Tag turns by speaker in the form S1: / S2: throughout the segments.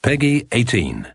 S1: Pegi 18.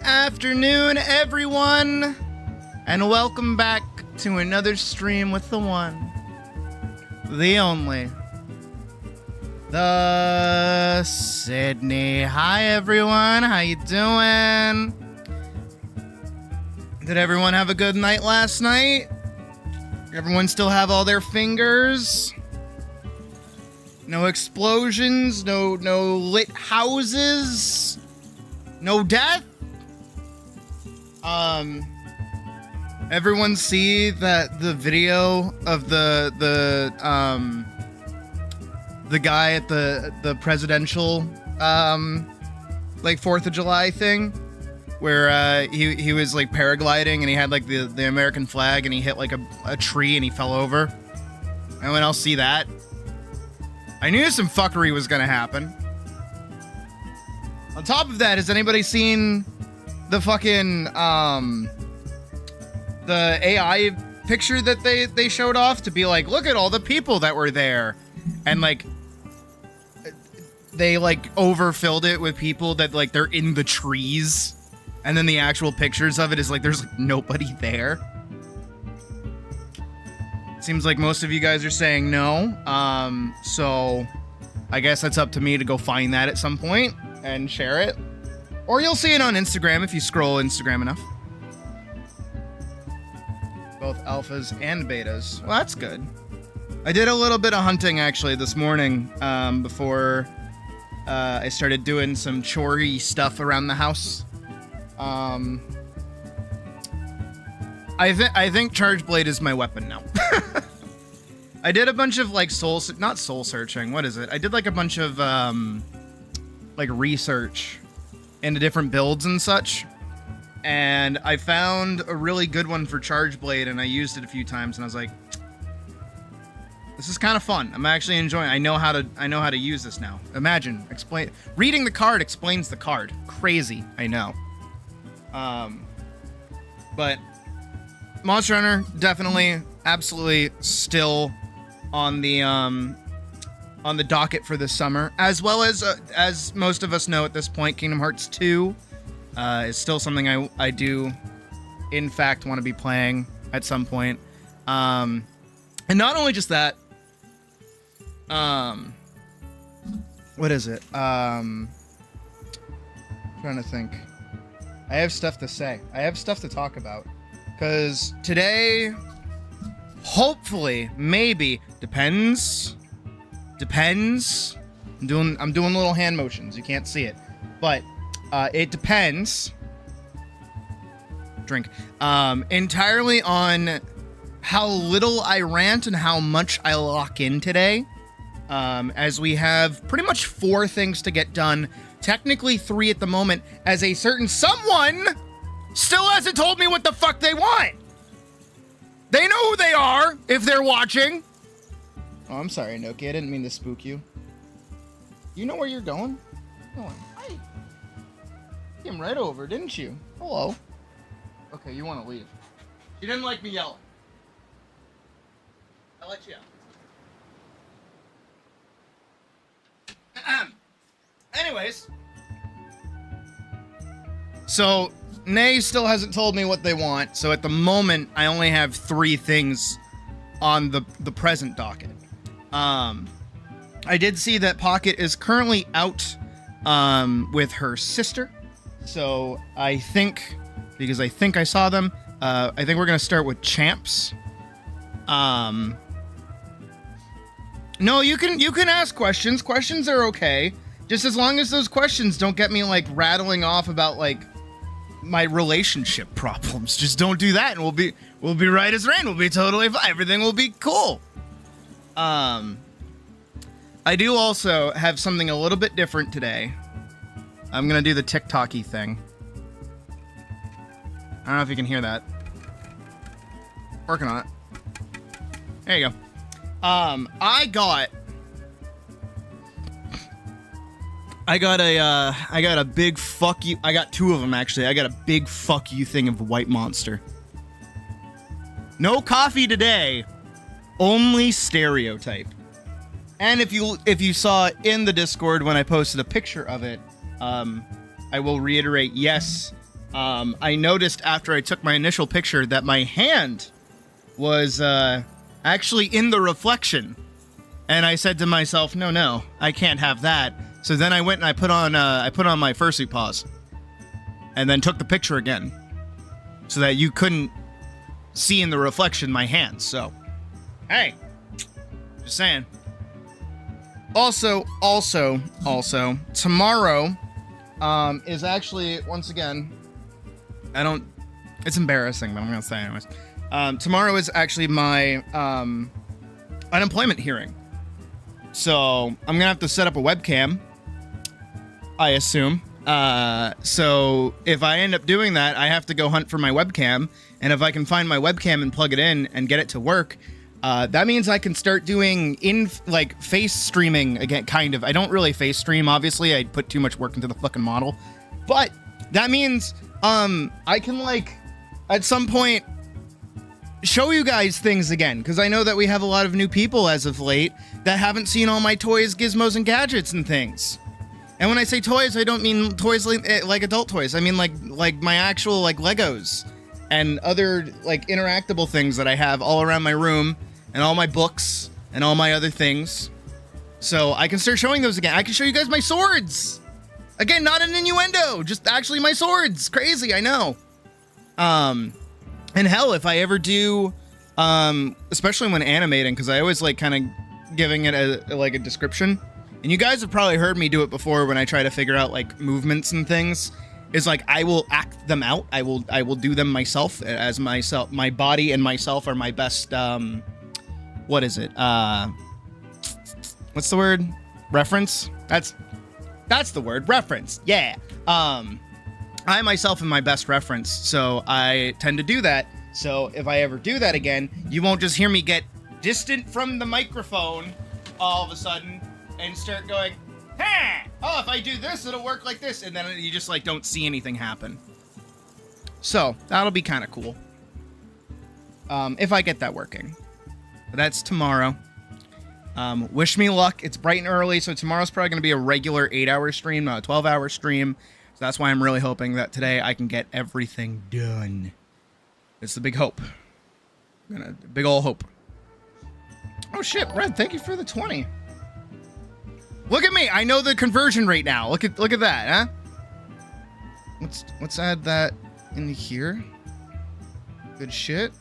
S1: afternoon, everyone, and welcome back to another stream with the one, the only, the Sydney. Hi, everyone. How you doing? Did everyone have a good night last night? Everyone still have all their fingers? No explosions? No lit houses? No death? Everyone see that the video of the guy at the presidential like 4th of July thing where he was like paragliding and he had like the American flag and he hit like a tree and he fell over? Anyone else see that? I knew some fuckery was gonna happen. On top of that, has anybody seen the fucking the AI picture that they showed off to be like, look at all the people that were there, and like they like overfilled it with people that like they're in the trees, and then the actual pictures of it is like there's like nobody there. Seems like most of you guys are saying no, so I guess that's up to me to go find that at some point and share it. Or you'll see it on Instagram if you scroll Instagram enough. Both alphas and betas. Well, that's good. I did a little bit of hunting actually this morning before I started doing some chore-y stuff around the house. I think Charge Blade is my weapon now. I did a bunch of like not soul searching. What is it? I did like a bunch of like research into different builds and such, and I found a really good one for Charge Blade, and I used it a few times, and I was like, this is kind of fun. I'm actually enjoying it. I know how to use this now. Imagine reading the card explains the card. Crazy, I know. But Monster Hunter, definitely, absolutely still on the docket for this summer, as well as most of us know at this point, Kingdom Hearts 2 is still something I do, in fact, want to be playing at some point. And not only just that, what is it? Trying to think. I have stuff to say. I have stuff to talk about. Because today, hopefully, maybe, depends. I'm doing little hand motions. You can't see it, but it depends. Drink. Entirely on how little I rant and how much I lock in today. As we have pretty much 4 things to get done. Technically 3 at the moment, as a certain someone still hasn't told me what the fuck they want. They know who they are if they're watching. Oh, I'm sorry, Noki. I didn't mean to spook you. You know where you're going? Hi. You came right over, didn't you? Hello. Okay, you want to leave. You didn't like me yelling. I'll let you out. Anyways. So, Nay still hasn't told me what they want, so at the moment, I only have 3 things on the present docket. I did see that Pocket is currently out with her sister, so I think, because I think I saw them, I think we're gonna start with champs. No, you can ask questions. Questions are okay, just as long as those questions don't get me like rattling off about like my relationship problems. Just don't do that, and we'll be right as rain. We'll be totally fine. Everything will be cool. I do also have something a little bit different today. I'm gonna do the TikTok-y thing. I don't know if you can hear that. Working on it. There you go. I got a big fuck you. I got 2 of them actually. I got a big fuck you thing of White Monster. No coffee today. Only stereotype. And if you saw in the Discord when I posted a picture of it, I will reiterate, yes, I noticed after I took my initial picture that my hand was actually in the reflection. And I said to myself, no, I can't have that. So then I went and I put on my fursuit paws. And then took the picture again. So that you couldn't see in the reflection my hands. So, hey, just saying. Also, tomorrow is actually, once again, it's embarrassing, but I'm going to say it anyways. Tomorrow is actually my unemployment hearing. So I'm going to have to set up a webcam, I assume. So if I end up doing that, I have to go hunt for my webcam. And if I can find my webcam and plug it in and get it to work, that means I can start doing face streaming again, kind of. I don't really face stream, obviously. I put too much work into the fucking model. But that means I can at some point show you guys things again, because I know that we have a lot of new people as of late that haven't seen all my toys, gizmos, and gadgets and things. And when I say toys, I don't mean toys like adult toys. I mean like my actual Legos and other interactable things that I have all around my room, and all my books and all my other things. So I can start showing those again. I can show you guys my swords. Again, not an innuendo, just actually my swords. Crazy, I know. And hell, if I ever do, especially when animating, because I always kind of giving it a description. And you guys have probably heard me do it before when I try to figure out movements and things. Is I will act them out. I will do them myself as myself. My body and myself are my best. What is it? What's the word? Reference. That's the word. Reference. Yeah. I myself am my best reference, so I tend to do that. So if I ever do that again, you won't just hear me get distant from the microphone all of a sudden and start going, "Ha! Oh, if I do this, it'll work like this," and then you just don't see anything happen. So that'll be kind of cool. If I get that working. But that's tomorrow. Wish me luck. It's bright and early, so tomorrow's probably going to be a regular 8-hour stream, not a 12-hour stream. So that's why I'm really hoping that today I can get everything done. It's the big hope. Big ol' hope. Oh shit, Red, thank you for the 20. Look at me, I know the conversion rate now. Look at that, huh? Let's add that in here. Good shit.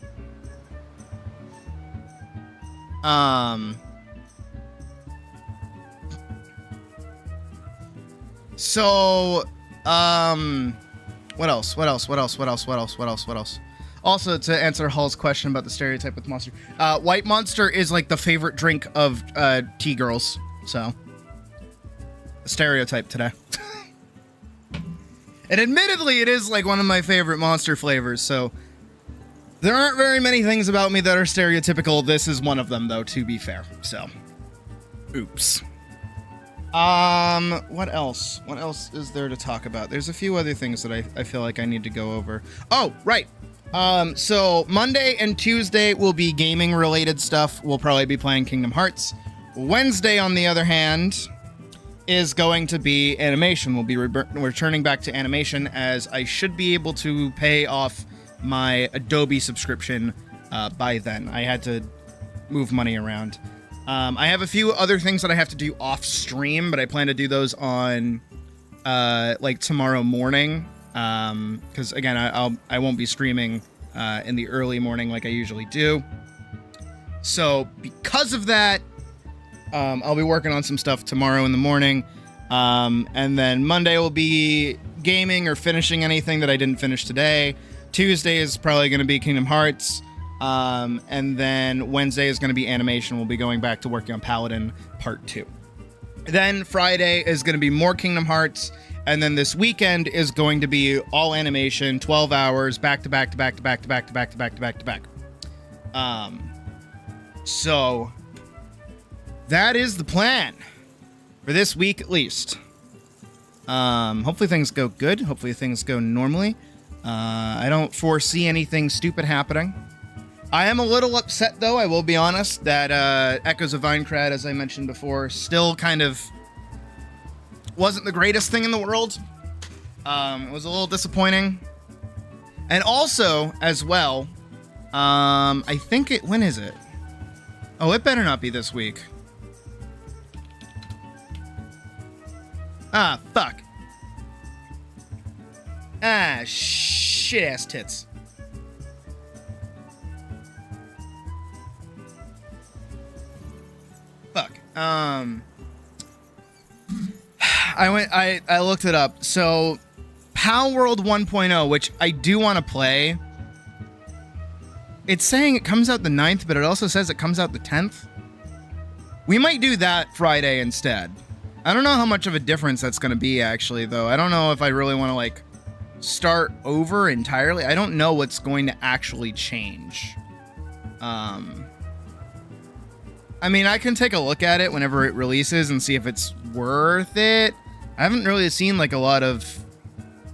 S1: So, what else? Also, to answer Hall's question about the stereotype with Monster, White Monster is the favorite drink of T-girls, so a stereotype today. And admittedly, it is one of my favorite Monster flavors, so there aren't very many things about me that are stereotypical. This is one of them, though, to be fair, so oops. What else? What else is there to talk about? There's a few other things that I feel like I need to go over. Oh, right. So Monday and Tuesday will be gaming related stuff. We'll probably be playing Kingdom Hearts. Wednesday, on the other hand, is going to be animation. We'll be returning back to animation, as I should be able to pay off my Adobe subscription by then. I had to move money around. I have a few other things that I have to do off stream, but I plan to do those on tomorrow morning. Because again, I won't be streaming in the early morning like I usually do. So because of that, I'll be working on some stuff tomorrow in the morning. And then Monday will be gaming or finishing anything that I didn't finish today. Tuesday is probably going to be Kingdom Hearts. And then Wednesday is going to be animation. We'll be going back to working on Paladin Part 2. Then Friday is going to be more Kingdom Hearts. And then this weekend is going to be all animation, 12 hours, back to back to back to back to back to back to back to back to back. So that is the plan for this week at least. Hopefully things go good. Hopefully things go normally. I don't foresee anything stupid happening. I am a little upset, though, I will be honest, that Echoes of Vinecrad, as I mentioned before, still kind of wasn't the greatest thing in the world. It was a little disappointing. And also, as well, I think when is it? Oh, it better not be this week. Ah, fuck. Ah, shit-ass tits. Fuck. I looked it up. So, Pal World 1.0, which I do want to play. It's saying it comes out the 9th, but it also says it comes out the 10th. We might do that Friday instead. I don't know how much of a difference that's going to be, actually, though. I don't know if I really want to, like, start over entirely. I don't know what's going to actually change. I mean, I can take a look at it whenever it releases and see if it's worth it. I haven't really seen, like, a lot of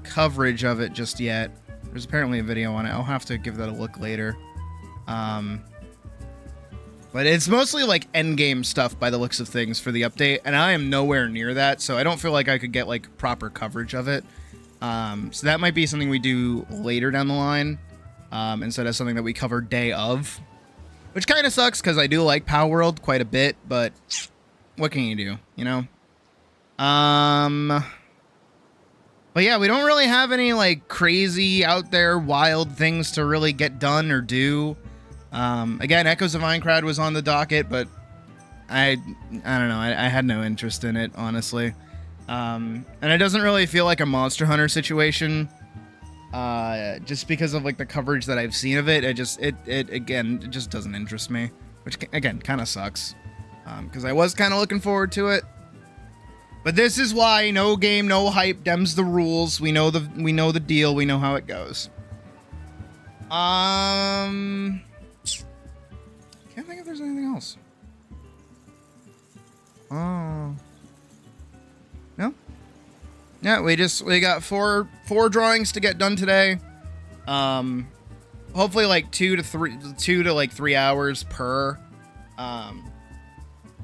S1: coverage of it just yet. There's apparently a video on it. I'll have to give that a look later. But it's mostly, like, endgame stuff by the looks of things for the update, and I am nowhere near that, so I don't feel like I could get, like, proper coverage of it. So that might be something we do later down the line, instead of something that we cover day of. Which kind of sucks, because I do like Power World quite a bit, but what can you do, you know? But yeah, we don't really have any, like, crazy, out there, wild things to really get done or do. Again, Echoes of Minecraft was on the docket, but I don't know, I had no interest in it, honestly. And it doesn't really feel like a Monster Hunter situation, just because of, like, the coverage that I've seen of it. It just doesn't interest me, which, again, kind of sucks, because I was kind of looking forward to it. But this is why no game, no hype, dem's the rules. We know the deal. We know how it goes. Can't think if there's anything else. Oh. No? Yeah, we got four drawings to get done today. Hopefully like 2 to 3 hours per.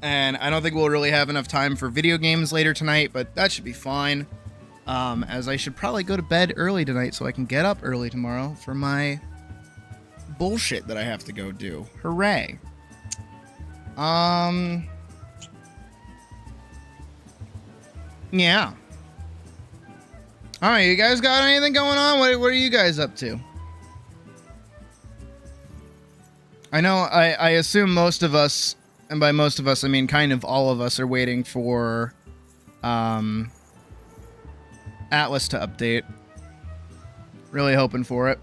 S1: And I don't think we'll really have enough time for video games later tonight, but that should be fine. As I should probably go to bed early tonight so I can get up early tomorrow for my bullshit that I have to go do. Hooray. Yeah. Alright, you guys got anything going on? What are you guys up to? I know, I assume most of us, and by most of us, I mean kind of all of us, are waiting for Atlas to update. Really hoping for it.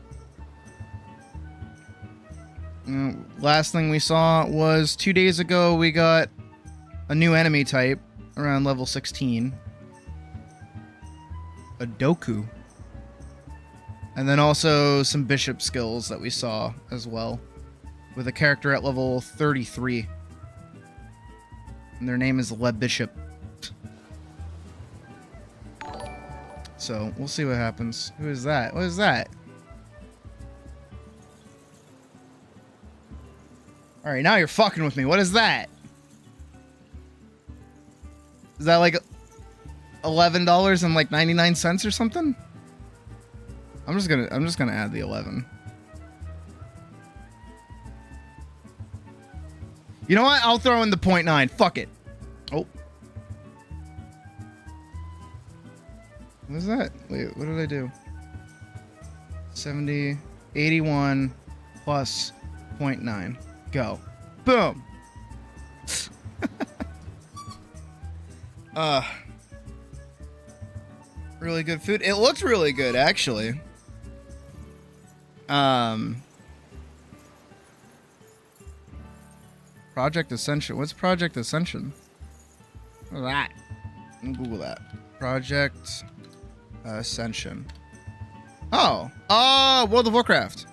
S1: Last thing we saw was 2 days ago we got a new enemy type around level 16. A Doku. And then also some bishop skills that we saw as well, with a character at level 33. And their name is Le Bishop. So, we'll see what happens. Who is that? What is that? Alright, now you're fucking with me. What is that? Is that like $11 and like 99 cents or something? I'm just gonna add the 11. You know what? I'll throw in the 0.9. Fuck it. Oh. What is that? Wait, what did I do? 70, 81 plus 0.9. Go. Boom. Really good food. It looks really good, actually. Project Ascension. What's Project Ascension? What's that? Google that. Project Ascension. Oh. World of Warcraft.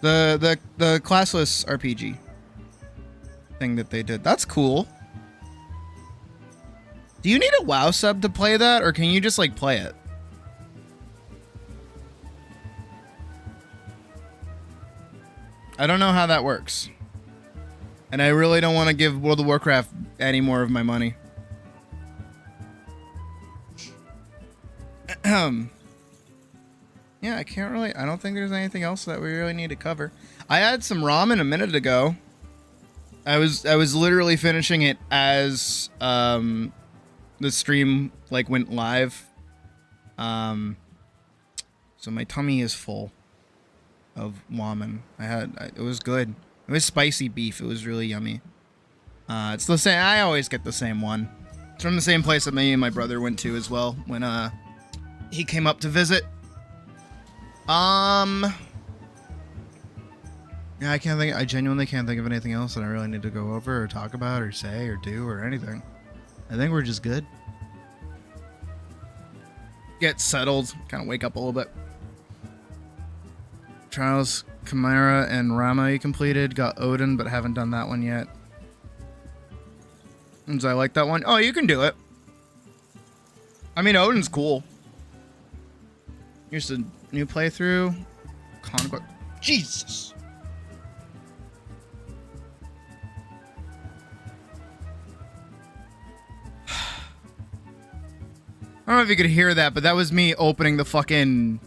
S1: The classless RPG thing that they did. That's cool. Do you need a WoW sub to play that, or can you just, like, play it? I don't know how that works. And I really don't want to give World of Warcraft any more of my money. yeah, I don't think there's anything else that we really need to cover. I had some ramen a minute ago. I was literally finishing it as the stream like went live. So my tummy is full of ramen. It was good. It was spicy beef. It was really yummy. It's the same. I always get the same one. It's from the same place that me and my brother went to as well when he came up to visit. Yeah, I genuinely can't think of anything else that I really need to go over or talk about or say or do or anything. I think we're just good. Get settled, kind of wake up a little bit. Trials, Chimera, and Rama you completed. Got Odin, but haven't done that one yet. And I like that one. Oh, you can do it. I mean, Odin's cool. Here's a new playthrough. Conquest. Jesus. I don't know if you could hear that, but that was me opening the fucking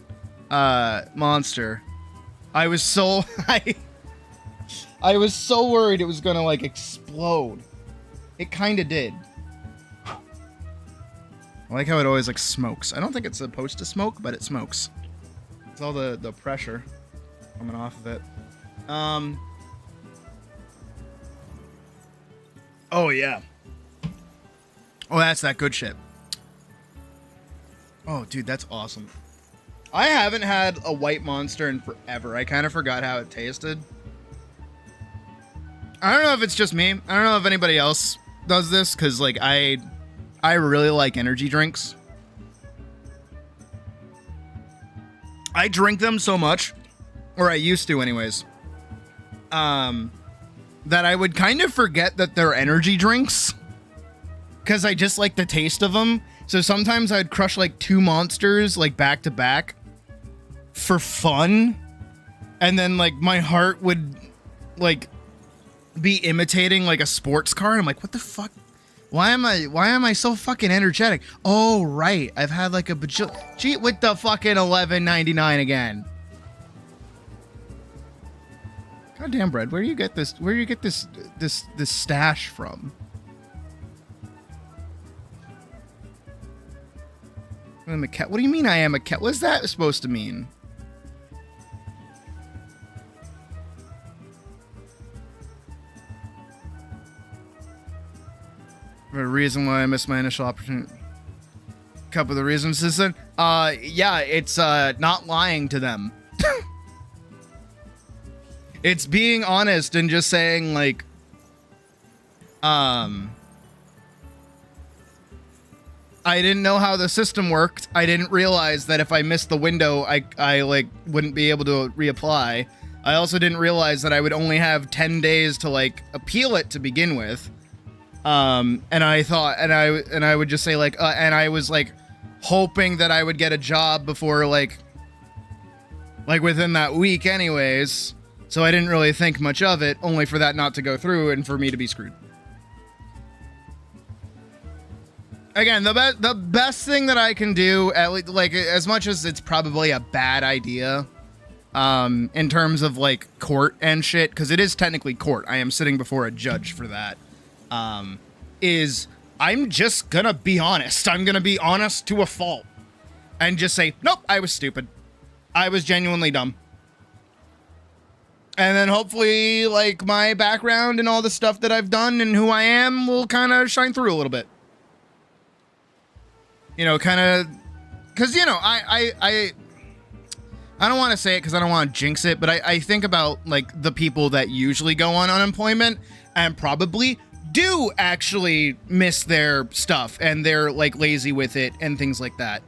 S1: monster. I was so I was so worried it was gonna like explode. It kind of did. I like how it always like smokes. I don't think it's supposed to smoke, but it smokes. It's all the pressure coming off of it. Oh yeah. Oh, that's that good shit. Oh, dude, that's awesome. I haven't had a white monster in forever. I kind of forgot how it tasted. I don't know if it's just me. I don't know if anybody else does this, because, like, I really like energy drinks. I drink them so much, or I used to anyways, that I would kind of forget that they're energy drinks, because I just like the taste of them. So sometimes I'd crush like 2 monsters like back to back for fun. And then like my heart would like be imitating like a sports car. I'm like, what the fuck? Why am I so fucking energetic? Oh, right. I've had like a bajillion. Gee, with the fucking $11.99 again. Goddamn, Bread. Where do you get this? Where do you get this stash from? I'm a cat. What do you mean I am a cat? What's that supposed to mean? For a reason why I missed my initial opportunity. Couple of the reasons is that, yeah, it's not lying to them. It's being honest and just saying like, I didn't know how the system worked. I didn't realize that if I missed the window, I like wouldn't be able to reapply. I also didn't realize that I would only have 10 days to like appeal it to begin with. And I thought, and I would just say like, and I was like hoping that I would get a job before like within that week anyways. So I didn't really think much of it, only for that not to go through and for me to be screwed. Again, the best thing that I can do, at least, like, as much as it's probably a bad idea, in terms of, like, court and shit, because it is technically court. I am sitting before a judge for that, is I'm just gonna be honest. I'm gonna be honest to a fault. And just say, nope, I was stupid. I was genuinely dumb. And then hopefully, like, my background and all the stuff that I've done and who I am will kind of shine through a little bit. You know, kind of, because, you know, I don't want to say it because I don't want to jinx it, but I think about, like, the people that usually go on unemployment and probably do actually miss their stuff and they're, like, lazy with it and things like that.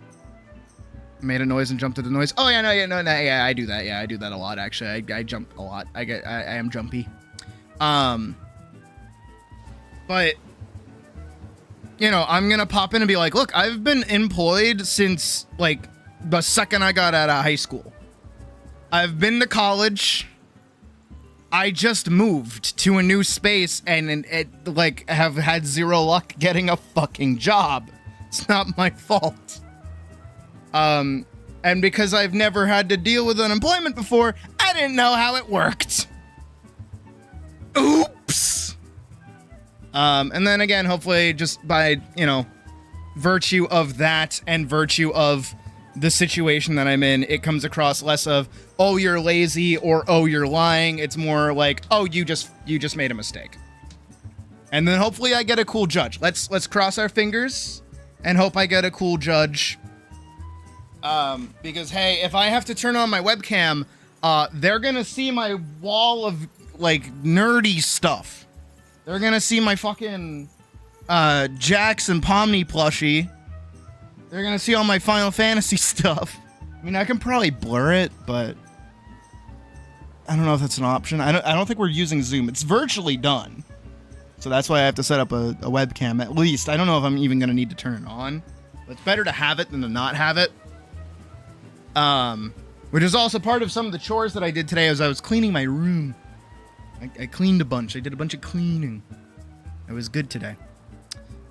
S1: Made a noise and jumped to the noise. Oh, yeah, yeah, I do that. Yeah, I do that a lot, actually. I jump a lot. I am jumpy. But... you know, I'm gonna pop in and be like, look, I've been employed since, like, the second I got out of high school. I've been to college. I just moved to a new space and it like, have had zero luck getting a fucking job. It's not my fault. And because I've never had to deal with unemployment before, I didn't know how it worked. Oops. And then again, hopefully just by, you know, virtue of that and virtue of the situation that I'm in, it comes across less of, oh, you're lazy or, oh, you're lying. It's more like, oh, you just made a mistake. And then hopefully I get a cool judge. Let's cross our fingers and hope I get a cool judge. Because hey, if I have to turn on my webcam, they're gonna see my wall of like nerdy stuff. They're gonna see my fucking Jax and Pomni plushie. They're gonna see all my Final Fantasy stuff. I mean, I can probably blur it, but I don't know if that's an option. I don't think we're using Zoom. It's virtually done, so that's why I have to set up a webcam at least. I don't know if I'm even gonna need to turn it on. But it's better to have it than to not have it. Which is also part of some of the chores that I did today as I was cleaning my room. I cleaned a bunch. I did a bunch of cleaning. It was good today.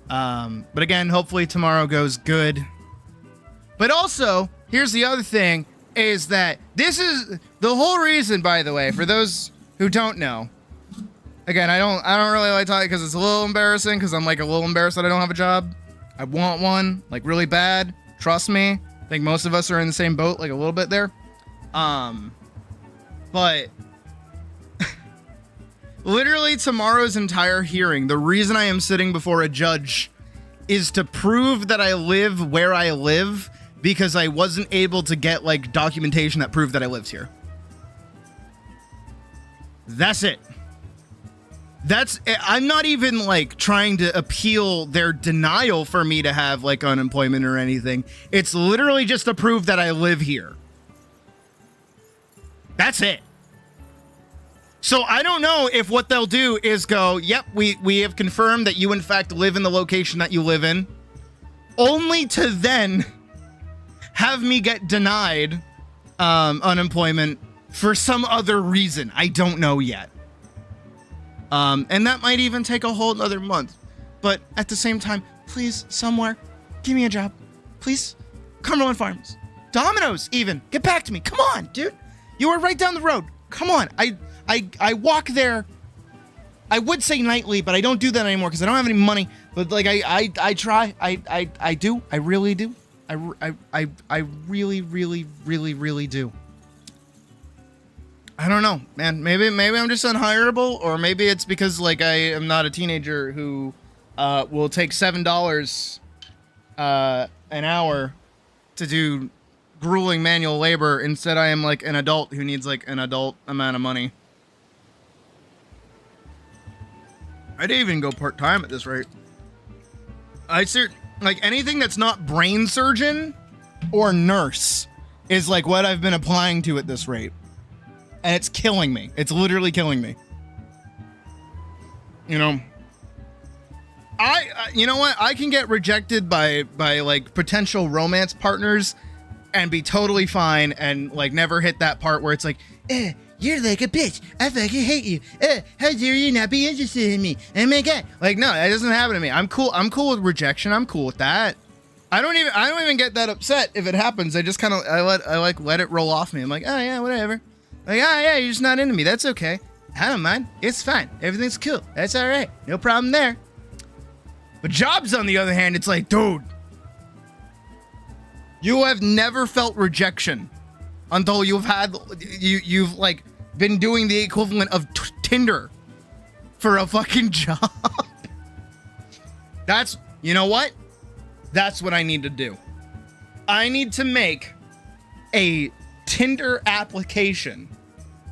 S1: But again, hopefully tomorrow goes good. But also, here's the other thing, is that this is the whole reason, by the way, for those who don't know. Again, I don't really like talking because it's a little embarrassing, because I'm like a little embarrassed that I don't have a job. I want one, like really bad. Trust me. I think most of us are in the same boat, like a little bit there. But literally tomorrow's entire hearing, the reason I am sitting before a judge is to prove that I live where I live, because I wasn't able to get like documentation that proved that I lived here. That's it. I'm not even like trying to appeal their denial for me to have like unemployment or anything. It's literally just to prove that I live here. That's it. So I don't know if what they'll do is go, yep, we have confirmed that you in fact live in the location that you live in, only to then have me get denied unemployment for some other reason. I don't know yet. And that might even take a whole other month. But at the same time, please, somewhere, give me a job. Please. Cumberland Farms. Domino's, even. Get back to me. Come on, dude. You are right down the road. Come on. I walk there. I would say nightly, but I don't do that anymore because I don't have any money. But like I try. I do. I really do. I really, really, really, really do. I don't know, man. Maybe I'm just unhireable, or maybe it's because like I am not a teenager who will take $7 an hour to do grueling manual labor. Instead, I am like an adult who needs like an adult amount of money. I'd even go part-time at this rate. Like anything that's not brain surgeon or nurse is like what I've been applying to at this rate. And it's killing me. It's literally killing me. You know, you know what? I can get rejected by like potential romance partners and be totally fine and like never hit that part where it's like, you're like a bitch. I fucking hate you. How dare you not be interested in me? Oh my god. Like, no, that doesn't happen to me. I'm cool. I'm cool with rejection. I'm cool with that. I don't even get that upset if it happens. I just kind of, I let it roll off me. I'm like, oh yeah, whatever. Like, oh yeah, you're just not into me. That's okay. I don't mind. It's fine. Everything's cool. That's all right. No problem there. But jobs, on the other hand, it's like, dude, you have never felt rejection until you've like been doing the equivalent of Tinder for a fucking job. That's, you know what? That's what I need to do. I need to make a Tinder application,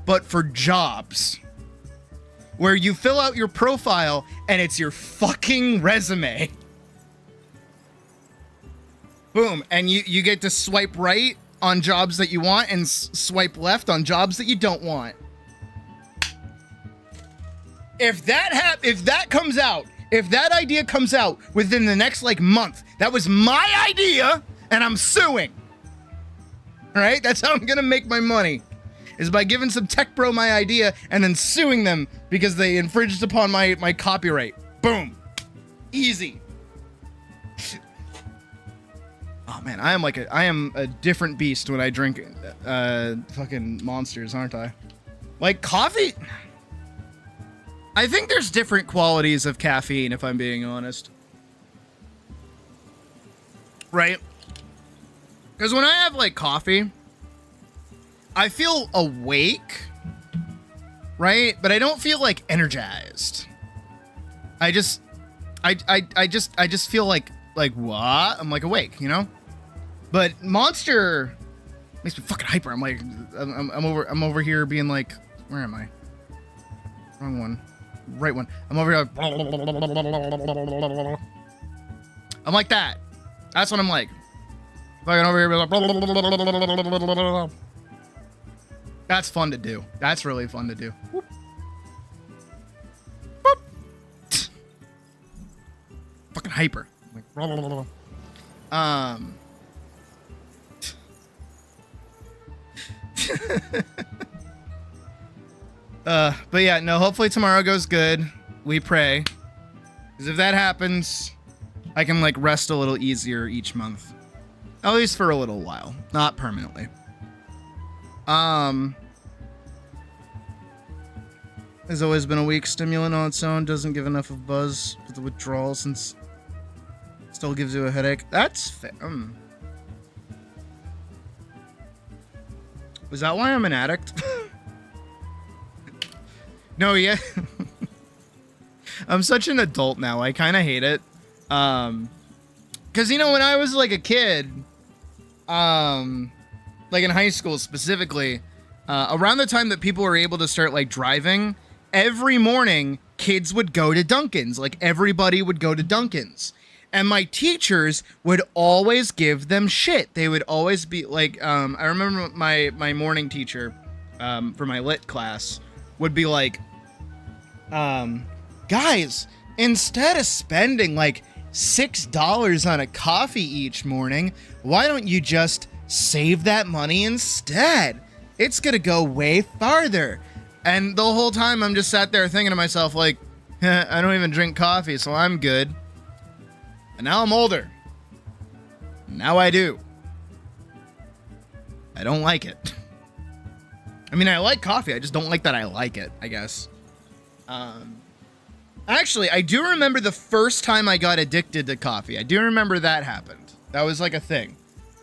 S1: but for jobs, where you fill out your profile and it's your fucking resume. Boom. And you get to swipe right on jobs that you want and swipe left on jobs that you don't want. If that comes out, if that idea comes out within the next like month, that was my idea and I'm suing. All right? That's how I'm going to make my money, is by giving some tech bro my idea and then suing them because they infringed upon my copyright. Boom. Easy. Oh man, I am a different beast when I drink fucking Monsters, aren't I? Like coffee. I think there's different qualities of caffeine, if I'm being honest. Right? Because when I have like coffee, I feel awake, right? But I don't feel like energized. I just feel like what? I'm like awake, you know? But Monster makes me fucking hyper. I'm like, I'm over here being like, where am I? Wrong one. Right one. I'm over here. I'm like that. That's what I'm like. Fucking over here. That's fun to do. That's really fun to do. Whoop. Whoop. Fucking hyper. Like, but yeah, no, hopefully tomorrow goes good. We pray. Because if that happens, I can like rest a little easier each month. At least for a little while. Not permanently. Has always been a weak stimulant on its own. Doesn't give enough of buzz for the withdrawal since it still gives you a headache. That's fair. Was that why I'm an addict? No, yeah. I'm such an adult now. I kind of hate it. Because, you know, when I was like a kid, like in high school specifically, around the time that people were able to start like driving, every morning kids would go to Dunkin's. Like everybody would go to Dunkin's. And my teachers would always give them shit. They would always be like, I remember my morning teacher for my lit class would be like, guys, instead of spending like $6 on a coffee each morning, why don't you just save that money instead? It's gonna go way farther. And the whole time I'm just sat there thinking to myself like, I don't even drink coffee, so I'm good. And now I'm older. Now I do. I don't like it. I mean, I like coffee. I just don't like that I like it, I guess. Actually, I do remember the first time I got addicted to coffee. I do remember that happened. That was like a thing.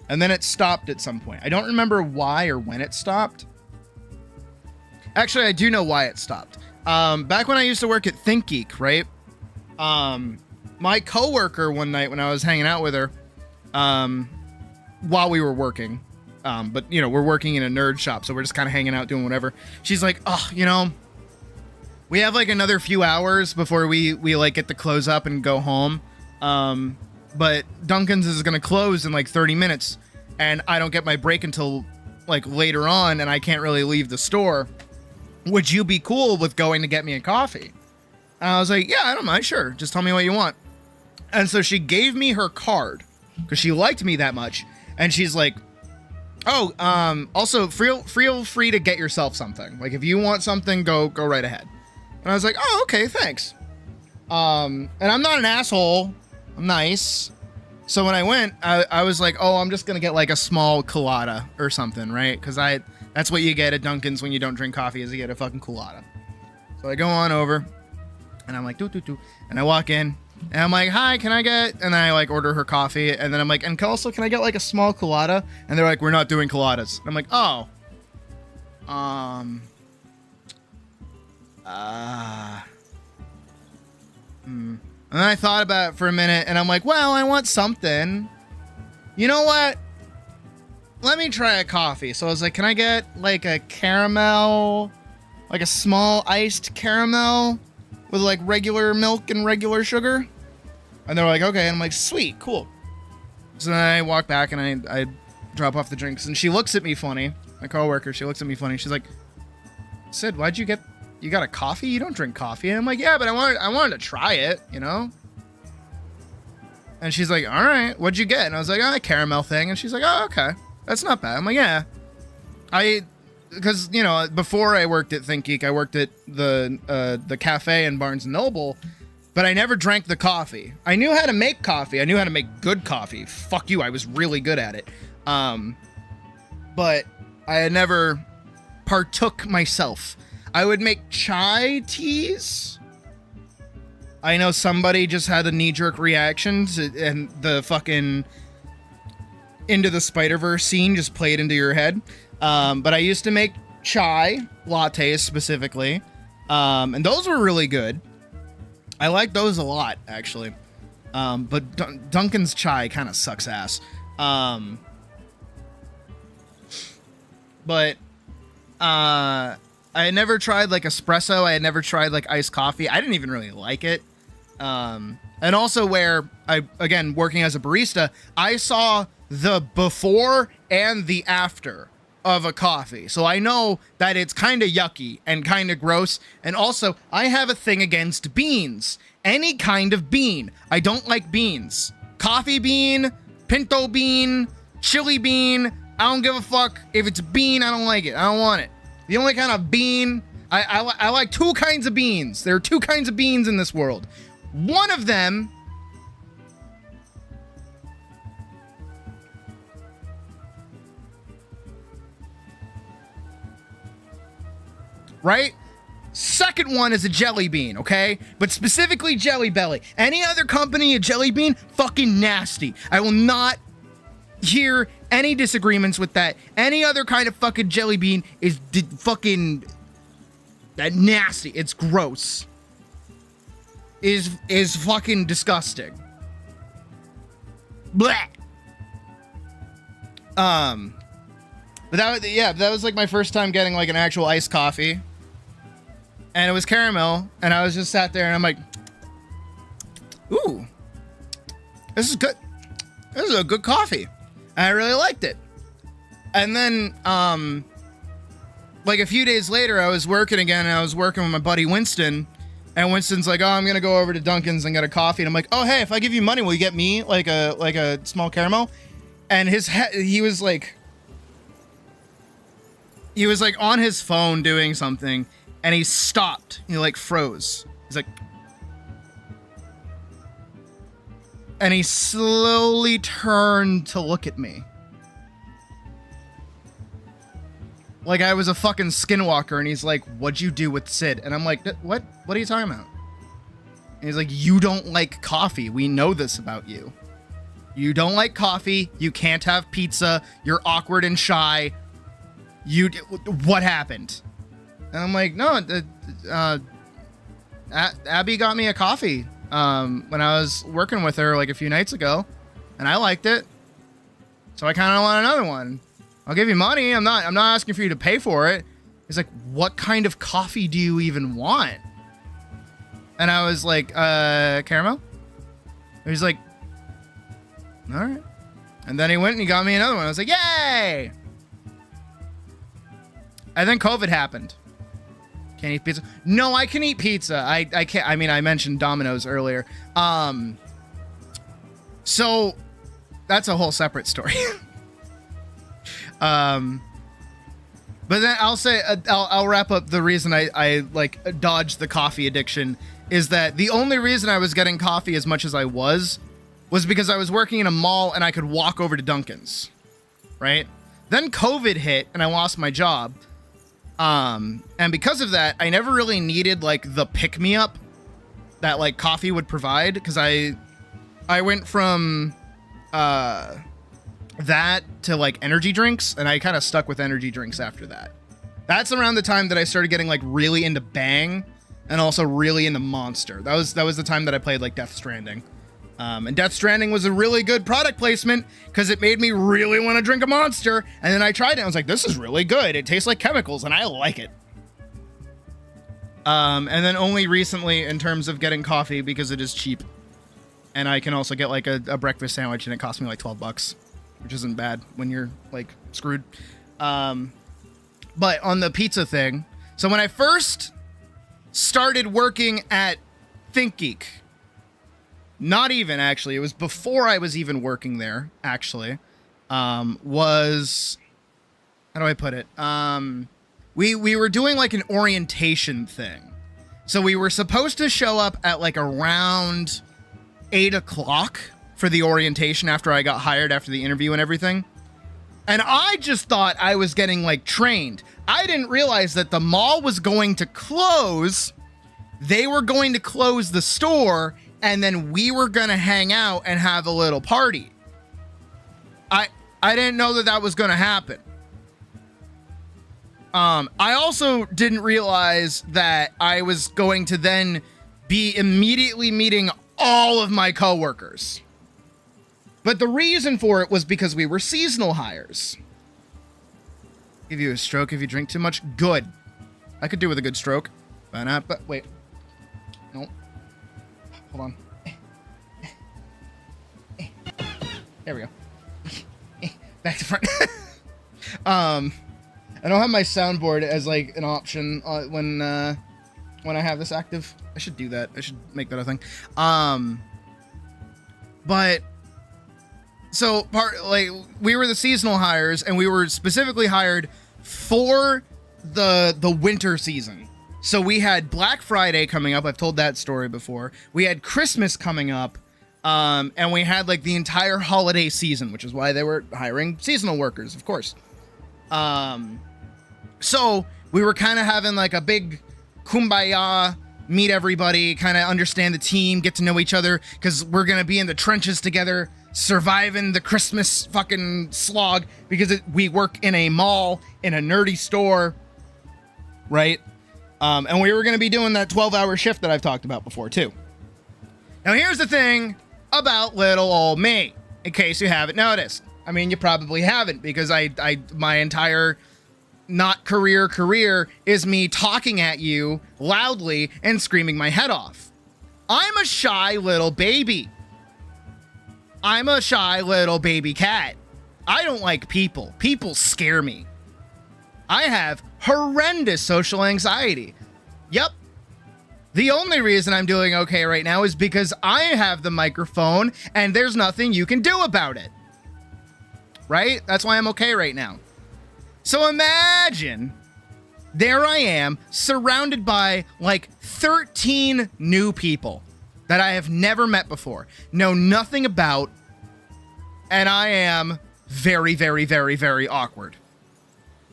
S1: And then it stopped at some point. I don't remember why or when it stopped. Actually, I do know why it stopped. Back when I used to work at ThinkGeek, right? My coworker one night when I was hanging out with her, while we were working, but you know, we're working in a nerd shop, so we're just kind of hanging out doing whatever. She's like, oh, you know, we have like another few hours before we like get to close up and go home. But Dunkin's is going to close in like 30 minutes and I don't get my break until like later on and I can't really leave the store. Would you be cool with going to get me a coffee? And I was like, yeah, I don't mind. Sure. Just tell me what you want. And so she gave me her card because she liked me that much. And she's like, oh, also feel free to get yourself something. Like if you want something, go right ahead. And I was like, oh, okay, thanks. And I'm not an asshole. I'm nice. So when I went, I was like, oh, I'm just going to get like a small colada or something, right? Because that's what you get at Dunkin's when you don't drink coffee is you get a fucking colada. So I go on over and I'm like, doo. And I walk in and I'm like, hi, can I get, and then I like order her coffee. And then I'm like, and also can I get like a small colada? And they're like, we're not doing coladas. And I'm like, oh, And then I thought about it for a minute and I'm like, well, I want something. You know what? Let me try a coffee. So I was like, can I get like a caramel, like a small iced caramel with like regular milk and regular sugar? And they're like, okay. And I'm like, sweet, cool. So then I walk back and I drop off the drinks and she looks at me funny. My coworker, she looks at me funny. She's like, Sid, you got a coffee? You don't drink coffee. And I'm like, yeah, but I wanted to try it, you know? And she's like, all right, what'd you get? And I was like, oh, a caramel thing. And she's like, oh, okay. That's not bad. I'm like, yeah. Because, you know, before I worked at ThinkGeek, I worked at the cafe in Barnes & Noble. but I never drank the coffee. I knew how to make coffee. I knew how to make good coffee. Fuck you, I was really good at it. But I had never partook myself. I would make chai teas. I know somebody just had a knee-jerk reaction and the fucking Into the Spider-Verse scene just played into your head. But I used to make chai lattes specifically. And those were really good. I like those a lot, actually. But Dunkin's chai kind of sucks ass. But I had never tried like espresso. I had never tried like iced coffee. I didn't even really like it. And also where again, working as a barista, I saw the before and the after of a coffee. So I know that it's kind of yucky and kind of gross. And also, I have a thing against beans. Any kind of bean. I don't like beans. Coffee bean, pinto bean, chili bean. I don't give a fuck. If it's a bean, I don't like it. I don't want it. The only kind of bean, I like two kinds of beans. There are two kinds of beans in this world. One of them right? Second one is a jelly bean, okay? But specifically Jelly Belly. Any other company, a jelly bean, fucking nasty. I will not hear any disagreements with that. Any other kind of fucking jelly bean is fucking that nasty. It's gross. Is fucking disgusting. Blech. But that was like my first time getting like an actual iced coffee. And it was caramel, and I was just sat there and I'm like, ooh, this is good. This is a good coffee. And I really liked it. And then, like a few days later, I was working again, and I was working with my buddy Winston, and Winston's like, oh, I'm gonna go over to Dunkin's and get a coffee. And I'm like, oh, hey, if I give you money, will you get me like a small caramel? And he was like on his phone doing something, and he stopped. He like froze. He's like, and he slowly turned to look at me. Like I was a fucking skinwalker, and he's like, what'd you do with Sid? And I'm like, what? What are you talking about? And he's like, you don't like coffee. We know this about you. You don't like coffee. You can't have pizza. You're awkward and shy. What happened? And I'm like, no, Abby got me a coffee when I was working with her like a few nights ago, and I liked it. So I kind of want another one. I'll give you money. I'm not asking for you to pay for it. He's like, what kind of coffee do you even want? And I was like, caramel? And he's like, all right. And then he went and he got me another one. I was like, yay! And then COVID happened. Can't eat pizza. No, I can eat pizza. I can't. I mean, I mentioned Domino's earlier. So that's a whole separate story. But then I'll wrap up the reason I like dodged the coffee addiction is that the only reason I was getting coffee as much as I was because I was working in a mall and I could walk over to Dunkin's, right? Then COVID hit and I lost my job. And because of that, I never really needed like the pick-me-up that like coffee would provide, because I went from that to like energy drinks, and I kind of stuck with energy drinks after that. That's around the time that I started getting like really into Bang and also really into Monster. That was the time that I played like Death Stranding. And Death Stranding was a really good product placement because it made me really want to drink a Monster. And then I tried it and I was like, this is really good. It tastes like chemicals and I like it. And then only recently in terms of getting coffee because it is cheap. And I can also get like a breakfast sandwich and it cost me like $12, which isn't bad when you're like screwed. But on the pizza thing, so when I first started working at ThinkGeek, not even actually, it was before I was even working there, actually, was, how do I put it? We were doing like an orientation thing. So we were supposed to show up at like around 8 o'clock for the orientation after I got hired, after the interview and everything. And I just thought I was getting like trained. I didn't realize that the mall was going to close. They were going to close the store, and then we were going to hang out and have a little party. I didn't know that that was going to happen. I also didn't realize that I was going to then be immediately meeting all of my coworkers. But the reason for it was because we were seasonal hires. Give you a stroke if you drink too much? Good. I could do with a good stroke. But wait. No. Hold on. There we go. Back to front. I don't have my soundboard as like an option when I have this active. I should do that. I should make that a thing. But so we were the seasonal hires, and we were specifically hired for the winter season. So we had Black Friday coming up. I've told that story before. We had Christmas coming up. And we had like the entire holiday season, which is why they were hiring seasonal workers, of course. So we were kind of having like a big kumbaya, meet everybody, kind of understand the team, get to know each other, because we're going to be in the trenches together, surviving the Christmas fucking slog, because we work in a mall, in a nerdy store, right? And we were going to be doing that 12-hour shift that I've talked about before, too. Now, here's the thing about little old me, in case you haven't noticed. I mean, you probably haven't, because my entire not career is me talking at you loudly and screaming my head off. I'm a shy little baby. I'm a shy little baby cat. I don't like people. People scare me. I have horrendous social anxiety. Yep. The only reason I'm doing okay right now is because I have the microphone and there's nothing you can do about it. Right? That's why I'm okay right now. So imagine there I am surrounded by like 13 new people that I have never met before, know nothing about, and I am very, very, very, very awkward.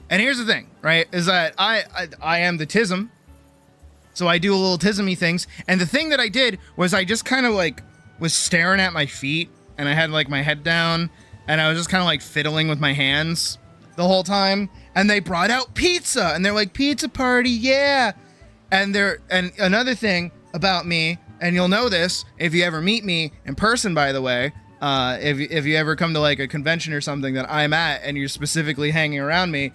S1: And here's the thing, right? Is that I am the TISM. So I do a little tism-y things. And the thing that I did was I just kind of like was staring at my feet, and I had like my head down, and I was just kind of like fiddling with my hands the whole time. And they brought out pizza, and they're like, pizza party, yeah. And another thing about me, and you'll know this if you ever meet me in person, by the way, if you ever come to like a convention or something that I'm at and you're specifically hanging around me,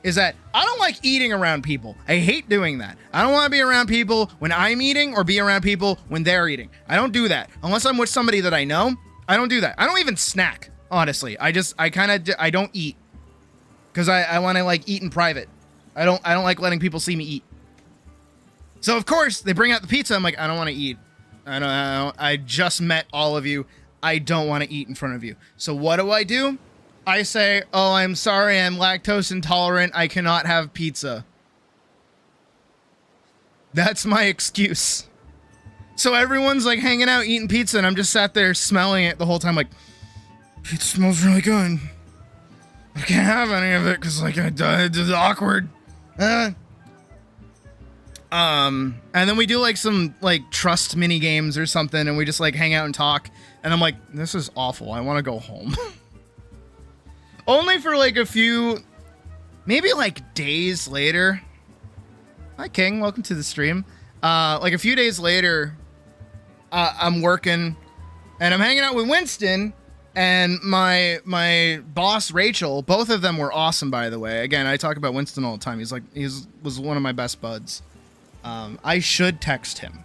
S1: is that I don't like eating around people. I hate doing that. I don't want to be around people when I'm eating or be around people when they're eating. I don't do that. Unless I'm with somebody that I know, I don't do that. I don't even snack, honestly. I don't eat. Because I want to like eat in private. I don't like letting people see me eat. So of course they bring out the pizza. I'm like, I don't want to eat. I just met all of you. I don't want to eat in front of you. So what do? I say, oh, I'm sorry, I'm lactose intolerant. I cannot have pizza. That's my excuse. So everyone's like hanging out, eating pizza, and I'm just sat there smelling it the whole time, like, pizza smells really good. I can't have any of it because like it's awkward. And then we do like some like trust mini games or something, and we just like hang out and talk. And I'm like, this is awful. I want to go home. Only for like a few, maybe like days later. Hi King, welcome to the stream. Like a few days later, I'm working, and I'm hanging out with Winston and my boss Rachel. Both of them were awesome, by the way. Again, I talk about Winston all the time. He was one of my best buds. I should text him.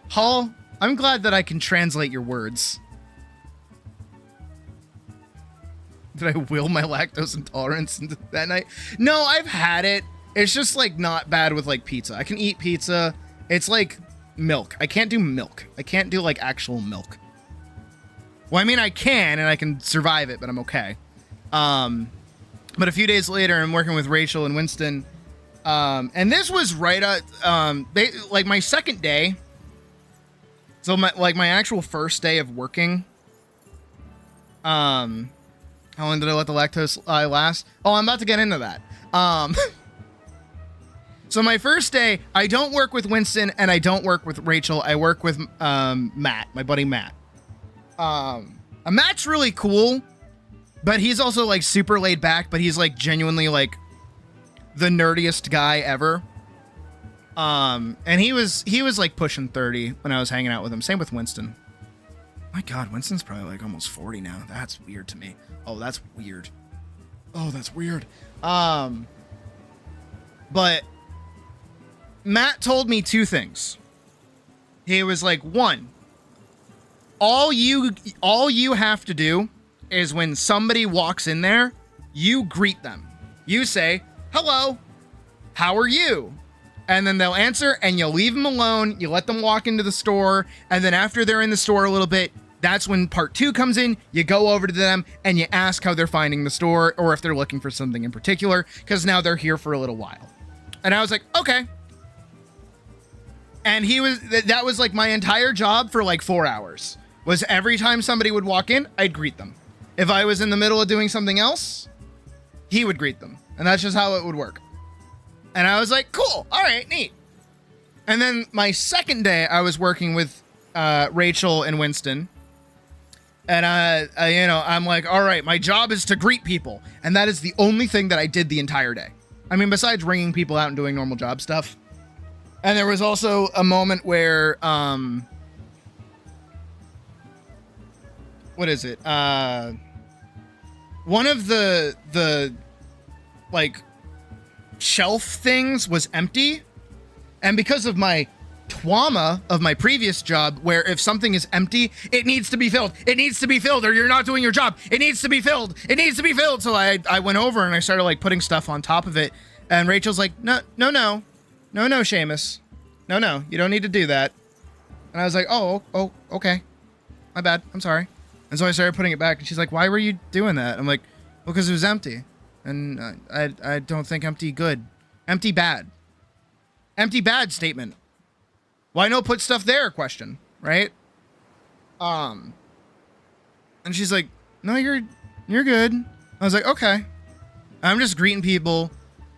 S1: Hall, I'm glad that I can translate your words. Did I will my lactose intolerance into that night? No, I've had it. It's just like not bad with like pizza. I can eat pizza. It's like milk. I can't do milk. I can't do like actual milk. Well, I mean, I can and I can survive it, but I'm okay. But a few days later, I'm working with Rachel and Winston. And this was right at, like my second day. So my actual first day of working. How long did I let the lactose last? Oh, I'm about to get into that. So my first day, I don't work with Winston and I don't work with Rachel. I work with, Matt, my buddy Matt. Matt's really cool, but he's also like super laid back, but he's like genuinely like the nerdiest guy ever. And he was like pushing 30 when I was hanging out with him. Same with Winston. My God, Winston's probably like almost 40 now. That's weird to me. Oh, that's weird. Oh, that's weird. But Matt told me two things. He was like, one, all you have to do is when somebody walks in there, you greet them. You say, hello, how are you? And then they'll answer and you'll leave them alone. You let them walk into the store. And then after they're in the store a little bit, that's when part 2 comes in. You go over to them and you ask how they're finding the store or if they're looking for something in particular, because now they're here for a little while. And I was like, okay. And that was like my entire job for like 4 hours, was every time somebody would walk in, I'd greet them. If I was in the middle of doing something else, he would greet them. And that's just how it would work. And I was like, cool. All right, neat. And then my second day, I was working with Rachel and Winston. And I'm like, all right, my job is to greet people. And that is the only thing that I did the entire day. I mean, besides ringing people out and doing normal job stuff. And there was also a moment where, what is it? One of the like shelf things was empty. And because of my trauma of my previous job, where if something is empty, it needs to be filled. It needs to be filled or you're not doing your job. It needs to be filled. It needs to be filled. So I went over and I started like putting stuff on top of it. And Rachel's like, no, Seamus. No, you don't need to do that. And I was like, oh, okay. My bad. I'm sorry. And so I started putting it back and she's like, why were you doing that? I'm like, well, because it was empty. And I don't think empty good. Empty bad. Empty bad statement. Why no put stuff there? Question. Right? And she's like, no, you're good. I was like, okay. I'm just greeting people.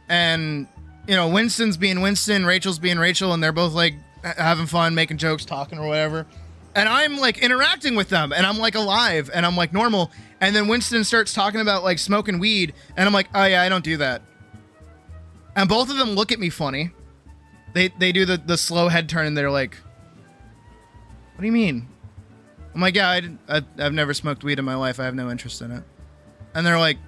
S1: And, you know, Winston's being Winston, Rachel's being Rachel, and they're both like having fun, making jokes, talking or whatever. And I'm like interacting with them and I'm like alive and I'm like normal. And then Winston starts talking about like smoking weed. And I'm like, oh yeah, I don't do that. And both of them look at me funny. They do the slow head turn and they're like, what do you mean? I'm like, yeah, I've never smoked weed in my life. I have no interest in it. And they're like,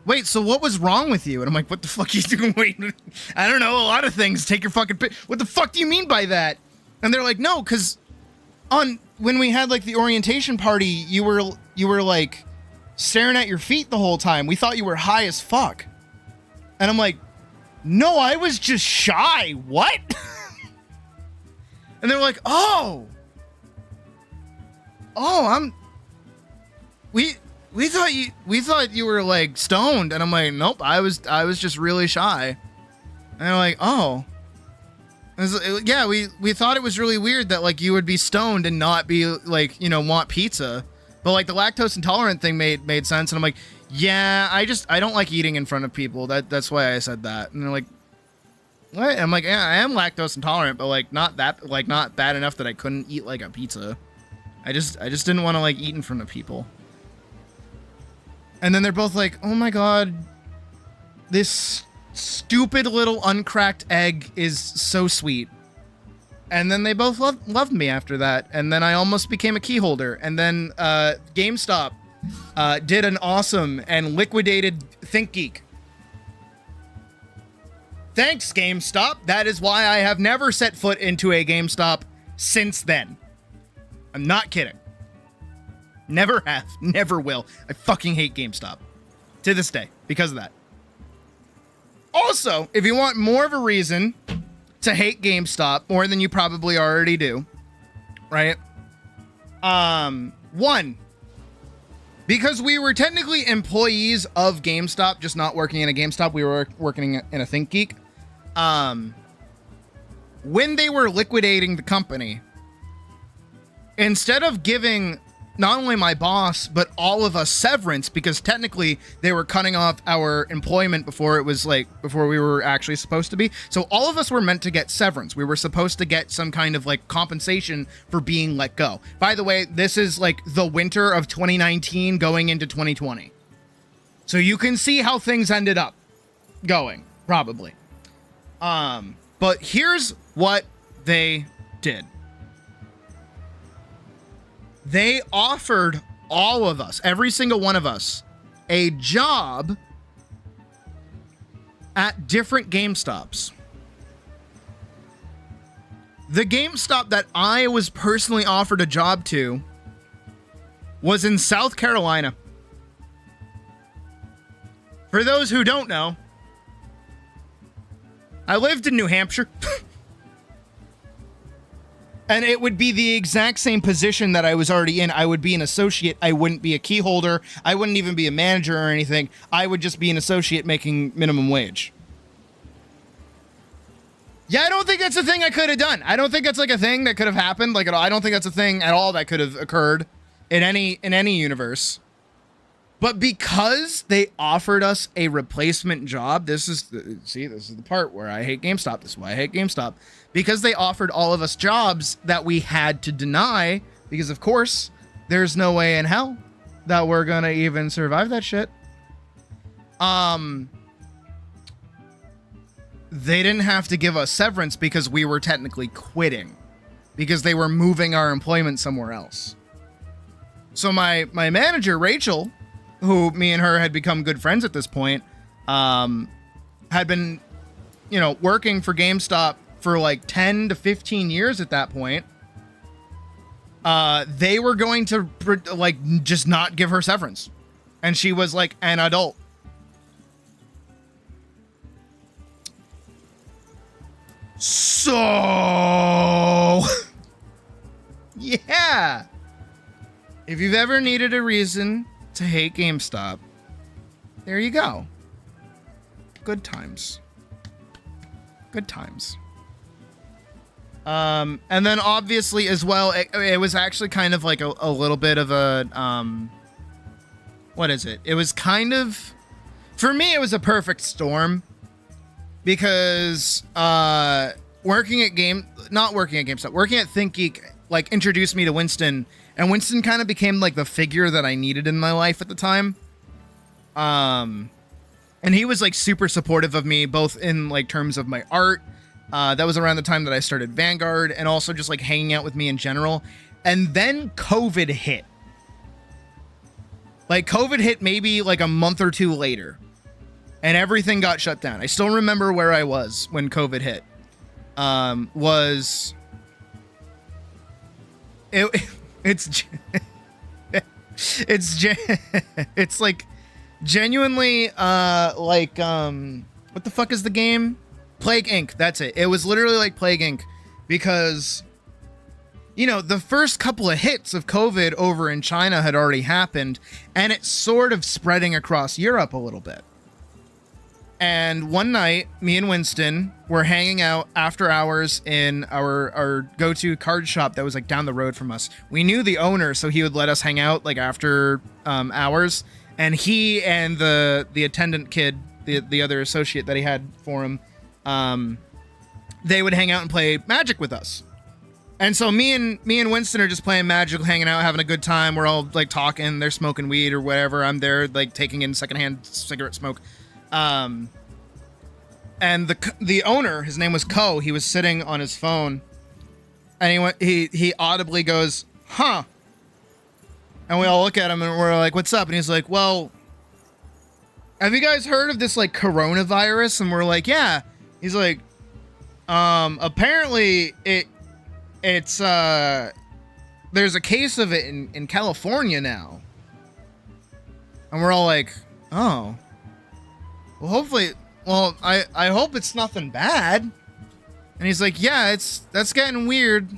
S1: wait, so what was wrong with you? And I'm like, what the fuck are you doing? Wait, I don't know. A lot of things. Take your fucking pick. What the fuck do you mean by that? And they're like, no, because when we had like the orientation party, you were like staring at your feet the whole time. We thought you were high as fuck. And I'm like, no, I was just shy. What? And they're like, we thought you were like stoned. And I'm like, nope, I was just really shy. And they're like, oh. Yeah, we thought it was really weird that like you would be stoned and not be like, you know, want pizza. But like the lactose intolerant thing made sense. And I'm like, yeah, I don't like eating in front of people. That's why I said that. And they're like, what? And I'm like, yeah, I am lactose intolerant, but like not bad enough that I couldn't eat like a pizza. I just didn't want to like eat in front of people. And then they're both like, oh my God, this stupid little uncracked egg is so sweet. And then they both loved me after that. And then I almost became a key holder. And then GameStop did an awesome and liquidated ThinkGeek. Thanks, GameStop. That is why I have never set foot into a GameStop since then. I'm not kidding. Never have. Never will. I fucking hate GameStop. To this day. Because of that. Also, if you want more of a reason to hate GameStop, more than you probably already do, right? One, because we were technically employees of GameStop, just not working in a GameStop. We were working in a ThinkGeek. When they were liquidating the company, instead of giving not only my boss, but all of us severance, because technically they were cutting off our employment before we were actually supposed to be. So all of us were meant to get severance. We were supposed to get some kind of like compensation for being let go. By the way, this is like the winter of 2019 going into 2020. So you can see how things ended up going, probably. But here's what they did. They offered all of us, every single one of us, a job at different GameStops. The GameStop that I was personally offered a job to was in South Carolina. For those who don't know, I lived in New Hampshire. And it would be the exact same position that I was already in. I would be an associate. I wouldn't be a key holder. I wouldn't even be a manager or anything. I would just be an associate making minimum wage. Yeah, I don't think that's a thing I could have done. I don't think that's like a thing that could have happened. Like, I don't think that's a thing at all that could have occurred in any universe. But because they offered us a replacement job, this is the part where I hate GameStop. This is why I hate GameStop. Because they offered all of us jobs that we had to deny, because of course, there's no way in hell that we're gonna even survive that shit. They didn't have to give us severance because we were technically quitting, because they were moving our employment somewhere else. So my manager, Rachel, who me and her had become good friends at this point, had been, working for GameStop for like 10 to 15 years at that point. They were going to just not give her severance. And she was like an adult. So, yeah. If you've ever needed a reason to hate GameStop, there you go. Good times. Good times. And then obviously as well, it was actually kind of like a little bit of a, what is it? It was kind of, for me, it was a perfect storm because, working at ThinkGeek, like introduced me to Winston, and Winston kind of became like the figure that I needed in my life at the time. And he was like super supportive of me, both in like terms of my art. That was around the time that I started Vanguard, and also just like hanging out with me in general. And then COVID hit. Like COVID hit maybe like a month or two later, and everything got shut down. I still remember where I was when COVID hit. It's like genuinely what the fuck is the game? Plague Inc. That's it. It was literally like Plague Inc. Because, the first couple of hits of COVID over in China had already happened, and it's sort of spreading across Europe a little bit. And one night, me and Winston were hanging out after hours in our go-to card shop that was like down the road from us. We knew the owner, so he would let us hang out like after hours. And he and the attendant kid, the other associate that he had for him, they would hang out and play Magic with us. And so me and Winston are just playing Magic, hanging out, having a good time. We're all like talking. They're smoking weed or whatever. I'm there like taking in secondhand cigarette smoke. And the owner, his name was Ko. He was sitting on his phone, and he audibly goes, "Huh?" And we all look at him and we're like, "What's up?" And he's like, "Well, have you guys heard of this like coronavirus?" And we're like, "Yeah." He's like, "Apparently it's there's a case of it in California now." And we're all like, "Oh. Well, I hope it's nothing bad." And he's like, "Yeah, that's getting weird.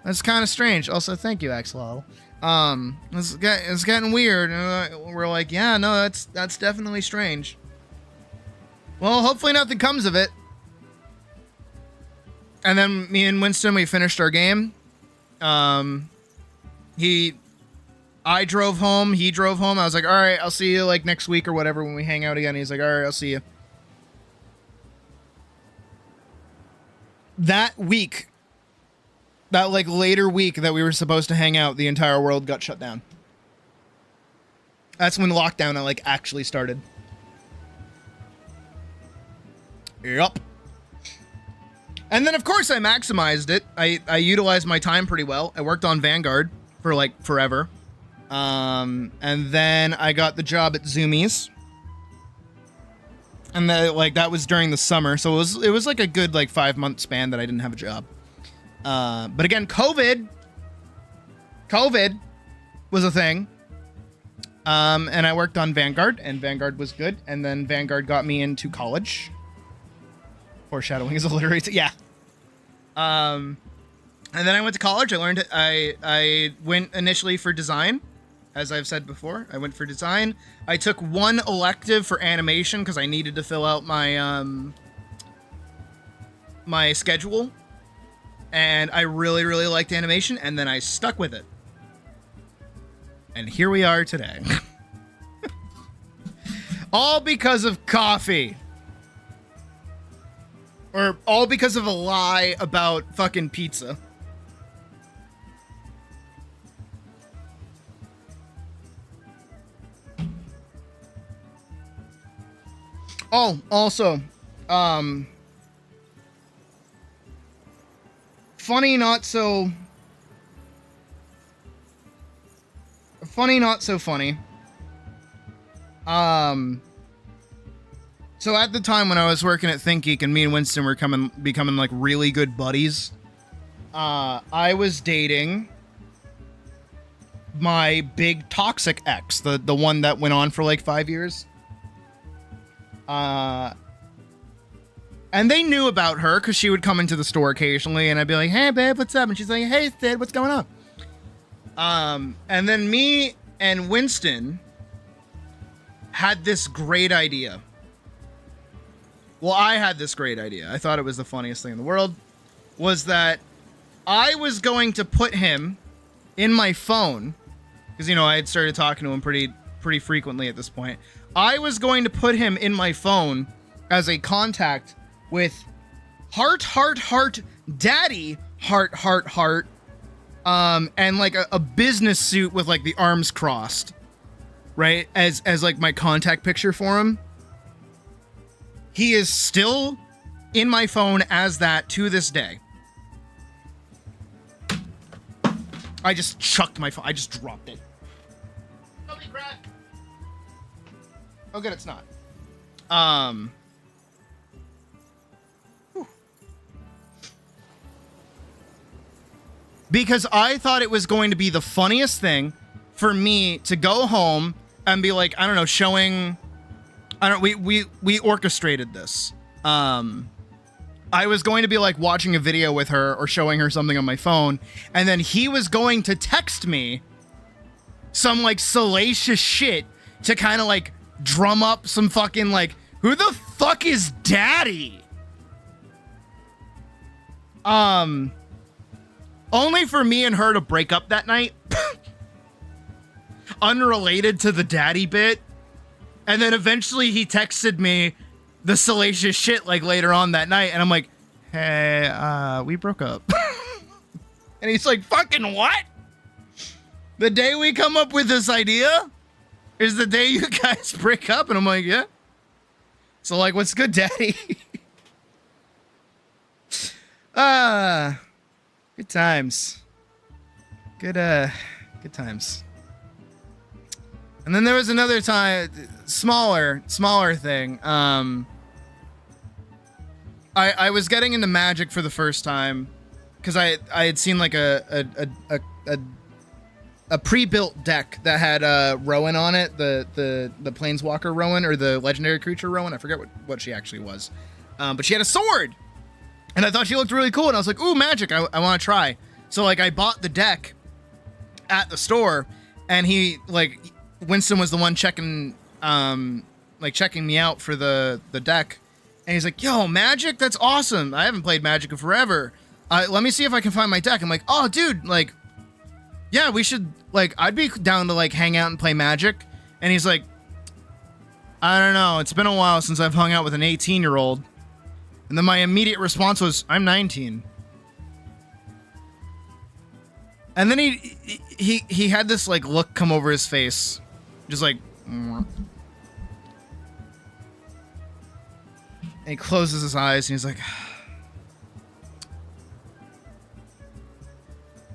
S1: That's kind of strange." Also, thank you, Axolotl. It's getting weird. And we're like, yeah, no, that's definitely strange. Well, hopefully nothing comes of it. And then me and Winston, we finished our game. I drove home, he drove home. I was like, all right, I'll see you like next week or whatever when we hang out again. He's like, all right, I'll see you. That week, that like later week that we were supposed to hang out, the entire world got shut down. That's when lockdown like actually started. Yup. And then of course I maximized it. I utilized my time pretty well. I worked on Vanguard for like forever. And then I got the job at Zoomies. And that was during the summer, so it was like a good like 5-month span that I didn't have a job. But again, COVID was a thing. And I worked on Vanguard, and Vanguard was good. And then Vanguard got me into college. Foreshadowing is a literary yeah. And then I went to college. I went initially for design. As I've said before, I went for design. I took one elective for animation because I needed to fill out my my schedule. And I really, really liked animation, and then I stuck with it. And here we are today. All because of coffee. Or all because of a lie about fucking pizza. Oh, also, funny not so funny. So at the time when I was working at ThinkGeek and me and Winston were becoming like really good buddies, I was dating my big toxic ex, the one that went on for like 5 years. And they knew about her because she would come into the store occasionally, and I'd be like, "Hey, babe, what's up?" And she's like, "Hey, Sid, what's going on?" And then me and Winston had this great idea. Well, I had this great idea. I thought it was the funniest thing in the world. Was that I was going to put him in my phone because I had started talking to him pretty frequently at this point. I was going to put him in my phone as a contact with heart, daddy, heart, and like a business suit with like the arms crossed, right? As like my contact picture for him. He is still in my phone as that to this day. I just chucked my phone. I just dropped it. Holy crap. Oh, good, it's not. Because I thought it was going to be the funniest thing for me to go home and be like, I don't know, showing... we orchestrated this. I was going to be like watching a video with her or showing her something on my phone, and then he was going to text me some like salacious shit to kind of like drum up some fucking like, who the fuck is daddy? Only for me and her to break up that night. Unrelated to the daddy bit. And then eventually he texted me the salacious shit like later on that night. And I'm like, hey, we broke up. And he's like, fucking what? The day we come up with this idea is the day you guys break up? And I'm like, yeah. So like, what's good, daddy? Good times. Good times. And then there was another time, smaller thing. I was getting into Magic for the first time because I had seen like a pre-built deck that had Rowan on it, the Planeswalker Rowan or the legendary creature Rowan. I forget what she actually was, but she had a sword, and I thought she looked really cool. And I was like, "Ooh, Magic! I want to try." So like I bought the deck. at the store, and he like Winston was the one checking checking me out for the deck, and he's like, "Yo, Magic, that's awesome. I haven't played Magic in forever. Let me see if I can find my deck." I'm like, "Oh, dude, like, yeah, we should like I'd be down to like hang out and play Magic." And he's like, "I don't know. It's been a while since I've hung out with an 18-year-old." And then my immediate response was, "I'm 19." And then he had this like look come over his face, just like, and he closes his eyes and he's like,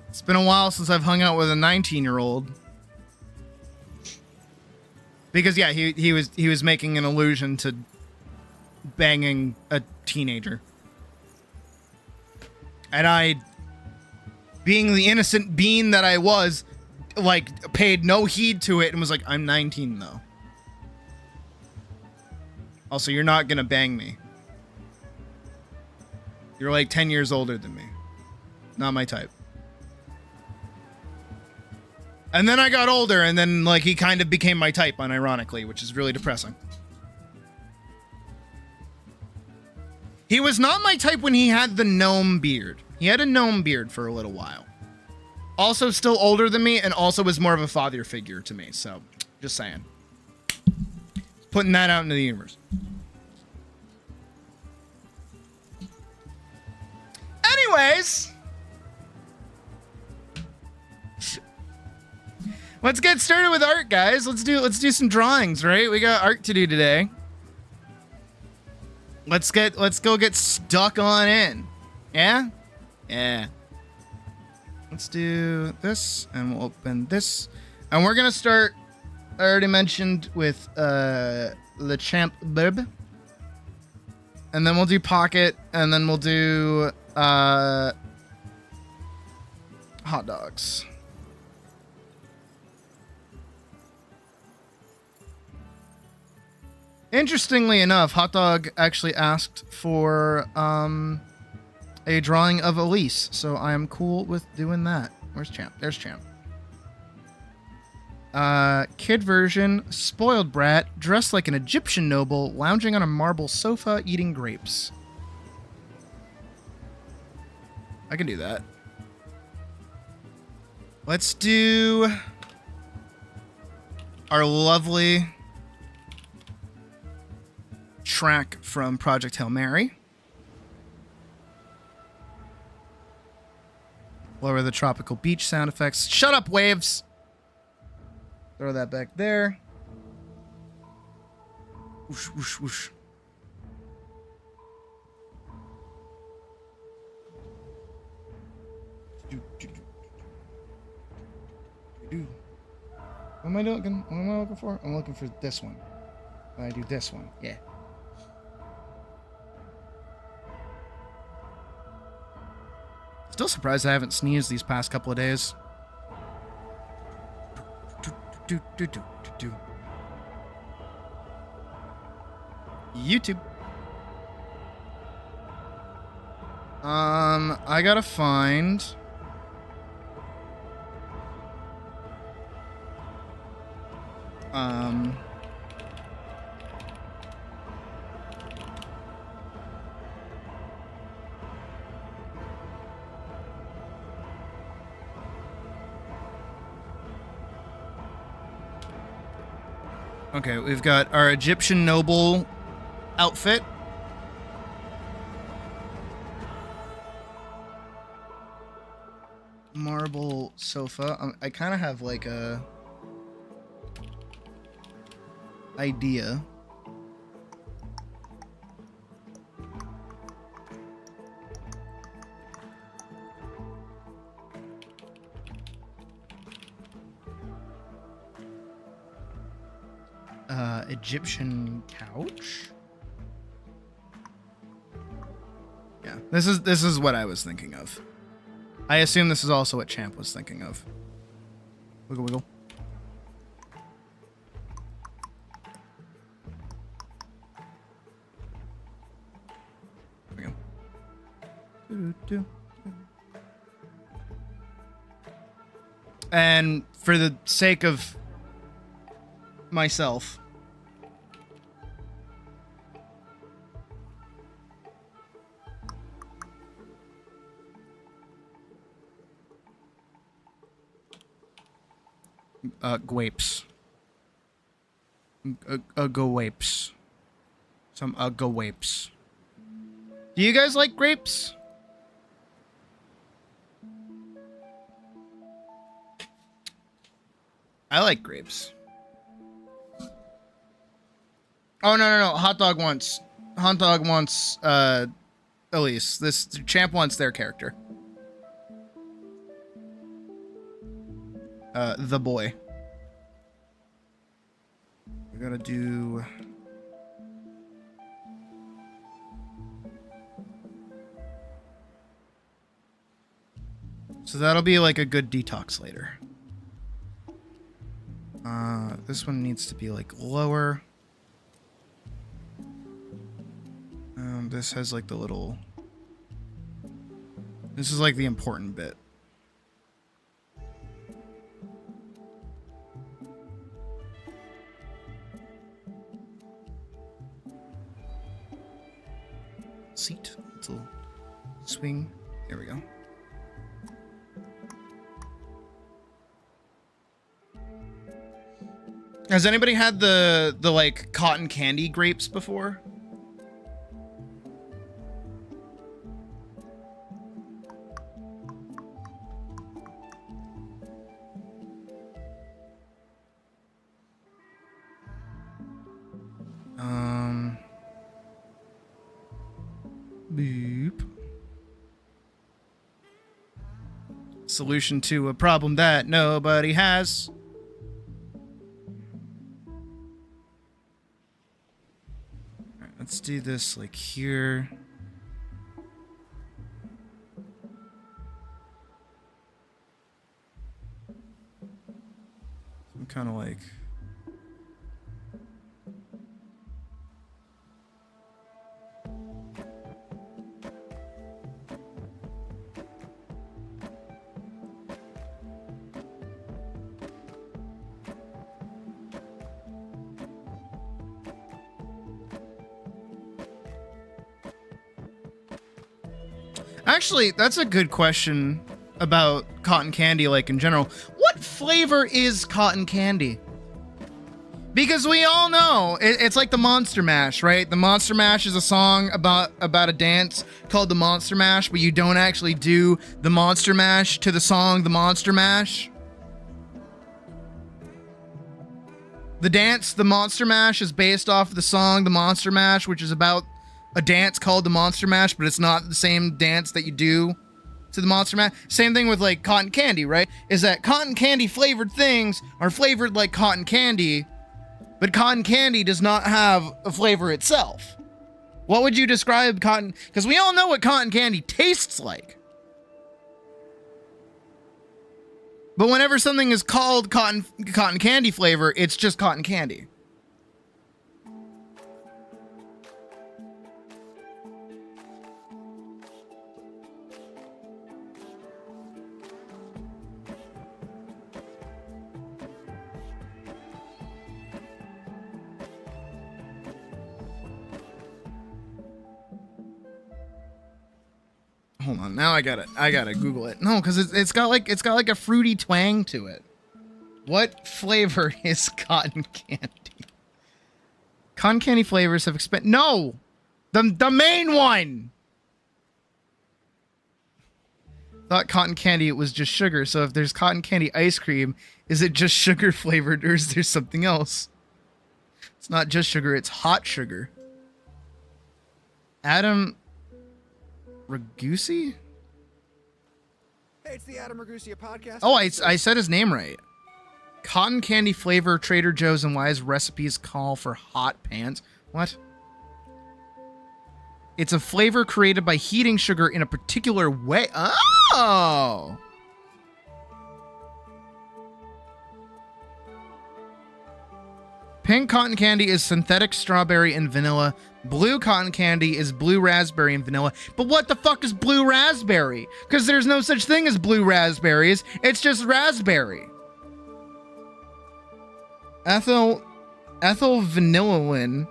S1: "It's been a while since I've hung out with a 19-year-old." Because yeah, he was making an allusion to banging a teenager. And I, being the innocent bean that I was, like, paid no heed to it and was like, "I'm 19 though. Also, you're not gonna bang me. You're like 10 years older than me. Not my type." And then I got older, and then like he kind of became my type, unironically, which is really depressing. He was not my type when he had the gnome beard. He had a gnome beard for a little while. Also still older than me, and also was more of a father figure to me, so just saying. Putting that out into the universe. Anyways, let's get started with art, guys. Let's do some drawings, right? We got art to do today. Let's go get stuck on in. Yeah? Yeah. Let's do this, and we'll open this. And we're gonna start, I already mentioned, with Le Champ Bib. And then we'll do Pocket, and then we'll do hot dogs. Interestingly enough, Hot Dog actually asked for a drawing of Elise, so I am cool with doing that. Where's Champ? There's Champ. Kid version, spoiled brat, dressed like an Egyptian noble, lounging on a marble sofa, eating grapes. I can do that. Let's do our lovely track from Project Hail Mary. Lower the tropical beach sound effects. Shut up, waves! Throw that back there. Whoosh, whoosh, whoosh. What am I looking? What am I looking for? I'm looking for this one. I do this one. Yeah. Still surprised I haven't sneezed these past couple of days. YouTube. I gotta find okay, we've got our Egyptian noble outfit. Marble sofa. I kind of have like a idea. Egyptian couch. Yeah, this is what I was thinking of. I assume this is also what Champ was thinking of. Wiggle, wiggle. There we go. And for the sake of myself, grapes. Grapes. Some grapes. Do you guys like grapes? I like grapes. Oh, no. Hot dog wants Elise. This champ wants their character. The boy. We gotta do... So that'll be like a good detox later. This one needs to be like lower. This has like the little... This is like the important bit. Seat. Little swing. There we go. Has anybody had the like cotton candy grapes before? Boop. Solution to a problem that nobody has. Let's do this like here. I'm kind of like... Actually, that's a good question about cotton candy, like in general. What flavor is cotton candy? Because we all know it's like the Monster Mash, right? The Monster Mash is a song about a dance called the Monster Mash, but you don't actually do the Monster Mash to the song the Monster Mash. The dance, the Monster Mash, is based off of the song the Monster Mash, which is about a dance called the Monster Mash, but it's not the same dance that you do to the Monster Mash. Same thing with like cotton candy, right? Is that cotton candy flavored things are flavored like cotton candy, but cotton candy does not have a flavor itself. What would you describe cotton? Because we all know what cotton candy tastes like. But whenever something is called cotton candy flavor, it's just cotton candy. Hold on, now I gotta Google it. No, because it's got like a fruity twang to it. What flavor is cotton candy? Cotton candy flavors have No, the main one. Thought cotton candy it was just sugar. So if there's cotton candy ice cream, is it just sugar flavored or is there something else? It's not just sugar; it's hot sugar. Adam Ragusi?
S2: Hey, it's the Adam Ragusi podcast.
S1: Oh, I said his name right. Cotton candy flavor, Trader Joe's and Wise recipes call for hot pans. What? It's a flavor created by heating sugar in a particular way. Oh! Pink cotton candy is synthetic strawberry and vanilla. Blue cotton candy is blue raspberry and vanilla. But what the fuck is blue raspberry? Because there's no such thing as blue raspberries. It's just raspberry. Ethyl vanillin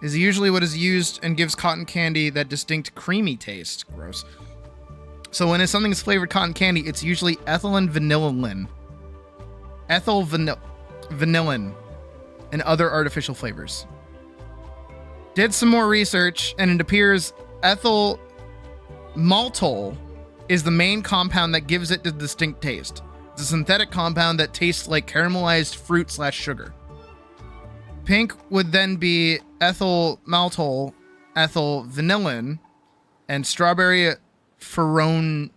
S1: is usually what is used and gives cotton candy that distinct creamy taste. Gross. So when something is flavored cotton candy, it's usually ethylene vanillin. Vanillin and other artificial flavors. Did some more research, and it appears ethyl maltol is the main compound that gives it the distinct taste. It's a synthetic compound that tastes like caramelized fruit/sugar. Pink would then be ethyl maltol, ethyl vanillin, and strawberry furanone.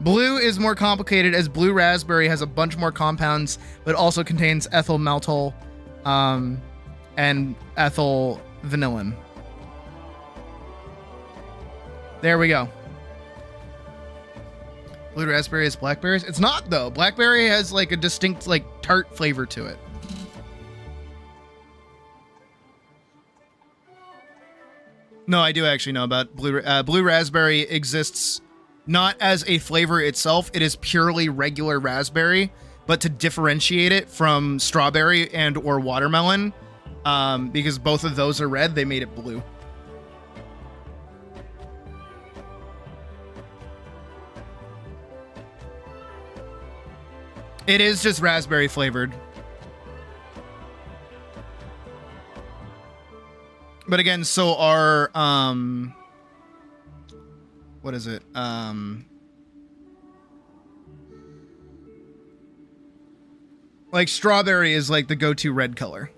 S1: Blue is more complicated as blue raspberry has a bunch more compounds, but also contains ethyl maltol, and ethyl vanillin. There we go. Blue raspberry is blackberries. It's not though. Blackberry has like a distinct like tart flavor to it. No, I do actually know about blue raspberry exists not as a flavor itself. It is purely regular raspberry, but to differentiate it from strawberry and or watermelon, because both of those are red, they made it blue. It is just raspberry flavored. But again, so are, what is it? Like strawberry is like the go-to red color.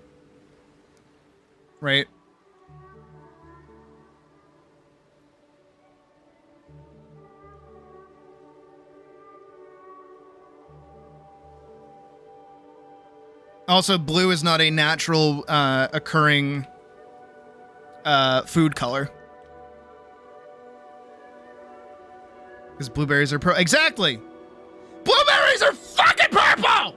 S1: Right? Also, blue is not a natural occurring food color. Because blueberries are exactly! Blueberries are fucking purple!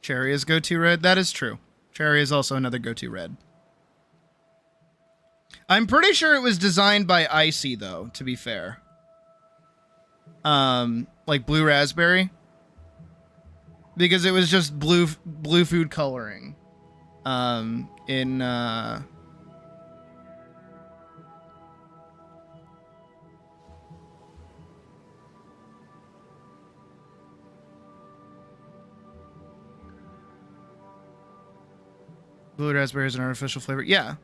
S1: Cherry is go-to red. That is true. Cherry is also another go-to red. I'm pretty sure it was designed by Icy, though, to be fair. Like blue raspberry. Because it was just blue food coloring. Blue raspberry is an artificial flavor. Yeah.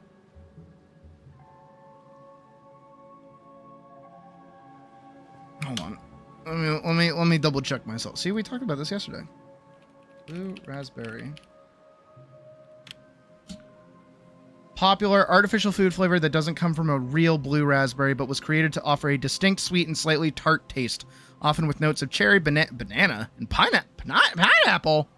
S1: Hold on. Let me double check myself. See, we talked about this yesterday. Blue raspberry. Popular artificial food flavor that doesn't come from a real blue raspberry, but was created to offer a distinct sweet and slightly tart taste, often with notes of cherry, banana, and pineapple.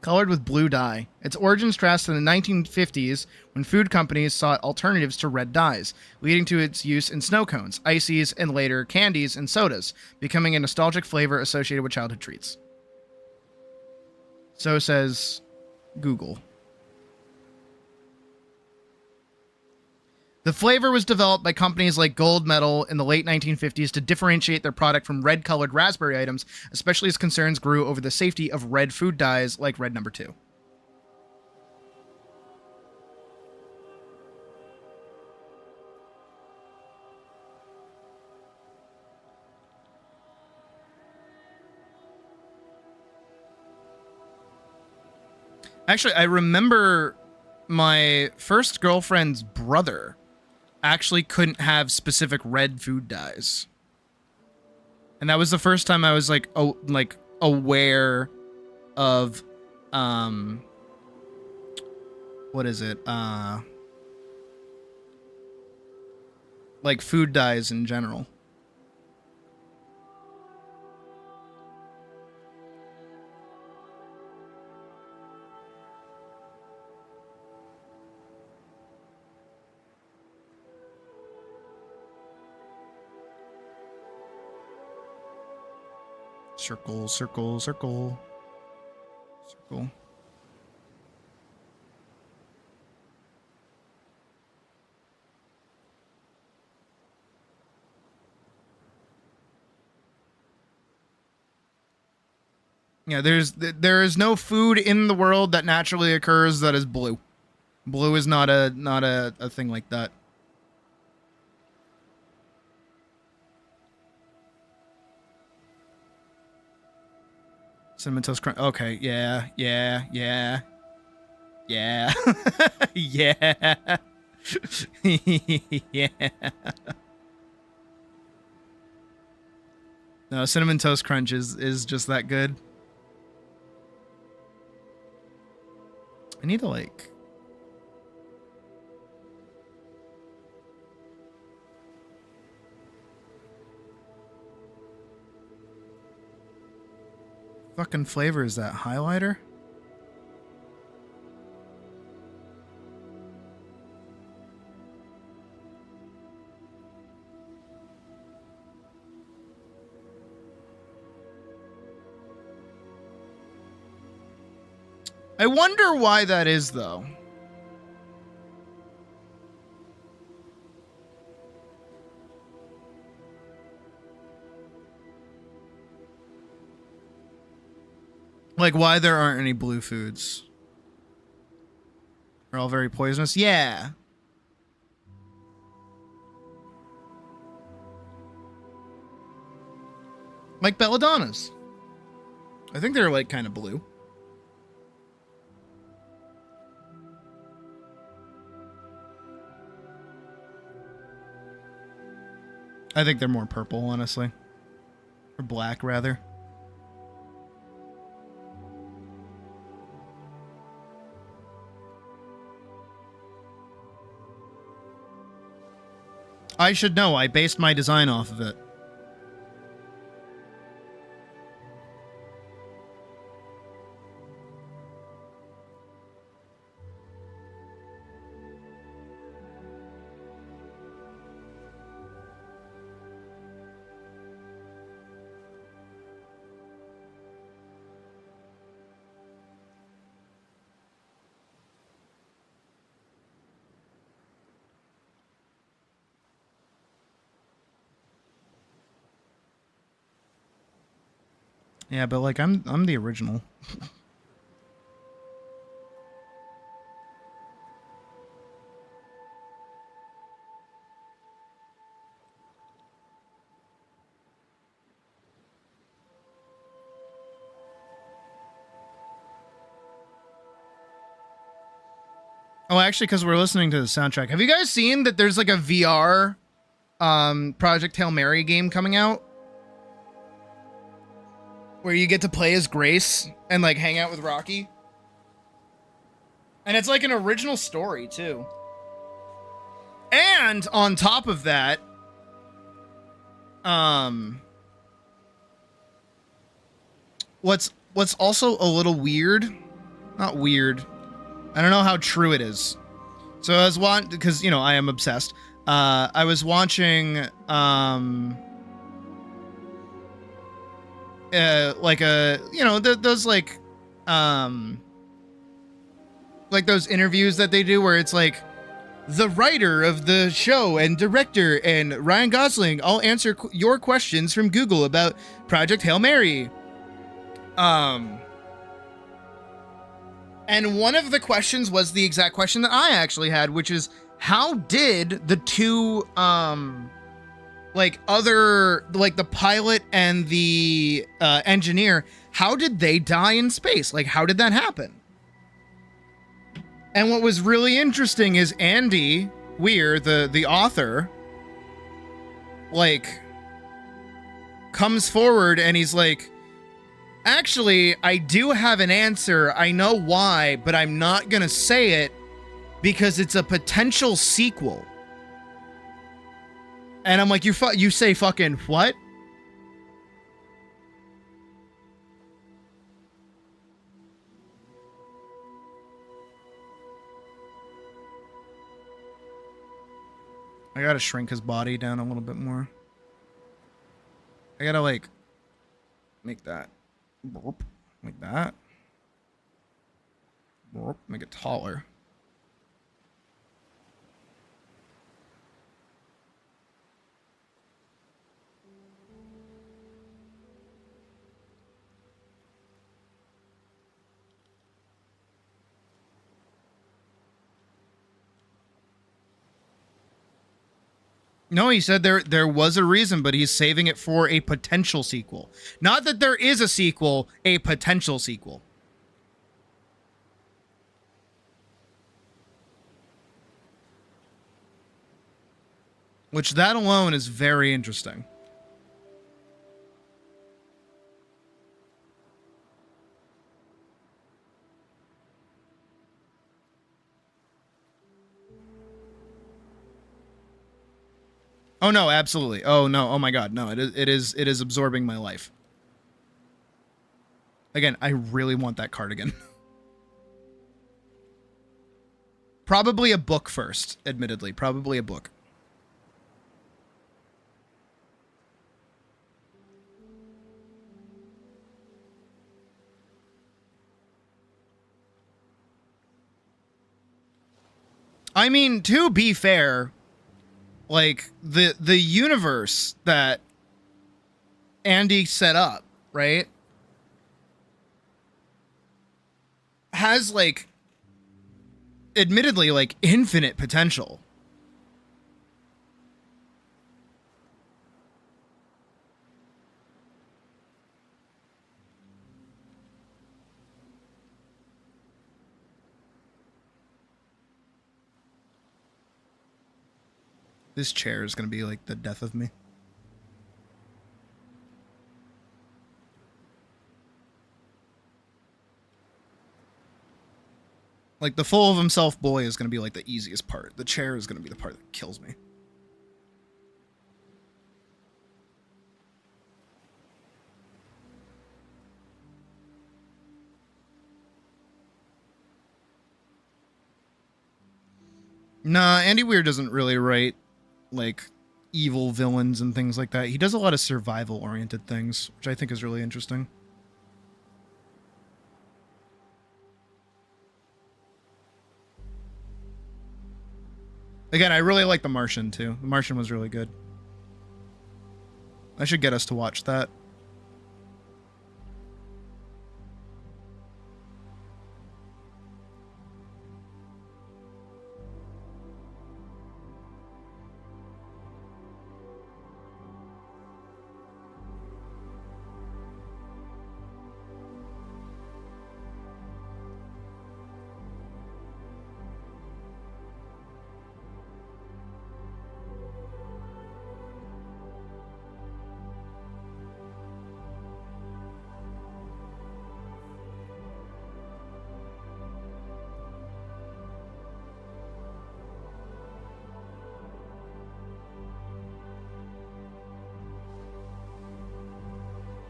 S1: Colored with blue dye. Its origins trace to the 1950s when food companies sought alternatives to red dyes, leading to its use in snow cones, ices, and later candies and sodas, becoming a nostalgic flavor associated with childhood treats. So says Google. The flavor was developed by companies like Gold Medal in the late 1950s to differentiate their product from red-colored raspberry items, especially as concerns grew over the safety of red food dyes like Red No. 2. Actually, I remember my first girlfriend's brother actually couldn't have specific red food dyes. And that was the first time I was like aware of what is it? like food dyes in general. Circle, circle, circle, circle. Yeah, there is no food in the world that naturally occurs that is blue. Blue is not a thing like that. Cinnamon Toast Crunch. Okay, yeah. Yeah. yeah. Yeah. No, Cinnamon Toast Crunch is just that good. I need to like... fucking flavor is that? Highlighter? I wonder why that is, though. Like, why there aren't any blue foods. They're all very poisonous? Yeah. Like belladonnas. I think they're, like, kind of blue. I think they're more purple, honestly. Or black, rather. I should know. I based my design off of it. Yeah, but like I'm the original. Oh, actually, because we're listening to the soundtrack. Have you guys seen that there's like a VR Project Hail Mary game coming out? Where you get to play as Grace and like hang out with Rocky. And it's like an original story too. And on top of that, what's also a little weird, not weird, I don't know how true it is. So I was because you know I am obsessed. I was watching like a those like those interviews that they do where it's like the writer of the show and director and Ryan Gosling, I'll answer your questions from Google about Project Hail Mary. And one of the questions was the exact question that I actually had, which is how did the two the pilot and the engineer, how did they die in space? Like, how did that happen? And what was really interesting is Andy Weir, the author, like, comes forward and he's like, actually, I do have an answer. I know why, but I'm not gonna say it because it's a potential sequel. And I'm like, you say fucking what? I gotta shrink his body down a little bit more. I gotta, like, make that. Like that. Make it taller. No, he said there was a reason, but he's saving it for a potential sequel. Not that there is a sequel, a potential sequel. Which that alone is very interesting. Oh no, absolutely. Oh no, oh my god, no, it is absorbing my life. Again, I really want that cardigan. Probably a book first, admittedly. Probably a book. I mean, to be fair, like the universe that Andy set up, right, has, like, admittedly, like, infinite potential. This chair is going to be like the death of me. Like, the full of himself boy is going to be like the easiest part. The chair is going to be the part that kills me. Nah, Andy Weir doesn't really write, like, evil villains and things like that. He does a lot of survival-oriented things, which I think is really interesting. Again, I really like The Martian, too. The Martian was really good. I should get us to watch that.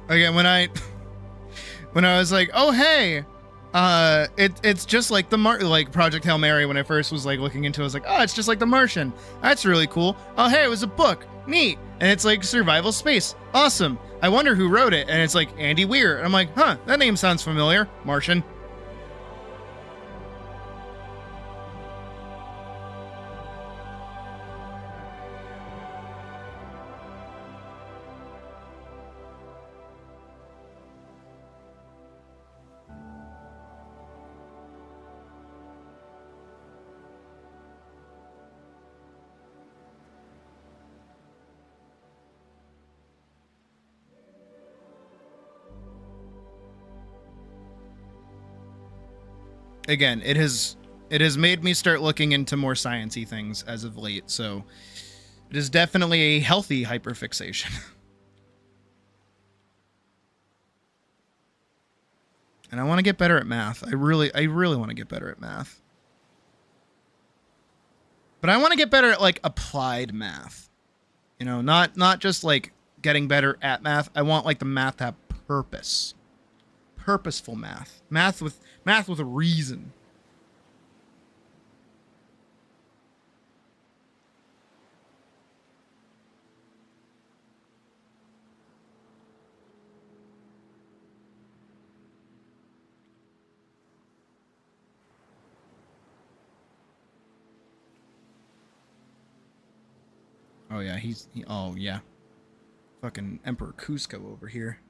S1: Again, when I was like, oh hey, it's just like like Project Hail Mary. When I first was like looking into it, I was like, oh, it's just like The Martian. That's really cool. Oh hey, it was a book, neat, and it's like survival space, awesome. I wonder who wrote it, and it's like Andy Weir. And I'm like, huh, that name sounds familiar. Martian. Again, it has made me start looking into more sciencey things as of late, so it is definitely a healthy hyperfixation. And I want to get better at math. I really want to get better at math. But I want to get better at, like, applied math. You know, not just like getting better at math. I want like the math to have purpose. Purposeful math. Math with a reason. Oh yeah, oh yeah. Fucking Emperor Cusco over here.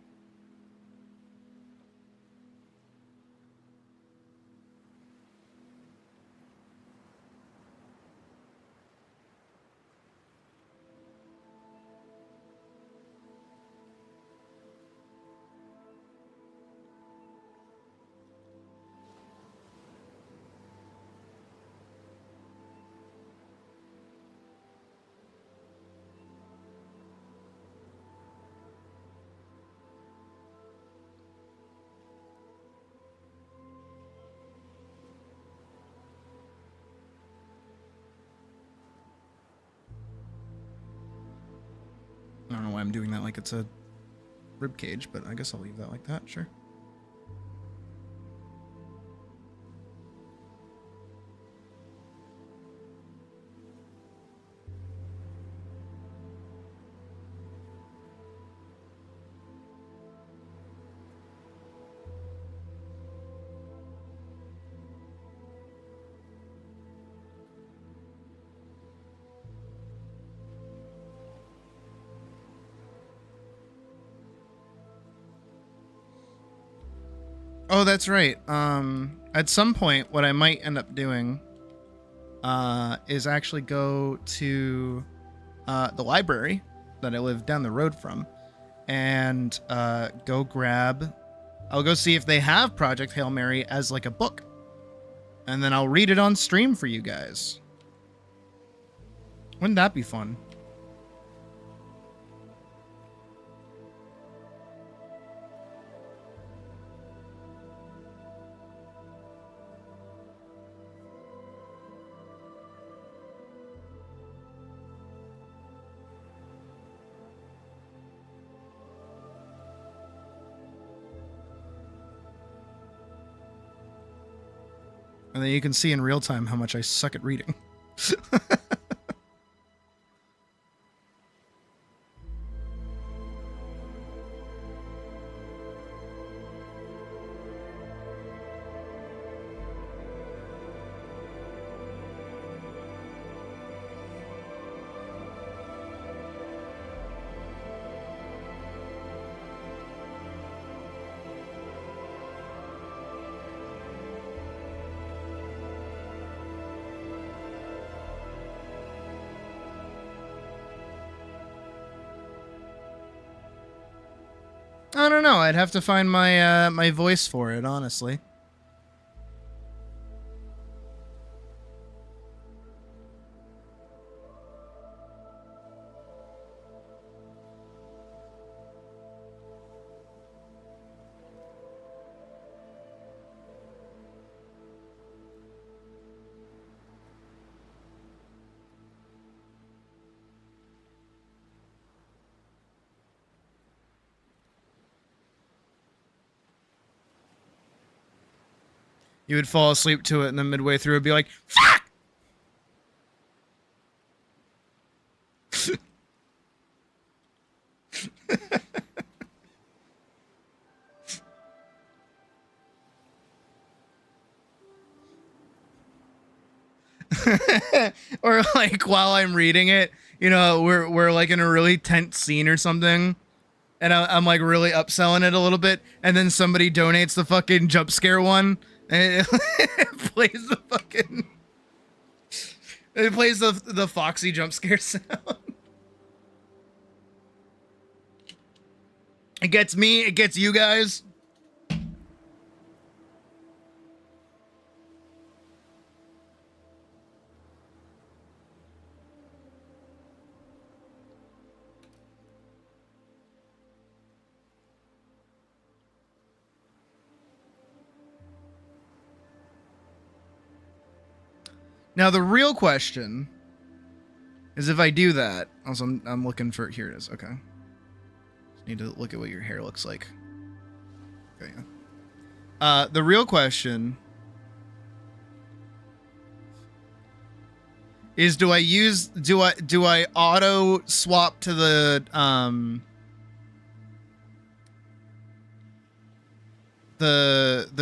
S1: I don't know why I'm doing that like it's a rib cage, but I guess I'll leave that like that, sure. Oh, that's right. At some point, what I might end up doing is actually go to the library that I live down the road from and go grab... I'll go see if they have Project Hail Mary as like a book. And then I'll read it on stream for you guys. Wouldn't that be fun? And then you can see in real time how much I suck at reading. I don't know. I'd have to find my my voice for it, honestly. You would fall asleep to it, and then midway through, it'd be like, "Fuck!" Or like while I'm reading it, you know, we're like in a really tense scene or something, and I'm like really upselling it a little bit, and then somebody donates the fucking jump scare one, and it plays the fucking, it plays the Foxy jump scare sound. It gets me, it gets you guys. Now the real question is if I do that. Also, I'm looking for, here it is. Okay. Just need to look at what your hair looks like. Okay. Yeah. The real question is, do I auto swap to the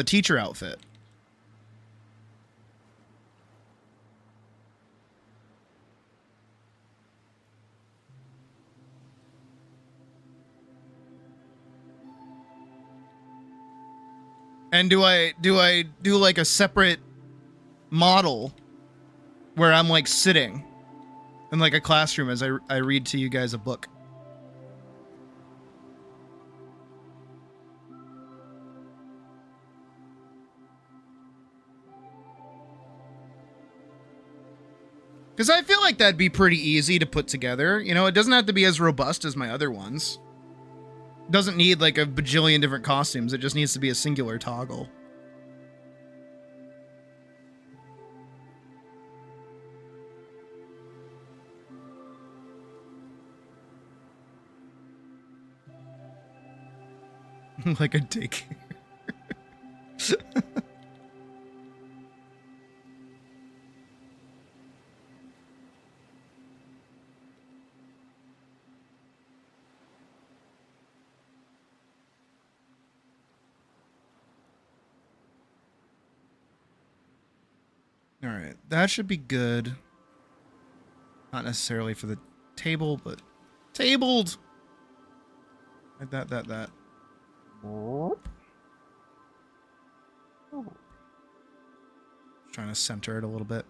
S1: teacher outfit? And do I do like a separate model where I'm like sitting in like a classroom as I read to you guys a book? Because I feel like that'd be pretty easy to put together. You know, it doesn't have to be as robust as my other ones. Doesn't need like a bajillion different costumes. It just needs to be a singular toggle. Like a dick. All right, that should be good. Not necessarily for the table, but tabled. Like that. Trying to center it a little bit.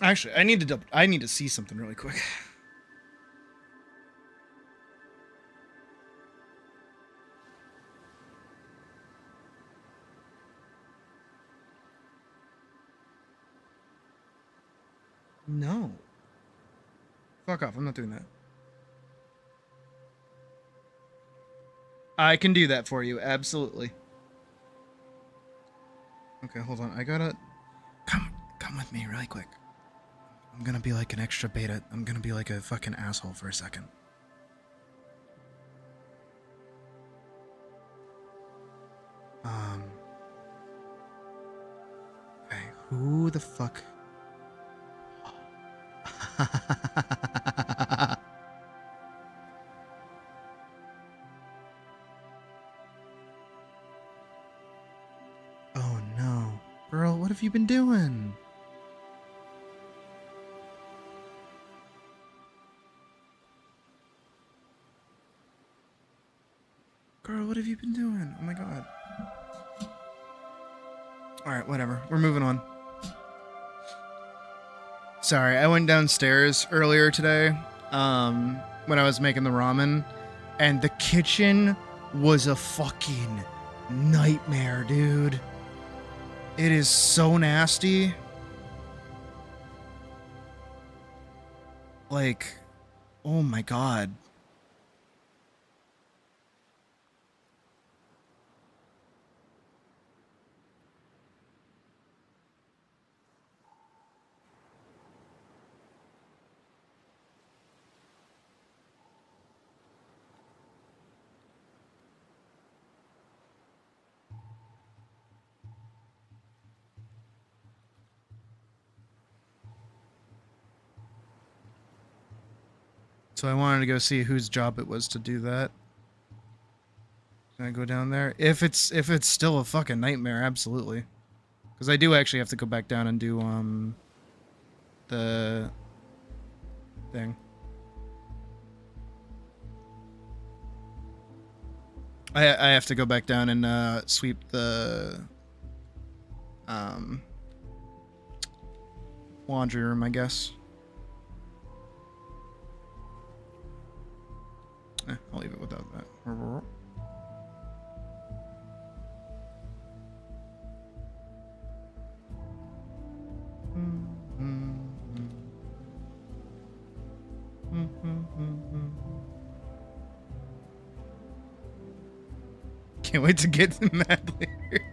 S1: Actually, I need to see something really quick. No. Fuck off. I'm not doing that. I can do that for you. Absolutely. Okay, hold on. I gotta... Come with me really quick. I'm gonna be like an extra beta. I'm gonna be like a fucking asshole for a second. Okay, who the fuck... Oh no. Girl, what have you been doing? Girl, what have you been doing? Oh my god. Alright, whatever. We're moving on. Sorry, I went downstairs earlier today, when I was making the ramen, and the kitchen was a fucking nightmare, dude. It is so nasty. Like, oh my god. So I wanted to go see whose job it was to do that. Can I go down there? If it's still a fucking nightmare, absolutely. Because I do actually have to go back down and do the thing. I have to go back down and sweep the laundry room, I guess. I'll leave it without that. Can't wait to get to Mad later.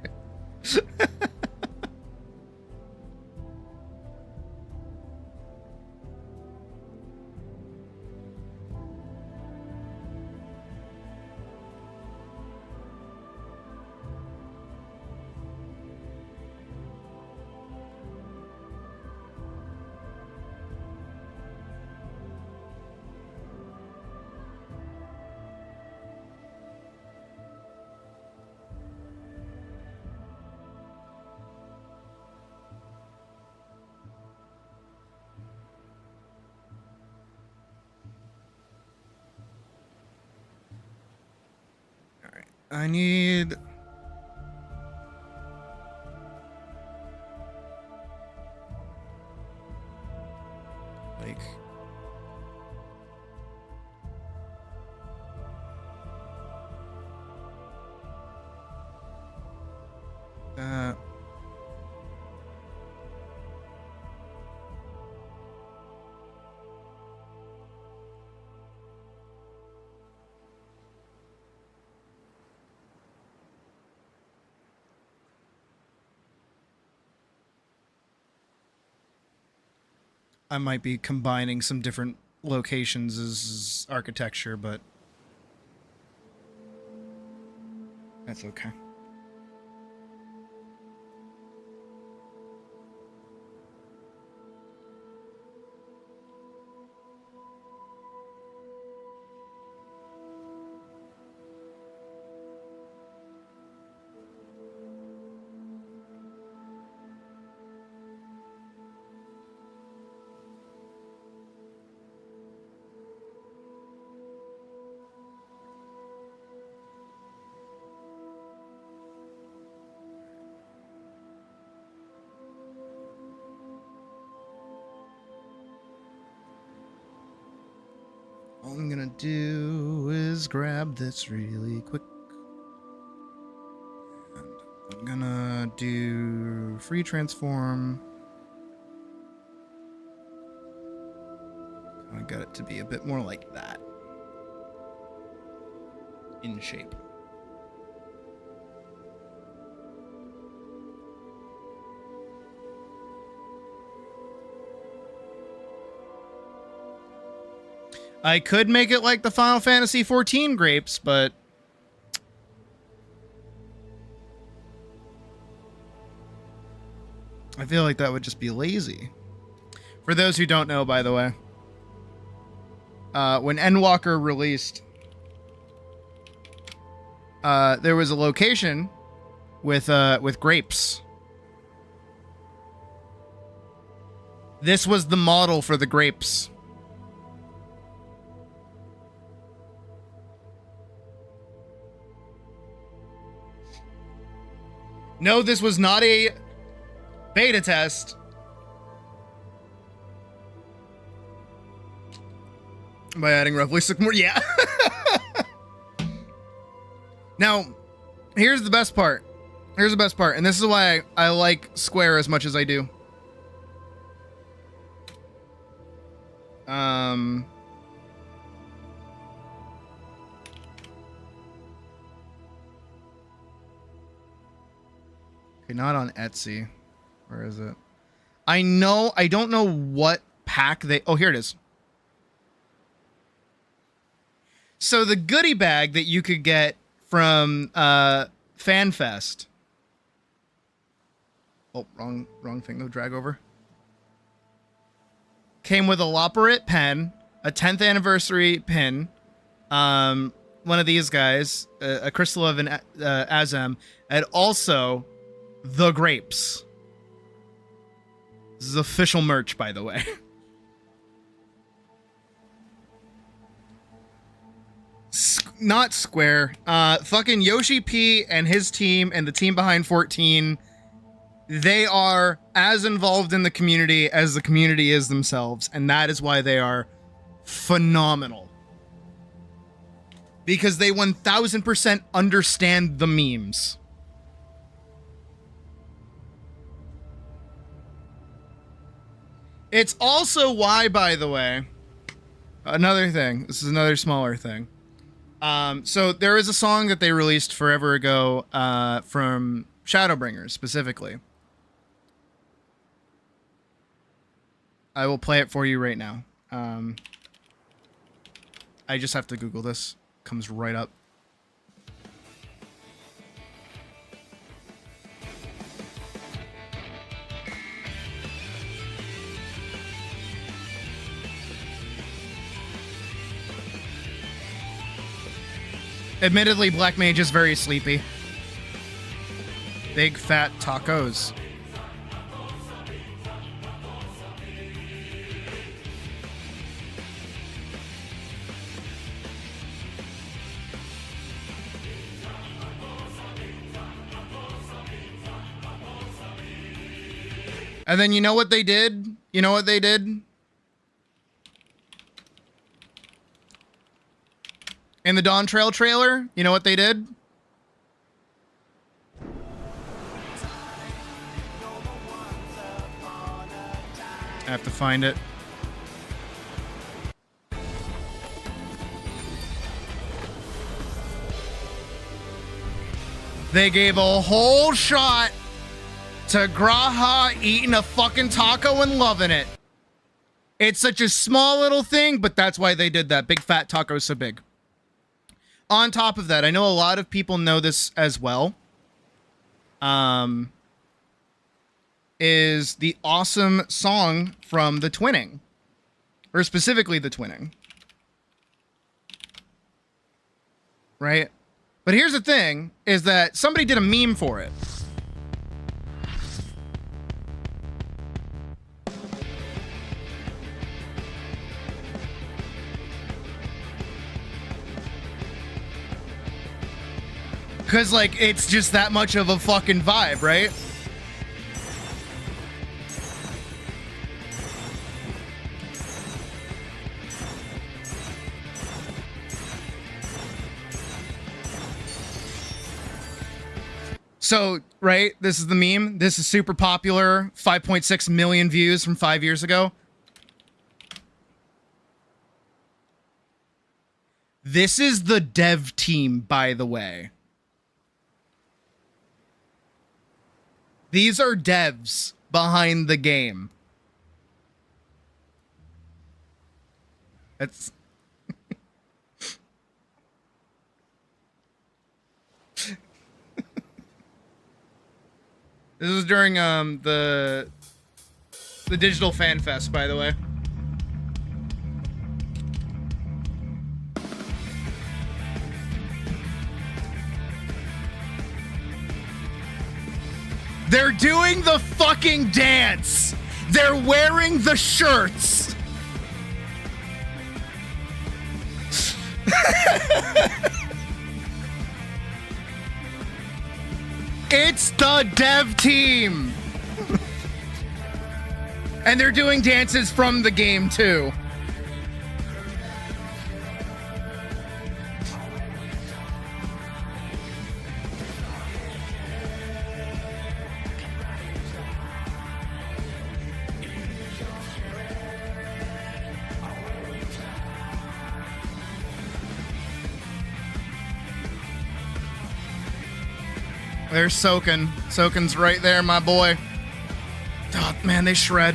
S1: I need... like... I might be combining some different locations as architecture, but that's okay. All I'm gonna do is grab this really quick. And I'm gonna do free transform. I got it to be a bit more like that in shape. I could make it like the Final Fantasy XIV grapes, but I feel like that would just be lazy. For those who don't know, by the way, when Endwalker released, there was a location with grapes. This was the model for the grapes. No, this was not a beta test. By adding roughly 6 more, yeah. Now, here's the best part. Here's the best part, and this is why I like Square as much as I do. Okay, not on Etsy. Where is it? I don't know what pack they... Oh, here it is. So the goodie bag that you could get from FanFest. Oh, wrong thing though, drag over. Came with a Loperit pen, a 10th anniversary pin, one of these guys, a Crystal of an Azem, and also the grapes. This is official merch, by the way. Not Square. Fucking Yoshi P and his team and the team behind 14, they are as involved in the community as the community is themselves, and that is why they are phenomenal. Because they 1000% understand the memes. It's also why, by the way, another thing, this is another smaller thing. So there is a song that they released forever ago from Shadowbringers specifically. I will play it for you right now. I just have to Google this. Comes right up. Admittedly, Black Mage is very sleepy. Big fat tacos. And then you know what they did? You know what they did? In the Dawn Trail trailer, you know what they did? I have to find it. They gave a whole shot to Graha eating a fucking taco and loving it. It's such a small little thing, but that's why they did that. Big fat taco so big. On top of that, I know a lot of people know this as well. Is the awesome song from The Twinning. Or specifically The Twinning. Right? But here's the thing, is that somebody did a meme for it. Because, like, it's just that much of a fucking vibe, right? So, right, this is the meme. This is super popular. 5.6 million views from 5 years ago. This is the dev team, by the way. These are devs behind the game. That's... This is during the Digital Fan Fest, by the way. They're doing the fucking dance. They're wearing the shirts. It's the dev team. And they're doing dances from the game too. There's Soken. Soken's right there, my boy. Oh, man, they shred.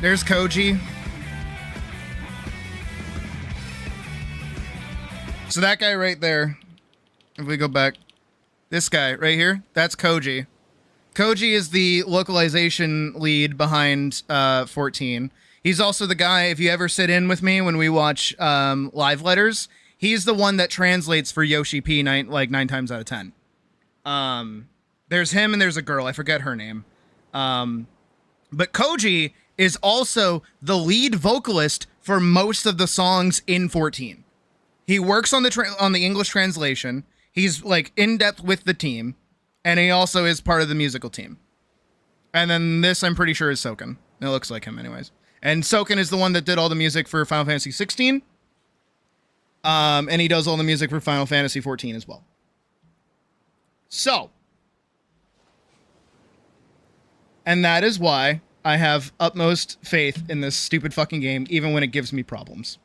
S1: There's Koji. So that guy right there, if we go back, this guy right here, that's Koji. Koji is the localization lead behind 14. He's also the guy, if you ever sit in with me when we watch live letters, he's the one that translates for Yoshi P nine times out of 10. There's him and there's a girl. I forget her name. But Koji is also the lead vocalist for most of the songs in 14. He works on the English translation. He's like in depth with the team, and he also is part of the musical team. And then this, I'm pretty sure, is Soken. It looks like him, anyways. And Soken is the one that did all the music for Final Fantasy 16. And he does all the music for Final Fantasy 14 as well. So, and that is why I have utmost faith in this stupid fucking game, even when it gives me problems.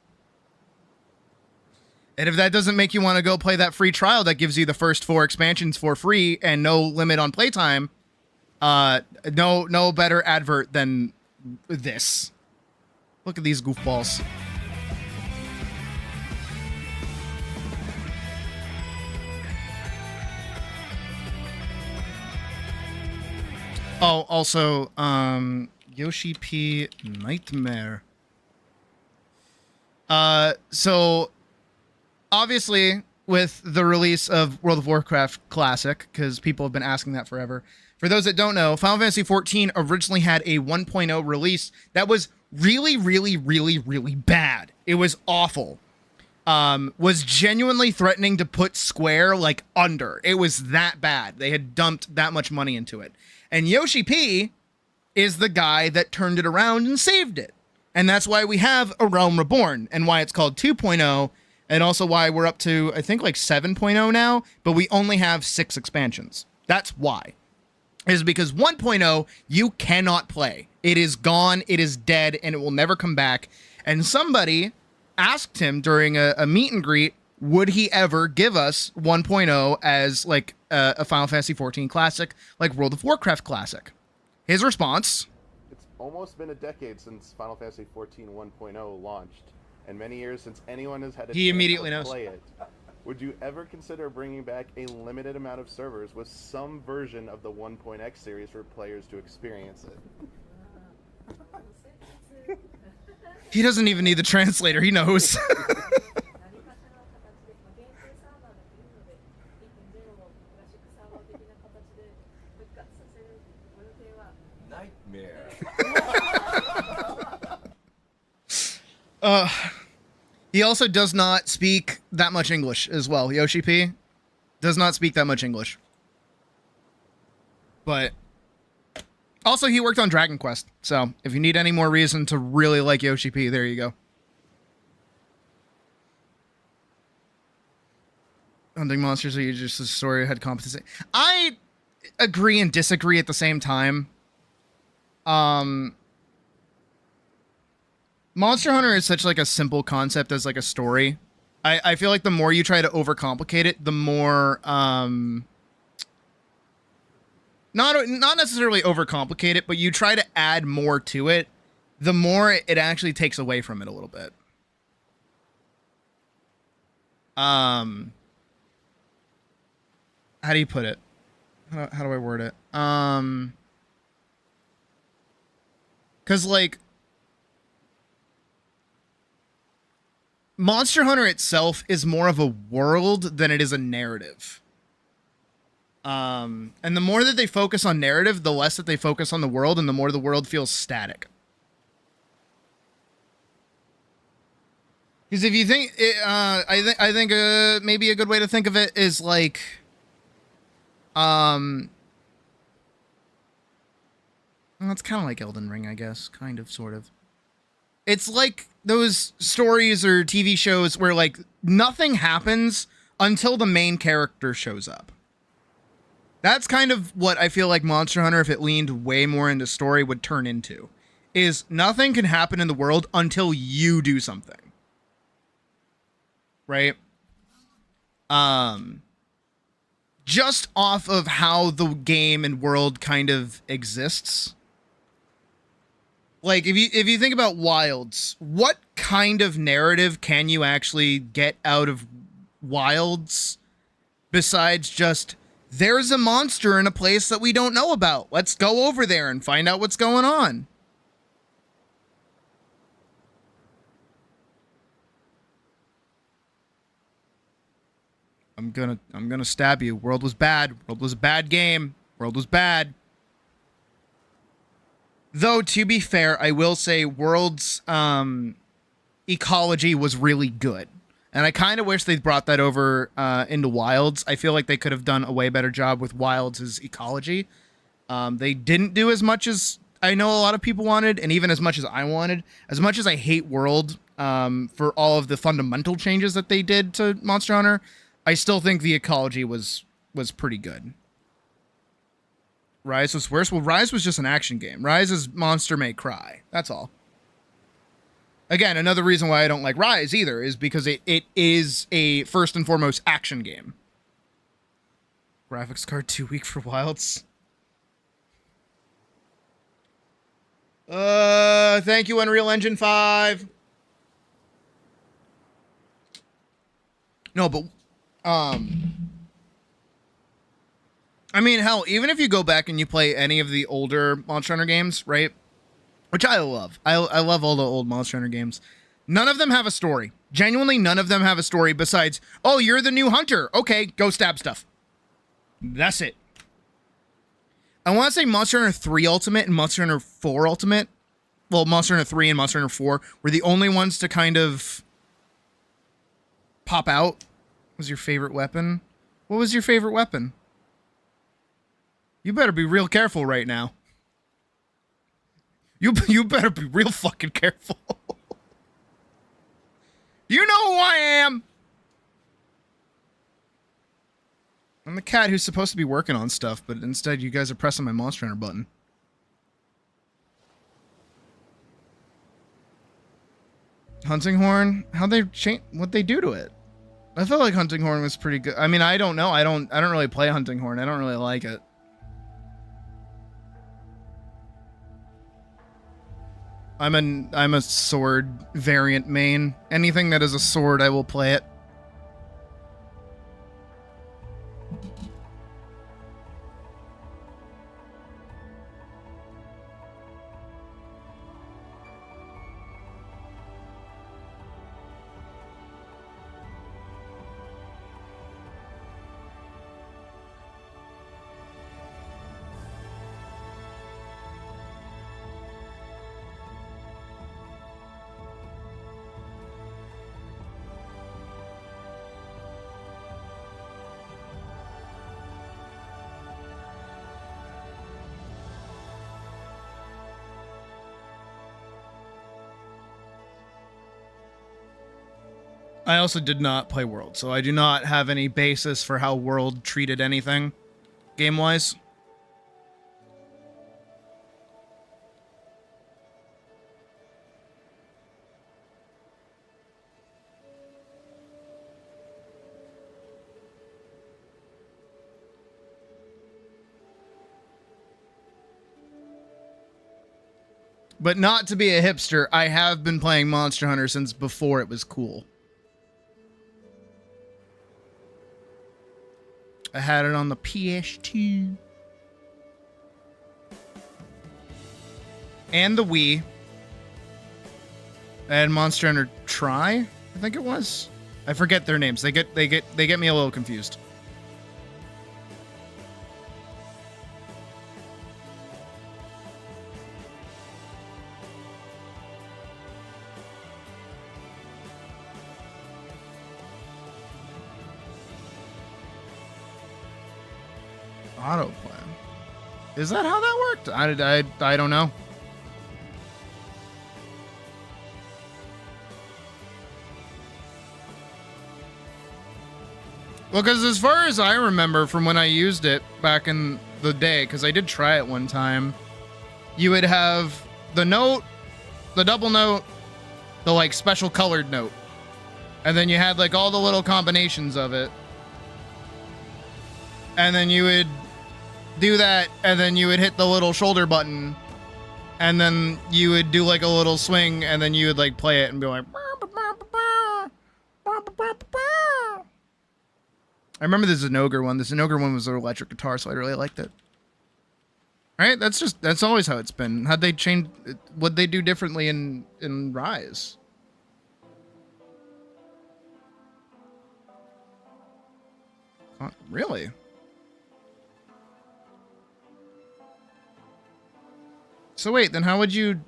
S1: And if that doesn't make you want to go play that free trial that gives you the first 4 expansions for free and no limit on playtime, no better advert than this. Look at these goofballs. Oh, also, Yoshi P Nightmare. So obviously with the release of World of Warcraft Classic, because people have been asking that forever. For those that don't know, Final Fantasy XIV originally had a 1.0 release that was really, really, really, really bad. It was awful. Was genuinely threatening to put Square like under. It was that bad. They had dumped that much money into it. And Yoshi P is the guy that turned it around and saved it. And that's why we have A Realm Reborn and why it's called 2.0 and also why we're up to, I think, like 7.0 now, but we only have 6 expansions. That's why. Is because 1.0 you cannot play. It is gone, it is dead, and it will never come back. And somebody asked him during a meet and greet, would he ever give us 1.0 as like a Final Fantasy XIV Classic, like World of Warcraft Classic? His response:
S3: it's almost been a decade since Final Fantasy XIV 1.0 launched, and many years since anyone has had a chance to play it. Would you ever consider bringing back a limited amount of servers with some version of the 1.x series for players to experience it?
S1: He doesn't even need the translator, he knows.
S4: Nightmare.
S1: He also does not speak that much English as well. Yoshi P does not speak that much English. But also he worked on Dragon Quest. So if you need any more reason to really like Yoshi P, there you go. Hunting monsters are just a story had competency. I agree and disagree at the same time. Monster Hunter is such like a simple concept as like a story. I feel like the more you try to overcomplicate it, the more not necessarily overcomplicate it, but you try to add more to it, the more it actually takes away from it a little bit. How do you put it? How do I word it? 'Cause like Monster Hunter itself is more of a world than it is a narrative. And the more that they focus on narrative, the less that they focus on the world, and the more the world feels static. Because if you think, I think maybe a good way to think of it is like, well, it's kind of like Elden Ring, I guess, kind of, sort of. It's like those stories or TV shows where like nothing happens until the main character shows up. That's kind of what I feel like Monster Hunter, if it leaned way more into story, would turn into. Is nothing can happen in the world until you do something. Right? Just off of how the game and world kind of exists. Like, if you think about Wilds, what kind of narrative can you actually get out of Wilds besides just, there's a monster in a place that we don't know about. Let's go over there and find out what's going on. I'm gonna stab you. World was bad. World was a bad game. World was bad. Though, to be fair, I will say World's ecology was really good. And I kind of wish they'd brought that over into Wilds. I feel like they could have done a way better job with Wilds' ecology. They didn't do as much as I know a lot of people wanted, and even as much as I wanted. As much as I hate World for all of the fundamental changes that they did to Monster Hunter, I still think the ecology was pretty good. Rise was worse. Well, Rise was just an action game. Rise is Monster May Cry. That's all. Again, another reason why I don't like Rise either is because it is a first and foremost action game. Graphics card too weak for Wilds. Thank you, Unreal Engine 5. No, but I mean, hell, even if you go back and you play any of the older Monster Hunter games, right? Which I love. I love all the old Monster Hunter games. None of them have a story. Genuinely, none of them have a story besides, oh, you're the new hunter. Okay, go stab stuff. That's it. I want to say Monster Hunter 3 Ultimate and Monster Hunter 4 Ultimate. Well, Monster Hunter 3 and Monster Hunter 4 were the only ones to kind of pop out. What was your favorite weapon? What was your favorite weapon? You better be real careful right now. You better be real fucking careful. You know who I am. I'm the cat who's supposed to be working on stuff, but instead you guys are pressing my Monster Hunter button. Hunting Horn? How'd they change? What'd they do to it? I felt like Hunting Horn was pretty good. I mean, I don't know. I don't really play Hunting Horn. I don't really like it. I'm a sword variant main. Anything that is a sword, I will play it. I also did not play World, so I do not have any basis for how World treated anything, game-wise. But not to be a hipster, I have been playing Monster Hunter since before it was cool. I had it on the PS2. And the Wii. I had Monster Hunter Tri, I think it was. I forget their names. They get me a little confused. Autoplay. Is that how that worked? I don't know. Well, because as far as I remember from when I used it back in the day, because I did try it one time, you would have the note, the double note, the like special colored note, and then you had like all the little combinations of it, and then you would do that, and then you would hit the little shoulder button, and then you would do like a little swing, and then you would like play it and be like, I remember the Zenogre one. The Zenogre one was an electric guitar, so I really liked it. Right? That's always how it's been. How'd they change? What'd they do differently in Rise? Really? So wait, then how would you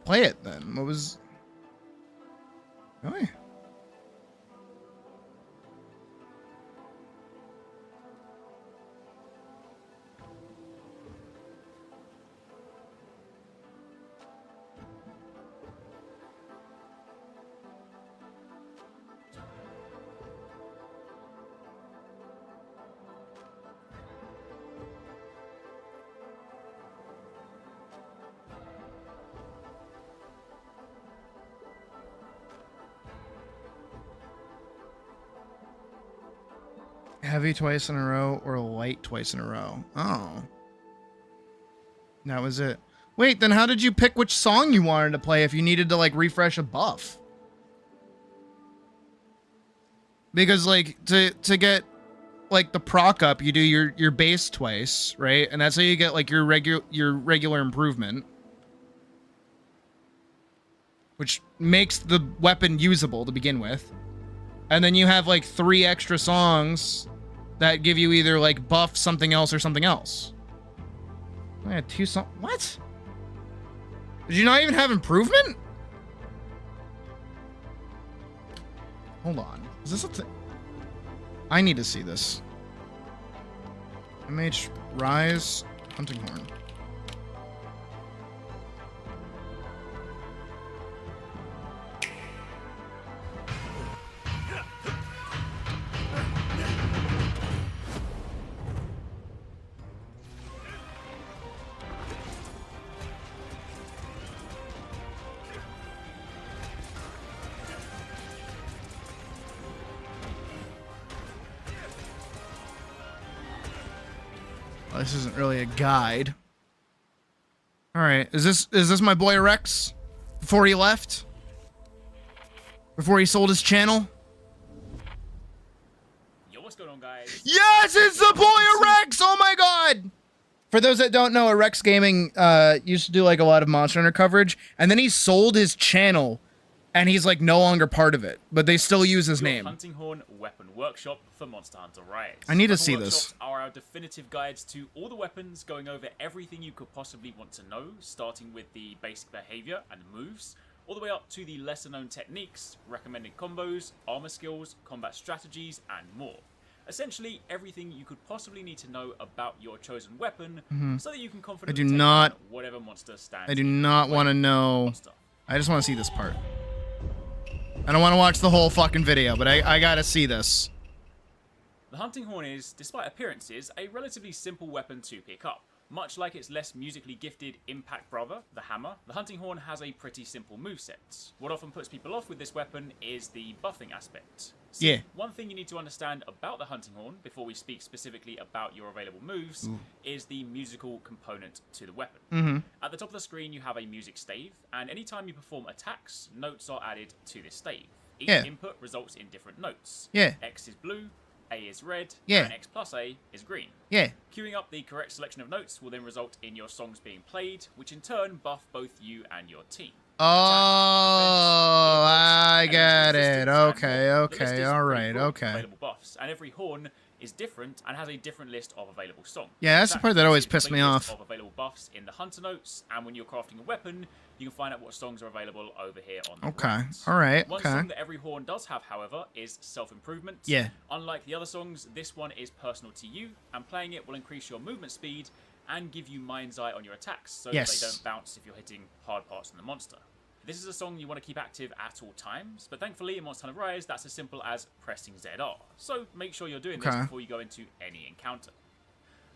S1: play it then? What was... Really? Heavy twice in a row or light twice in a row. Oh. That was it. Wait, then how did you pick which song you wanted to play if you needed to, like, refresh a buff? Because, like, to get, like, the proc up, you do your base twice, right? And that's how you get, like, your regular improvement. Which makes the weapon usable to begin with. And then you have, like, 3 extra songs that give you either, like, buff something else or something else. I had 2 songs. What? Did you not even have improvement? Hold on. Is this a thing? I need to see this. MH Rise Hunting Horn. Well, this isn't really a guide. All right, is this my boy Rex? Before he left? Before he sold his channel?
S4: Yo, what's going on, guys?
S1: Yes, it's the boy Rex! Oh my god! For those that don't know, Rex Gaming used to do like a lot of Monster Hunter coverage, and then he sold his channel, and he's like no longer part of it, but they still use his name.
S4: Hunting Horn Weapon Workshop for Monster Hunter Rise.
S1: I need to
S4: Weapon
S1: see
S4: Workshops
S1: this.
S4: Are our definitive guides to all the weapons, going over everything you could possibly want to know, starting with the basic behavior and moves, all the way up to the lesser known techniques, recommended combos, armor skills, combat strategies, and more. Essentially, everything you could possibly need to know about your chosen weapon, so that you can confidently take on whatever monster stands.
S1: I do not want to know.
S4: Monster.
S1: I just want to see this part. I don't want to watch the whole fucking video, but I gotta see this.
S4: The Hunting Horn is, despite appearances, a relatively simple weapon to pick up. Much like its less musically gifted impact brother, the hammer, the Hunting Horn has a pretty simple moveset. What often puts people off with this weapon is the buffing aspect. See,
S1: Yeah.
S4: one thing you need to understand about the Hunting Horn, before we speak specifically about your available moves, is the musical component to the weapon. At the top of the screen you have a music stave, and anytime you perform attacks, notes are added to this stave. Each input results in different notes. X is blue, A is red, and X plus A is green. Queuing up the correct selection of notes will then result in your songs being played, which in turn buff both you and your team.
S1: Oh, I get it. Okay, alright, okay.
S4: Available buffs, and every horn is different and has a different list of available songs.
S1: Yeah, that's the part that always pissed me off.
S4: Of available buffs in the hunter notes, and when you're crafting a weapon, you can find out what songs are available over here on the right.
S1: Alright,
S4: One song that every horn does have, however, is self-improvement. Unlike the other songs, this one is personal to you, and playing it will increase your movement speed and give you mind's eye on your attacks, so that they don't bounce if you're hitting hard parts on the monster. This is a song you want to keep active at all times, but thankfully in Monster Hunter Rise, that's as simple as pressing ZR. So make sure you're doing this before you go into any encounter.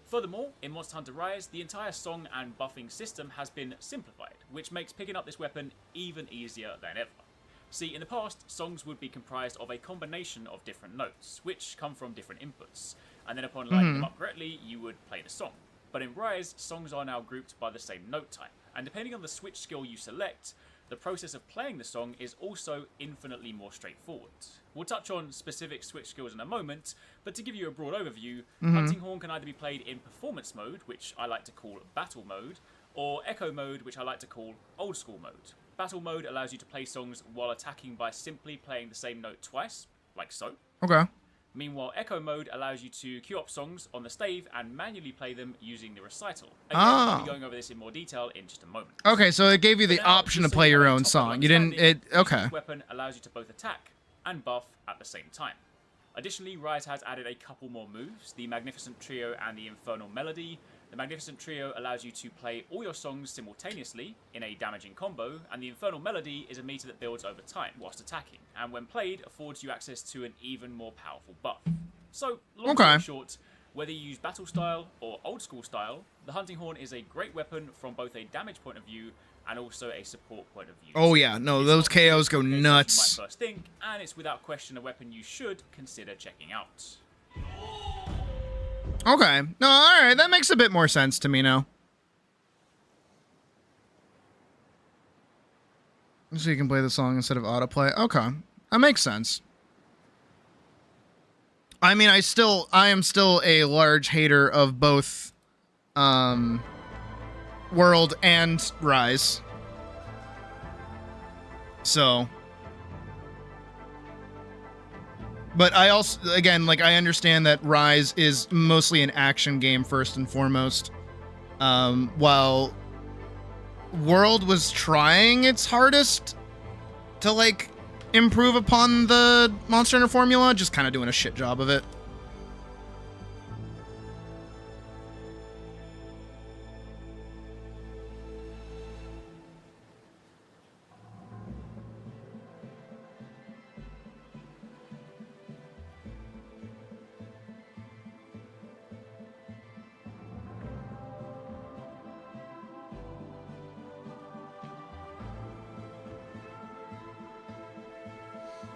S4: Furthermore, in Monster Hunter Rise, the entire song and buffing system has been simplified, which makes picking up this weapon even easier than ever. See, in the past, songs would be comprised of a combination of different notes, which come from different inputs, and then upon lining them up correctly, you would play the song. But in Rise, songs are now grouped by the same note type, and depending on the switch skill you select, the process of playing the song is also infinitely more straightforward. We'll touch on specific switch skills in a moment, but to give you a broad overview, Hunting Horn can either be played in performance mode, which I like to call battle mode, or echo mode, which I like to call old school mode. Battle mode allows you to play songs while attacking by simply playing the same note twice, like so. Meanwhile, echo mode allows you to queue up songs on the stave and manually play them using the recital. Again, I'll be going over this in more detail in just a moment.
S1: Okay, so it gave you the option to play your own song. You didn't. Okay.
S4: Weapon allows you to both attack and buff at the same time. Additionally, Rise has added a couple more moves: the Magnificent Trio and the Infernal Melody. The Magnificent Trio allows you to play all your songs simultaneously in a damaging combo, and the Infernal Melody is a meter that builds over time whilst attacking, and when played, affords you access to an even more powerful buff. So, long story short, whether you use battle style or old school style, the Hunting Horn is a great weapon from both a damage point of view and also a support point of view.
S1: Oh yeah, no, those KOs go nuts.
S4: You might first think, and it's without question a weapon you should consider checking out.
S1: Okay. No, all right. That makes a bit more sense to me now. So you can play the song instead of autoplay. Okay. That makes sense. I mean, I am still a large hater of both World and Rise. So, but I also, again, like, I understand that Rise is mostly an action game first and foremost, while World was trying its hardest to, like, improve upon the Monster Hunter formula, just kind of doing a shit job of it.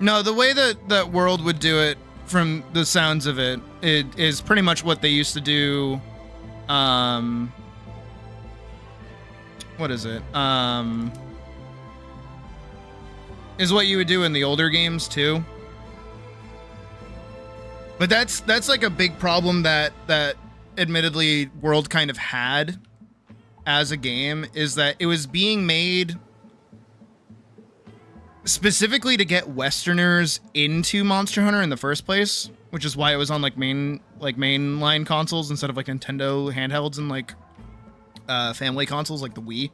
S1: No, the way that World would do it, from the sounds of it, it is pretty much what they used to do. What is it? Is what you would do in the older games too. But that's like a big problem that admittedly World kind of had as a game, is that it was being made specifically to get Westerners into Monster Hunter in the first place, which is why it was on like mainline consoles instead of like Nintendo handhelds and like family consoles like the Wii.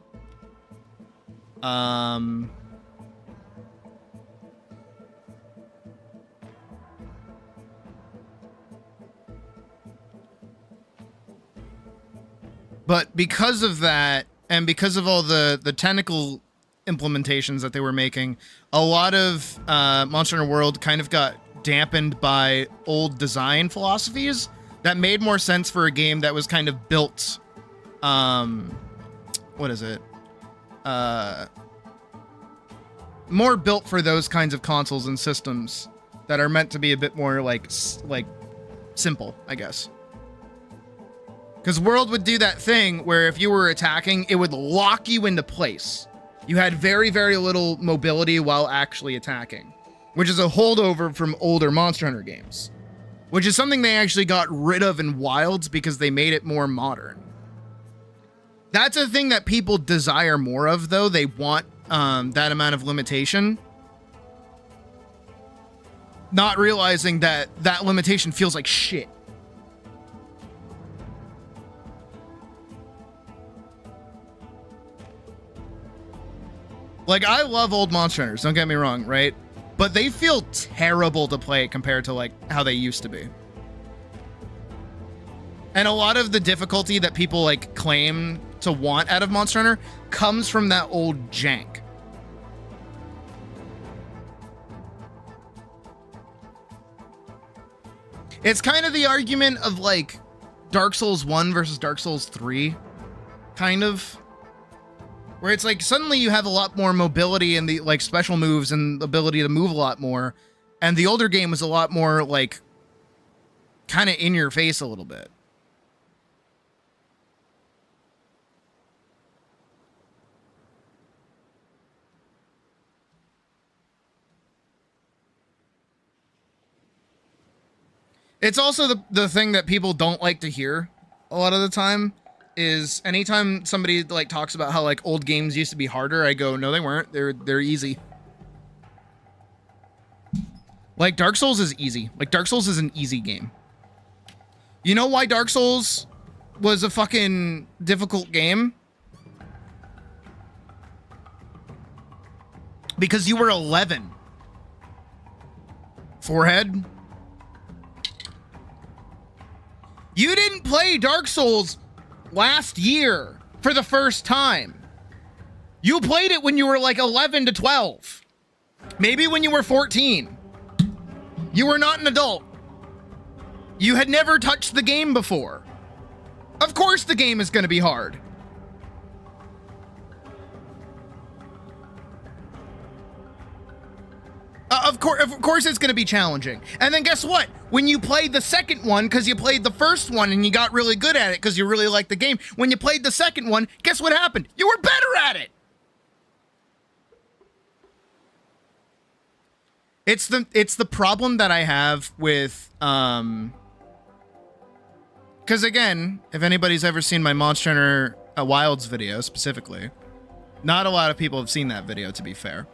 S1: But because of that, and because of all the technical implementations that they were making, a lot of Monster Hunter World kind of got dampened by old design philosophies that made more sense for a game that was kind of built, what is it? More built for those kinds of consoles and systems that are meant to be a bit more like simple, I guess. Because World would do that thing where if you were attacking, it would lock you into place. You had very, very little mobility while actually attacking, which is a holdover from older Monster Hunter games, which is something they actually got rid of in Wilds because they made it more modern. That's a thing that people desire more of, though. They want that amount of limitation, not realizing that that limitation feels like shit. Like, I love old Monster Hunters, don't get me wrong, right? But they feel terrible to play compared to, like, how they used to be. And a lot of the difficulty that people, like, claim to want out of Monster Hunter comes from that old jank. It's kind of the argument of, like, Dark Souls 1 versus Dark Souls 3, kind of. Where it's like suddenly you have a lot more mobility and the like special moves and the ability to move a lot more. And the older game was a lot more like kind of in your face a little bit. It's also the thing that people don't like to hear a lot of the time. Is anytime somebody like talks about how like old games used to be harder, I go, no, they weren't. They're easy. Like Dark Souls is easy. Like Dark Souls is an easy game. You know why Dark Souls was a fucking difficult game? Because you were 11. Forehead. You didn't play Dark Souls last year for the first time. You played it when you were like 11 to 12. Maybe when you were 14. You were not an adult. You had never touched the game before. Of course the game is going to be hard. Of course it's going to be challenging. And then guess what? When you played the second one, because you played the first one and you got really good at it because you really liked the game, when you played the second one, guess what happened? You were better at it. It's the problem that I have with, because again, if anybody's ever seen my Monster Hunter Wilds video specifically, not a lot of people have seen that video, to be fair.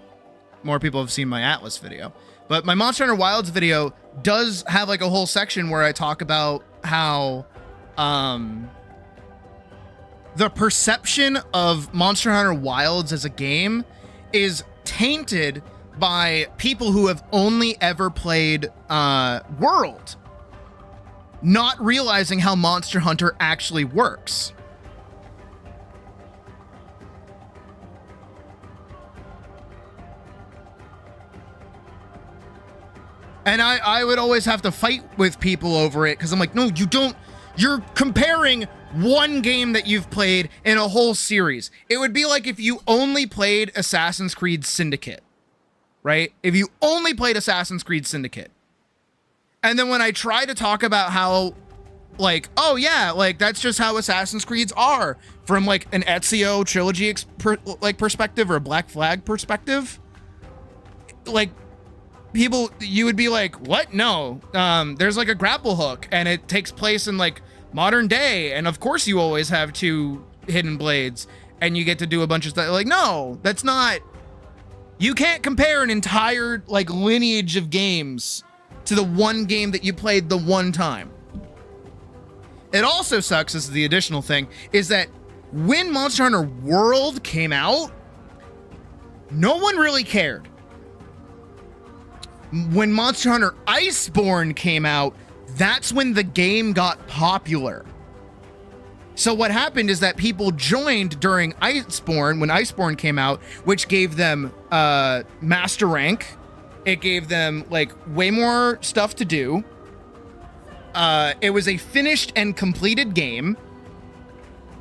S1: More people have seen my Atlas video. But my Monster Hunter Wilds video does have like a whole section where I talk about how the perception of Monster Hunter Wilds as a game is tainted by people who have only ever played World, not realizing how Monster Hunter actually works. And I would always have to fight with people over it because I'm like, no, you don't. You're comparing one game that you've played in a whole series. It would be like if you only played Assassin's Creed Syndicate, right? If you only played Assassin's Creed Syndicate. And then when I try to talk about how, like, oh yeah, like that's just how Assassin's Creeds are from like an Ezio trilogy perspective or a Black Flag perspective, like, people, you would be like, what? No, there's like a grapple hook and it takes place in like modern day. And of course you always have two hidden blades and you get to do a bunch of stuff. Like, no, that's not, you can't compare an entire like lineage of games to the one game that you played the one time. It also sucks, this is the additional thing, is that when Monster Hunter World came out, no one really cared. When Monster Hunter Iceborne came out, that's when the game got popular. So what happened is that people joined during Iceborne, when Iceborne came out, which gave them master rank. It gave them like way more stuff to do. It was a finished and completed game.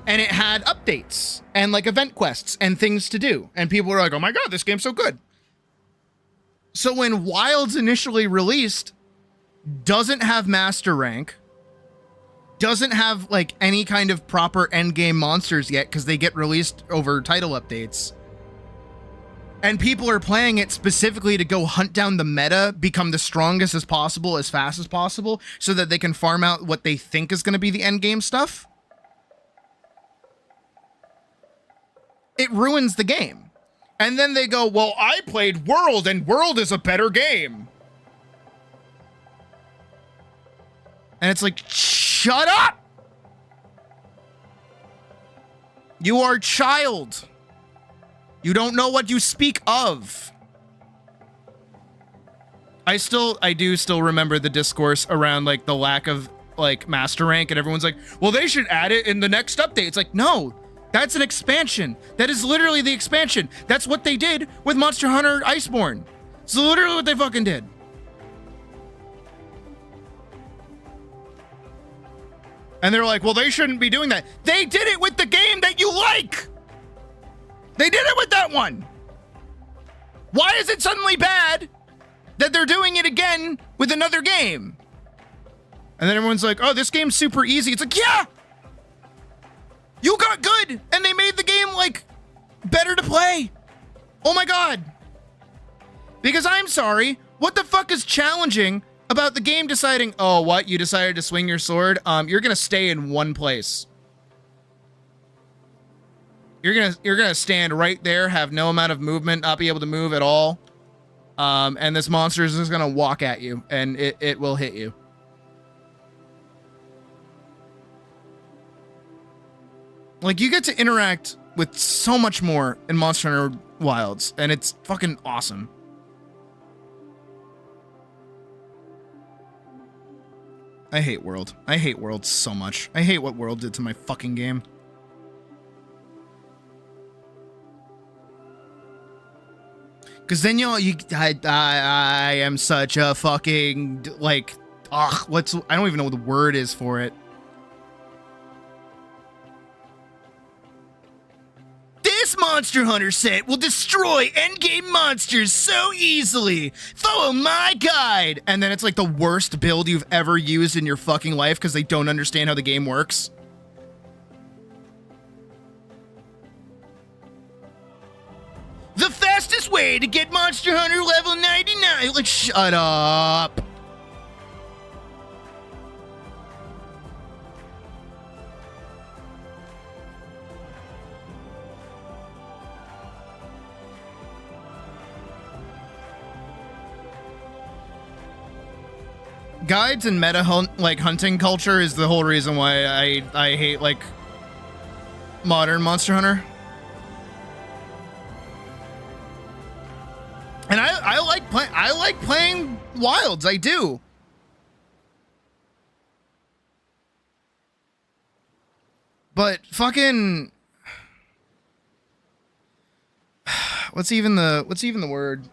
S1: And it had updates and like event quests and things to do. And people were like, oh my God, this game's so good. So when Wilds initially released, doesn't have master rank, doesn't have like any kind of proper endgame monsters yet because they get released over title updates, and people are playing it specifically to go hunt down the meta, become the strongest as possible, as fast as possible, so that they can farm out what they think is going to be the endgame stuff, it ruins the game. And then they go, well, I played World, and World is a better game. And it's like, shut up! You are a child. You don't know what you speak of. I do still remember the discourse around, like, the lack of, like, master rank, and everyone's like, well, they should add it in the next update. It's like, no. That's an expansion. That is literally the expansion. That's what they did with Monster Hunter Iceborne. It's literally what they fucking did. And they're like, well, they shouldn't be doing that. They did it with the game that you like. They did it with that one. Why is it suddenly bad that they're doing it again with another game? And then everyone's like, oh, this game's super easy. It's like, yeah. You got good, and they made the game, like, better to play. Oh my God. Because I'm sorry, what the fuck is challenging about the game deciding, oh, what? You decided to swing your sword? You're gonna stay in one place. You're gonna stand right there, have no amount of movement, not be able to move at all. And this monster is just gonna walk at you, and it will hit you. Like, you get to interact with so much more in Monster Hunter Wilds, and it's fucking awesome. I hate World. I hate World so much. I hate what World did to my fucking game. Because then I am such a fucking, like, ugh, I don't even know what the word is for it. This This Monster Hunter set will destroy endgame monsters so easily. Follow my guide. And then it's like the worst build you've ever used in your fucking life because they don't understand how the game works. The fastest way to get Monster Hunter level 99. Like, shut up. Guides and meta hunting culture is the whole reason why I hate like modern Monster Hunter. And I like playing Wilds, I do. But fucking what's even the word?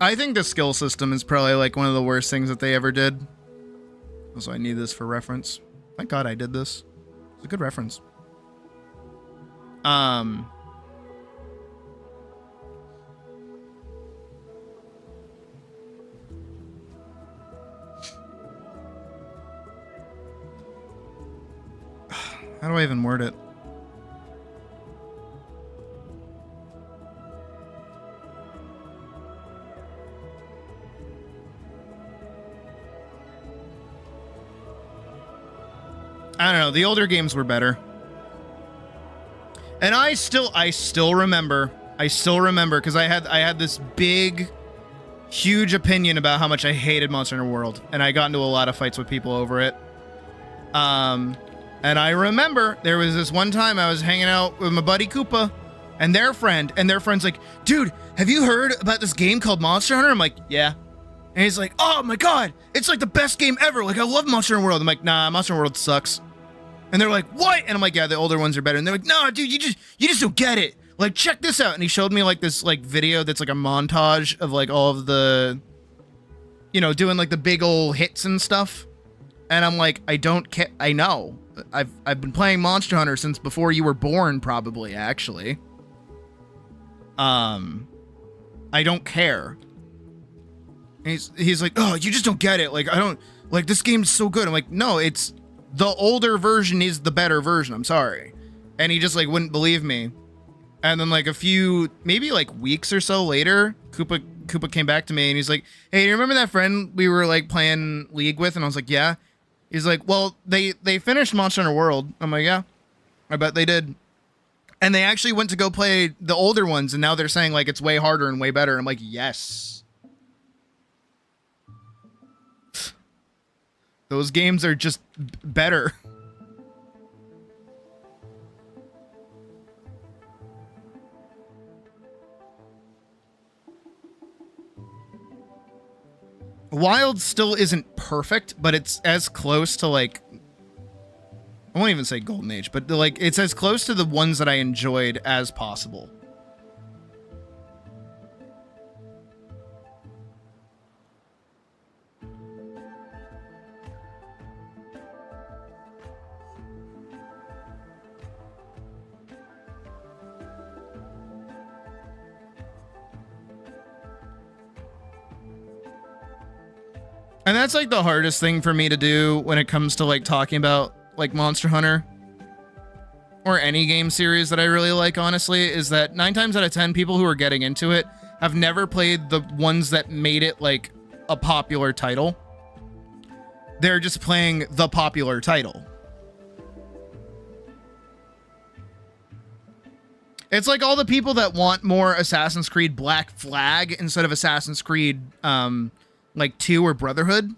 S1: I think the skill system is probably like one of the worst things that they ever did. Also, I need this for reference. Thank God I did this. It's a good reference. How do I even word it? I don't know. The older games were better. And I still remember because I had this big, huge opinion about how much I hated Monster Hunter World, and I got into a lot of fights with people over it. And I remember there was this one time I was hanging out with my buddy Koopa and their friend's like, dude, have you heard about this game called Monster Hunter? I'm like, yeah. And he's like, oh my God, it's like the best game ever. Like, I love Monster Hunter World. I'm like, nah, Monster Hunter World sucks. And they're like, what? And I'm like, yeah, the older ones are better. And they're like, no, dude, you just don't get it. Like, check this out. And he showed me like this like video that's like a montage of like all of the, you know, doing like the big old hits and stuff. And I'm like, I don't care. I know. I've been playing Monster Hunter since before you were born, probably, actually. I don't care. And he's like, oh, you just don't get it. Like, I don't, like, this game's so good. I'm like, no, it's, the older version is the better version. I'm sorry. And he just like wouldn't believe me. And then like a few, maybe like weeks or so later, Koopa came back to me and he's like, hey, do you remember that friend we were like playing League with? And I was like, yeah. He's like, well, they finished Monster Hunter World. I'm like, yeah, I bet they did. And they actually went to go play the older ones. And now they're saying like it's way harder and way better. And I'm like, yes. Those games are just better. Wild still isn't perfect, but it's as close to like, I won't even say Golden Age, but like it's as close to the ones that I enjoyed as possible. And that's like the hardest thing for me to do when it comes to like talking about like Monster Hunter or any game series that I really like, honestly, is that 9 times out of 10 people who are getting into it have never played the ones that made it like a popular title. They're just playing the popular title. It's like all the people that want more Assassin's Creed Black Flag instead of Assassin's Creed like 2 or Brotherhood.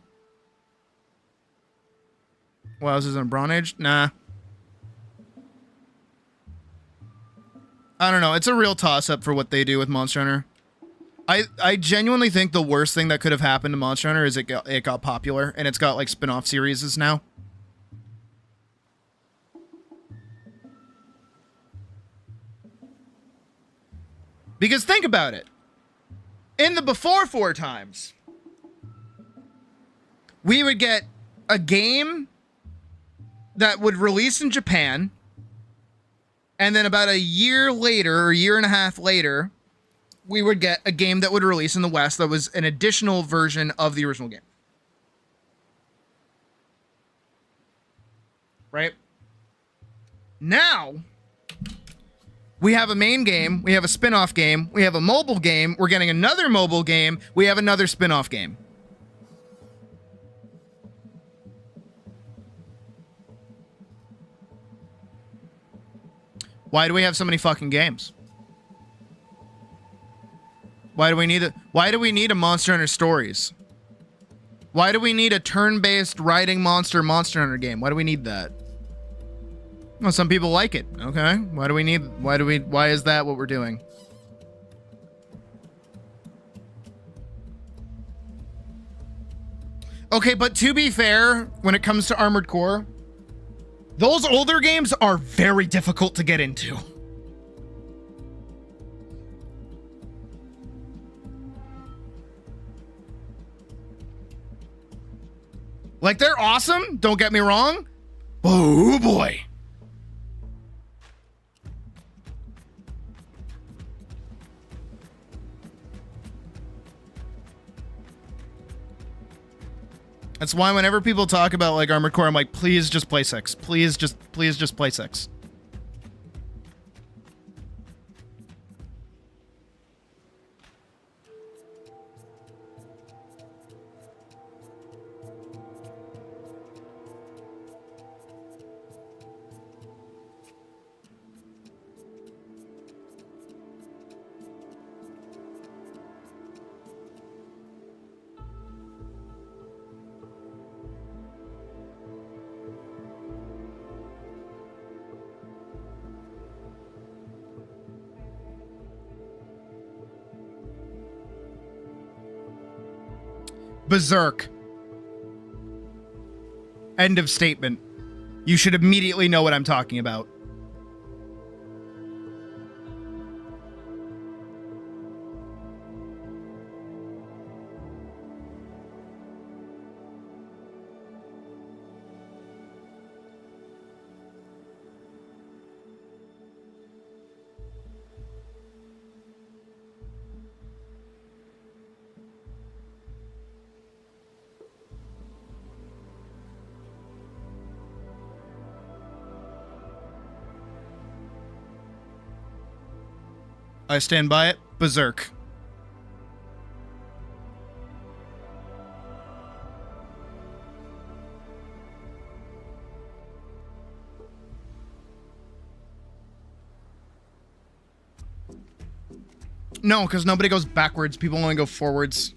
S1: Wow, is this in Bronze Age? Nah. I don't know. It's a real toss-up for what they do with Monster Hunter. I genuinely think the worst thing that could have happened to Monster Hunter is it got popular, and it's got like spin-off series now. Because think about it. In the before 4 times, we would get a game that would release in Japan, and then about a year later, or a year and a half later, we would get a game that would release in the West that was an additional version of the original game. Right? Now, we have a main game, we have a spin-off game, we have a mobile game, we're getting another mobile game, we have another spin-off game. Why do we have so many fucking games? Why do we need a Monster Hunter Stories? Why do we need a turn-based riding Monster Hunter game? Why do we need that? Well, some people like it. Okay. Why is that what we're doing? Okay, but to be fair, when it comes to Armored Core, those older games are very difficult to get into. Like, they're awesome, don't get me wrong. Oh boy. That's why whenever people talk about like Armored Core, I'm like, please just play 6. Please just play 6. Berserk. End of statement. You should immediately know what I'm talking about. I stand by it. Berserk. No, because nobody goes backwards. People only go forwards.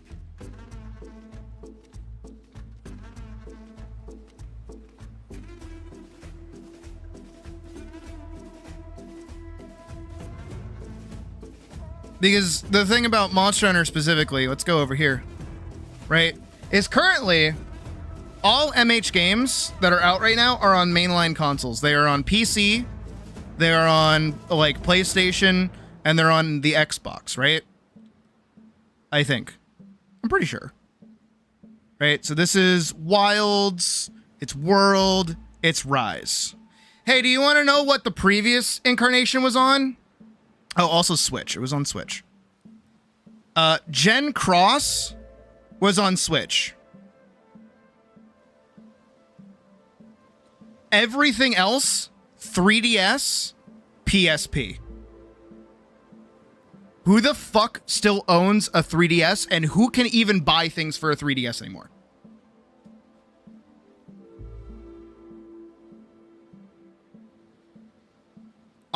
S1: Because the thing about Monster Hunter specifically, let's go over here, right, is currently all MH games that are out right now are on mainline consoles. They are on PC, they are on like PlayStation, and they're on the Xbox, right? I think. I'm pretty sure. Right, so this is Wilds, it's World, it's Rise. Hey, do you want to know what the previous incarnation was on? Oh, also Switch. It was on Switch. Gen Cross was on Switch. Everything else, 3DS, PSP. Who the fuck still owns a 3DS, and who can even buy things for a 3DS anymore?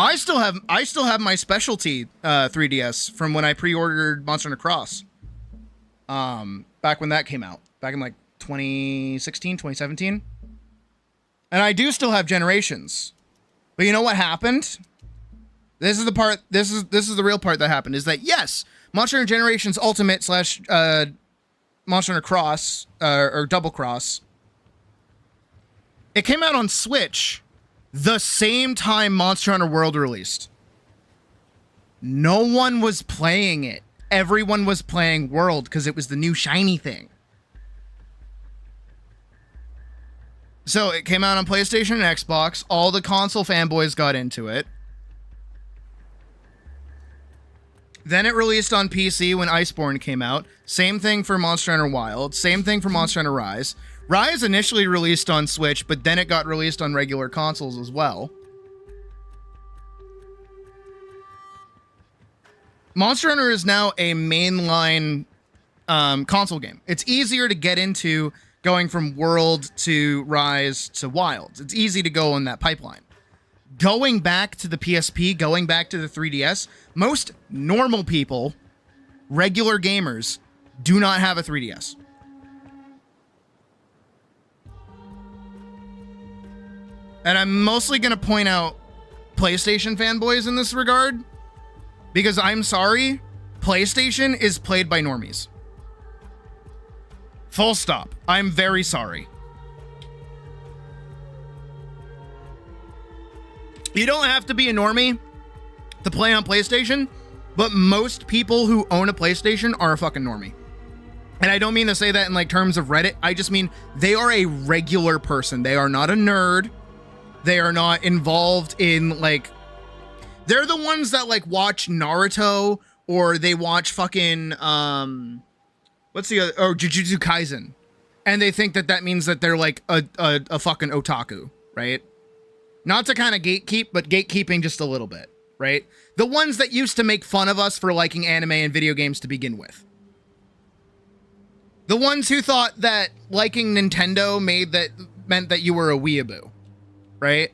S1: I still have my specialty 3DS from when I pre-ordered Monster Hunter Cross. Back when that came out. Back in like 2016, 2017. And I do still have Generations. But you know what happened? This is the part, this is the real part that happened, is that yes, Monster Hunter Generations Ultimate / Monster Hunter Cross, or Double Cross, it came out on Switch the same time Monster Hunter World released. No one was playing it. everyone was playing World because it was the new shiny thing. So it came out on PlayStation and Xbox. All the console fanboys got into it. Then it released on PC when Iceborne came out. Same thing for Monster Hunter Wild. Same thing for Monster Hunter Rise. Rise initially released on Switch, but then it got released on regular consoles as well. Monster Hunter is now a mainline console game. It's easier to get into going from World to Rise to Wild. It's easy to go on that pipeline. Going back to the PSP, going back to the 3DS, most normal people, regular gamers, do not have a 3DS. And I'm mostly going to point out PlayStation fanboys in this regard, because I'm sorry, PlayStation is played by normies. Full stop. I'm very sorry. You don't have to be a normie to play on PlayStation, but most people who own a PlayStation are a fucking normie. And I don't mean to say that in like terms of Reddit. I just mean they are a regular person. They are not a nerd. They are not involved in like... They're the ones that like watch Naruto, or they watch fucking... what's the other... Or Jujutsu Kaisen. And they think that that means that they're like a fucking otaku, right? Not to kind of gatekeep, but gatekeeping just a little bit, right? The ones that used to make fun of us for liking anime and video games to begin with. The ones who thought that liking Nintendo meant that you were a weeaboo, right?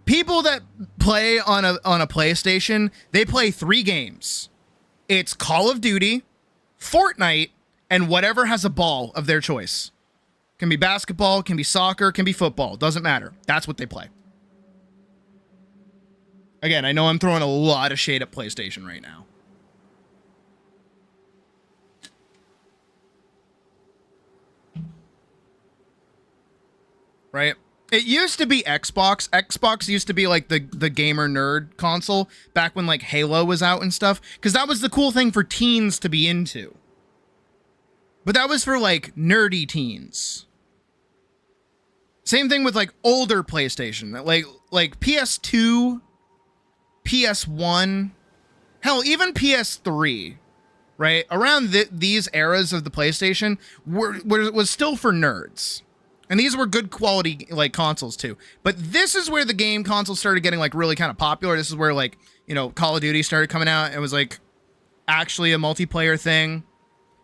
S1: People that play on a PlayStation, they play 3 games. It's Call of Duty, Fortnite, and whatever has a ball of their choice. Can be basketball, can be soccer, can be football. Doesn't matter. That's what they play. Again, I know I'm throwing a lot of shade at PlayStation right now. Right? It used to be Xbox. Xbox used to be like the gamer nerd console back when like Halo was out and stuff. Because that was the cool thing for teens to be into. But that was for like nerdy teens. Same thing with like older PlayStation. Like PS2, PS1, hell, even PS3, right? Around these eras of the PlayStation was still for nerds. And these were good quality like consoles too. But this is where the game consoles started getting like really kind of popular. This is where like, you know, Call of Duty started coming out. It was like actually a multiplayer thing.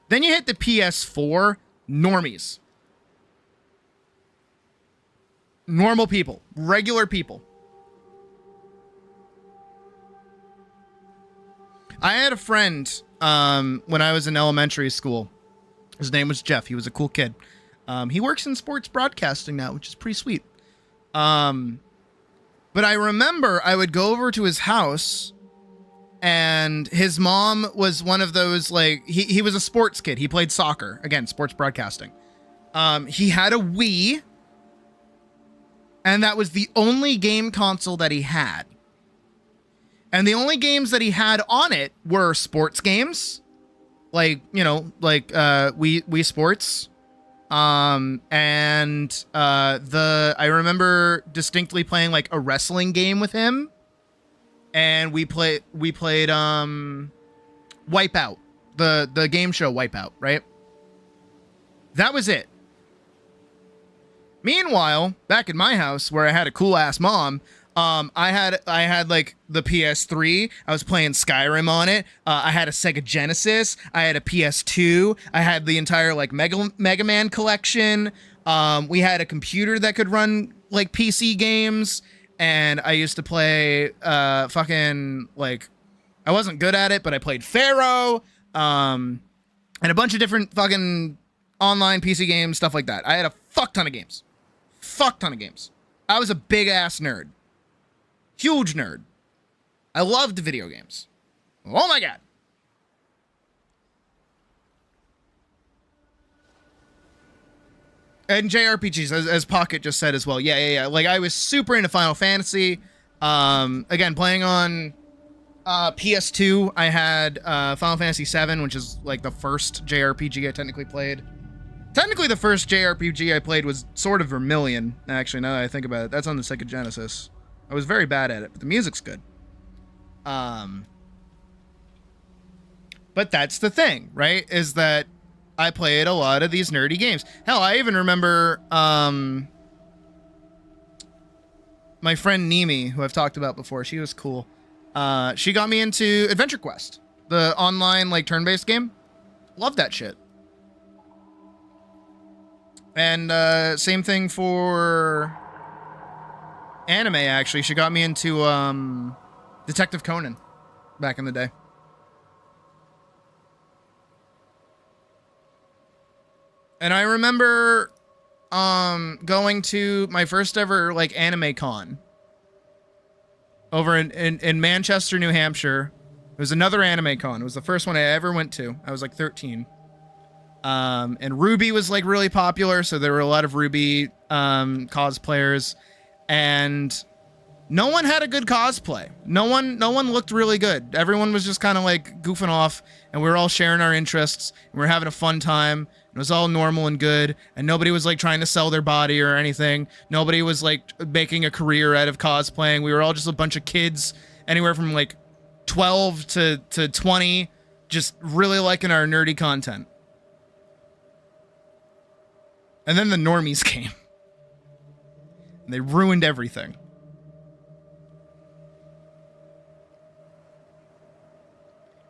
S1: Then you hit the PS4, normies. Normal people, regular people. I had a friend when I was in elementary school. His name was Jeff. He was a cool kid. He works in sports broadcasting now, which is pretty sweet. But I remember I would go over to his house, and his mom was one of those, like, he was a sports kid. He played soccer. Again, sports broadcasting. He had a Wii, and that was the only game console that he had. And the only games that he had on it were sports games, like, you know, like Wii Sports. I remember distinctly playing like a wrestling game with him, and we played Wipeout, the game show Wipeout, right? That was it. Meanwhile, back in my house where I had a cool ass mom, I had like the PS3. I was playing Skyrim on it. I had a Sega Genesis. I had a PS2. I had the entire like Mega Man collection. We had a computer that could run like PC games, and I used to play fucking like, I wasn't good at it, but I played Pharaoh, and a bunch of different fucking online PC games, stuff like that. I had a fuck ton of games. I was a big ass nerd. Huge nerd. I loved video games. Oh my god. And JRPGs, as Pocket just said as well. Yeah. Like, I was super into Final Fantasy. Again, playing on PS2, I had Final Fantasy VII, which is like the first JRPG I technically played. Technically, the first JRPG I played was Sword of Vermilion, actually, now that I think about it. That's on the Sega Genesis. I was very bad at it, but the music's good. But that's the thing, right? Is that I played a lot of these nerdy games. Hell, I even remember my friend Nimi, who I've talked about before. She was cool. She got me into Adventure Quest, the online like turn-based game. Love that shit. And same thing for anime, actually. She got me into Detective Conan back in the day. And I remember going to my first ever like anime con over in Manchester, New Hampshire. It was another anime con. It was the first one I ever went to. I was like 13. And Ruby was like really popular, so there were a lot of Ruby cosplayers, and no one had a good cosplay. No one looked really good. Everyone was just kind of like goofing off, and we were all sharing our interests, and we were having a fun time. It was all normal and good, and nobody was like trying to sell their body or anything. Nobody was like making a career out of cosplaying. We were all just a bunch of kids, anywhere from like 12 to 20, just really liking our nerdy content. And then the normies came. And they ruined everything.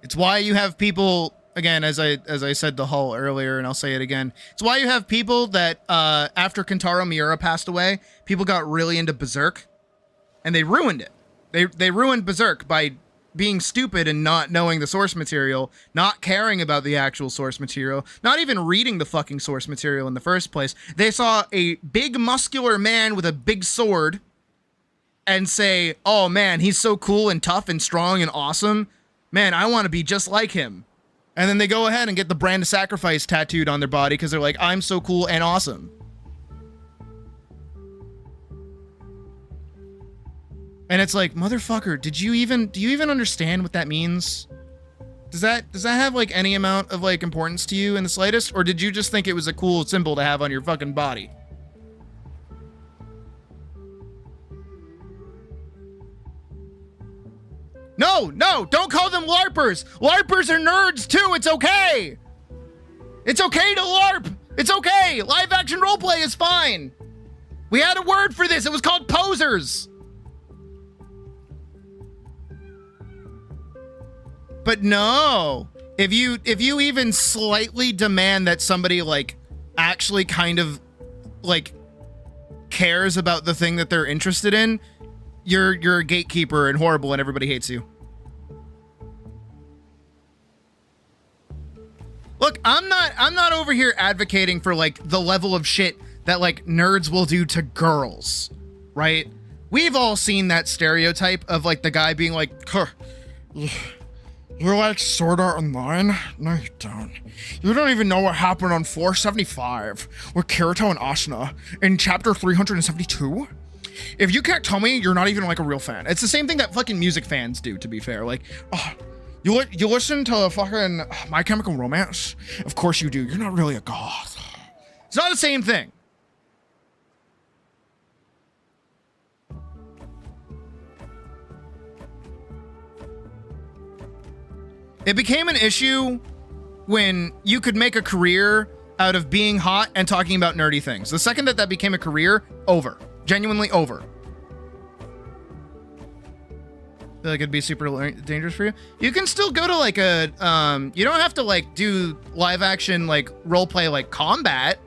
S1: It's why you have people, again, as I said to Hull earlier, and I'll say it again, it's why you have people that, after Kentaro Miura passed away, people got really into Berserk, and they ruined it. They ruined Berserk by being stupid and not knowing the source material, not caring about the actual source material, not even reading the fucking source material in the first place. They saw a big muscular man with a big sword and say, oh man, he's so cool and tough and strong and awesome. Man, I want to be just like him. And then they go ahead and get the brand of sacrifice tattooed on their body because they're like, I'm so cool and awesome. And it's like, motherfucker, do you even understand what that means? Does that have like any amount of like importance to you in the slightest? Or did you just think it was a cool symbol to have on your fucking body? No, don't call them LARPers. LARPers are nerds too, it's okay. It's okay to LARP. It's okay. Live action roleplay is fine. We had a word for this. It was called posers. But no, if you even slightly demand that somebody like actually kind of like cares about the thing that they're interested in, you're a gatekeeper and horrible and everybody hates you. Look, I'm not over here advocating for like the level of shit that like nerds will do to girls, right? We've all seen that stereotype of like the guy being like, huh, you like Sword Art Online? No, you don't. You don't even know what happened on 475 with Kirito and Asuna in chapter 372? If you can't tell me, you're not even like a real fan. It's the same thing that fucking music fans do, to be fair. Like, oh, you listen to fucking My Chemical Romance? Of course you do. You're not really a goth. It's not the same thing. It became an issue when you could make a career out of being hot and talking about nerdy things. The second that became a career, over. Genuinely over. Feel like it'd be super dangerous for you. You can still go to like a, you don't have to like do live action like role play like combat.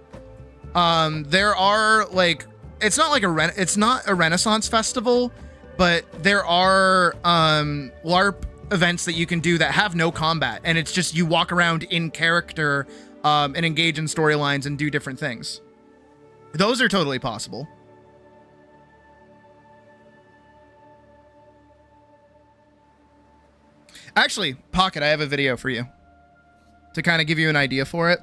S1: There are like, it's not like it's not a Renaissance festival, but there are LARP events that you can do that have no combat, and it's just you walk around in character and engage in storylines and do different things. Those are totally possible. Actually, Pocket, I have a video for you to kind of give you an idea for it.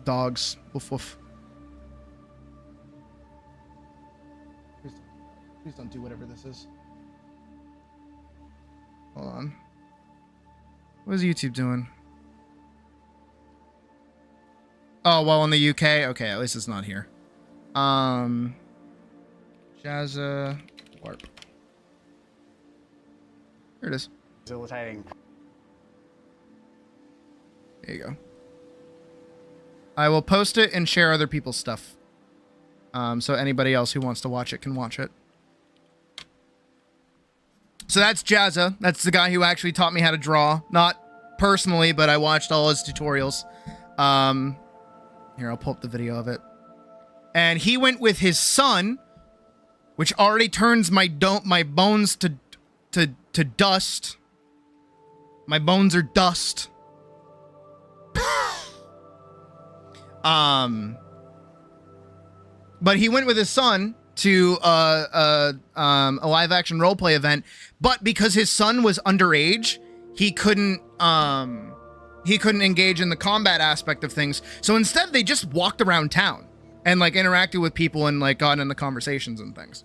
S1: Dogs. Woof woof. Please don't do whatever this is. Hold on. What is YouTube doing? Oh, well, in the UK? Okay, at least it's not here. Jazza Warp. Here it is.
S2: Facilitating.
S1: There you go. I will post it and share other people's stuff. So anybody else who wants to watch it can watch it. So that's Jazza. That's the guy who actually taught me how to draw. Not personally, but I watched all his tutorials. Here, I'll pull up the video of it. And he went with his son, which already turns my bones to dust. My bones are dust. But he went with his son to a live action roleplay event, but because his son was underage, he couldn't engage in the combat aspect of things. So instead, they just walked around town and like interacted with people and like got into conversations and things.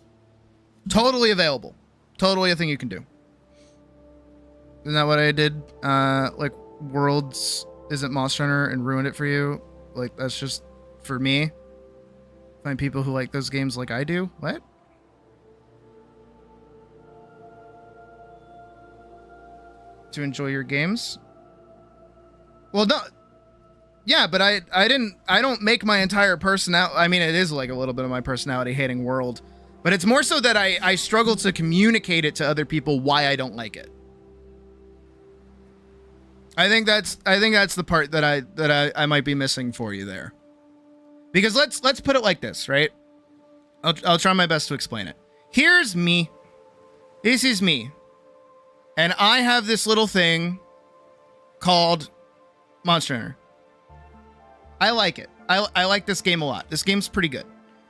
S1: Totally available. Totally a thing you can do. Isn't that what I did? Like Worlds isn't Monster Hunter and ruined it for you. Like that's just for me. Find people who like those games like I do. What? To enjoy your games? Well, no. Yeah, but I don't make my entire personality. I mean, it is like a little bit of my personality hating World, but it's more so that I struggle to communicate it to other people why I don't like it. I think that's the part that I might be missing for you there. Because let's put it like this, right? I'll try my best to explain it. Here's me. This is me. And I have this little thing called Monster Hunter. I like it. I like this game a lot. This game's pretty good.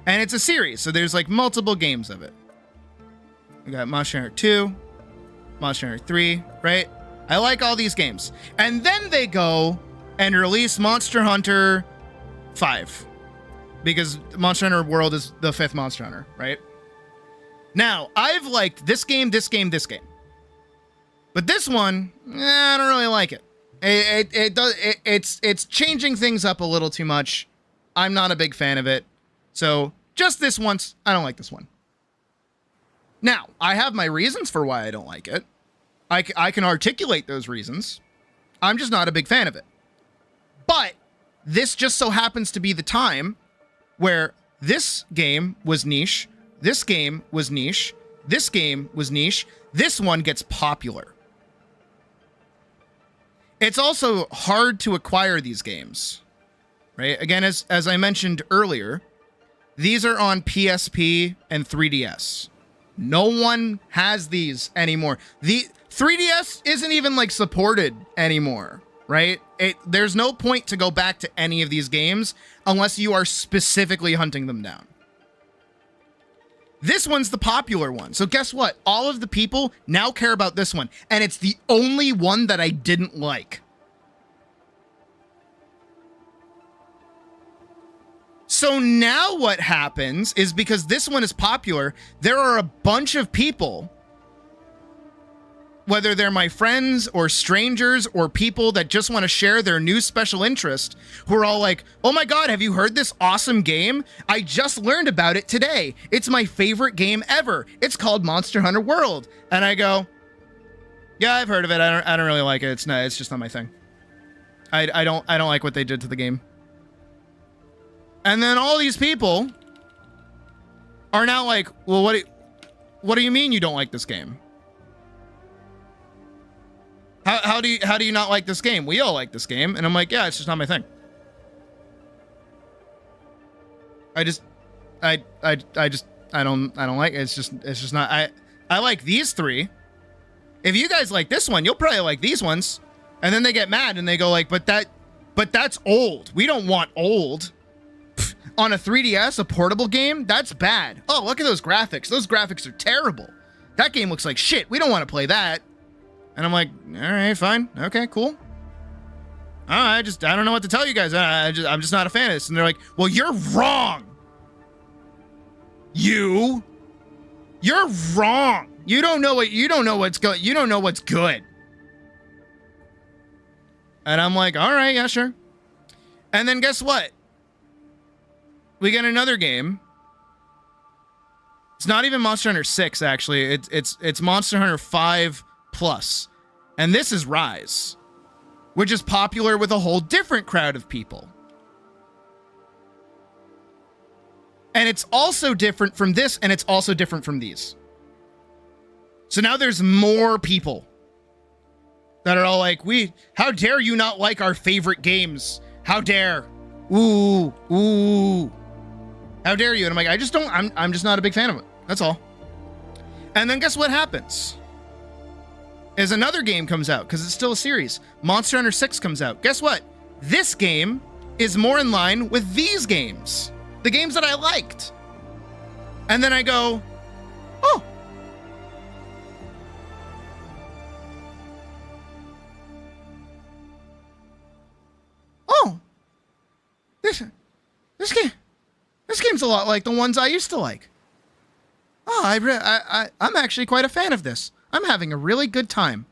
S1: And it's a series, so there's like multiple games of it. We got Monster Hunter 2, Monster Hunter 3, right? I like all these games. And then they go and release Monster Hunter 5. Because Monster Hunter World is the 5th Monster Hunter, right? Now, I've liked this game, this game, this game. But this one, I don't really like it. It's changing things up a little too much. I'm not a big fan of it. So, just this once, I don't like this one. Now, I have my reasons for why I don't like it. I can articulate those reasons. I'm just not a big fan of it. But this just so happens to be the time where this game was niche, this game was niche, this game was niche, this one gets popular. It's also hard to acquire these games, right? Again, as I mentioned earlier, these are on PSP and 3DS. No one has these anymore. The 3DS isn't even like supported anymore, right? There's no point to go back to any of these games unless you are specifically hunting them down. This one's the popular one. So guess what? All of the people now care about this one. And it's the only one that I didn't like. So now what happens is because this one is popular, there are a bunch of people, whether they're my friends or strangers or people that just want to share their new special interest, who are all like, oh my God, have you heard this awesome game? I just learned about it today. It's my favorite game ever. It's called Monster Hunter World. And I go, yeah, I've heard of it. I don't really like it. It's just not my thing. I don't like what they did to the game. And then all these people are now like, well, what do you mean you don't like this game? How do you not like this game? We all like this game. And I'm like, yeah, it's just not my thing. I don't like it. It's just not. I like these three. If you guys like this one, you'll probably like these ones. And then they get mad and they go like, but that's old. We don't want old. Pfft, on a 3DS, a portable game, that's bad. Oh, look at those graphics. Those graphics are terrible. That game looks like shit. We don't want to play that. And I'm like, all right, fine. Okay, cool. I don't know what to tell you guys. I'm just not a fan of this. And they're like, well, you're wrong. You. You're wrong. You don't know what's good. You don't know what's good. And I'm like, all right, yeah, sure. And then guess what? We get another game. It's not even Monster Hunter 6, actually. It's Monster Hunter 5 Plus. And this is Rise, which is popular with a whole different crowd of people. And it's also different from this, and it's also different from these. So now there's more people that are all like, how dare you not like our favorite games? How dare? Ooh. How dare you? And I'm like, I'm just not a big fan of it. That's all. And then guess what happens? Is another game comes out, because it's still a series. Monster Hunter 6 comes out. Guess what? This game is more in line with these games. The games that I liked. And then I go, oh. Oh. This game's a lot like the ones I used to like. Oh, I'm actually quite a fan of this. I'm having a really good time.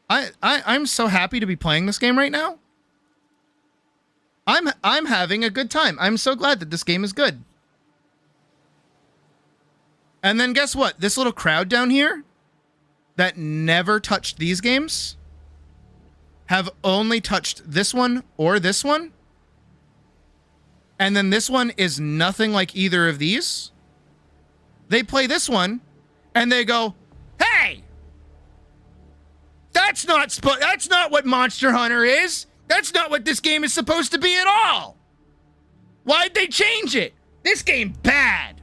S1: I'm so happy to be playing this game right now. I'm having a good time. I'm so glad that this game is good. And then guess what? This little crowd down here that never touched these games have only touched this one or this one. And then this one is nothing like either of these. They play this one and they go, "Hey! That's not what Monster Hunter is. That's not what this game is supposed to be at all. Why'd they change it? This game bad."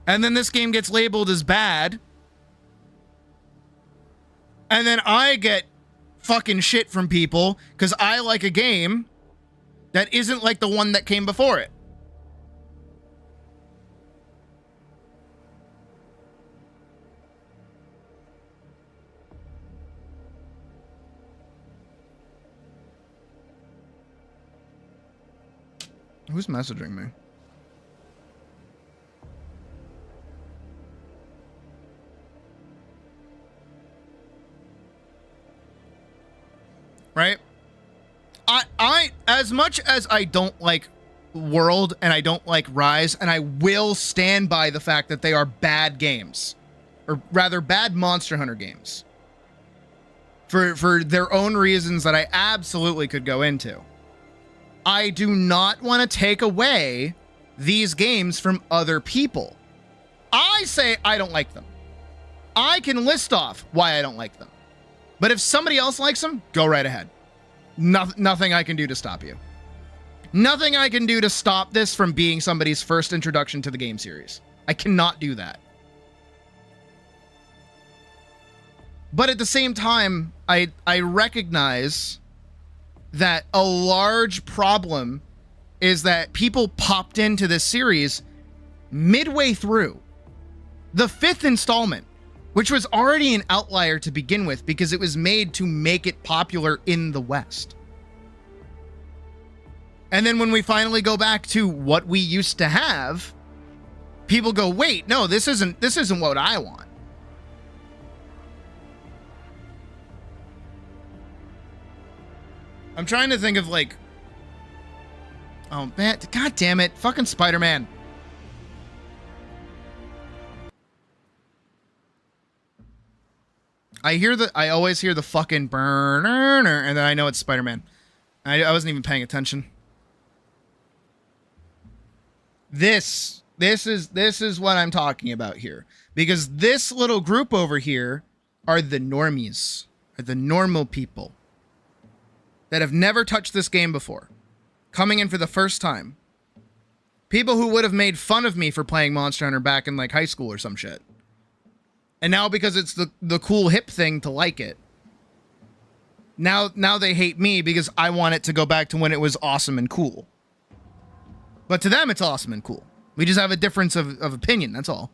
S1: And then this game gets labeled as bad. And then I get fucking shit from people because I like a game that isn't like the one that came before it. Who's messaging me? Right? I as much as I don't like World and I don't like Rise, and I will stand by the fact that they are bad games, or rather bad Monster Hunter games, for their own reasons that I absolutely could go into. I do not want to take away these games from other people. I say I don't like them. I can list off why I don't like them. But if somebody else likes them, go right ahead. Nothing I can do to stop you. Nothing I can do to stop this from being somebody's first introduction to the game series. I cannot do that. But at the same time, I recognize that a large problem is that people popped into this series midway through. The 5th installment, which was already an outlier to begin with because it was made to make it popular in the West. And then when we finally go back to what we used to have, people go, wait, no, this isn't what I want. I'm trying to think of like, oh man, god damn it, fucking Spider-Man. I always hear the fucking burner, and then I know it's Spider-Man. I wasn't even paying attention. This is what I'm talking about here. Because this little group over here are the normies, are the normal people that have never touched this game before, coming in for the first time. People who would have made fun of me for playing Monster Hunter back in like high school or some shit. And now because it's the cool hip thing to like it, now they hate me because I want it to go back to when it was awesome and cool. But to them, it's awesome and cool. We just have a difference of opinion, that's all.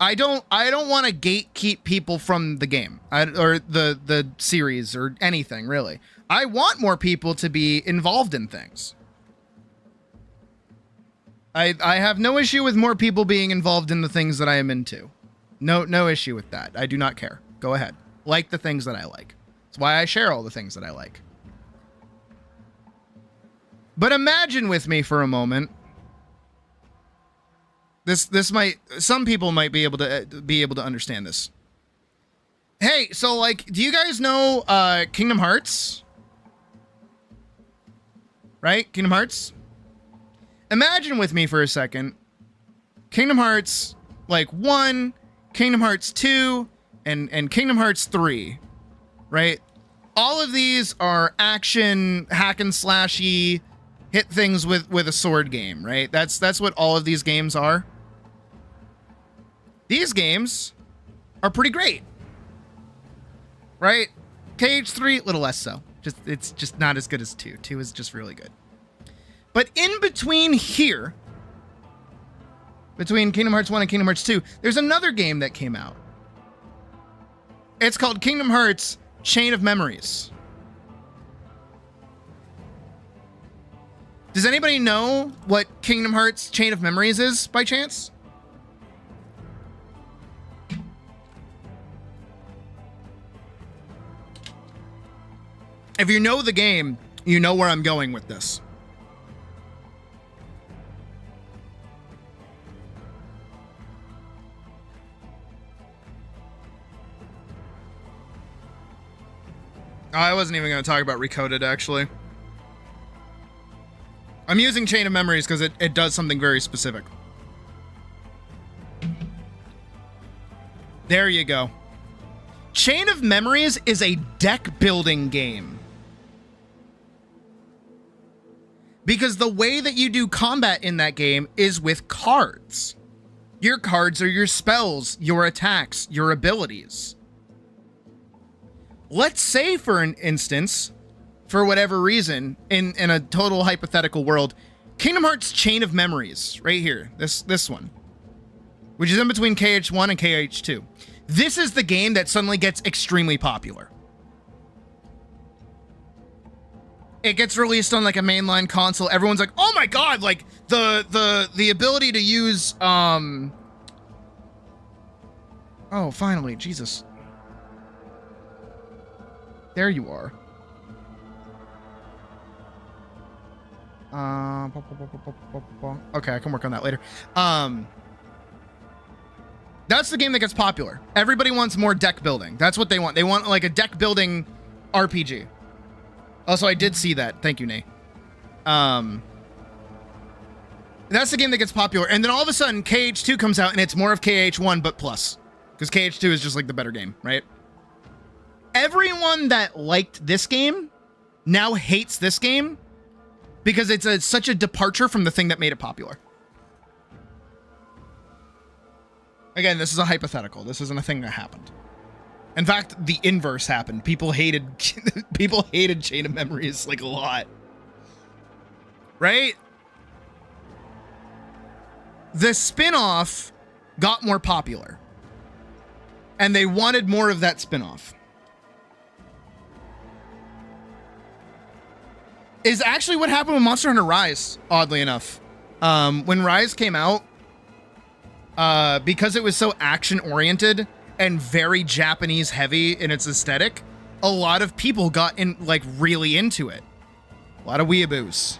S1: I don't want to gatekeep people from the game or the series or anything, really. I want more people to be involved in things. I have no issue with more people being involved in the things that I am into. No issue with that. I do not care. Go ahead. Like the things that I like. That's why I share all the things that I like. But imagine with me for a moment. This might, some people might be able to understand this. Hey, so like, do you guys know Kingdom Hearts? Right? Kingdom Hearts? Imagine with me for a second. Kingdom Hearts like 1, Kingdom Hearts 2, and Kingdom Hearts 3. Right? All of these are action, hack and slashy, hit things with a sword game, right? That's what all of these games are. These games are pretty great. Right? KH3, a little less so. It's just not as good as 2. 2 is just really good. But in between here, between Kingdom Hearts 1 and Kingdom Hearts 2, there's another game that came out. It's called Kingdom Hearts Chain of Memories. Does anybody know what Kingdom Hearts Chain of Memories is, by chance? If you know the game, you know where I'm going with this. I wasn't even going to talk about Recoded, actually. I'm using Chain of Memories because it does something very specific. There you go. Chain of Memories is a deck building game. Because the way that you do combat in that game is with cards. Your cards are your spells, your attacks, your abilities. Let's say, for an instance, for whatever reason, in a total hypothetical world, Kingdom Hearts Chain of Memories, right here, this one, which is in between KH1 and KH2. This is the game that suddenly gets extremely popular. It gets released on like a mainline console. Everyone's like, "Oh my god!" Like the ability to use Oh, finally, Jesus. There you are. Okay, I can work on that later. That's the game that gets popular. Everybody wants more deck building. That's what they want. They want like a deck building RPG. Also, I did see that. Thank you, Nate. That's the game that gets popular. And then all of a sudden, KH2 comes out and it's more of KH1, but plus. Because KH2 is just like the better game, right? Everyone that liked this game now hates this game because it's such a departure from the thing that made it popular. Again, this is a hypothetical. This isn't a thing that happened. In fact, the inverse happened. People hated Chain of Memories like a lot. Right? The spin-off got more popular. And they wanted more of that spin-off. Is actually what happened with Monster Hunter Rise, oddly enough. When Rise came out, because it was so action-oriented and very Japanese heavy in its aesthetic, a lot of people got in like really into it. A lot of weeaboos.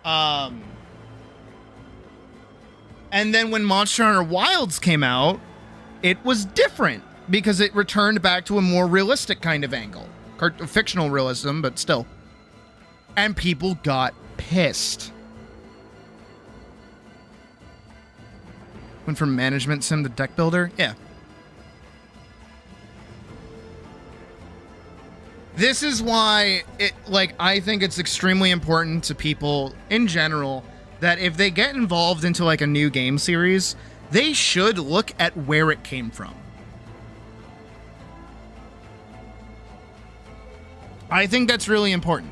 S1: And then when Monster Hunter Wilds came out, it was different because it returned back to a more realistic kind of angle. Fictional realism, but still. And people got pissed. Went from management sim to deck builder? Yeah. This is why I think it's extremely important to people in general that if they get involved into like a new game series, they should look at where it came from. I think that's really important.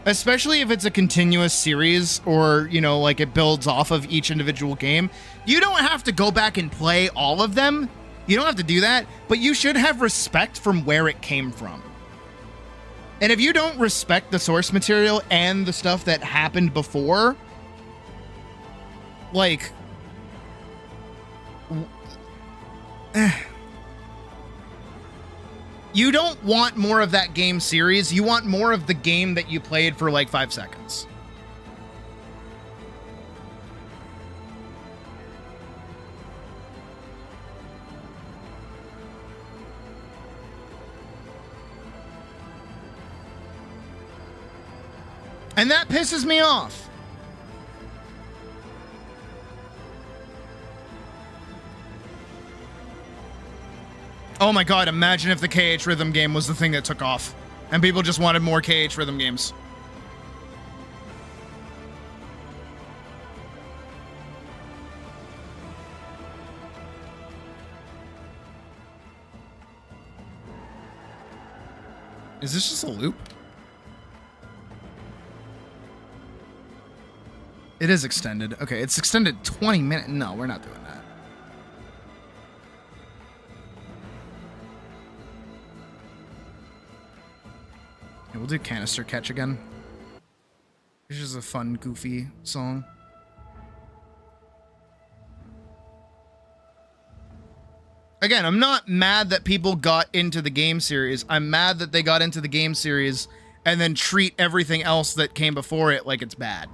S1: Especially if it's a continuous series or, you know, like it builds off of each individual game. You don't have to go back and play all of them. You don't have to do that, but you should have respect from where it came from. And if you don't respect the source material and the stuff that happened before, like, you don't want more of that game series. You want more of the game that you played for like 5 seconds. And that pisses me off. Oh my god, imagine if the KH Rhythm game was the thing that took off. And people just wanted more KH Rhythm games. Is this just a loop? It is extended. Okay, it's extended 20 minutes. No, we're not doing that. Okay, we'll do Canister Catch again. It's just a fun, goofy song. Again, I'm not mad that people got into the game series. I'm mad that they got into the game series and then treat everything else that came before it like it's bad.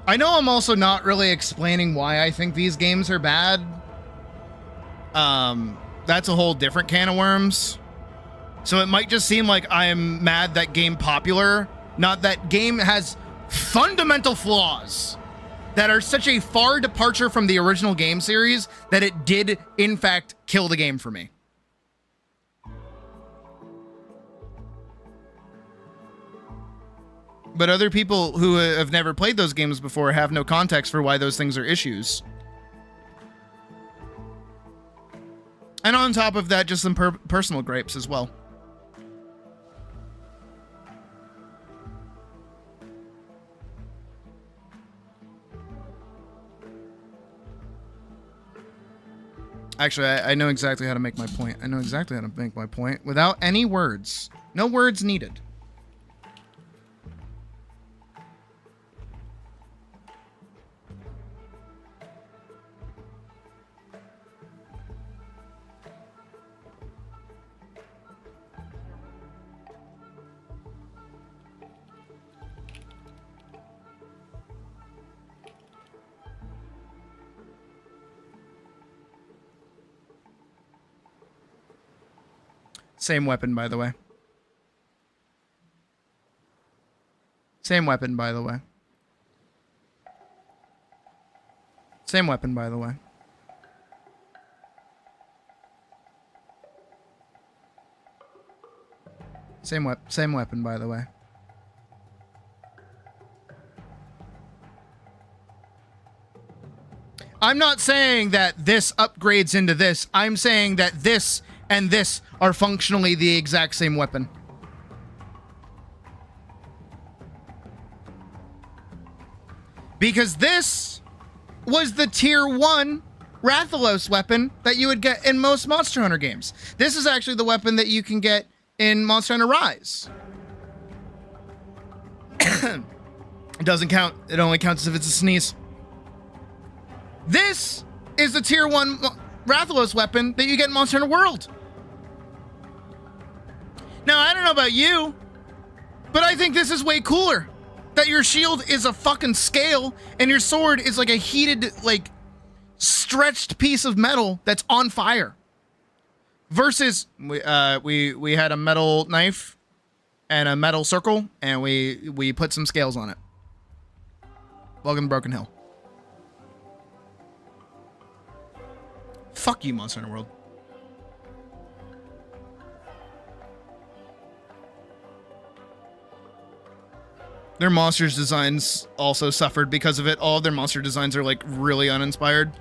S1: I know I'm also not really explaining why I think these games are bad. That's a whole different can of worms. So it might just seem like I'm mad that game popular, not that game has fundamental flaws that are such a far departure from the original game series that it did, in fact, kill the game for me. But other people who have never played those games before have no context for why those things are issues. And on top of that, just some personal gripes as well. Actually, I know exactly how to make my point. I know exactly how to make my point without any words. No words needed. Same weapon, by the way. Same weapon, by the way. Same weapon, by the way. Same weapon, by the way. I'm not saying that this upgrades into this. I'm saying that this and this are functionally the exact same weapon. Because this was the tier 1 Rathalos weapon that you would get in most Monster Hunter games. This is actually the weapon that you can get in Monster Hunter Rise. It doesn't count. It only counts if it's a sneeze. This is the tier 1 Rathalos weapon that you get in Monster Hunter World. Now, I don't know about you, but I think this is way cooler. That your shield is a fucking scale and your sword is like a heated, like, stretched piece of metal that's on fire. Versus, we had a metal knife. and a metal circle, and we put some scales on it. Welcome to Broken Hill. Fuck you, Monster Hunter World. Their monsters designs also suffered because of it. All of their monster designs are like really uninspired.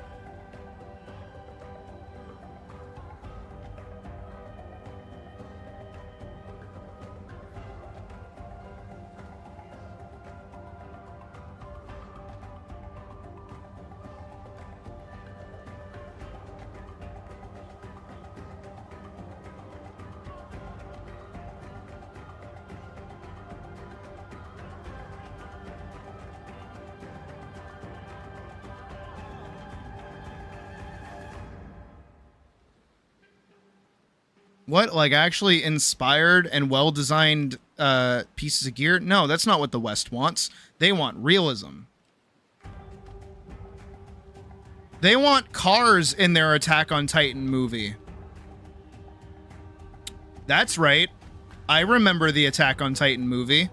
S1: What, like actually inspired and well-designed pieces of gear? No, that's not what the West wants. They want realism. They want cars in their Attack on Titan movie. That's right. I remember the Attack on Titan movie.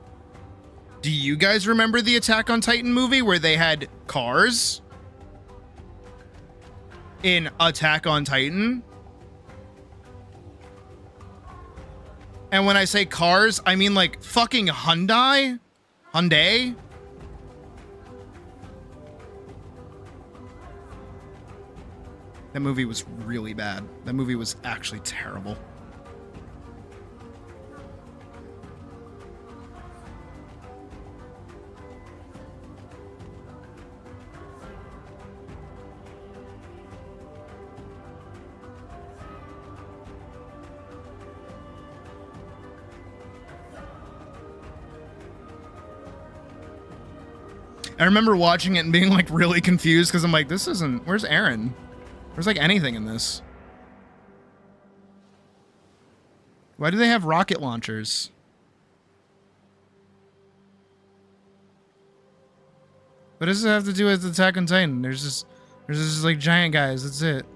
S1: Do you guys remember the Attack on Titan movie where they had cars in Attack on Titan? And when I say cars, I mean like fucking Hyundai? Hyundai? That movie was really bad. That movie was actually terrible. I remember watching it and being like really confused because I'm like, this isn't, where's Aaron? Where's like anything in this? Why do they have rocket launchers? What does it have to do with Attack on Titan? There's just like giant guys, that's it.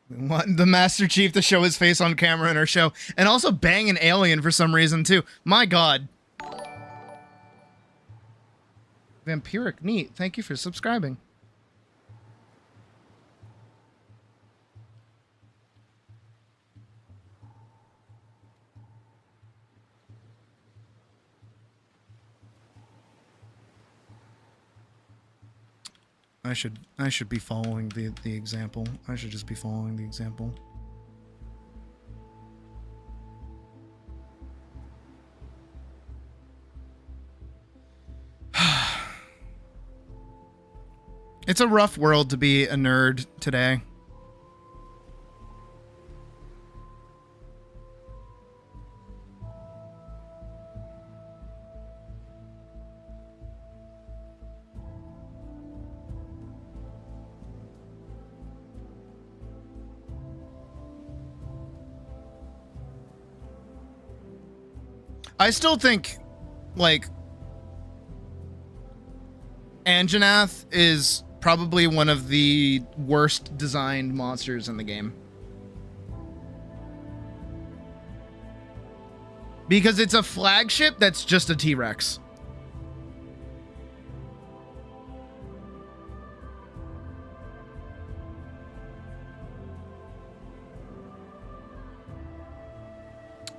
S1: We want the Master Chief to show his face on camera in our show. And also bang an alien for some reason, too. My God. Vampiric, neat. Thank you for subscribing. I should be following the example. I should just be following the example. It's a rough world to be a nerd today. I still think, like, Anjanath is probably one of the worst designed monsters in the game. Because it's a flagship that's just a T-Rex.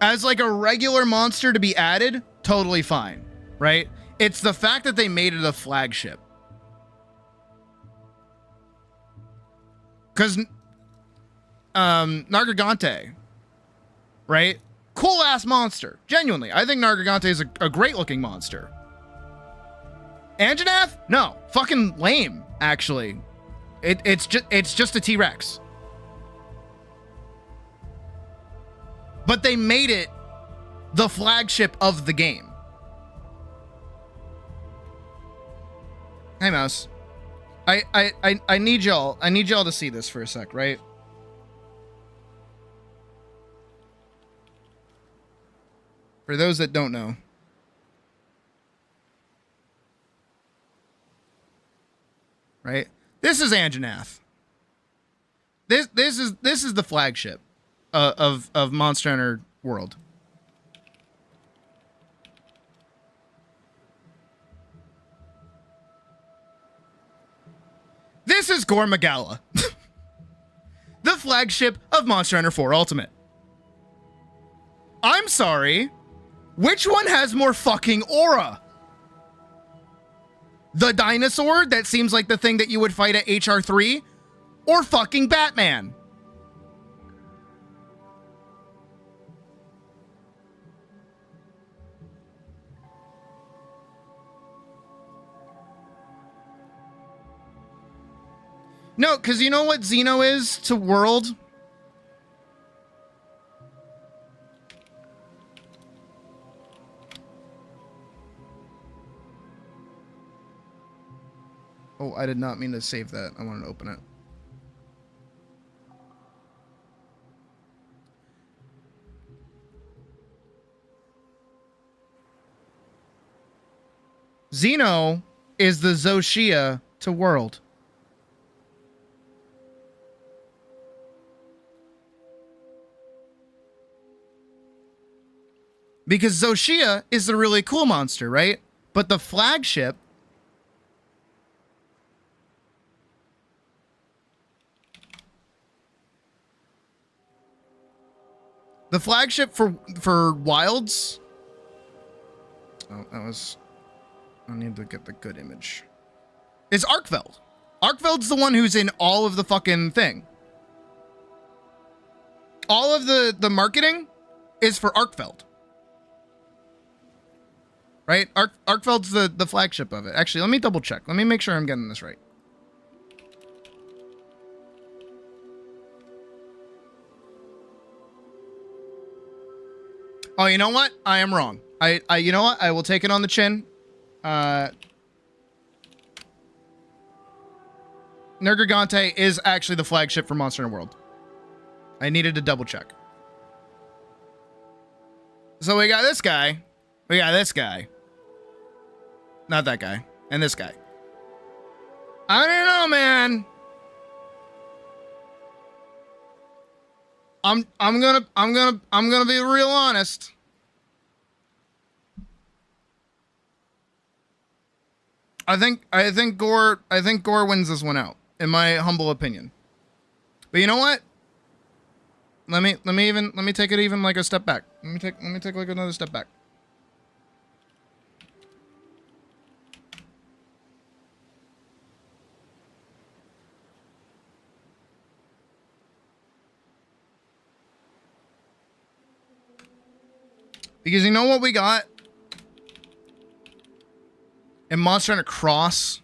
S1: As like a regular monster to be added, totally fine, right? It's the fact that they made it a flagship. Because Nargigante, right? Cool ass monster. Genuinely, I think Nargigante is a great looking monster. Anjanath? No, fucking lame. Actually, it's just a T-Rex. But they made it the flagship of the game. Hey, Mouse. I need y'all to see this for a sec, right? For those that don't know. Right? This is Anjanath. This is the flagship of Monster Hunter World. This is Gore Magala. The flagship of Monster Hunter 4 Ultimate. I'm sorry. Which one has more fucking aura? The dinosaur that seems like the thing that you would fight at HR3? Or fucking Batman? No, because you know what Xeno is to World? Oh, I did not mean to save that. I wanted to open it. Xeno is the Zoshia to World. Because Zoshia is the really cool monster, right? But the flagship... The flagship for Wilds... Oh, that was... I need to get the good image. Is Arkveld. Arkveld's the one who's in all of the fucking thing. All of the marketing is for Arkveld. Right? Arkveld's the flagship of it. Actually, let me double check. Let me make sure I'm getting this right. Oh, you know what? I am wrong. You know what? I will take it on the chin. Nergigante is actually the flagship for Monster Hunter World. I needed to double check. So we got this guy. We got this guy. Not that guy. And this guy. I don't know, man. I'm gonna be real honest. I think Gore wins this one out, in my humble opinion. But you know what? Let me take it even like a step back. Let me take like another step back. Because you know what we got? In Monster Hunter Cross.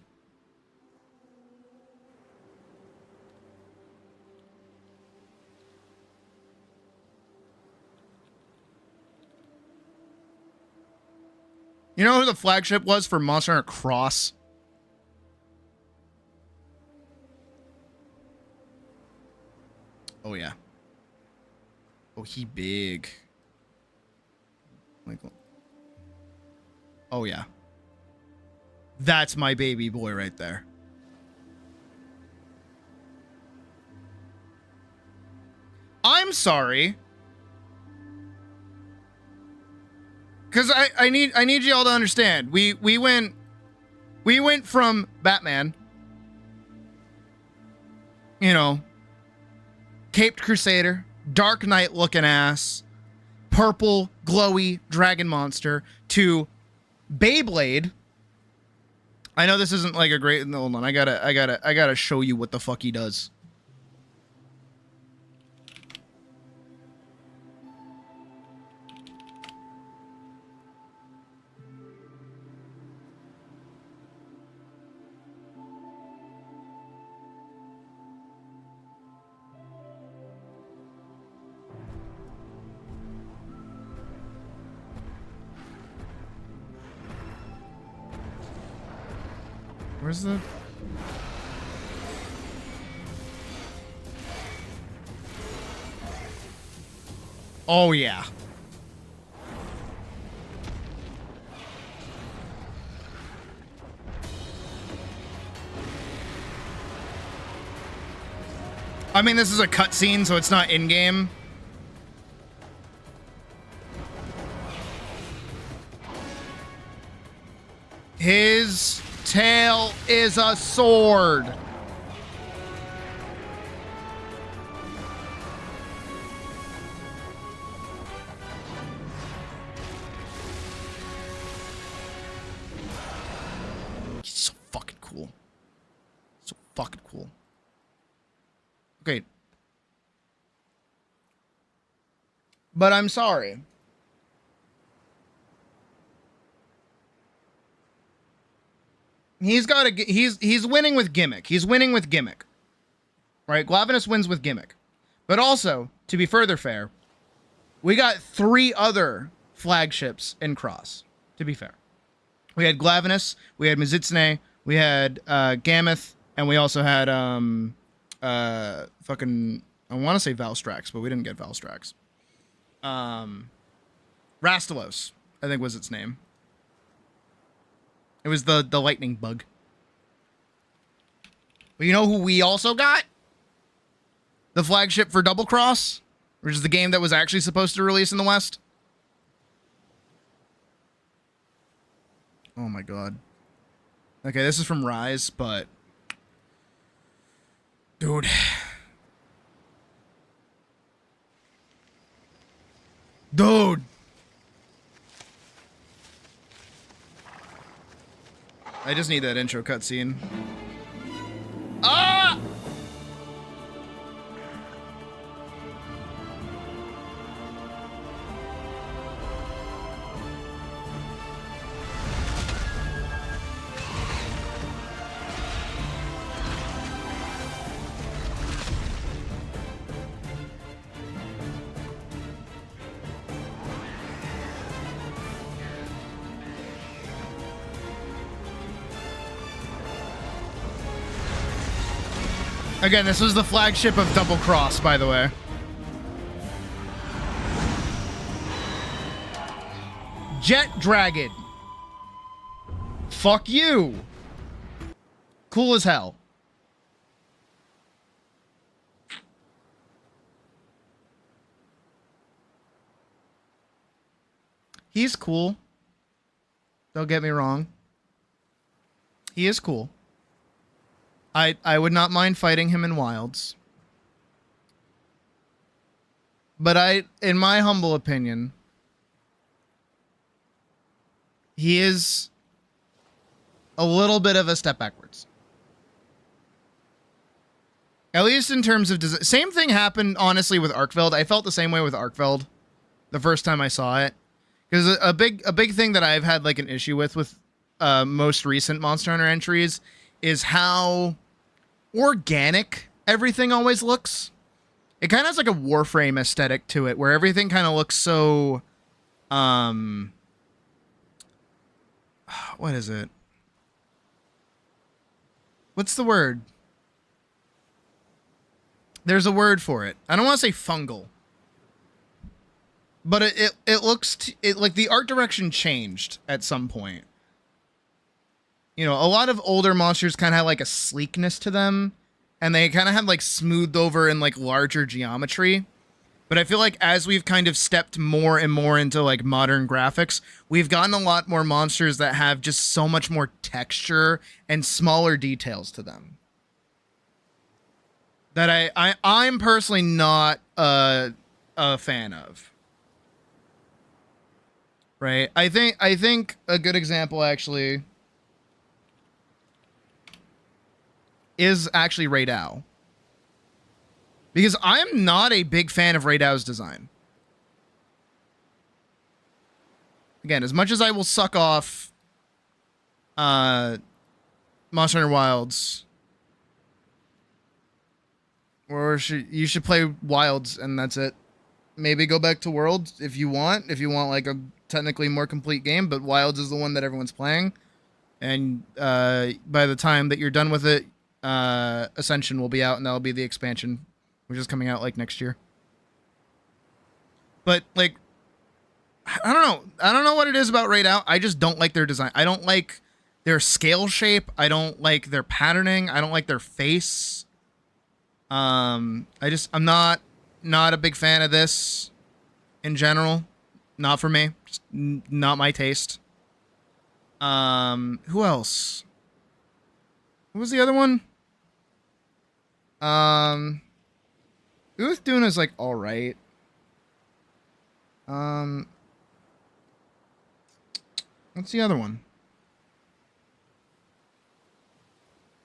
S1: You know who the flagship was for Monster Hunter Cross? Oh yeah. Oh, he big. Like, oh yeah. That's my baby boy right there. I'm sorry. Cause I need y'all to understand. We went from Batman, you know, Caped Crusader, Dark Knight looking ass, purple, glowy dragon monster, to Beyblade. I know this isn't like a great... Hold on, I gotta show you what the fuck he does. Where's the... Oh, yeah. I mean, this is a cutscene, so it's not in-game. His tail is a sword. He's so fucking cool. So fucking cool. Okay. But I'm sorry. He's winning with gimmick. He's winning with gimmick. Right? Glavenus wins with gimmick. But also, to be further fair, we got 3 other flagships in Cross, to be fair. We had Glavenus, we had Mizitsune, we had Gameth, and we also had fucking, I want to say Valstrax, but we didn't get Valstrax. Rastalos, I think was its name. It was the lightning bug. But you know who we also got? The flagship for Double Cross, which is the game that was actually supposed to release in the West. Oh my god. Okay, this is from Rise, but... Dude. Dude. I just need that intro cutscene. Ah! Again, this was the flagship of Double Cross, by the way. Jet Dragon. Fuck you. Cool as hell. He's cool. Don't get me wrong. He is cool. I would not mind fighting him in Wilds. But in my humble opinion, he is a little bit of a step backwards. At least in terms of design. Same thing happened, honestly, with Arkveld. I felt the same way with Arkveld the first time I saw it. Because a big thing that I've had like an issue with most recent Monster Hunter entries is how organic everything always looks. It kind of has like a Warframe aesthetic to it, where everything kind of looks so, what is it? What's the word? There's a word for it. I don't want to say fungal, but it looks like the art direction changed at some point. You know, a lot of older monsters kind of have like a sleekness to them, and they kind of have like smoothed over and like larger geometry. But I feel like as we've kind of stepped more and more into like modern graphics, we've gotten a lot more monsters that have just so much more texture and smaller details to them. That I'm personally not a fan of. Right? I think a good example actually is actually Raidao. Because I'm not a big fan of Raidao's design. Again, as much as I will suck off Monster Hunter Wilds, or you should play Wilds and that's it. Maybe go back to Worlds if you want like a technically more complete game, but Wilds is the one that everyone's playing. And by the time that you're done with it, Ascension will be out, and that'll be the expansion, which is coming out like next year. But like, I don't know what it is about Raidao. I just don't like their design. I don't like their scale shape. I don't like their patterning. I don't like their face. I'm not a big fan of this in general. Not for me. Just not my taste. Who else? What was the other one? Uth Duna is like alright. What's the other one?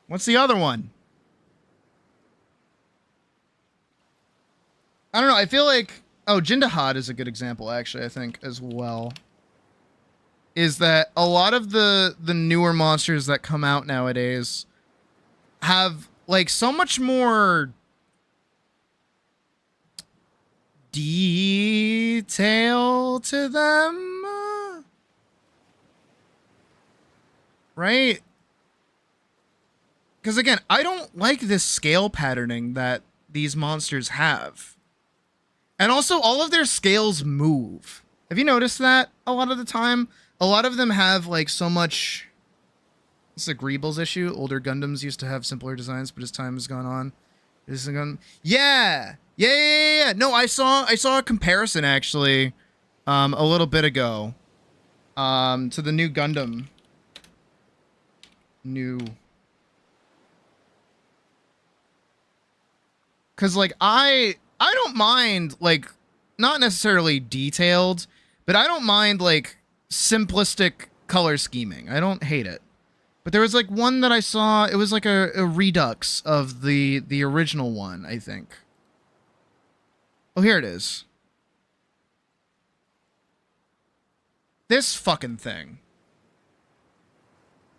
S1: What's the other one? I don't know. I feel like... Oh, Jindahad is a good example, actually, I think, as well. Is that a lot of the newer monsters that come out nowadays have, like, so much more detail to them. Right? Because, again, I don't like this scale patterning that these monsters have. And also, all of their scales move. Have you noticed that a lot of the time? A lot of them have, like, so much... It's a Greebles issue. Older Gundams used to have simpler designs, but as time has gone on... Yeah! Yeah! No, I saw a comparison, actually, a little bit ago, to the new Gundam. Because, like, I don't mind, like, not necessarily detailed, but I don't mind, like, simplistic color scheming. I don't hate it. But there was, like, one that I saw, it was like a redux of the original one, I think. Oh, here it is. This fucking thing.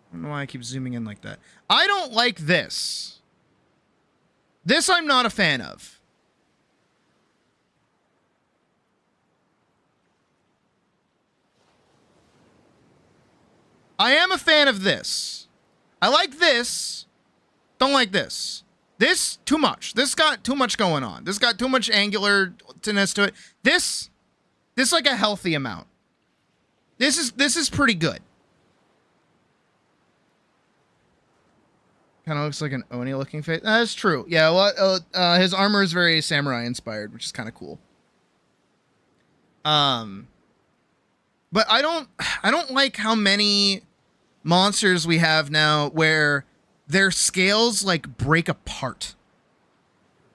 S1: I don't know why I keep zooming in like that. I don't like this. This I'm not a fan of. I am a fan of this. I like this. Don't like this. This, too much. This got too much going on. This got too much angularness to it. This like a healthy amount. This is pretty good. Kind of looks like an Oni looking face. That's true. Yeah, well, his armor is very samurai inspired, which is kind of cool. But I don't like how many monsters we have now where their scales like break apart.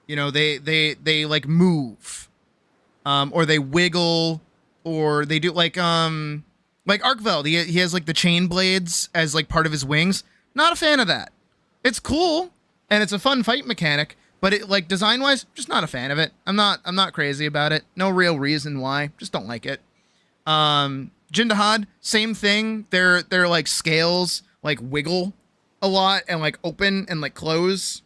S1: You know, they like move, or they wiggle, or they do like Arkveld. He has like the chain blades as like part of his wings. Not a fan of that. It's cool and it's a fun fight mechanic, but it like design wise, just not a fan of it. I'm not crazy about it. No real reason why. Just don't like it. Jindahad, same thing. Their like scales like wiggle a lot and like open and like close.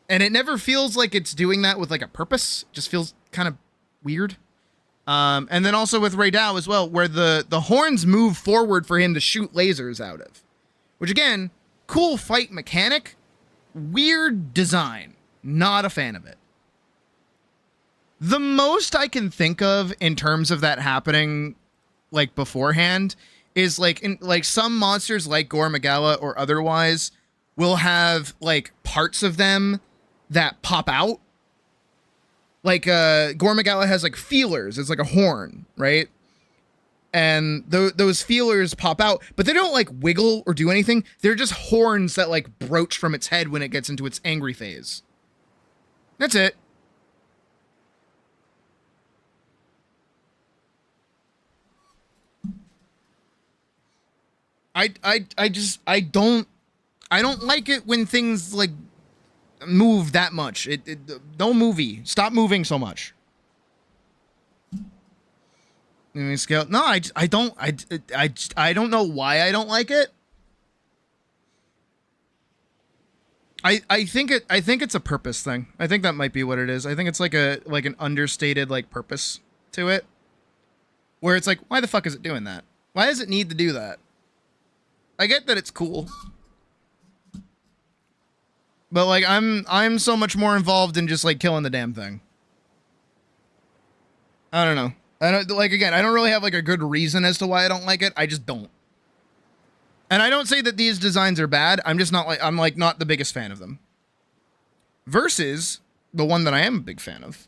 S1: And it never feels like it's doing that with like a purpose. It just feels kind of weird. And then also with Raydao as well, where the horns move forward for him to shoot lasers out of. Which again, cool fight mechanic, weird design. Not a fan of it. The most I can think of in terms of that happening, like beforehand, is like in like some monsters like Gore Magala or otherwise will have like parts of them that pop out. Like Gore Magala has like feelers. It's like a horn, right? And those feelers pop out, but they don't like wiggle or do anything. They're just horns that like broach from its head when it gets into its angry phase. That's it. I don't like it when things like move that much. Don't movie. Stop moving so much. Scale. No, I don't know why I don't like it. I think it's a purpose thing. I think that might be what it is. I think it's like an understated like purpose to it, where it's like, why the fuck is it doing that? Why does it need to do that? I get that it's cool, but like I'm so much more involved in just like killing the damn thing. I don't know. I don't like again. I don't really have like a good reason as to why I don't like it. I just don't. And I don't say that these designs are bad. I'm just not like not the biggest fan of them. versus the one that I am a big fan of,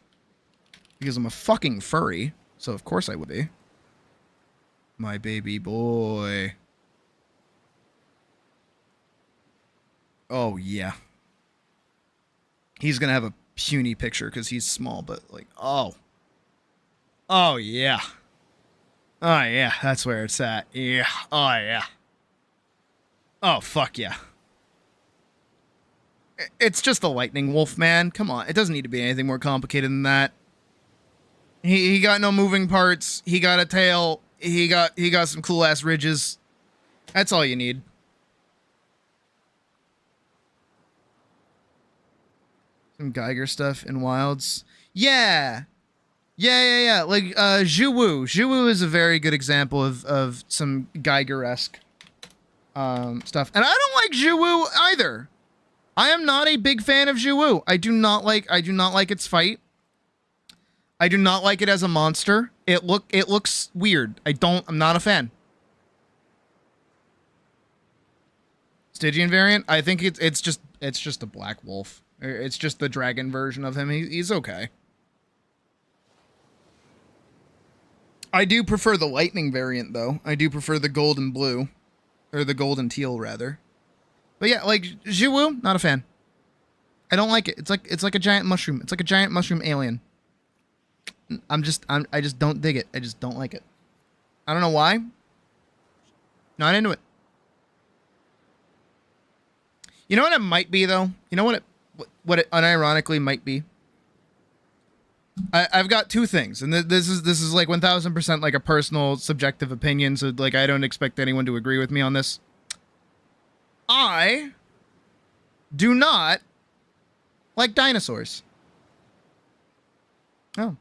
S1: because I'm a fucking furry, so of course I would be. My baby boy. Oh, yeah. He's gonna have a puny picture because he's small, but like, oh. Oh, yeah. Oh, yeah, that's where it's at. Yeah. Oh, yeah. Oh, fuck yeah. It's just a lightning wolf, man. Come on. It doesn't need to be anything more complicated than that. He got no moving parts. He got a tail. He got some cool ass ridges. That's all you need. Some Geiger stuff in Wilds. Yeah. Yeah. Like Zhuwu. Zhuwu is a very good example of some Geiger-esque stuff. And I don't like Zhuwu either. I am not a big fan of Zhuwu. I do not like its fight. I do not like it as a monster. It looks weird. I'm not a fan. Stygian variant? I think it's just a black wolf. It's just the dragon version of him. He's okay. I do prefer the lightning variant though. I do prefer the gold and blue. Or the gold and teal rather. But yeah, like Zhuwu, not a fan. I don't like it. It's like a giant mushroom. It's like a giant mushroom alien. I just don't dig it. I just don't like it. I don't know why. Not into it. You know what it might be though? You know what it unironically might be? I've got two things, and this is like 1000% like a personal subjective opinion, so like I don't expect anyone to agree with me on this. I do not like dinosaurs. Oh.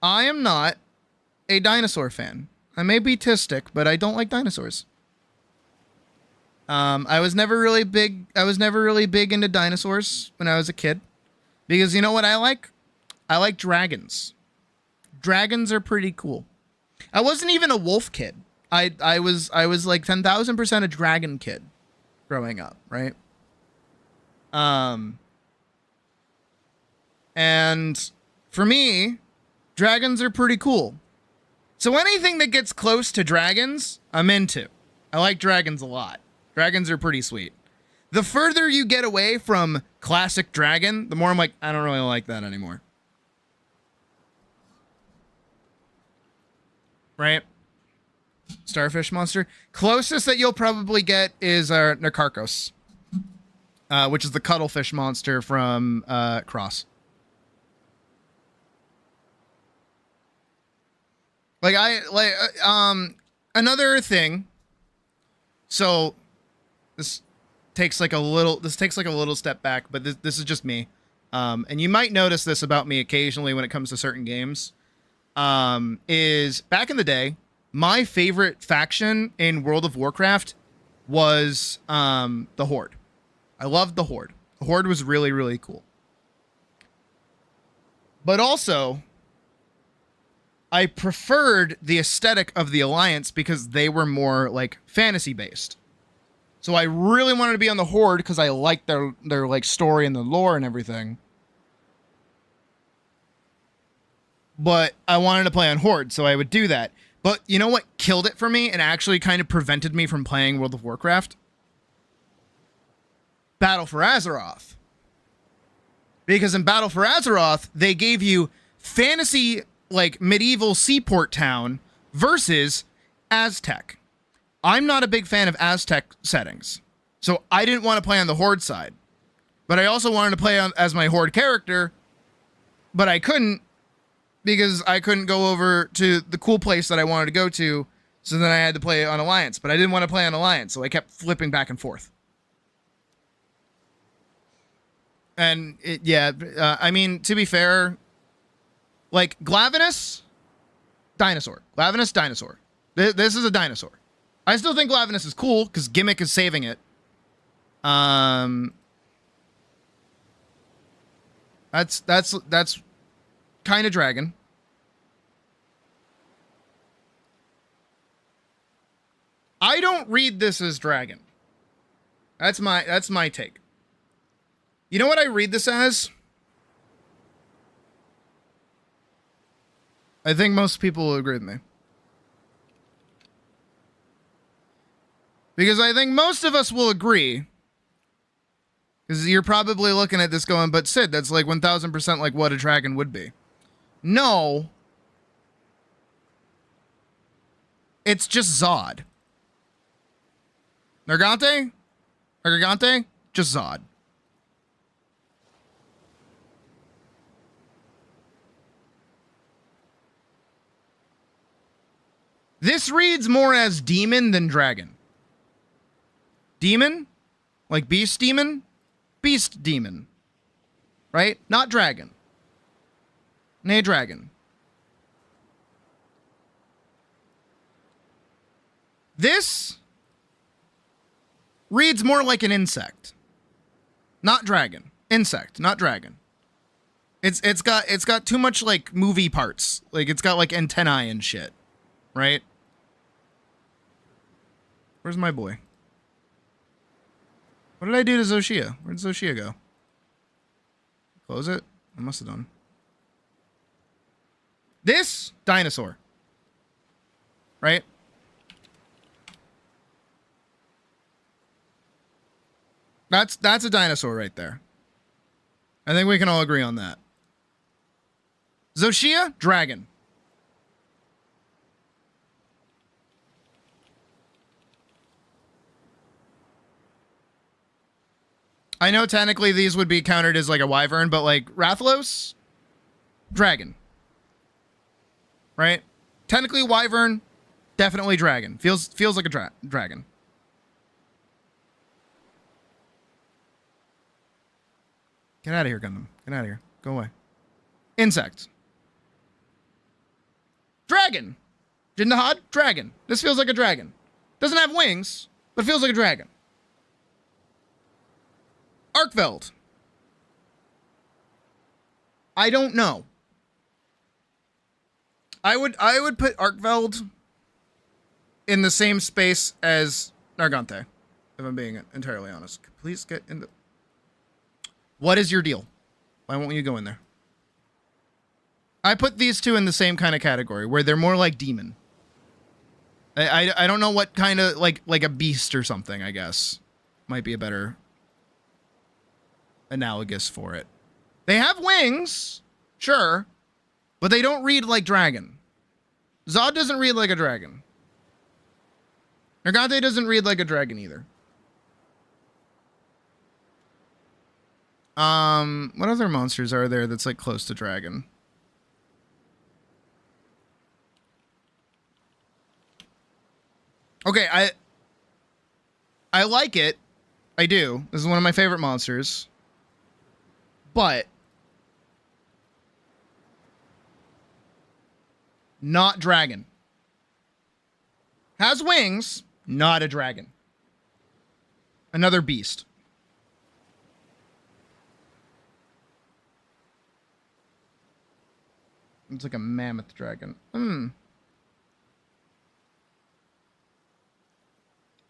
S1: I am not a dinosaur fan. I may be autistic, but I don't like dinosaurs. I was never really big into dinosaurs when I was a kid. Because you know what I like? I like dragons. Dragons are pretty cool. I wasn't even a wolf kid. I was like 10,000% a dragon kid growing up, right? And for me, dragons are pretty cool. So anything that gets close to dragons, I'm into. I like dragons a lot. Dragons are pretty sweet. The further you get away from classic dragon, the more I'm like, I don't really like that anymore. Right? Starfish monster. Closest that you'll probably get is Narcarkos, which is the cuttlefish monster from Cross. Another thing. So this takes like a little step back, but this is just me. And you might notice this about me occasionally when it comes to certain games. Is back in the day, my favorite faction in World of Warcraft was the Horde. I loved the Horde. The Horde was really, really cool. But also, I preferred the aesthetic of the Alliance because they were more like fantasy based. So I really wanted to be on the Horde because I liked their like story and the lore and everything. But I wanted to play on Horde, so I would do that. But you know what killed it for me and actually kind of prevented me from playing World of Warcraft? Battle for Azeroth. Because in Battle for Azeroth, they gave you fantasy, like medieval seaport town versus Aztec. I'm not a big fan of Aztec settings, so I didn't want to play on the Horde side. But I also wanted to play as my Horde character, but I couldn't because I couldn't go over to the cool place that I wanted to go to, so then I had to play on Alliance. But I didn't want to play on Alliance, so I kept flipping back and forth. And I mean, to be fair, like Glavenus, dinosaur. Glavenus, dinosaur. This is a dinosaur. I still think Glavenus is cool because Gimmick is saving it. That's kind of dragon. I don't read this as dragon. That's my take. You know what I read this as? I think most people will agree with me. Because I think most of us will agree. Because you're probably looking at this going, but Sid, that's like 1000% like what a dragon would be. No. It's just Zod. Nargante? Nargante? Just Zod. This reads more as demon than dragon. Demon? Like beast demon? Beast demon. Right? Not dragon. Nay, dragon. This reads more like an insect. Not dragon. Insect, not dragon. It's got too much like movie parts. Like it's got like antennae and shit. Right? Where's my boy? What did I do to Zoshia? Where did Zoshia go? Close it? I must have done. This dinosaur. Right? That's a dinosaur right there. I think we can all agree on that. Zoshia, dragon. I know technically these would be counted as like a wyvern, but like Rathalos, dragon. Right? Technically wyvern, definitely dragon. Feels like a dragon. Get out of here, Gundam. Get out of here. Go away. Insect. Dragon. Jindahad, dragon. This feels like a dragon. Doesn't have wings, but feels like a dragon. Arkveld. I don't know. I would put Arkveld in the same space as Nargante, if I'm being entirely honest. Please get in the... What is your deal? Why won't you go in there? I put these two in the same kind of category, where they're more like demon. I don't know what kind of, like a beast or something, I guess. Might be a better analogous for it. They have wings, sure, but they don't read like dragon. Zod doesn't read like a dragon. Nargante doesn't read like a dragon either. What other monsters are there that's like close to dragon? Okay, I like it. I do. This is one of my favorite monsters. But not dragon. Has wings, not a dragon. Another beast. It's like a mammoth dragon.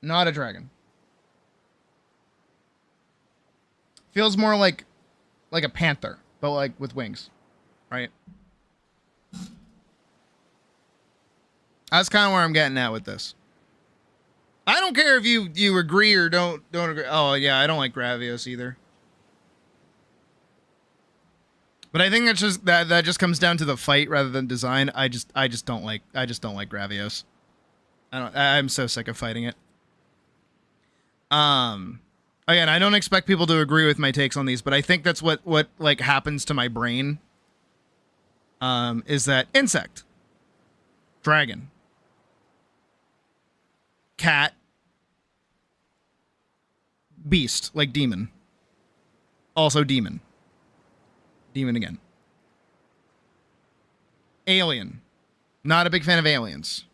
S1: Not a dragon. Feels more like a panther, but like with wings, right? That's kind of where I'm getting at with this. I don't care if you agree or don't agree. Oh yeah, I don't like Gravios either. But I think that's just that just comes down to the fight rather than design. I just don't like Gravios. I'm so sick of fighting it. Again, I don't expect people to agree with my takes on these, but I think that's what like happens to my brain. Is that insect, dragon, cat, beast, like demon. Also demon. Demon again. Alien. Not a big fan of aliens.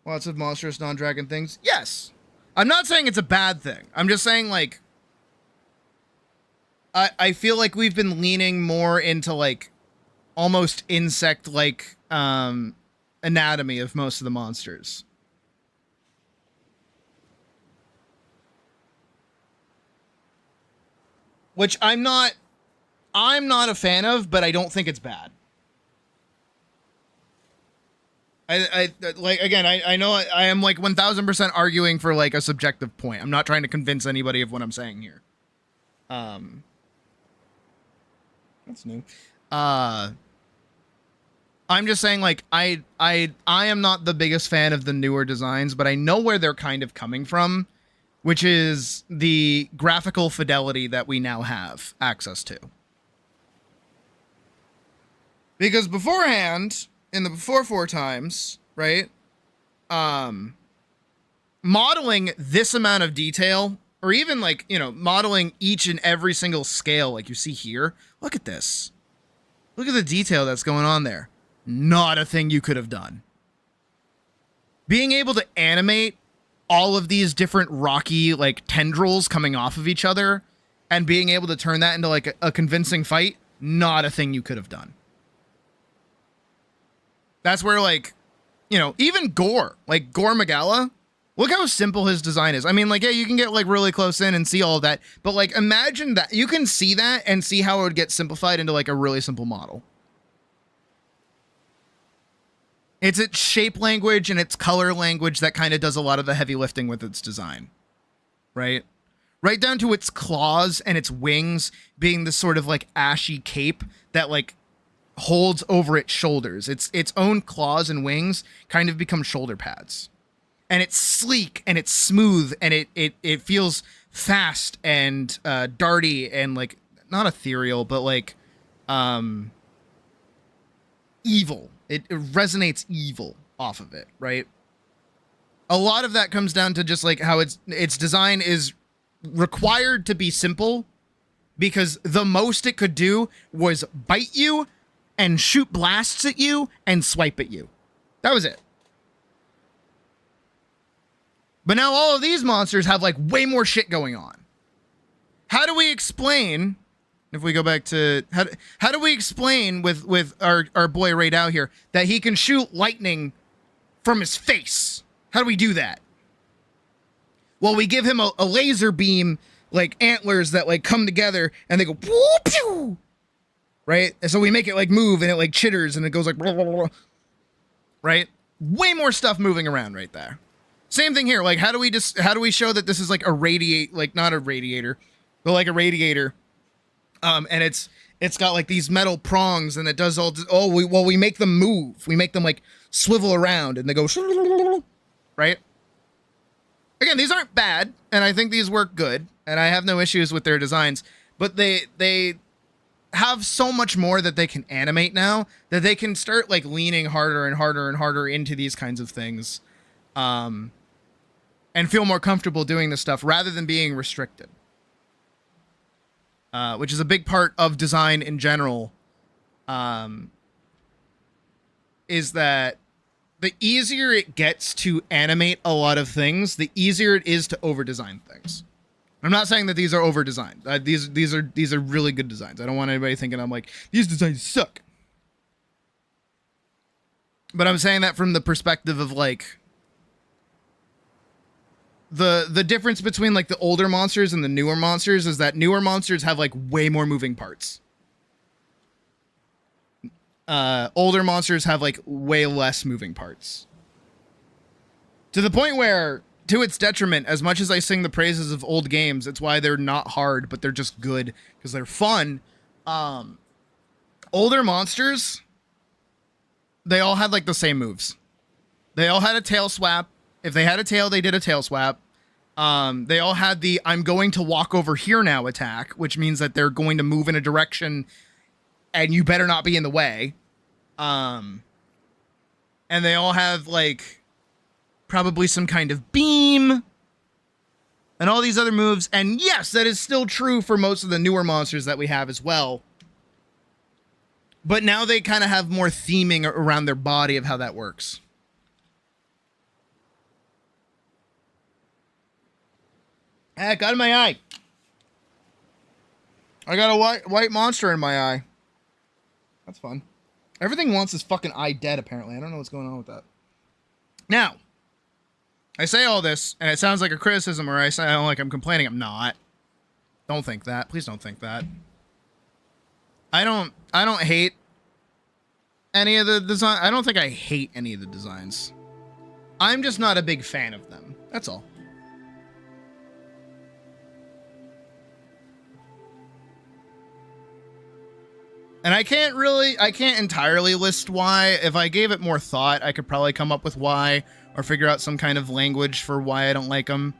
S1: Lots of monstrous non-dragon things. Yes. I'm not saying it's a bad thing. I'm just saying, like, I feel like we've been leaning more into, like, almost insect-like anatomy of most of the monsters. which I'm not a fan of, but I don't think it's bad. I like, again, I know I am like 1000% arguing for like a subjective point. I'm not trying to convince anybody of what I'm saying here. That's new. I'm just saying, like, I am not the biggest fan of the newer designs, but I know where they're kind of coming from, which is the graphical fidelity that we now have access to. Because beforehand, in the before 4 times, right? Modeling this amount of detail, or even like, you know, modeling each and every single scale like you see here. Look at this. Look at the detail that's going on there. Not a thing you could have done. Being able to animate all of these different rocky like tendrils coming off of each other and being able to turn that into like a convincing fight, not a thing you could have done. That's where, like, you know, even Gore, like Gore Magala, look how simple his design is. I mean, like, yeah, you can get like really close in and see all of that, but like, imagine that you can see that and see how it would get simplified into like a really simple model. It's its shape language and its color language that kind of does a lot of the heavy lifting with its design, right? Right down to its claws and its wings being this sort of like ashy cape that like holds over its shoulders. Its own claws and wings kind of become shoulder pads. And it's sleek and it's smooth and it feels fast and darty and like not ethereal, but like evil. It resonates evil off of it, right? A lot of that comes down to just like how its design is required to be simple, because the most it could do was bite you and shoot blasts at you and swipe at you. That was it. But now all of these monsters have like way more shit going on. How do we explain, if we go back to, how do we explain with our boy Ray Dow here that he can shoot lightning from his face? How do we do that? Well, we give him a laser beam, like antlers that like come together and they go whoop, pew, right? And so we make it like move and it like chitters and it goes like blah, blah, blah, right? Way more stuff moving around right there. Same thing here. Like, how do we show that this is like not a radiator, but like a radiator? And it's got like these metal prongs and it does we make them move. We make them like swivel around and they go right? Again, these aren't bad, and I think these work good, and I have no issues with their designs, but they have so much more that they can animate now that they can start like leaning harder and harder and harder into these kinds of things, and feel more comfortable doing this stuff rather than being restricted, which is a big part of design in general, is that the easier it gets to animate a lot of things, the easier it is to over-design things. I'm not saying that these are over-designed. These are really good designs. I don't want anybody thinking I'm like, these designs suck. But I'm saying that from the perspective of like the difference between like the older monsters and the newer monsters is that newer monsters have like way more moving parts. Older monsters have like way less moving parts. To the point where, to its detriment, as much as I sing the praises of old games, it's why they're not hard, but they're just good because they're fun. Older monsters, they all had like the same moves. They all had a tail swap. If they had a tail, they did a tail swap. They all had the I'm going to walk over here now attack, which means that they're going to move in a direction and you better not be in the way. And they all have like probably some kind of beam and all these other moves. And yes, that is still true for most of the newer monsters that we have as well. But now they kind of have more theming around their body of how that works. Heck, out of my eye. I got a white monster in my eye. That's fun. Everything wants his fucking eye dead, apparently. I don't know what's going on with that. Now, I say all this, and it sounds like a criticism, or I sound like I'm complaining. I'm not. Don't think that. Please don't think that. I don't hate any of the design. I don't think I hate any of the designs. I'm just not a big fan of them. That's all. And I can't entirely list why. If I gave it more thought, I could probably come up with why or figure out some kind of language for why I don't like them.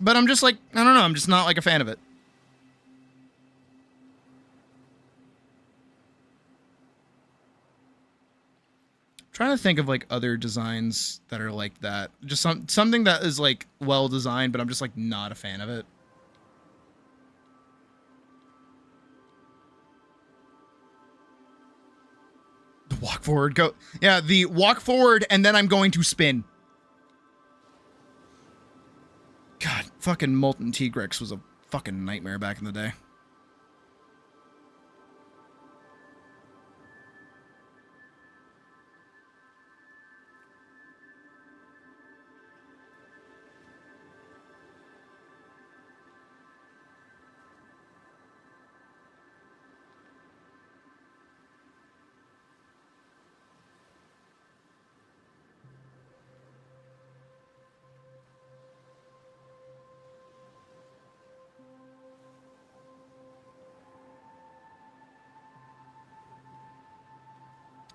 S1: But I'm just like, I don't know, I'm just not like a fan of it. Trying to think of like other designs that are like that. Just something that is like well designed, but I'm just like not a fan of it. The walk forward, go. Yeah, the walk forward and then I'm going to spin. God, fucking Molten Tigrex was a fucking nightmare back in the day.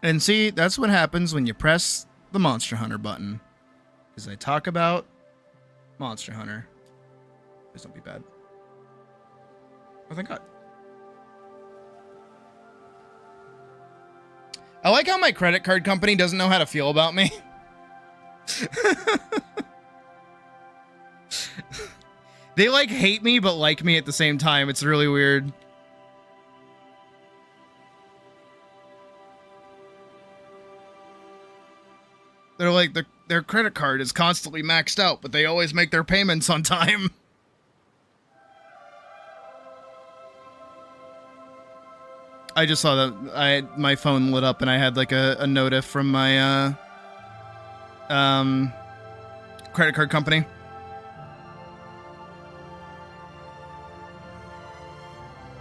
S1: And see, that's what happens when you press the Monster Hunter button. Because I talk about Monster Hunter. Please don't be bad. Oh, thank God. I like how my credit card company doesn't know how to feel about me. They like hate me, but like me at the same time. It's really weird. They're like, their credit card is constantly maxed out, but they always make their payments on time. I just saw that my phone lit up and I had like a notif from my credit card company.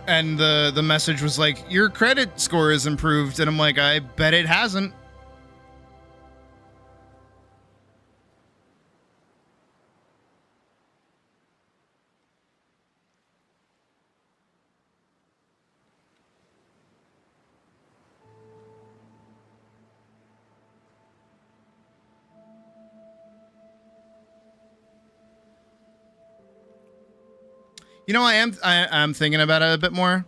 S1: And the message was like, your credit score is improved. And I'm like, I bet it hasn't. You know, I'm thinking about it a bit more.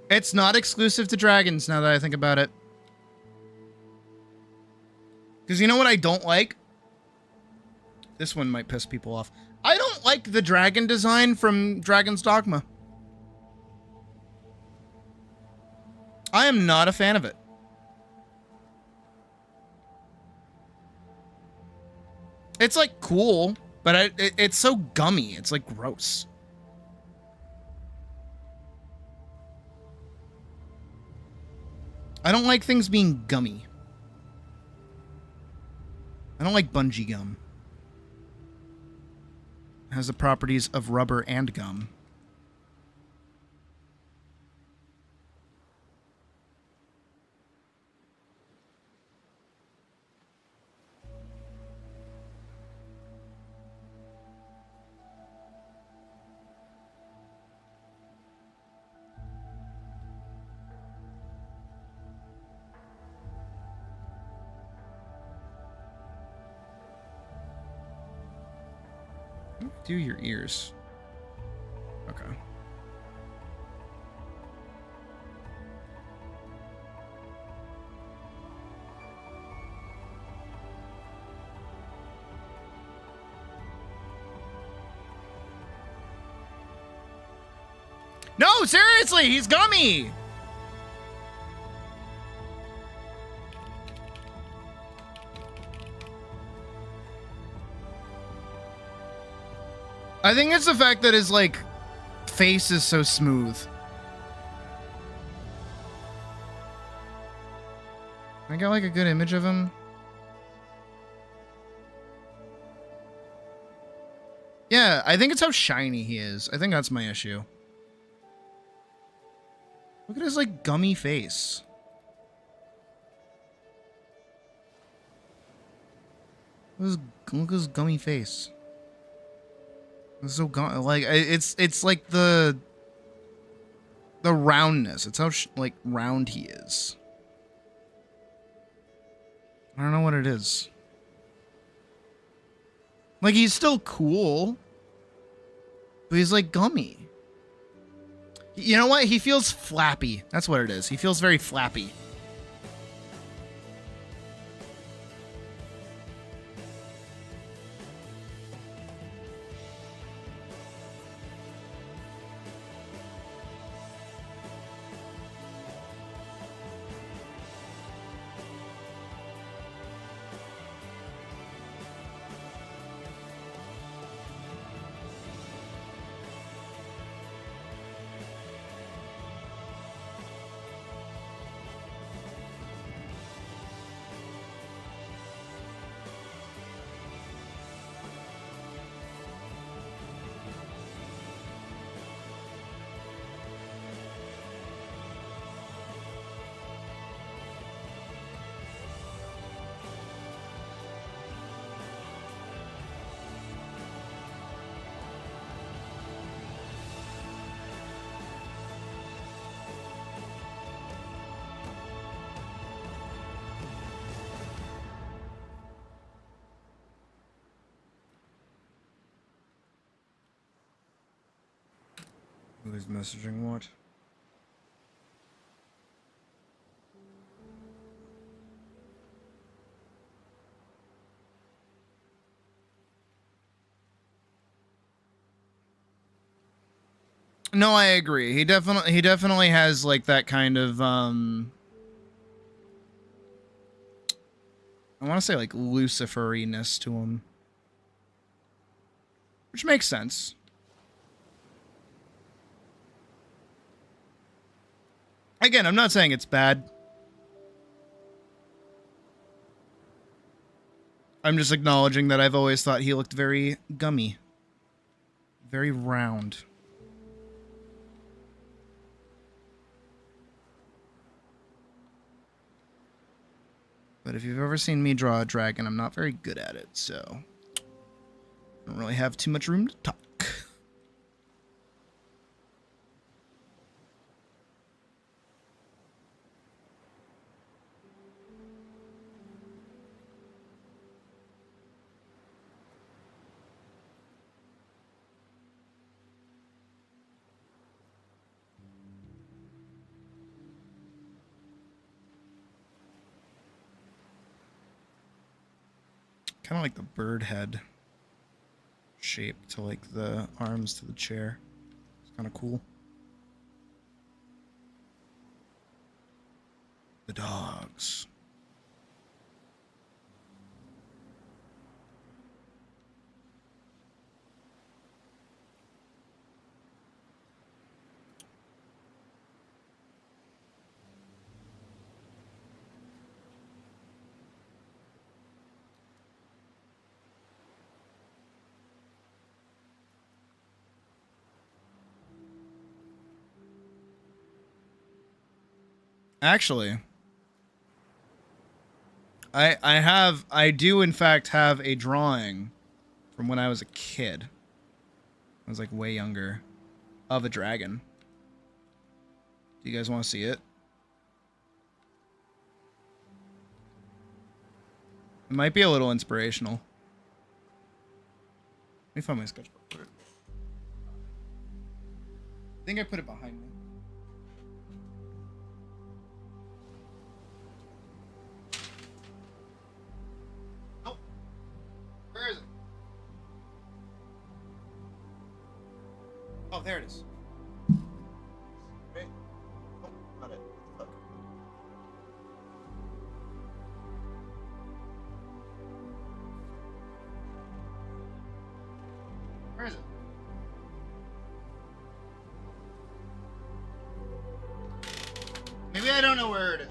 S1: It's not exclusive to dragons now that I think about it. Because you know what I don't like? This one might piss people off. I don't like the dragon design from Dragon's Dogma. I am not a fan of it. It's like cool, but it's so gummy. It's like gross. I don't like things being gummy. I don't like bungee gum. It has the properties of rubber and gum. Do your ears. Okay. No, seriously, he's gummy. I think it's the fact that his, like, face is so smooth. I got, like, a good image of him. Yeah, I think it's how shiny he is. I think that's my issue. Look at his, like, gummy face. Look at his gummy face. It's so like it's like the roundness. It's how like round he is. I don't know what it is. Like, he's still cool, but he's like gummy. You know what? He feels flappy. That's what it is. He feels very flappy. Who's messaging what? No, I agree. He definitely has like that kind of I want to say like Luciferiness to him. Which makes sense. Again, I'm not saying it's bad. I'm just acknowledging that I've always thought he looked very gummy. Very round. But if you've ever seen me draw a dragon, I'm not very good at it, so I don't really have too much room to talk. Kind of like the bird head shape to like the arms to the chair. It's kind of cool. The dogs. Actually, I do in fact have a drawing from when I was a kid. I was like way younger, of a dragon. Do you guys want to see it? It might be a little inspirational. Let me find my sketchbook. I think I put it behind me. Where is it? Oh, there it is. Okay. Oh, not it. Fuck. Where is it? Maybe I don't know where it is.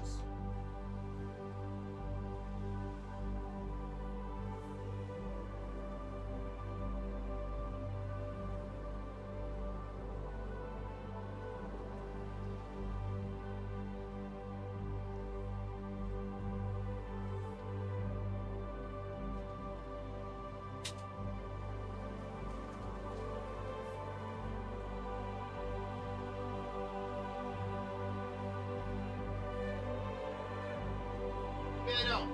S1: I don't.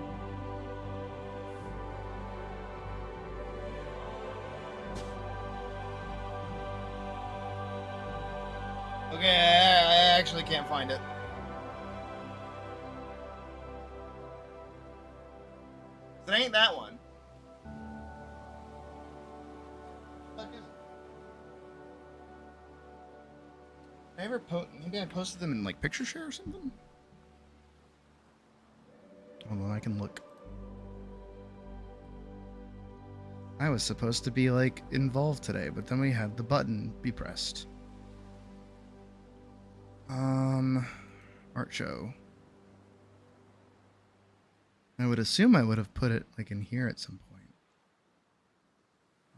S1: Okay, I actually can't find it. It ain't that one. What is it? Maybe I posted them in like picture share or something? Hold on, I can look. I was supposed to be like involved today, but then we had the button be pressed. Art show. I would assume I would have put it like in here at some point.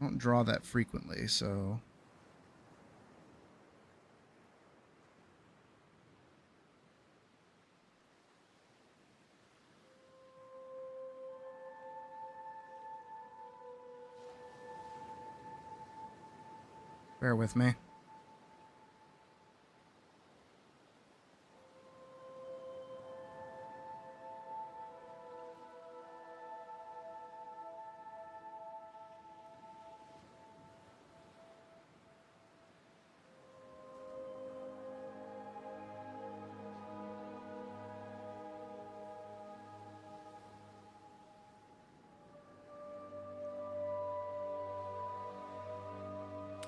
S1: I don't draw that frequently, so. Bear with me.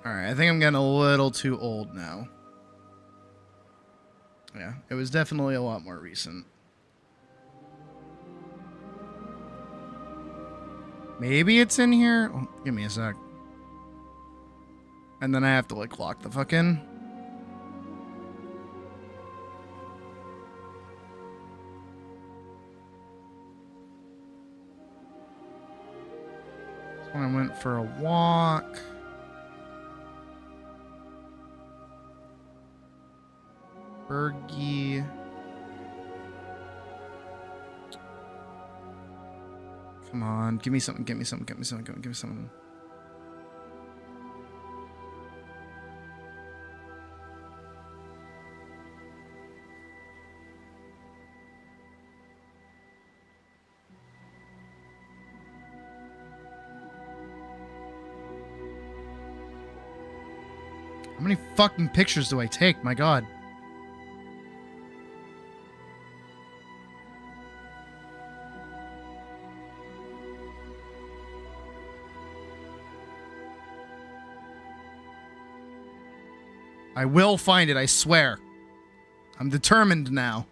S1: Alright, I think I'm getting a little too old now. Yeah, it was definitely a lot more recent. Maybe it's in here? Oh, give me a sec. And then I have to, like, lock the fuck in. That's when I went for a walk. Pegi. Come on, give me something, give me something, give me something, give me something. How many fucking pictures do I take? My God. I will find it, I swear. I'm determined now.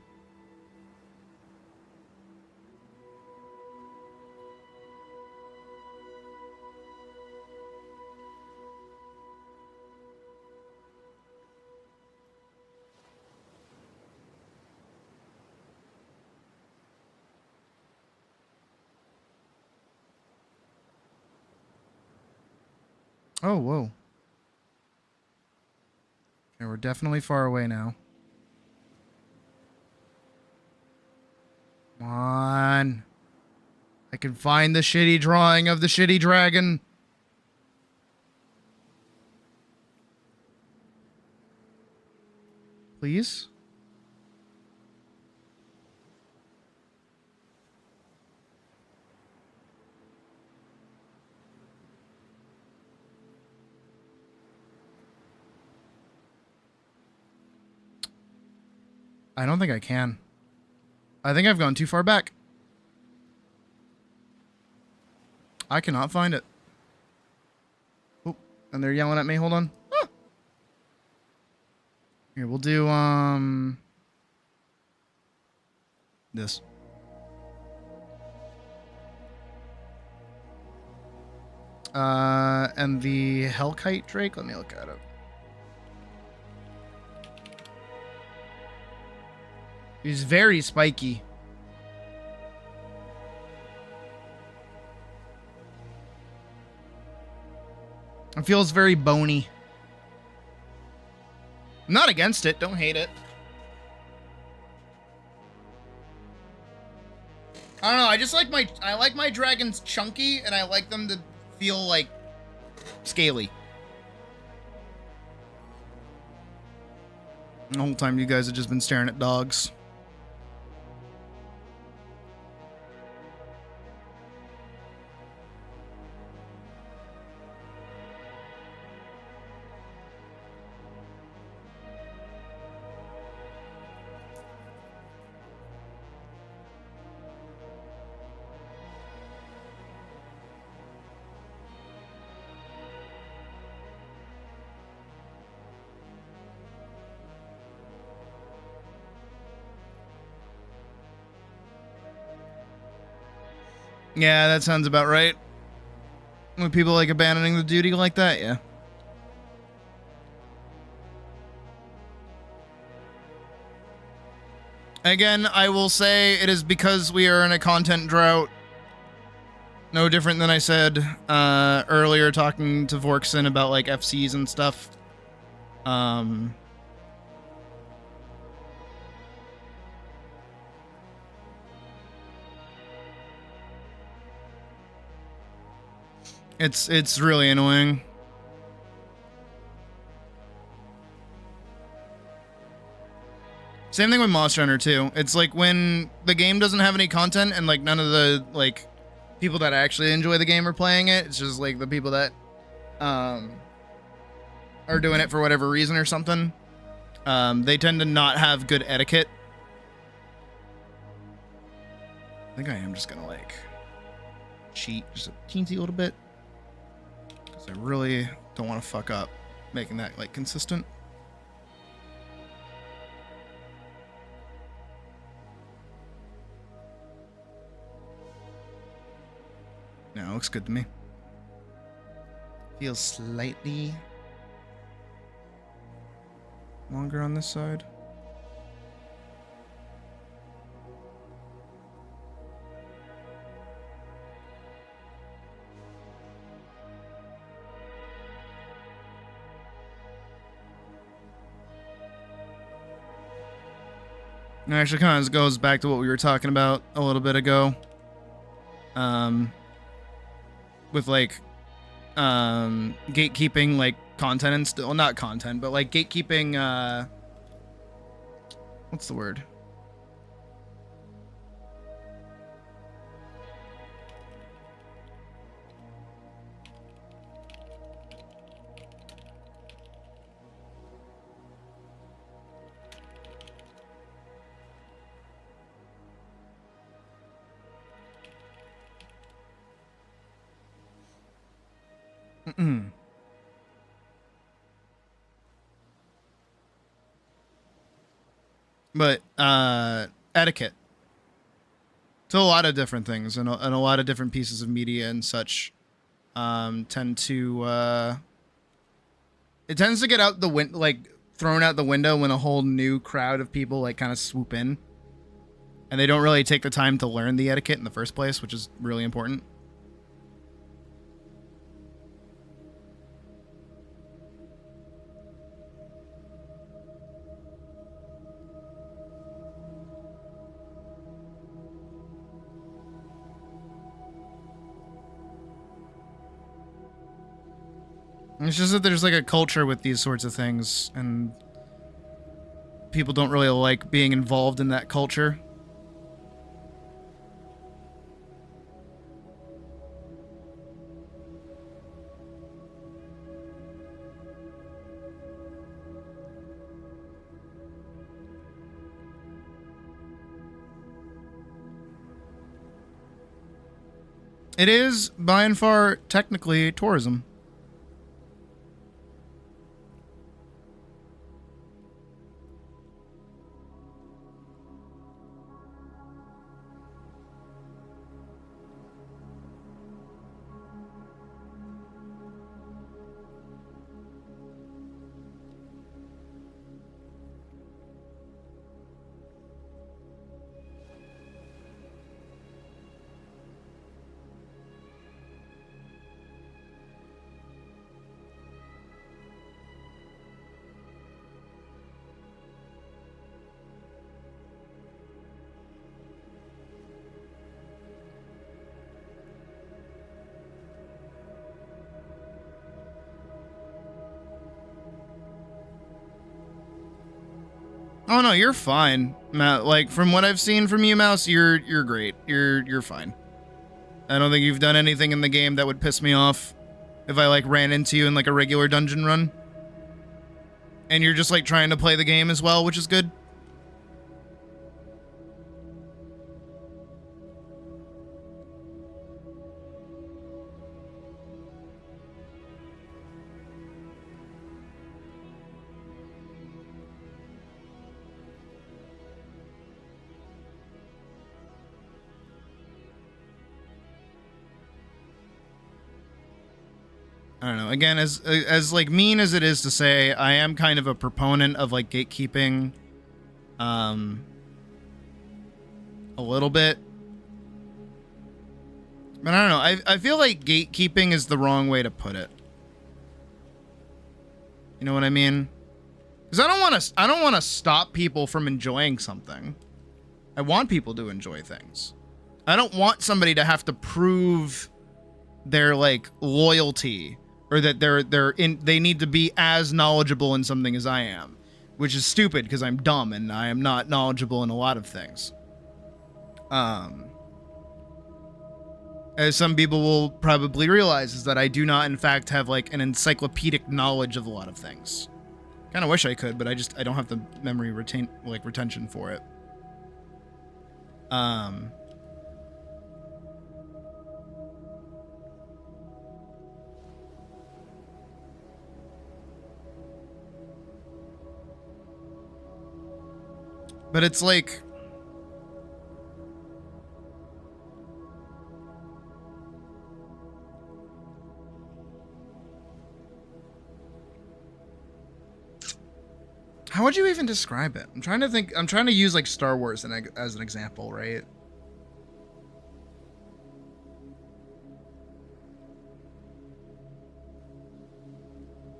S1: Oh, whoa. Okay, we're definitely far away now. Come on. I can find the shitty drawing of the shitty dragon. Please? I don't think I can. I think I've gone too far back. I cannot find it. Oh, and they're yelling at me. Hold on. Ah! Here, we'll do, this. And the Hellkite Drake? Let me look at it. He's very spiky. It feels very bony. I'm not against it. Don't hate it. I don't know. I just like my dragons chunky, and I like them to feel like scaly. The whole time you guys have just been staring at dogs. Yeah, that sounds about right. When people like abandoning the duty like that, yeah. Again, I will say it is because we are in a content drought. No different than I said earlier talking to Vorkson about like FCs and stuff. It's really annoying. Same thing with Monster Hunter too. It's like when the game doesn't have any content and like none of the like people that actually enjoy the game are playing it. It's just like the people that are doing it for whatever reason or something. They tend to not have good etiquette. I think I am just gonna like cheat just a teensy little bit because I really don't want to fuck up making that like consistent. No, it looks good to me. Feels slightly longer on this side. It actually kind of goes back to what we were talking about a little bit ago. With like gatekeeping like content and still not content, but like gatekeeping what's the word? But etiquette. So a lot of different things and a lot of different pieces of media and such tend to it tends to get out the like thrown out the window when a whole new crowd of people like kind of swoop in and they don't really take the time to learn the etiquette in the first place, which is really important. It's just that there's like a culture with these sorts of things, and people don't really like being involved in that culture. It is, by and far, technically tourism. Oh no, you're fine, Matt. Like from what I've seen from you, Mouse, you're great. You're fine. I don't think you've done anything in the game that would piss me off if I like ran into you in like a regular dungeon run. And you're just like trying to play the game as well, which is good. I don't know. Again, as like mean as it is to say, I am kind of a proponent of like gatekeeping, a little bit. But I don't know. I feel like gatekeeping is the wrong way to put it. You know what I mean? Because I don't want to stop people from enjoying something. I want people to enjoy things. I don't want somebody to have to prove their like loyalty or that they need to be as knowledgeable in something as I am, which is stupid because I'm dumb and I am not knowledgeable in a lot of things. As some people will probably realize, is that I do not in fact have like an encyclopedic knowledge of a lot of things. Kind of wish I could, but I don't have the memory retention for it. But it's like, how would you even describe it? I'm trying to think. I'm trying to use like Star Wars as an example, right?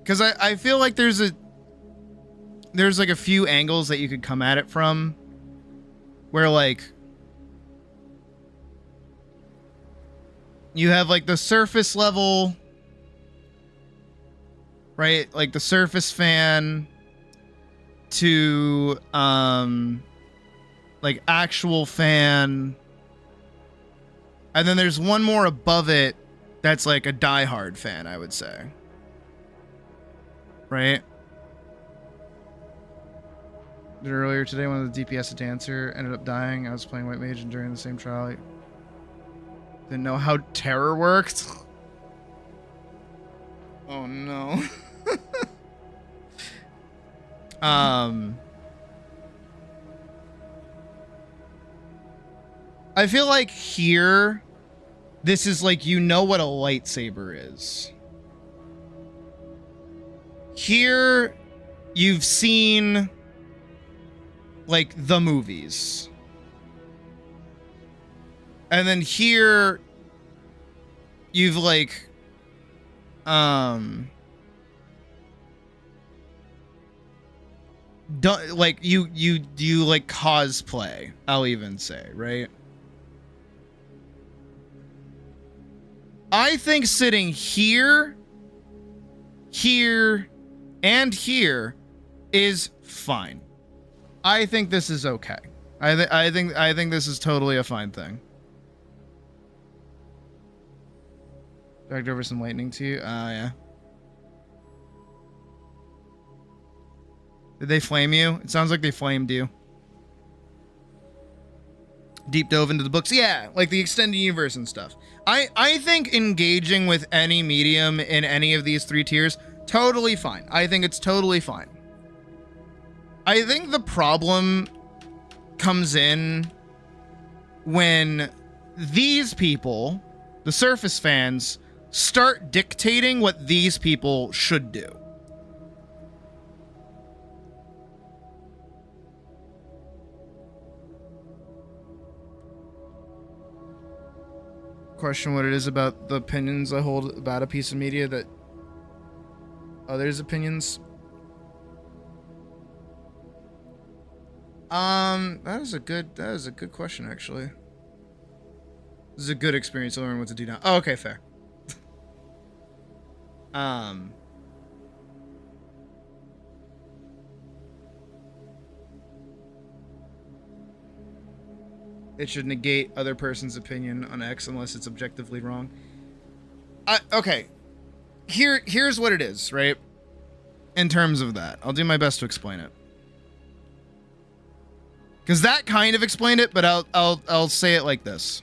S1: Because I feel like there's like a few angles that you could come at it from, where like you have like the surface level, right? Like the surface fan to like actual fan, and then there's one more above it that's like a diehard fan, I would say, right? Earlier today, one of the DPS dancer ended up dying. I was playing White Mage, and during the same trial, I didn't know how terror worked. Oh no. I feel like here, this is like, you know what a lightsaber is. Here, you've seen like the movies. And then here, you've like, done, like you like cosplay, I'll even say, right? I think sitting here, and here is fine. I think this is okay. I think this is totally a fine thing. Dragged over some lightning to you? Yeah. Did they flame you? It sounds like they flamed you. Deep dove into the books. Yeah, like the extended universe and stuff. I think engaging with any medium in any of these three tiers, totally fine. I think it's totally fine. I think the problem comes in when these people, the surface fans, start dictating what these people should do. Question what it is about the opinions I hold about a piece of media that others' opinions. That is a good question, actually. This is a good experience to learn what to do now. Oh, okay, fair. It should negate other person's opinion on X unless it's objectively wrong. Okay. Here's what it is, right? In terms of that. I'll do my best to explain it. Because that kind of explained it, but I'll say it like this.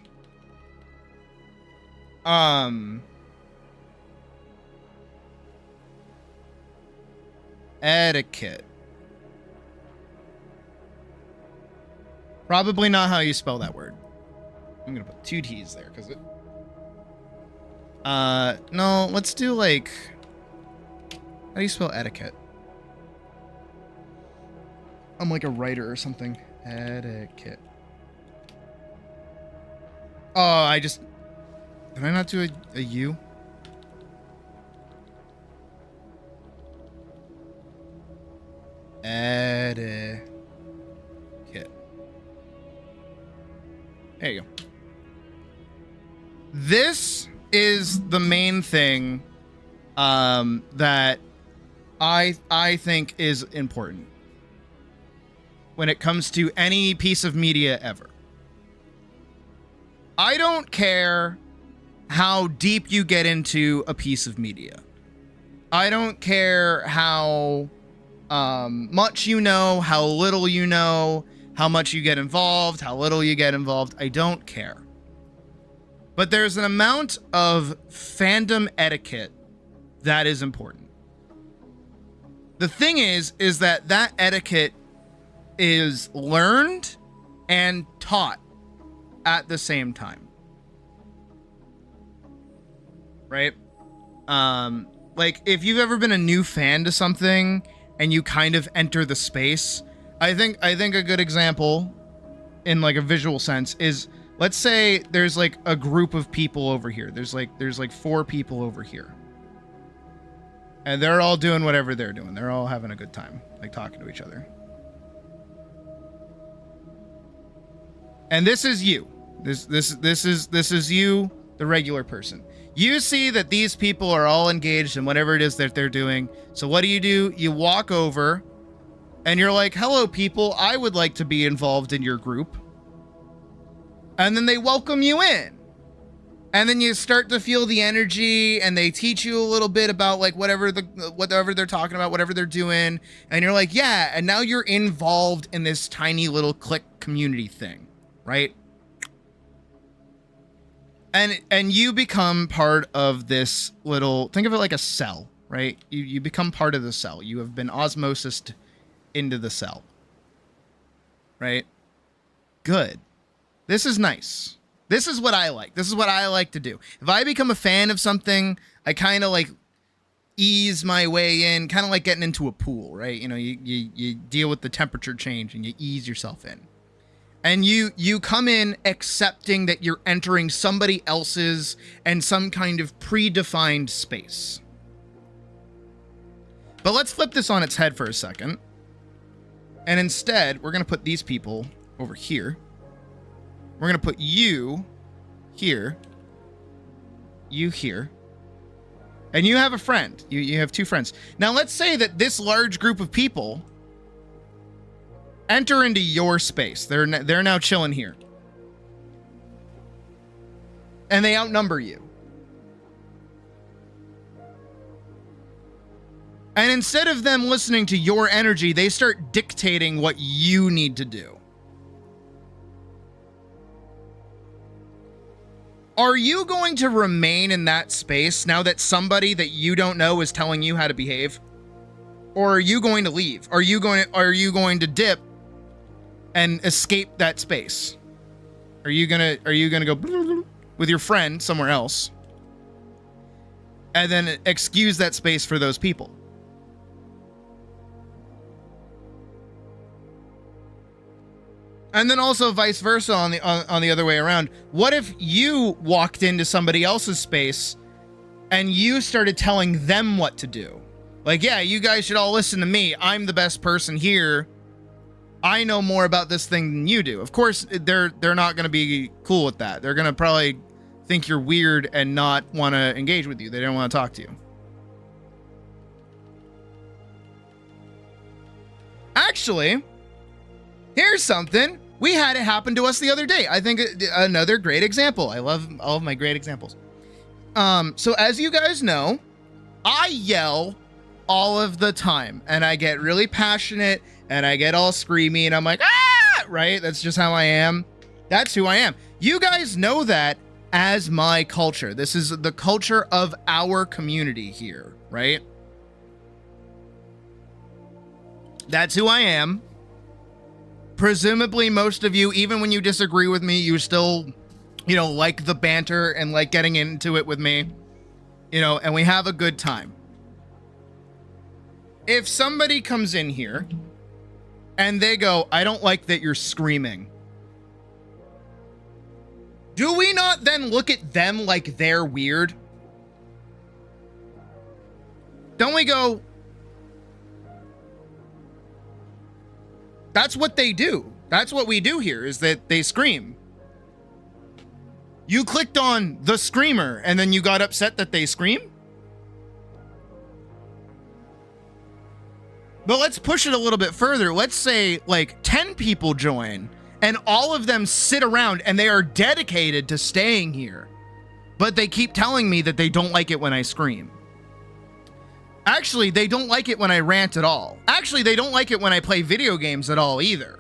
S1: Etiquette. Probably not how you spell that word. I'm gonna put two T's there, because it... No, let's do like, how do you spell etiquette? I'm like a writer or something. Etiquette. Oh, did I not do a U? Etiquette. There you go. This is the main thing that I think is important when it comes to any piece of media ever. I don't care how deep you get into a piece of media. I don't care how much you know, how little you know, how much you get involved, how little you get involved. I don't care. But there's an amount of fandom etiquette that is important. The thing is that etiquette is learned and taught at the same time. Right? Like, if you've ever been a new fan to something and you kind of enter the space, I think a good example in like a visual sense is, let's say there's like a group of people over here. There's like 4 people over here. And they're all doing whatever they're doing. They're all having a good time, like talking to each other. And this is you. This is you, the regular person. You see that these people are all engaged in whatever it is that they're doing. So what do? You walk over and you're like, "Hello, people. I would like to be involved in your group." And then they welcome you in. And then you start to feel the energy, and they teach you a little bit about like whatever they're talking about, whatever they're doing. And you're like, yeah. And now you're involved in this tiny little clique community thing, right? And you become part of this little, think of it like a cell, right? You become part of the cell. You have been osmosised into the cell, right? Good. This is nice. This is what I like. This is what I like to do. If I become a fan of something, I kind of like ease my way in, kind of like getting into a pool, right? You know, you deal with the temperature change and you ease yourself in. And you come in accepting that you're entering somebody else's and some kind of predefined space. But let's flip this on its head for a second. And instead, we're going to put these people over here. We're going to put you here, you here, and you have a friend. You have 2 friends. Now, let's say that this large group of people enter into your space. They're now chilling here. And they outnumber you. And instead of them listening to your energy, they start dictating what you need to do. Are you going to remain in that space now that somebody that you don't know is telling you how to behave? Or are you going to leave? Are you going to dip and escape that space? Are you gonna go with your friend somewhere else and then excuse that space for those people? And then also vice versa on the other way around. What if you walked into somebody else's space and you started telling them what to do? Like, yeah, you guys should all listen to me. I'm the best person here. I know more about this thing than you do. Of course, they're not going to be cool with that. They're going to probably think you're weird and not want to engage with you. They don't want to talk to you. Actually, here's something. We had it happen to us the other day. I think another great example. I love all of my great examples. So as you guys know, I yell all of the time and I get really passionate and I get all screamy and I'm like, ah, right? That's just how I am. That's who I am. You guys know that as my culture. This is the culture of our community here, right? That's who I am. Presumably most of you, even when you disagree with me, you still, like the banter and like getting into it with me. you know, and we have a good time. If somebody comes in here and they go, I don't like that you're screaming, do we not then look at them like they're weird? Don't we go, that's what they do. That's what we do here, is that they scream. You clicked on the screamer and then you got upset that they scream? But let's push it a little bit further. Let's say like 10 people join and all of them sit around and they are dedicated to staying here, but they keep telling me that they don't like it when I scream. Actually, they don't like it when I rant at all. Actually, they don't like it when I play video games at all either.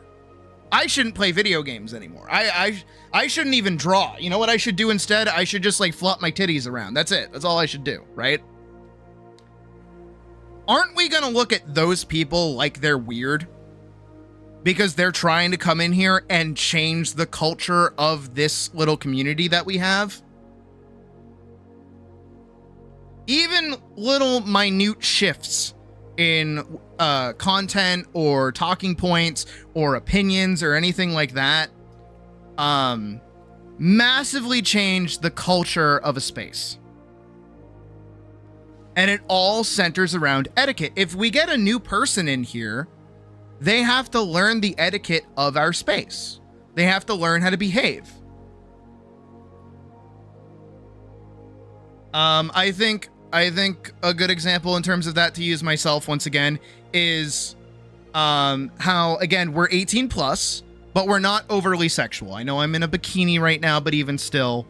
S1: I shouldn't play video games anymore. I shouldn't even draw. You know what I should do instead? I should just like flop my titties around. That's it. That's all I should do, right? Aren't we gonna look at those people like they're weird? Because they're trying to come in here and change the culture of this little community that we have? Even little minute shifts in content or talking points or opinions or anything like that massively change the culture of a space. And it all centers around etiquette. If we get a new person in here, they have to learn the etiquette of our space. They have to learn how to behave. I think a good example in terms of that, to use myself once again, is how, again, we're 18 plus, but we're not overly sexual. I know I'm in a bikini right now, but even still,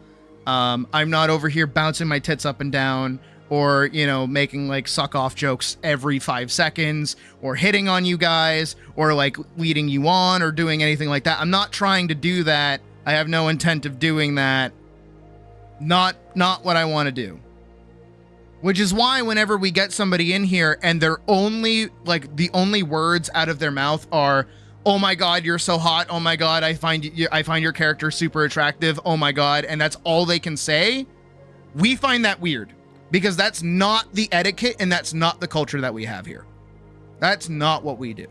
S1: I'm not over here bouncing my tits up and down, or, you know, making like suck off jokes every 5 seconds, or hitting on you guys, or like leading you on, or doing anything like that. I'm not trying to do that. I have no intent of doing that. Not what I want to do. Which is why whenever we get somebody in here and they're only, like, the only words out of their mouth are, oh my god, you're so hot, oh my god, I find your character super attractive, oh my god, and that's all they can say, we find that weird. Because that's not the etiquette and that's not the culture that we have here. That's not what we do.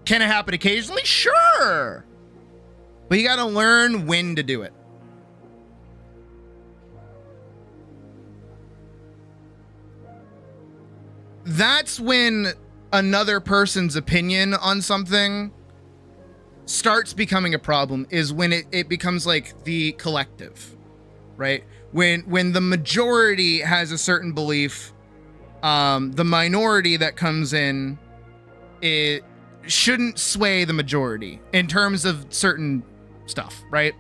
S1: Can it happen occasionally? Sure. But you gotta learn when to do it. That's when another person's opinion on something starts becoming a problem, is when it becomes like the collective, right? When the majority has a certain belief, the minority that comes in, it shouldn't sway the majority in terms of certain stuff, right?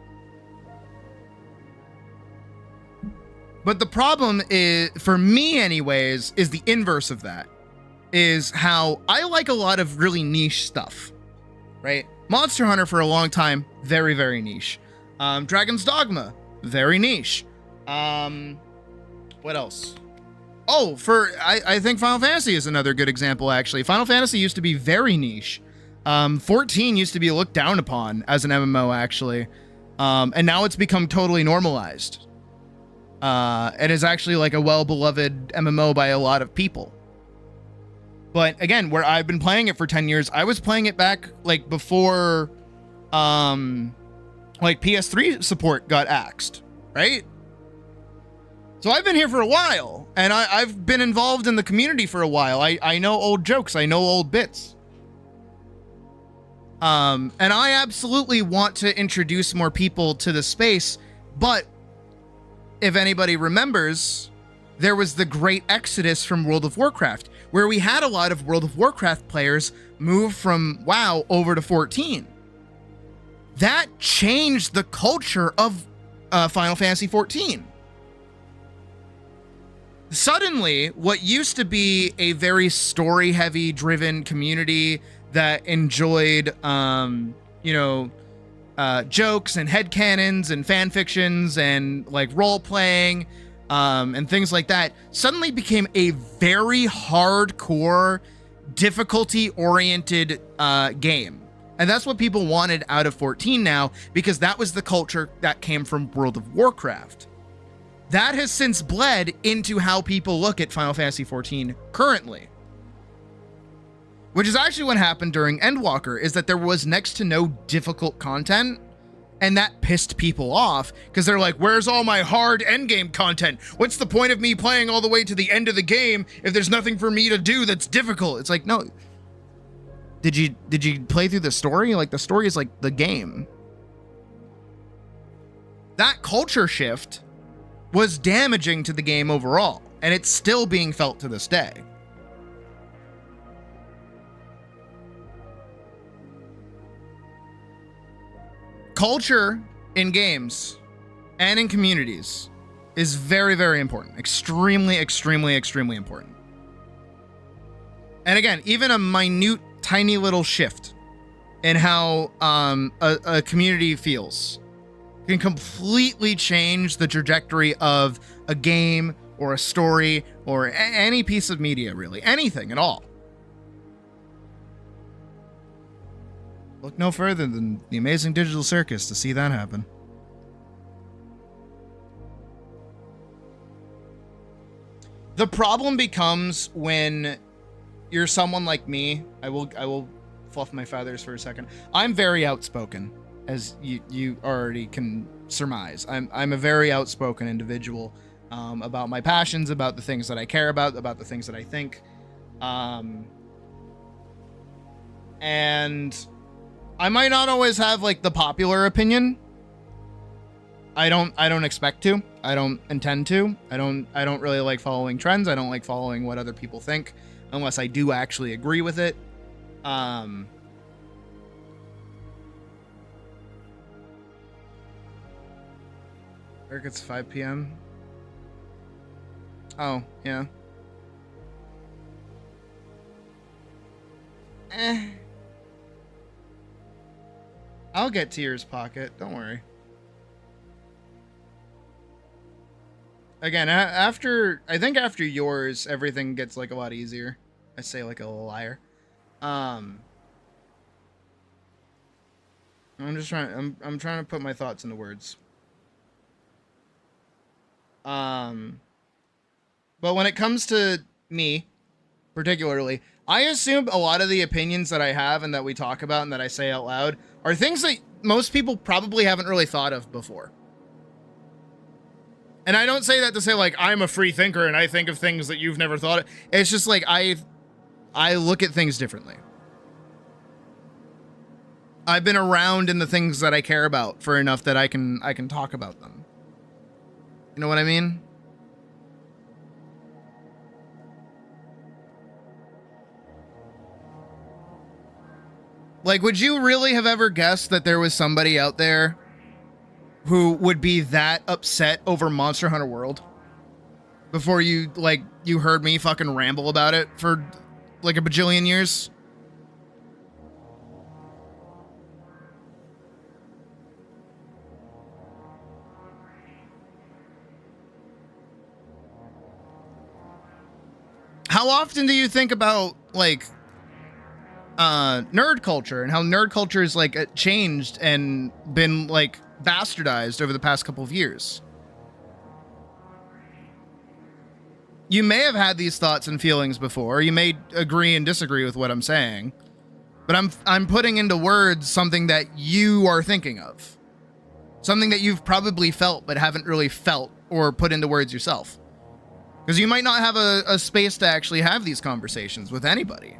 S1: But the problem is, for me anyways, is the inverse of that. Is how I like a lot of really niche stuff, right? Monster Hunter for a long time, very, very niche. Dragon's Dogma, very niche. What else? Oh, I think Final Fantasy is another good example, actually. Final Fantasy used to be very niche. 14 used to be looked down upon as an MMO, actually. And now it's become totally normalized. It is actually like a well-beloved MMO by a lot of people. But again, where I've been playing it for 10 years, I was playing it back like before like PS3 support got axed, right? So I've been here for a while, and I've been involved in the community for a while. I know old jokes, I know old bits. And I absolutely want to introduce more people to the space, but if anybody remembers, there was the great exodus from World of Warcraft, where we had a lot of World of Warcraft players move from WoW over to 14. That changed the culture of Final Fantasy 14. Suddenly, what used to be a very story-heavy driven community that enjoyed, jokes and headcanons and fan fictions and like role-playing, and things like that, suddenly became a very hardcore, difficulty-oriented game. And that's what people wanted out of 14 now, because that was the culture that came from World of Warcraft. That has since bled into how people look at Final Fantasy XIV currently. Which is actually what happened during Endwalker, is that there was next to no difficult content, and that pissed people off, because they're like, where's all my hard endgame content? What's the point of me playing all the way to the end of the game if there's nothing for me to do that's difficult? It's like, no. Did you play through the story? Like, the story is like the game. That culture shift was damaging to the game overall, and it's still being felt to this day. Culture in games and in communities is very, very important. Extremely, extremely, extremely important. And again, even a minute, tiny little shift in how a community feels can completely change the trajectory of a game or a story or any piece of media, really. Anything at all. Look no further than the Amazing Digital Circus to see that happen. The problem becomes when you're someone like me. I will fluff my feathers for a second. I'm very outspoken, as you already can surmise. I'm a very outspoken individual about my passions, about the things that I care about the things that I think. And I might not always have like the popular opinion. I don't expect to. I don't intend to. I don't really like following trends. I don't like following what other people think unless I do actually agree with it. Eric, it's 5 p.m. Oh, yeah. I'll get Tears Pocket. Don't worry. Again, I think after yours, everything gets like a lot easier. I say like a liar. I'm just trying. I'm trying to put my thoughts into words. But when it comes to me, particularly, I assume a lot of the opinions that I have and that we talk about and that I say out loud are things that most people probably haven't really thought of before. And I don't say that to say like I'm a free thinker and I think of things that you've never thought of. It's just like I look at things differently. I've been around in the things that I care about for enough that I can talk about them. You know what I mean? Like, would you really have ever guessed that there was somebody out there who would be that upset over Monster Hunter World before you heard me fucking ramble about it for like a bajillion years? How often do you think about like nerd culture and how nerd culture is like changed and been like bastardized over the past couple of years? You may have had these thoughts and feelings before. You may agree and disagree with what I'm saying, but I'm putting into words something that you are thinking of, something that you've probably felt but haven't really felt or put into words yourself, because you might not have a space to actually have these conversations with anybody.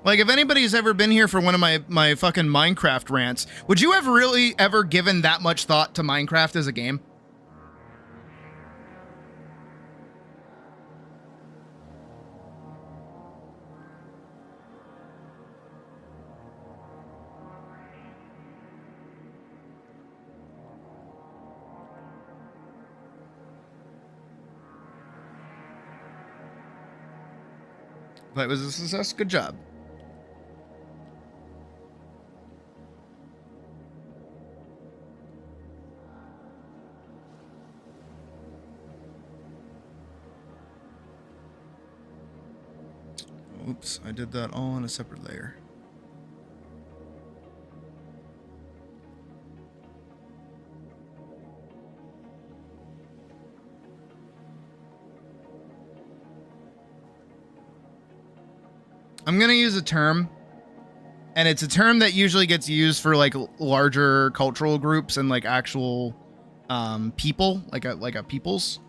S1: Like, if anybody's ever been here for one of my fucking Minecraft rants, would you have really ever given that much thought to Minecraft as a game? But it was a success. Good job. Oops, I did that all on a separate layer. I'm gonna use a term, and it's a term that usually gets used for like larger cultural groups and like actual people, like a peoples.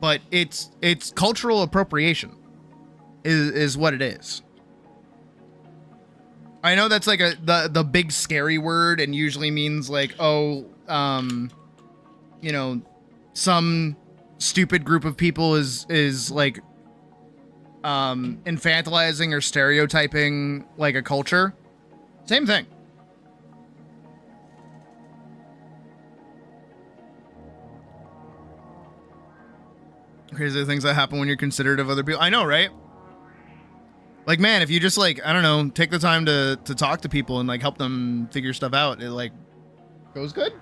S1: But it's cultural appropriation is what it is. I know that's like the big scary word and usually means like, oh, you know, some stupid group of people is like infantilizing or stereotyping like a culture. Same thing. Crazy things that happen when you're considerate of other people. I know, right? Like, man, if you just like, I don't know, take the time to talk to people and like help them figure stuff out, it like goes good.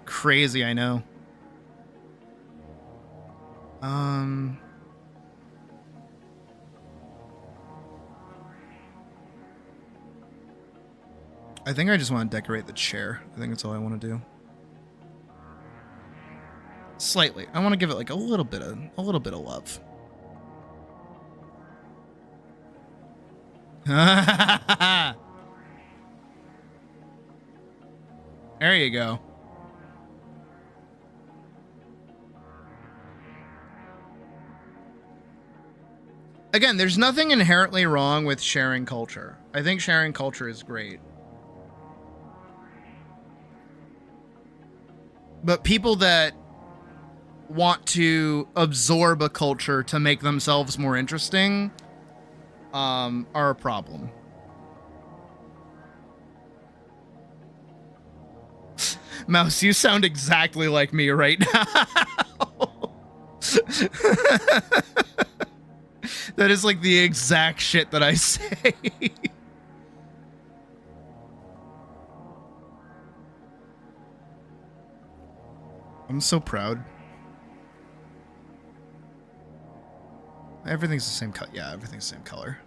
S1: Crazy, I know. I think I just want to decorate the chair. I think that's all I want to do. Slightly. I want to give it like a little bit of love. There you go. Again, there's nothing inherently wrong with sharing culture. I think sharing culture is great. But people that want to absorb a culture to make themselves more interesting are a problem. Mouse, you sound exactly like me right now. That is like the exact shit that I say. I'm so proud. Everything's the same color. Yeah, everything's the same color.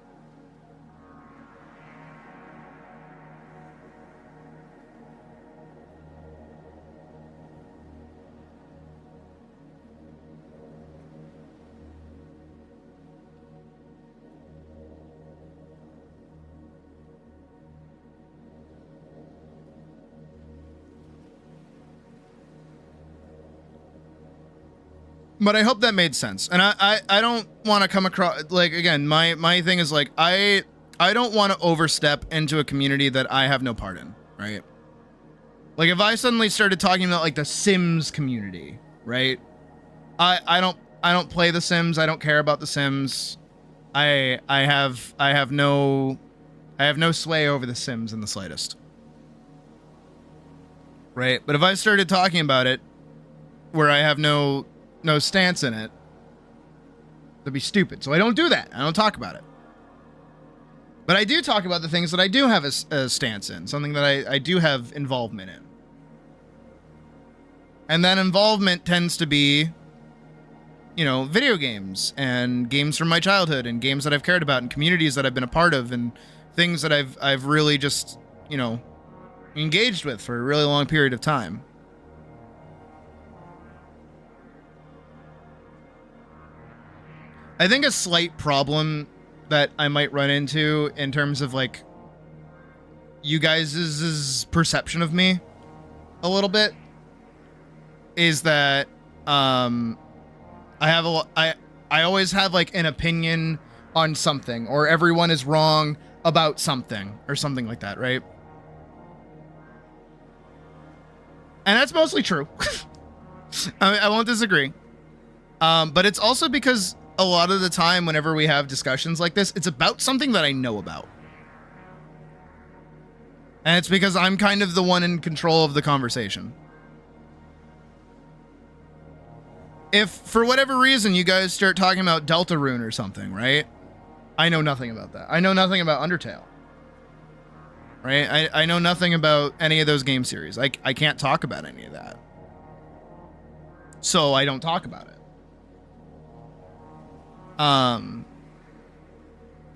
S1: But I hope that made sense. And I don't want to come across, like, again, my thing is, like, I don't want to overstep into a community that I have no part in, right? Like, if I suddenly started talking about, like, the Sims community, right? I don't play the Sims. I don't care about the Sims. I have no sway over the Sims in the slightest. Right? But if I started talking about it where I have no stance in it, that'd be stupid. So I don't do that. I don't talk about it. But I do talk about the things that I do have a stance in, something that I do have involvement in. And that involvement tends to be, you know, video games and games from my childhood and games that I've cared about and communities that I've been a part of and things that I've really just, you know, engaged with for a really long period of time. I think a slight problem that I might run into in terms of like you guys' perception of me a little bit is that I always have like an opinion on something, or everyone is wrong about something or something like that, right? And that's mostly true. I won't disagree. But it's also because a lot of the time whenever we have discussions like this, it's about something that I know about. And it's because I'm kind of the one in control of the conversation. If for whatever reason you guys start talking about Deltarune or something, right? I know nothing about that. I know nothing about Undertale. Right? I know nothing about any of those game series. I can't talk about any of that. So I don't talk about it.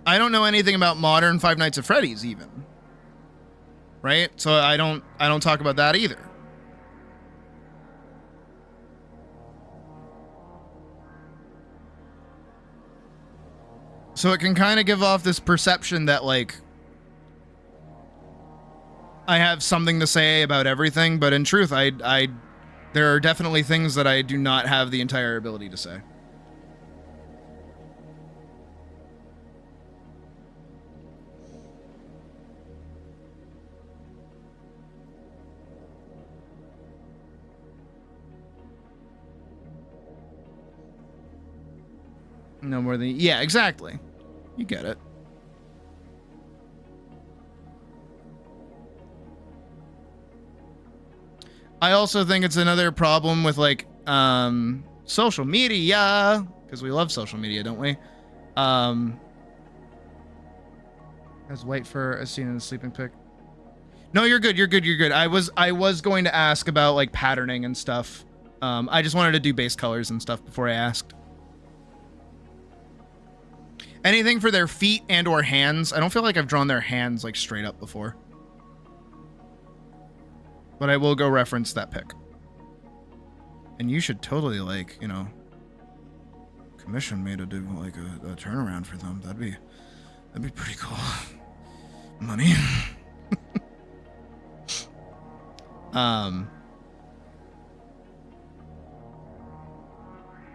S1: I don't know anything about modern Five Nights at Freddy's even. Right? So I don't talk about that either. So it can kind of give off this perception that, like, I have something to say about everything, but in truth, there are definitely things that I do not have the entire ability to say. No more than... Yeah, exactly. You get it. I also think it's another problem with, like, social media, because we love social media, don't we? As white fur as seen in the sleeping pic. No, you're good. You're good. You're good. I was going to ask about, like, patterning and stuff. I just wanted to do base colors and stuff before I asked. Anything for their feet and or hands. I don't feel like I've drawn their hands, like, straight up before. But I will go reference that pic. And you should totally, like, you know, commission me to do, like, a turnaround for them. That'd be pretty cool. Money.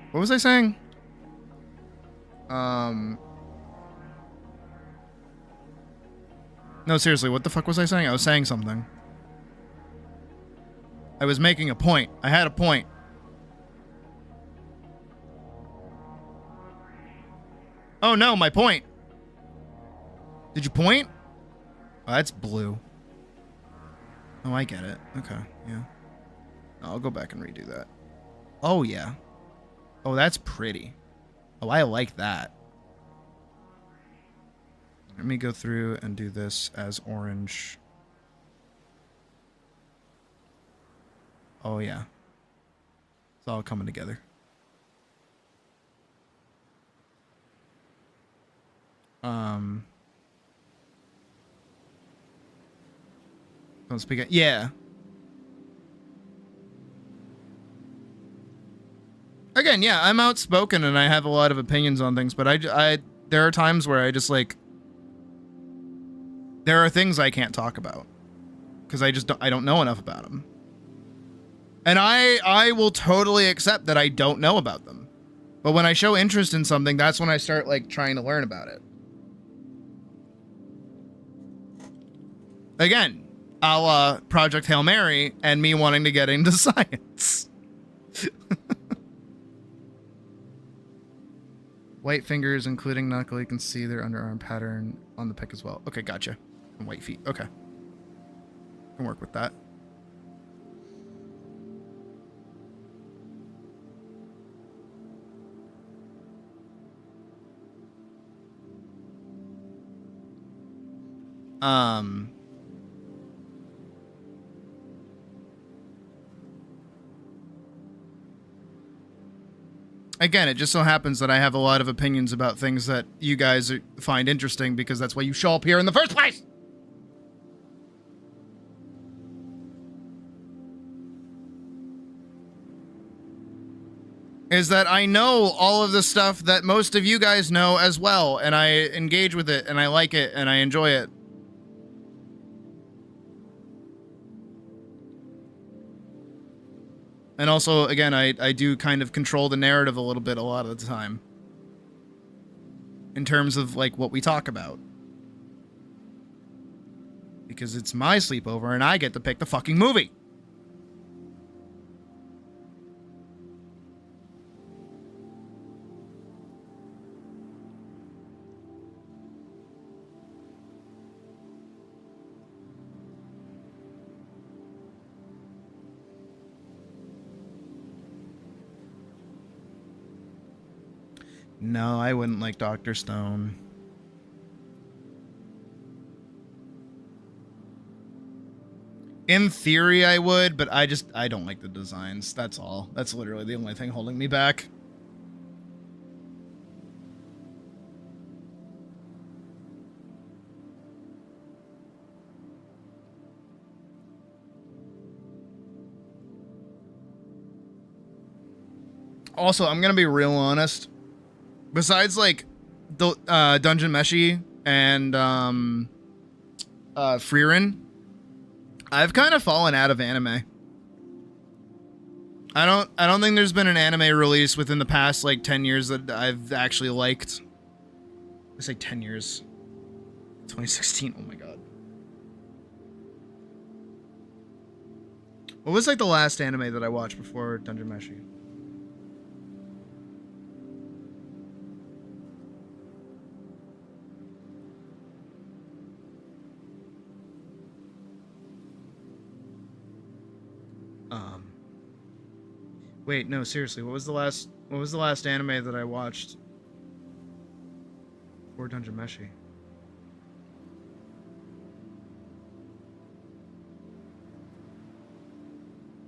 S1: What was I saying? No, seriously, what the fuck was I saying? I was saying something. I was making a point. I had a point. Oh no, my point. Did you point? Oh, that's blue. Oh, I get it. Okay, yeah. I'll go back and redo that. Oh, yeah. Oh, that's pretty. Oh, I like that. Let me go through and do this as orange. Oh, yeah. It's all coming together. Don't speak it. Yeah. Again, yeah, I'm outspoken and I have a lot of opinions on things, but there are times where I just, like, there are things I can't talk about because I don't know enough about them. And I will totally accept that I don't know about them. But when I show interest in something, that's when I start, like, trying to learn about it. Again, a la Project Hail Mary and me wanting to get into science. White fingers, including knuckle. You can see their underarm pattern on the pic as well. Okay, gotcha. And white feet. Okay. Can work with that. Again, it just so happens that I have a lot of opinions about things that you guys find interesting because that's why you show up here in the first place. Is that I know all of the stuff that most of you guys know as well, and I engage with it, and I like it, and I enjoy it. And also, again, I do kind of control the narrative a little bit a lot of the time. In terms of, like, what we talk about. Because it's my sleepover, and I get to pick the fucking movie. No, I wouldn't like Dr. Stone. In theory, I would, but I don't like the designs. That's all. That's literally the only thing holding me back. Also, I'm gonna be real honest. Besides, like, the Dungeon Meshi and Frieren, I've kind of fallen out of anime. I don't think there's been an anime release within the past like 10 years that I've actually liked. I say 10 years. 2016. Oh my god. What was like the last anime that I watched before Dungeon Meshi? Wait, no, seriously, what was the last anime that I watched before Dungeon Meshi?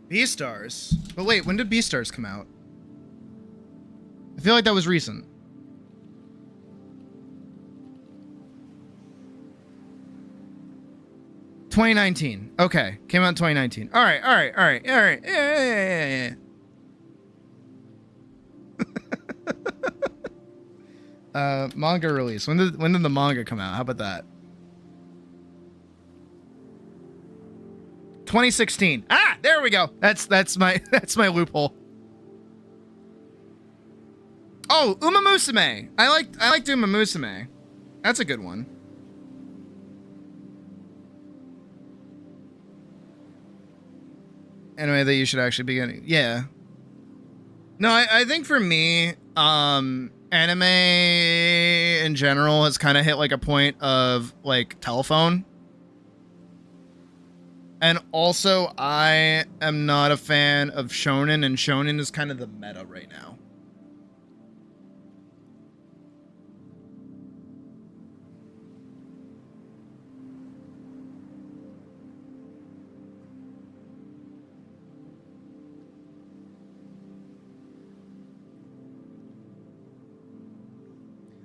S1: Beastars? But wait, when did Beastars come out? I feel like that was recent. $2019. Okay, came out in 2019. All right. Yeah. Manga release. When did the manga come out? How about that? 2016. Ah, there we go. That's my loophole. Oh, Uma Musume. I liked Uma Musume. That's a good one. Anime that you should actually be getting. Yeah. No, I think for me, anime in general has kind of hit like a point of like telephone. And also, I am not a fan of shonen, and shonen is kind of the meta right now.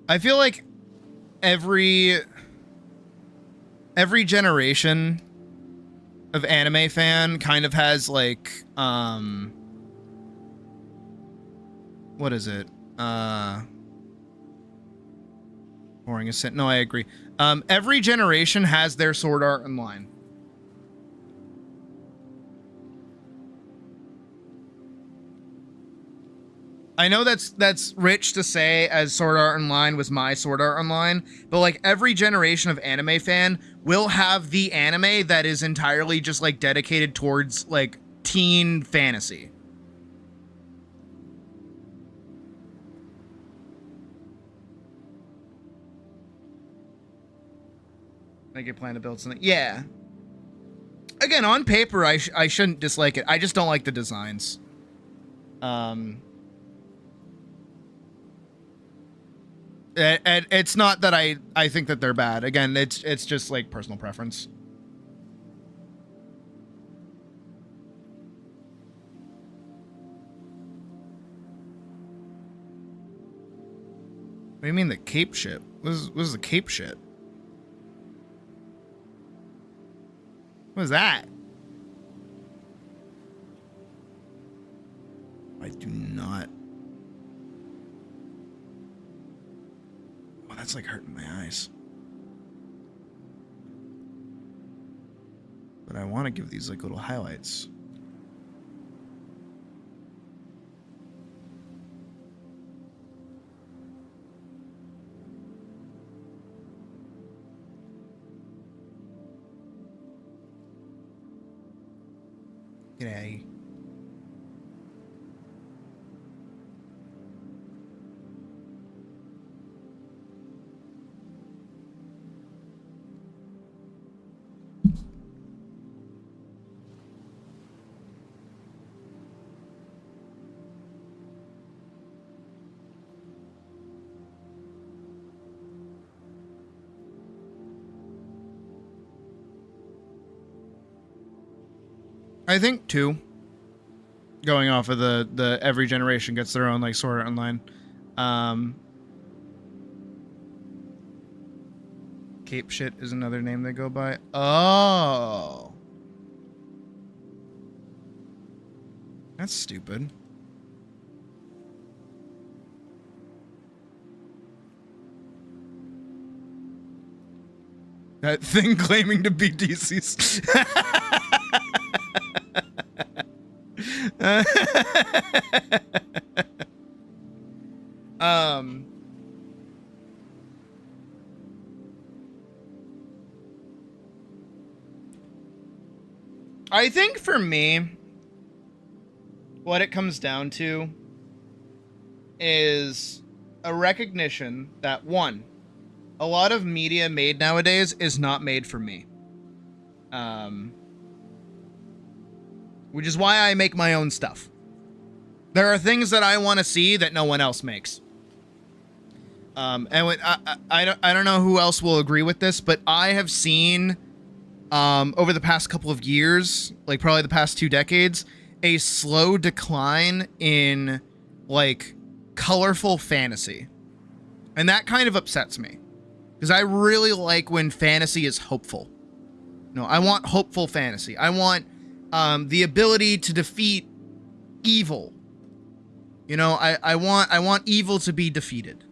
S1: I feel like every generation of anime fan kind of has like what is it? Boring as sin. No, I agree. Every generation has their Sword Art Online. I know that's rich to say, as Sword Art Online was my Sword Art Online, but like every generation of anime fan will have the anime that is entirely just like dedicated towards like teen fantasy. Like you plan to build something. Yeah. Again, on paper, I shouldn't dislike it. I just don't like the designs. And it's not that I think that they're bad. Again, it's just like personal preference. What do you mean the cape shit? What is the cape shit? What is that? I do not. Oh, that's like hurting my eyes. But I want to give these like little highlights. G'day. I think 2. Going off of the every generation gets their own like Sword Art Online. Cape shit is another name they go by. Oh. That's stupid. That thing claiming to be DC's. I think for me, what it comes down to is a recognition that, one, a lot of media made nowadays is not made for me. Which is why I make my own stuff. There are things that I want to see that no one else makes. And I don't know who else will agree with this, but I have seen over the past couple of years, like probably the past 2 decades, a slow decline in like colorful fantasy. And that kind of upsets me. Because I really like when fantasy is hopeful. No, I want hopeful fantasy. I want the ability to defeat evil. You know, I want evil to be defeated.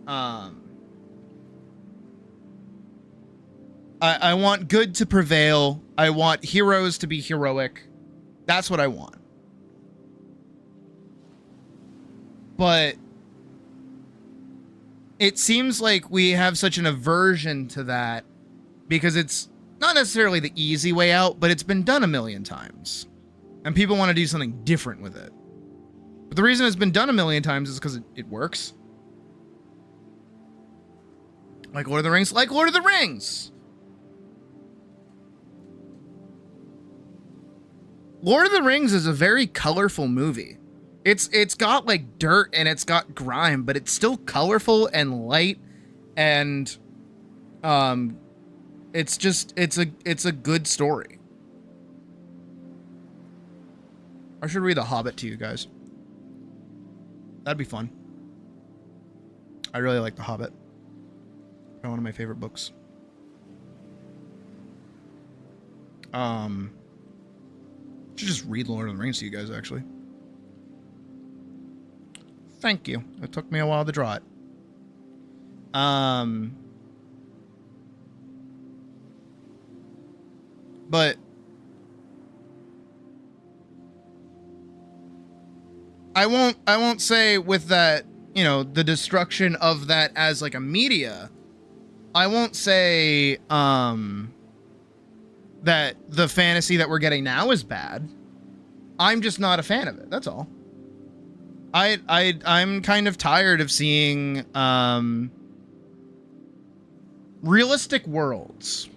S1: I want good to prevail. I want heroes to be heroic. That's what I want. But it seems like we have such an aversion to that because it's not necessarily the easy way out, but it's been done a million times. And people want to do something different with it. But the reason it's been done a million times is because it works. Like Lord of the Rings. Like Lord of the Rings! Lord of the Rings is a very colorful movie. It's got like dirt and it's got grime, but it's still colorful and light, and it's a good story. I should read The Hobbit to you guys. That'd be fun. I really like The Hobbit. One of my favorite books. Should just read Lord of the Rings to you guys, actually. Thank you. It took me a while to draw it. But I won't say with that, you know, the destruction of that as like a media. I won't say that the fantasy that we're getting now is bad. I'm just not a fan of it. That's all. I'm kind of tired of seeing realistic worlds.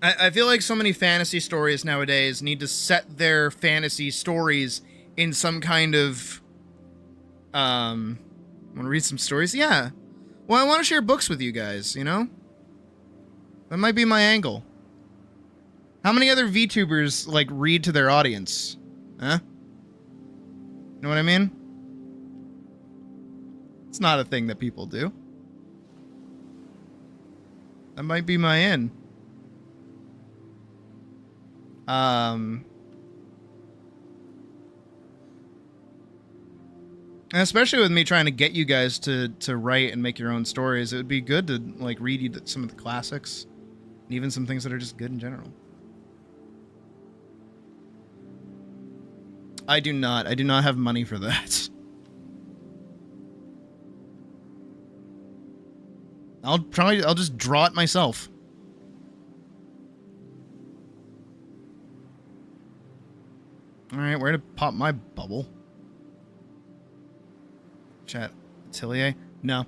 S1: I feel like so many fantasy stories nowadays need to set their fantasy stories in some kind of want to read some stories? Yeah. Well, I want to share books with you guys, you know? That might be my angle. How many other VTubers, like, read to their audience? Huh? You know what I mean? It's not a thing that people do. That might be my in. And especially with me trying to get you guys to write and make your own stories, it would be good to like read you some of the classics, and even some things that are just good in general. I do not have money for that. I'll just draw it myself. All right, where to pop my bubble? Chat, Atelier? No.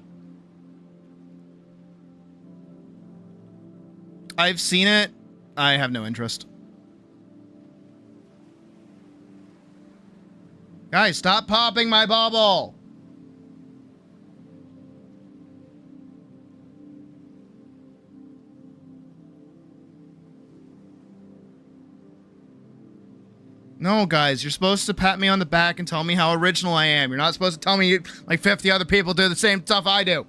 S1: I've seen it. I have no interest. Guys, stop popping my bubble! No, guys, you're supposed to pat me on the back and tell me how original I am. You're not supposed to tell me like 50 other people do the same stuff I do.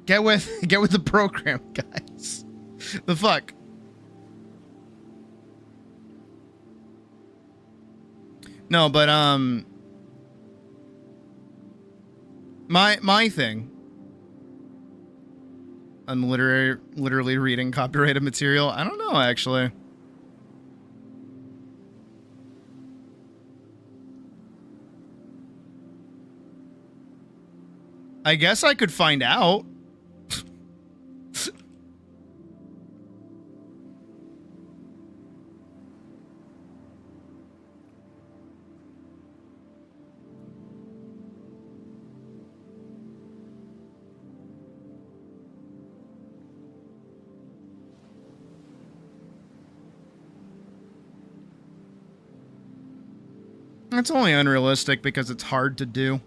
S1: Get with the program, guys. The fuck? No, but My thing. I'm literally reading copyrighted material. I don't know, actually. I guess I could find out. It's only unrealistic because it's hard to do.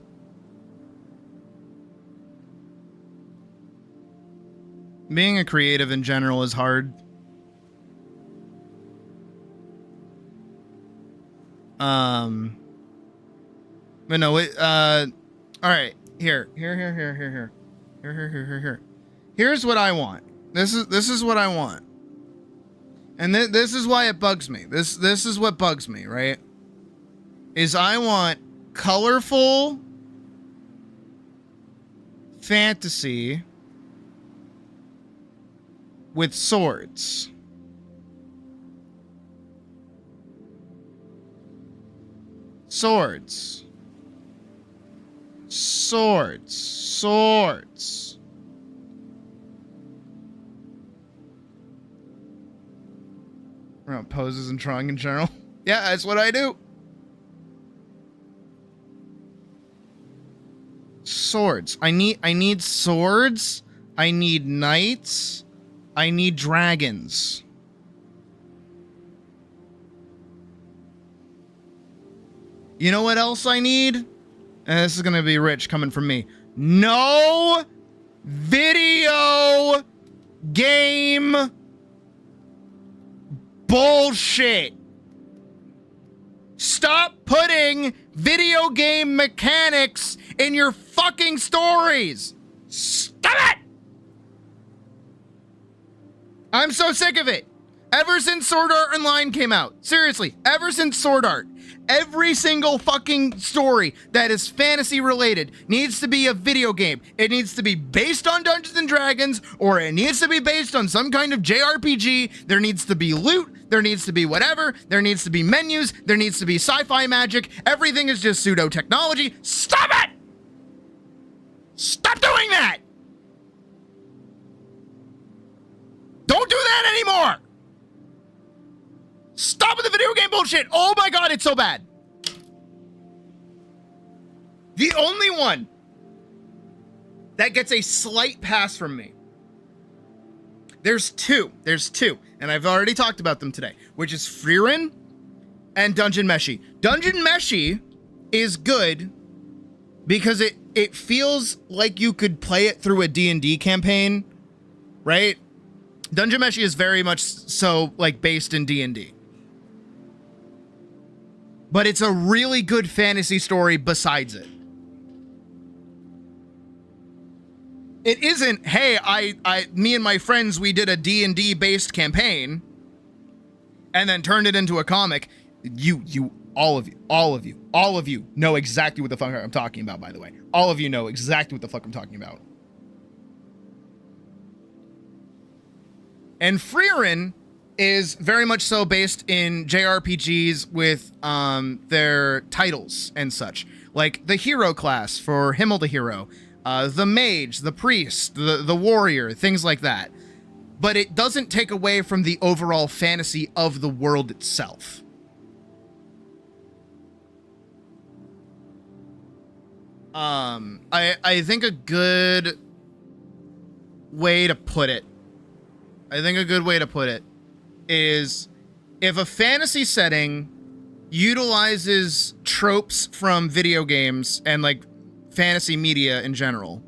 S1: Being a creative in general is hard. But no, alright, here. Here's what I want. This is what I want. And this is why it bugs me. This is what bugs me, right? Is I want colorful fantasy with swords. Swords. Around poses and drawing in general. Yeah, that's what I do. Swords. I need swords. I need knights. I need dragons. You know what else I need? And this is gonna be rich coming from me. No video game bullshit. Stop putting video game mechanics in your fucking stories. Stop it! I'm so sick of it. Ever since Sword Art Online came out. Seriously, ever since Sword Art. Every single fucking story that is fantasy related needs to be a video game. It needs to be based on Dungeons and Dragons, or it needs to be based on some kind of JRPG. There needs to be loot. There needs to be whatever. There needs to be menus. There needs to be sci-fi magic. Everything is just pseudo technology. Stop it! Stop doing that! Don't do that anymore! Stop with the video game bullshit! Oh my god, it's so bad. The only one that gets a slight pass from me. There's two, and I've already talked about them today, which is Frieren and Dungeon Meshi. Dungeon Meshi is good because it feels like you could play it through a D&D campaign, right? Dungeon Meshi is very much so like based in D&D. But it's a really good fantasy story besides it. It isn't, hey, me and my friends, we did a D&D based campaign and then turned it into a comic. All of you know exactly what the fuck I'm talking about, by the way. All of you know exactly what the fuck I'm talking about. And Frieren is very much so based in JRPGs with their titles and such. Like the hero class for Himmel the Hero, the mage, the priest, the warrior, things like that. But it doesn't take away from the overall fantasy of the world itself. I think a good way to put it is if a fantasy setting utilizes tropes from video games and like fantasy media in general,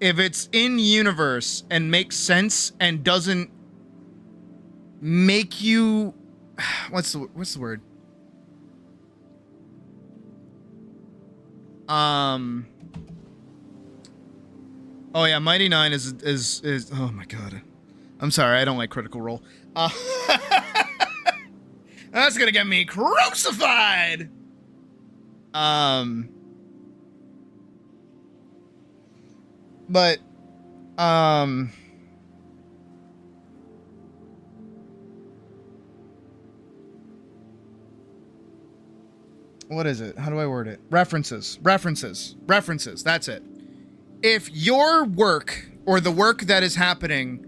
S1: if it's in universe and makes sense and doesn't make you what's the word? Oh yeah, Mighty Nine is oh my god. I'm sorry, I don't like Critical Role. That's gonna get me crucified. But what is it? How do I word it? References. That's it. If your work or the work that is happening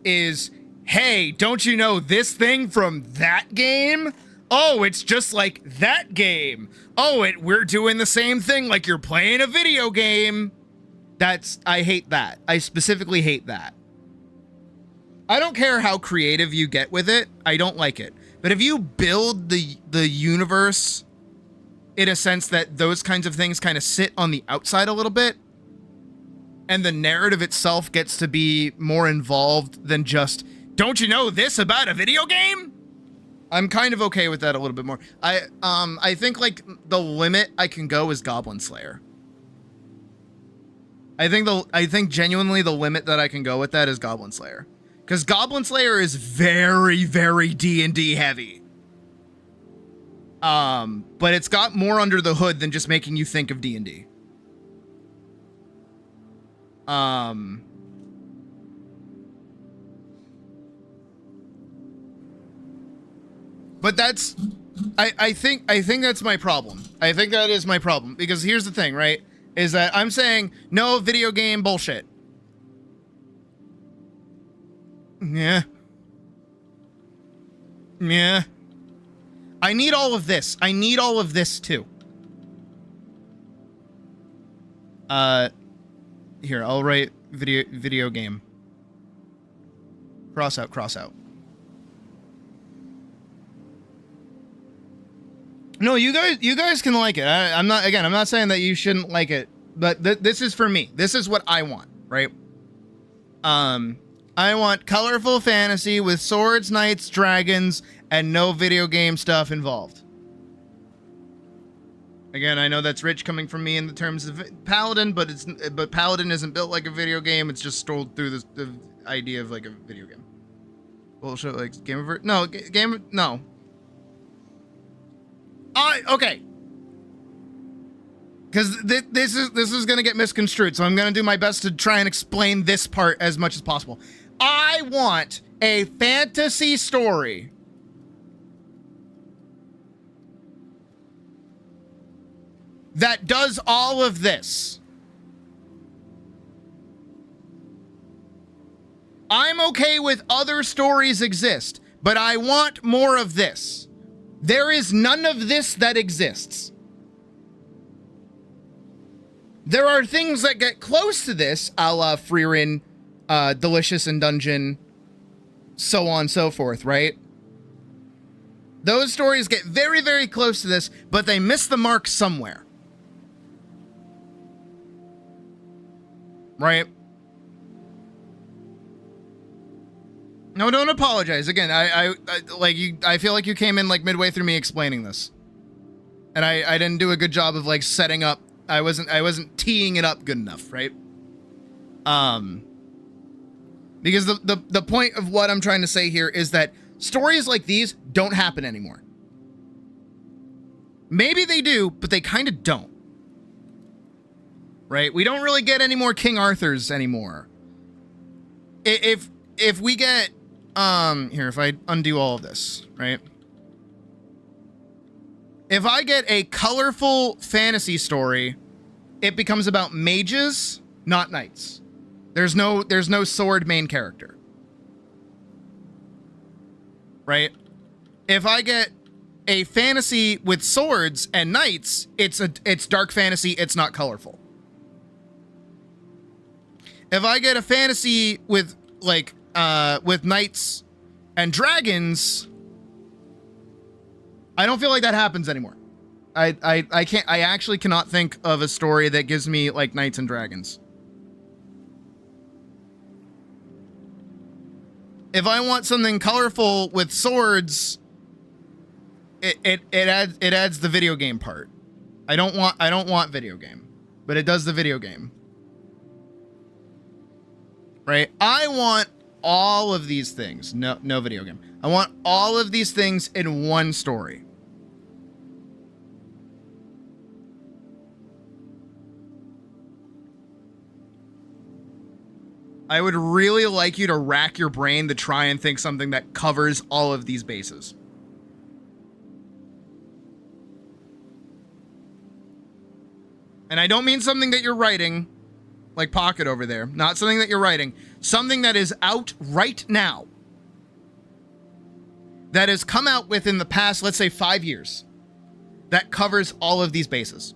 S1: is, hey, don't you know this thing from that game? Oh, it's just like that game. Oh, we're doing the same thing like you're playing a video game. I hate that. I specifically hate that. I don't care how creative you get with it. I don't like it. But if you build the universe in a sense that those kinds of things kind of sit on the outside a little bit, and the narrative itself gets to be more involved than just, don't you know this about a video game? I'm kind of okay with that a little bit more. I think like the limit I can go is Goblin Slayer. I think genuinely the limit that I can go with that is Goblin Slayer. Because Goblin Slayer is very, very D&D heavy. But it's got more under the hood than just making you think of D&D. But that's, I think that's my problem. I think that is my problem. Because here's the thing, right? Is that I'm saying, no video game bullshit. Yeah. I need all of this. I need all of this too. Here, I'll write video game. Cross out. No, you guys can like it. I'm not saying that you shouldn't like it, but this is for me. This is what I want, right? I want colorful fantasy with swords, knights, dragons, and no video game stuff involved. Again, I know that's rich coming from me in the terms of Paladin, but Paladin isn't built like a video game. It's just strolled through the idea of like a video game. Bullshit, like game of no. Okay. Because this is gonna get misconstrued, so I'm gonna do my best to try and explain this part as much as possible. I want a fantasy story that does all of this. I'm okay with other stories exist, but I want more of this. There is none of this that exists. There are things that get close to this, a la Freerin, Delicious in Dungeon, so on and so forth, right? Those stories get very, very close to this, but they miss the mark somewhere. Right? No, don't apologize. Again, I feel like you came in like midway through me explaining this. And I didn't do a good job of like setting up. I wasn't teeing it up good enough, right? Because the point of what I'm trying to say here is that stories like these don't happen anymore. Maybe they do, but they kind of don't. Right? We don't really get any more King Arthurs anymore. If we get here, if I undo all of this, right? If I get a colorful fantasy story, it becomes about mages, not knights. There's no sword main character. Right? If I get a fantasy with swords and knights, it's dark fantasy, it's not colorful. If I get a fantasy with like with knights and dragons, I don't feel like that happens anymore. I actually cannot think of a story that gives me like knights and dragons. If I want something colorful with swords, it adds the video game part. I don't want video game, but it does the video game. Right? I want all of these things. No video game. I want all of these things in one story. I would really like you to rack your brain to try and think something that covers all of these bases. And I don't mean something that you're writing, like Pocket over there. Not something that you're writing. Something that is out right now. That has come out within the past, let's say, 5 years. That covers all of these bases.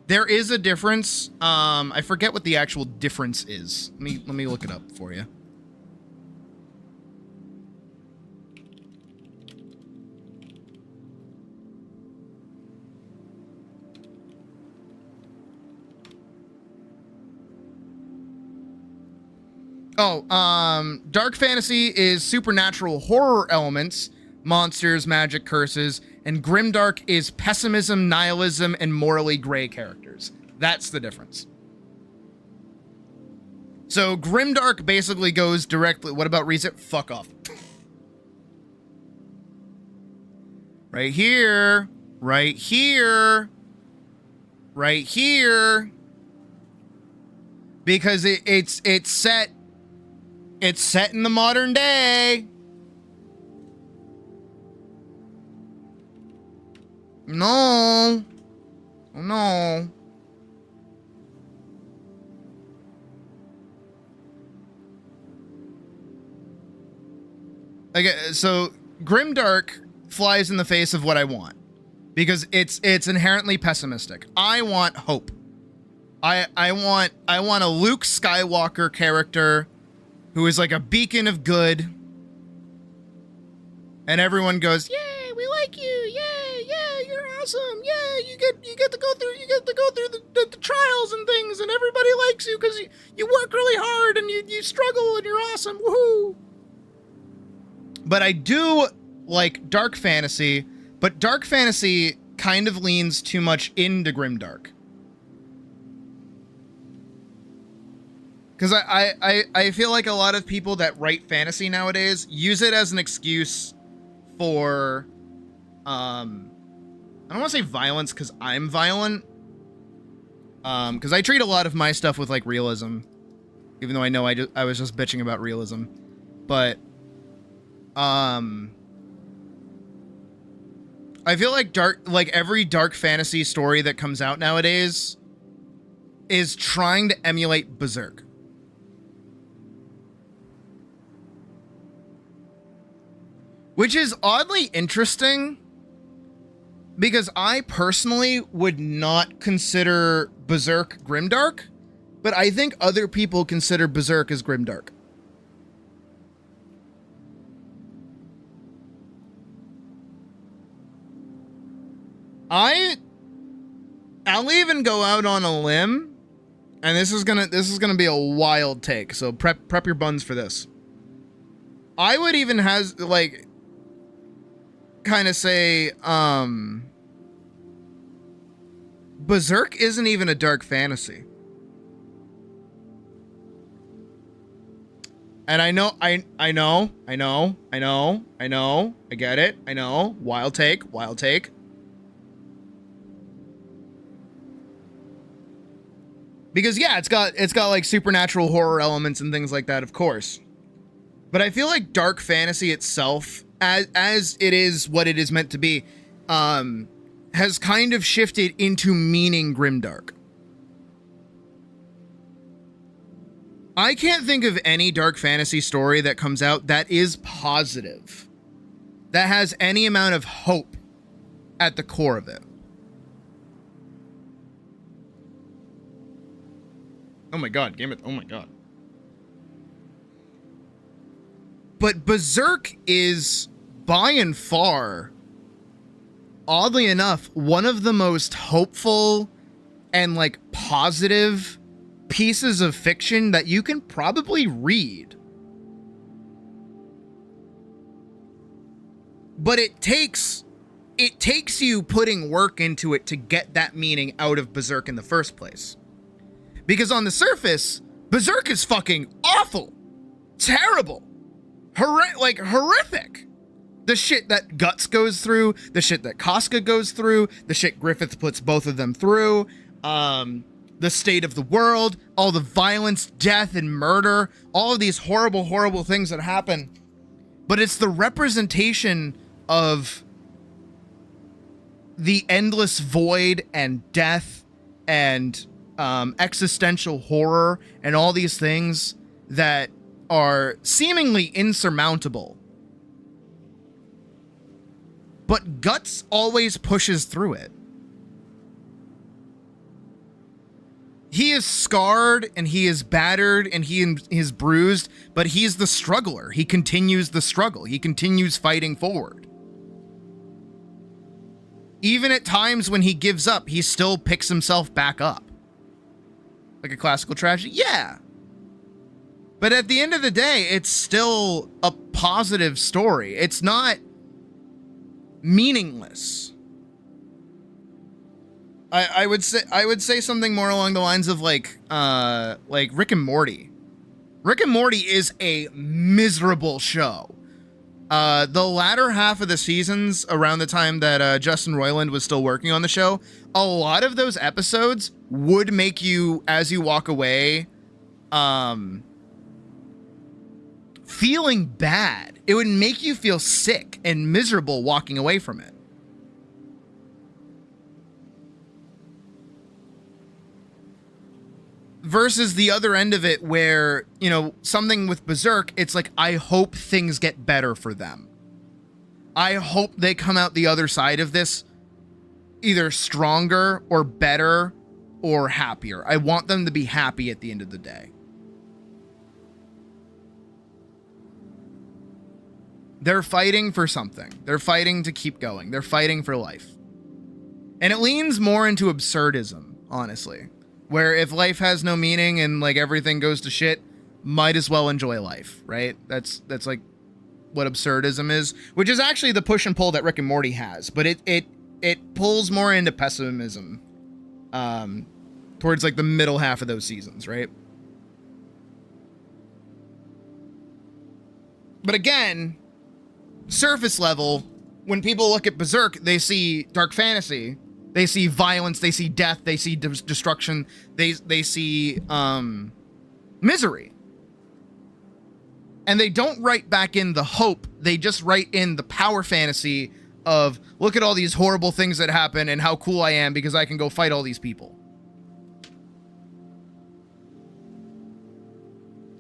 S1: There is a difference. I forget what the actual difference is. Let me look it up for you. Dark fantasy is supernatural horror elements, monsters, magic, curses, and grimdark is pessimism, nihilism, and morally gray characters. That's the difference. So grimdark basically goes directly. What about reset? Fuck off. Right here, right here, right here. Because it's set. It's set in the modern day. No. Oh, no. Okay, so grimdark flies in the face of what I want because it's inherently pessimistic. I want hope. I want a Luke Skywalker character who is like a beacon of good, and everyone goes, "Yay, we like you! Yay, yeah, you're awesome! Yeah, you get to go through the trials and things, and everybody likes you because you work really hard and you struggle and you're awesome! Woohoo!" But I do like dark fantasy, but dark fantasy kind of leans too much into grimdark. Because I feel like a lot of people that write fantasy nowadays use it as an excuse for, I don't want to say violence because I'm violent. Because I treat a lot of my stuff with like realism, even though I know I was just bitching about realism. But, I feel like every dark fantasy story that comes out nowadays is trying to emulate Berserk. Which is oddly interesting because I personally would not consider Berserk grimdark, but I think other people consider Berserk as grimdark. I'll even go out on a limb, and this is gonna be a wild take, so prep your buns for this. I would even kind of say, Berserk isn't even a dark fantasy. And I know, I get it, I know, wild take. Because yeah, it's got like supernatural horror elements and things like that, of course. But I feel like dark fantasy itself, as it is what it is meant to be, has kind of shifted into meaning grimdark. I can't think of any dark fantasy story that comes out that is positive, that has any amount of hope at the core of it. Oh my god, game it. Oh my god. But Berserk is, by and far, oddly enough, one of the most hopeful and, like, positive pieces of fiction that you can probably read. But it takes you putting work into it to get that meaning out of Berserk in the first place. Because on the surface, Berserk is fucking awful, terrible, horrific. The shit that Guts goes through, the shit that Casca goes through, the shit Griffith puts both of them through, the state of the world, all the violence, death, and murder, all of these horrible, horrible things that happen. But it's the representation of the endless void and death and existential horror and all these things that are seemingly insurmountable. But Guts always pushes through it. He is scarred and he is battered and he is bruised, but he's the struggler. He continues the struggle. He continues fighting forward. Even at times when he gives up, he still picks himself back up. Like a classical tragedy? Yeah. But at the end of the day, it's still a positive story. It's not meaningless. I would say something more along the lines of like Rick and Morty. Rick and Morty is a miserable show. The latter half of the seasons, around the time that Justin Roiland was still working on the show, a lot of those episodes would make you, as you walk away, feeling bad. It would make you feel sick and miserable walking away from it. Versus the other end of it where, you know, something with Berserk, it's like, I hope things get better for them. I hope they come out the other side of this either stronger or better or happier. I want them to be happy at the end of the day. They're fighting for something. They're fighting to keep going. They're fighting for life. And it leans more into absurdism, honestly. Where if life has no meaning and like everything goes to shit, might as well enjoy life, right? That's like what absurdism is, which is actually the push and pull that Rick and Morty has, but it pulls more into pessimism towards like the middle half of those seasons, right? But again, surface level, when people look at Berserk, they see dark fantasy. They see violence, they see death, they see destruction, they see misery. And they don't write back in the hope, they just write in the power fantasy of, look at all these horrible things that happen and how cool I am because I can go fight all these people.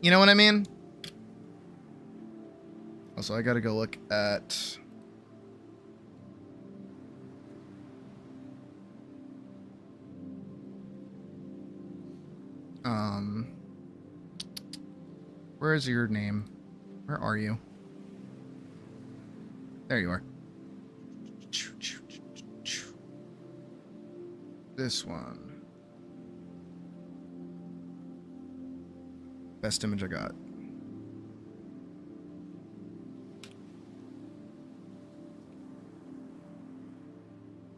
S1: You know what I mean? Also, I gotta go look at... where is your name? Where are you? There you are. This one. Best image I got.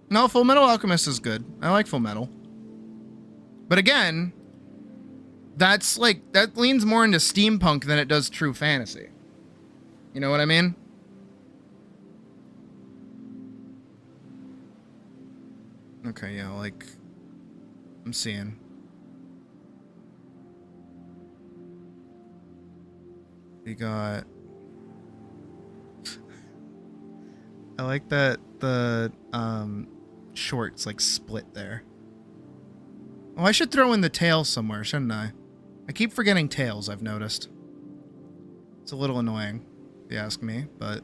S1: No, Full Metal Alchemist is good. I like Full Metal. But again, that's like, that leans more into steampunk than it does true fantasy. You know what I mean? Okay, yeah, like, I'm seeing. We got... I like that the, shorts, like, split there. Oh, I should throw in the tails somewhere, shouldn't I? I keep forgetting tails, I've noticed. It's a little annoying, if you ask me, but...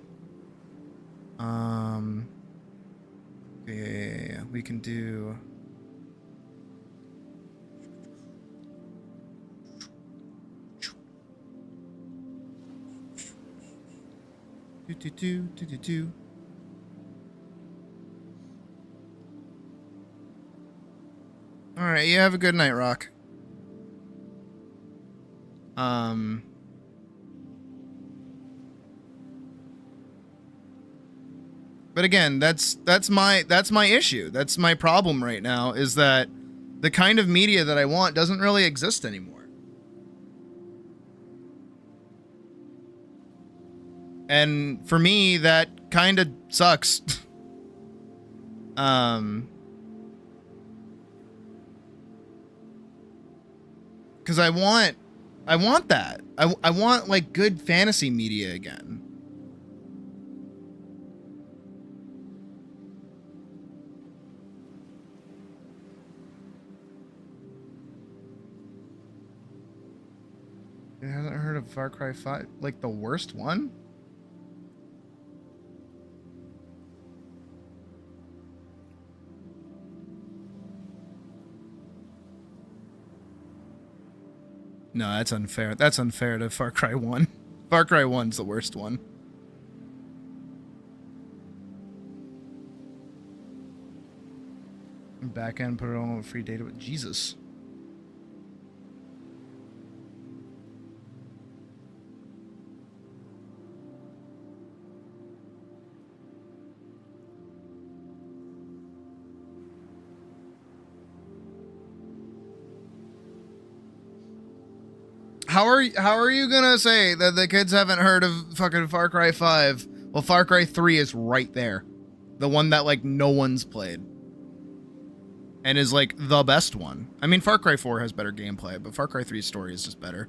S1: Yeah, we can do... Do. Alright, you have a good night, Rock. But again, that's my issue. That's my problem right now, is that the kind of media that I want doesn't really exist anymore. And for me, that kind of sucks. Because I want that. I want like good fantasy media again. You haven't heard of Far Cry 5? Like the worst one? No, that's unfair. That's unfair to Far Cry 1. Far Cry 1's the worst one. Back end, put it on with free data with Jesus. How are you gonna say that the kids haven't heard of fucking Far Cry 5? Well, Far Cry 3 is right there. The one that like no one's played. And is like the best one. I mean, Far Cry 4 has better gameplay, but Far Cry 3's story is just better.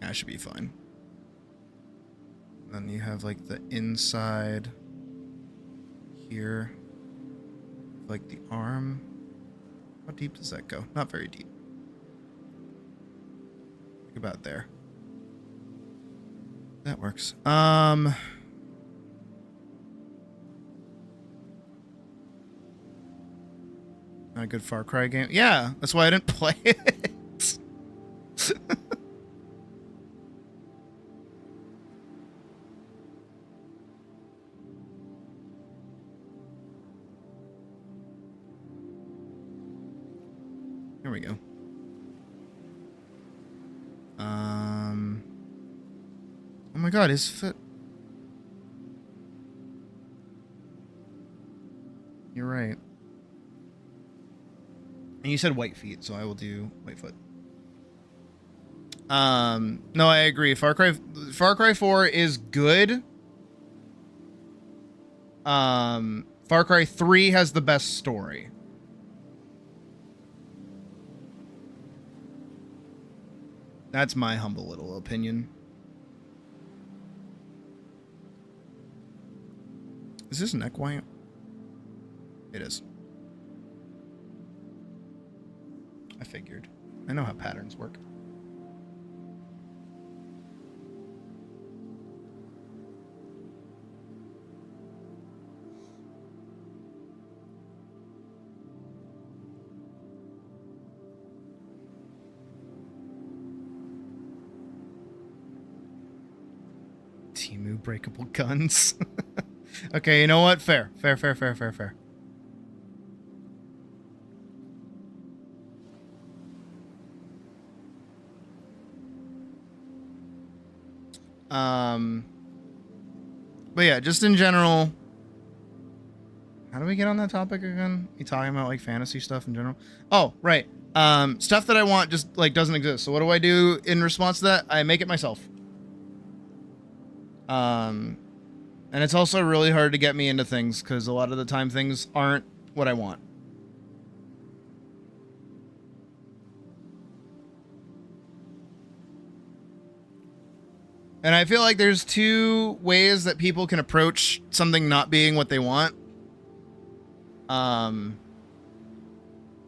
S1: That should be fine. Then you have like the inside here, like the arm. How deep does that go? Not very deep. Think about there. That works. Not a good Far Cry game. Yeah, that's why I didn't play it. Here we go. Oh my god, his foot. You're right. And you said white feet, so I will do white foot. No, I agree. Far Cry 4 is good. Far Cry 3 has the best story. That's my humble little opinion. Is this neck white? It is. I figured. I know how patterns work. Timu breakable guns. Okay, you know what? Fair. But yeah, just in general. How do we get on that topic again? You talking about like fantasy stuff in general? Oh, right. Stuff that I want just like doesn't exist. So what do I do in response to that? I make it myself. And it's also really hard to get me into things because a lot of the time things aren't what I want. And I feel like there's two ways that people can approach something not being what they want.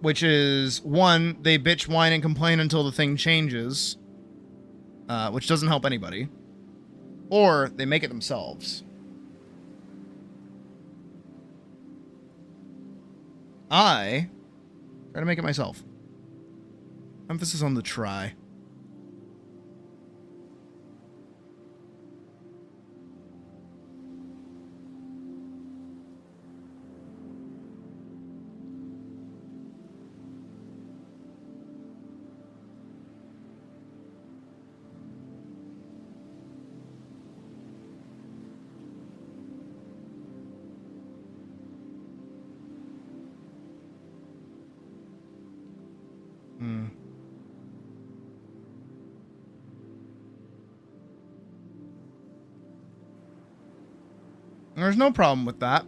S1: Which is, one, they bitch, whine, and complain until the thing changes, which doesn't help anybody. Or they make it themselves. I try to make it myself. Emphasis on the try. There's no problem with that.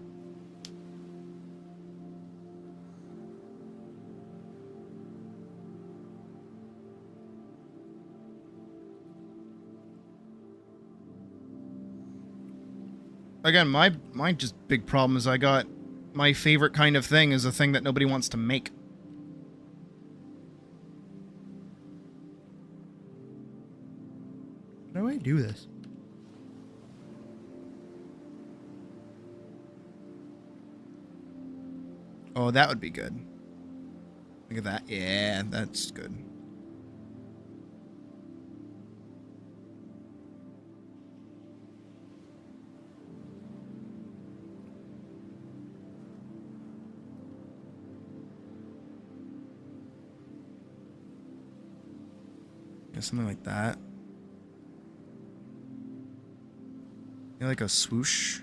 S1: Again, my just big problem is I got my favorite kind of thing is a thing that nobody wants to make. How do I do this? Oh, that would be good. Look at that. Yeah, that's good. Yeah, something like that. Yeah, like a swoosh.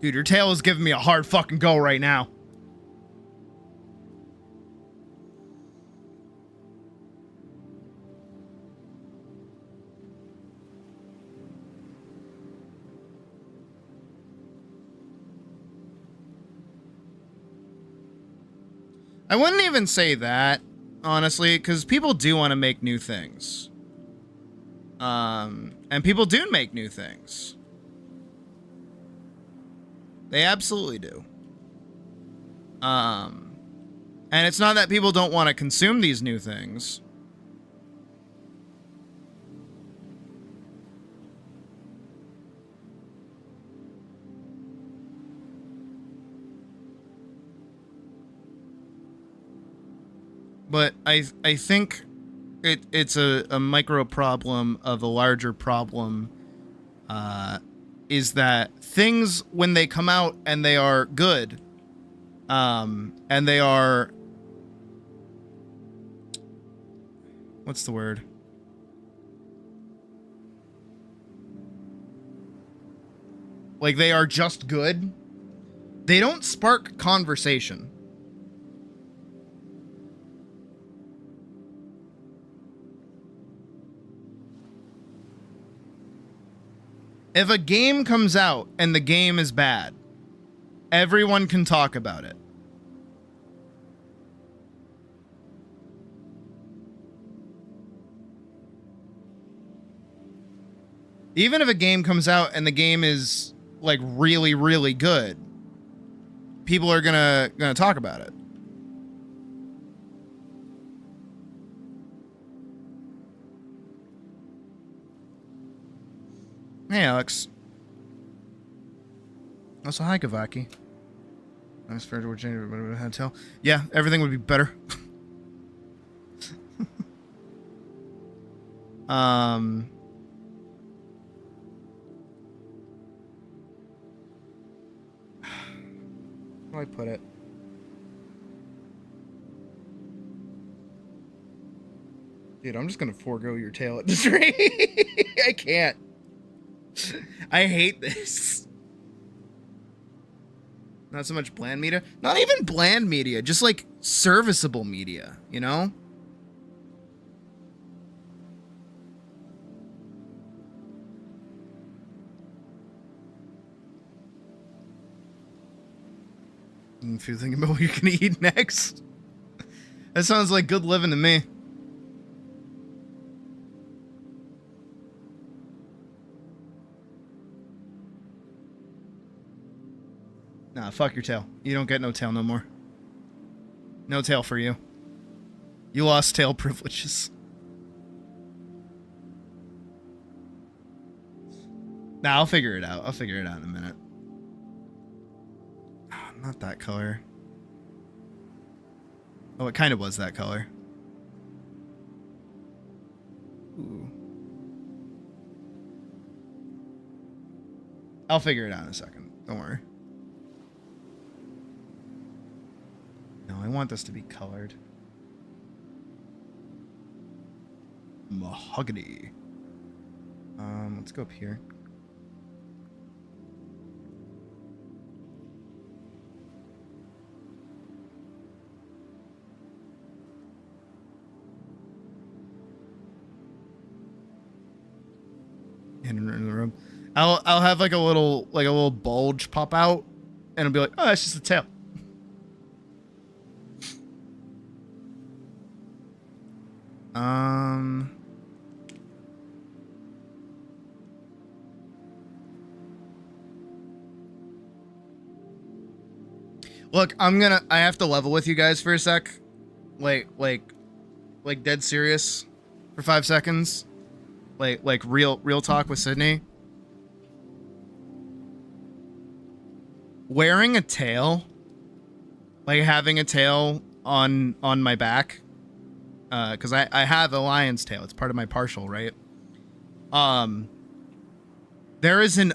S1: Dude, your tail is giving me a hard fucking go right now. I wouldn't even say that, honestly, because people do want to make new things. And people do make new things. They absolutely do. And it's not that people don't want to consume these new things. But I think it's a micro problem of a larger problem, is that things, when they come out and they are good, and they are... What's the word? Like, they are just good. They don't spark conversation. If a game comes out and the game is bad, everyone can talk about it. Even if a game comes out and the game is like really, really good, people are gonna talk about it. Hey, Alex. Also, hi, Kavaki. Nice for to change everybody had to tell. Yeah, everything would be better. Where do I put it? Dude, I'm just gonna forego your tail at this rate. I can't. I hate this. Not so much bland media. Not even bland media. Just like serviceable media, you know? If you're thinking about what you're gonna eat next, that sounds like good living to me. Nah, fuck your tail. You don't get no tail no more. No tail for you. You lost tail privileges. Nah, I'll figure it out. I'll figure it out in a minute. Not that color. Oh, it kind of was that color. Ooh. I'll figure it out in a second. Don't worry. No, I want this to be colored. Mahogany. Let's go up here. I'll have like a little bulge pop out, and it'll be like, oh, that's just the tail. Look, I have to level with you guys for a sec. Like dead serious for 5 seconds. Like real talk with Sydney. Wearing a tail, like having a tail on my back, because I have a lion's tail. It's part of my partial, right? There is an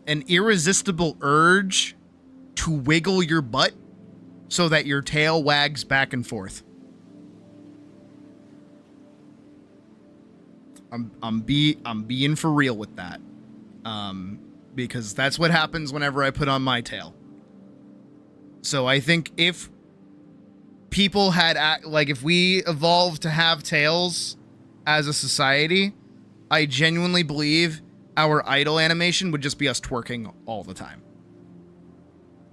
S1: irresistible urge to wiggle your butt so that your tail wags back and forth. I'm being for real with that. Because that's what happens whenever I put on my tail. So I think if people had, if we evolved to have tails as a society, I genuinely believe our idle animation would just be us twerking all the time.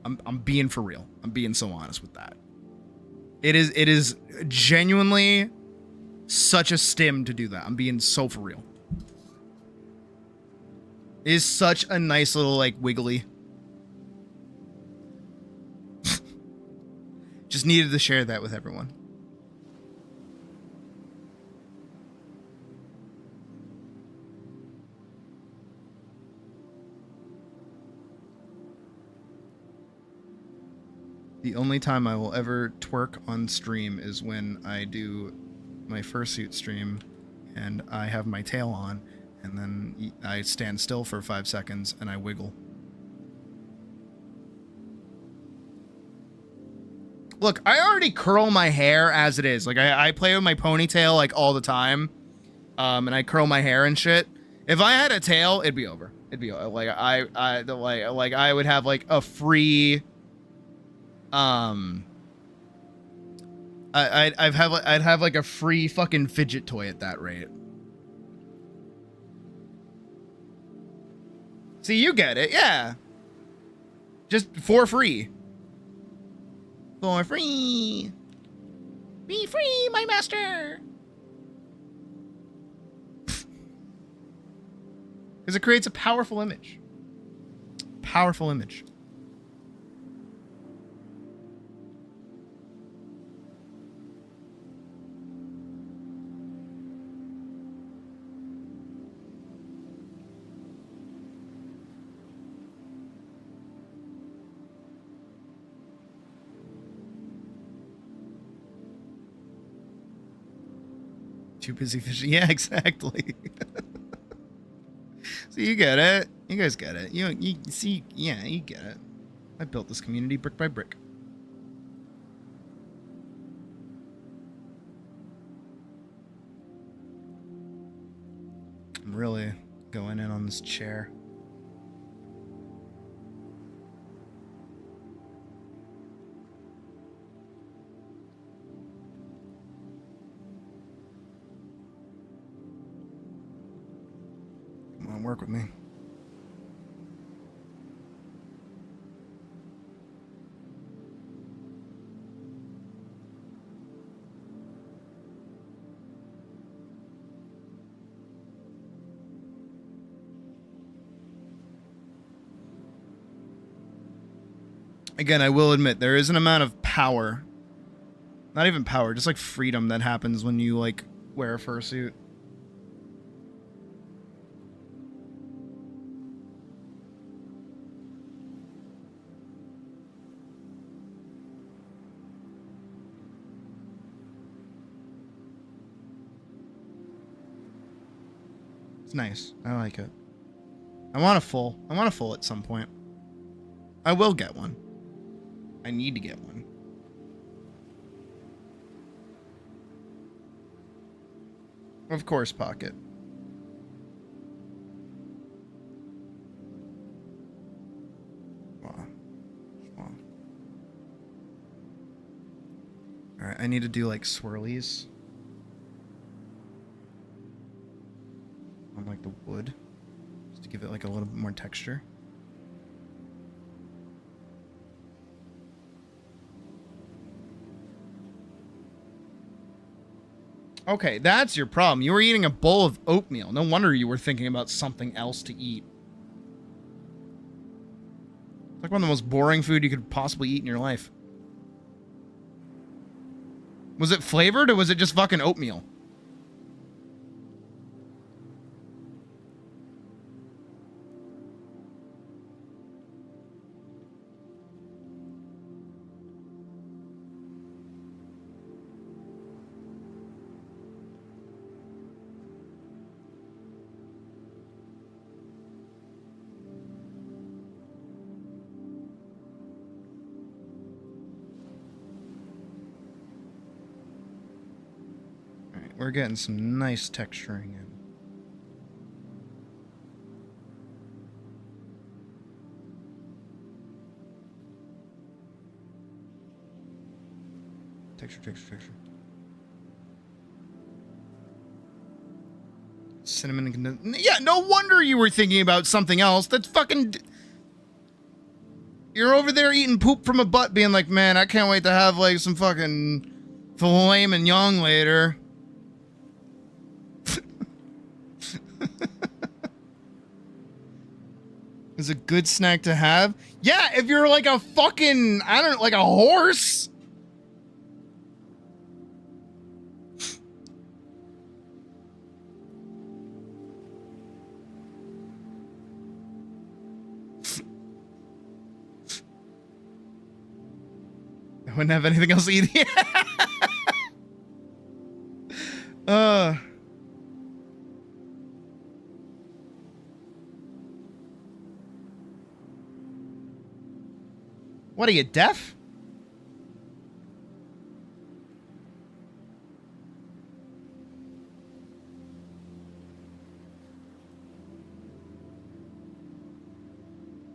S1: I'm being for real. I'm being so honest with that. It is genuinely such a stim to do that. I'm being so for real. It is such a nice little, like, wiggly. Just needed to share that with everyone. The only time I will ever twerk on stream is when I do my fursuit stream and I have my tail on. And then I stand still for 5 seconds and I wiggle. Look, I already curl my hair as it is. Like I play with my ponytail like all the time, and I curl my hair and shit. If I had a tail, it'd be over. It'd be like I would have like a free. I'd have like a free fucking fidget toy at that rate. See, you get it, yeah. Just for free. For free. Be free, my master. Because it creates a powerful image. Powerful image. Too busy fishing. Yeah, exactly. So you get it. You guys get it. You see, yeah, you get it. I built this community brick by brick. I'm really going in on this chair. Work with me. Again, I will admit there is an amount of power, not even power, just like freedom that happens when you like wear a fursuit. It's nice. I like it. I want a full at some point. I will get one. I need to get one. Of course, Pocket. Wow. Wow. Alright, I need to do like swirlies. On like the wood. give it like a little bit more texture. Okay, that's your problem. You were eating a bowl of oatmeal. No wonder you were thinking about something else to eat. It's like one of the most boring food you could possibly eat in your life. Was it flavored or was it just fucking oatmeal? We're getting some nice texturing in. Texture. Cinnamon and yeah, no wonder you were thinking about something else. That's fucking... You're over there eating poop from a butt being like, man, I can't wait to have like some fucking filet mignon later. Is a good snack to have? Yeah, if you're like a fucking, I don't know, like a horse. I wouldn't have anything else to eat. What are you, deaf?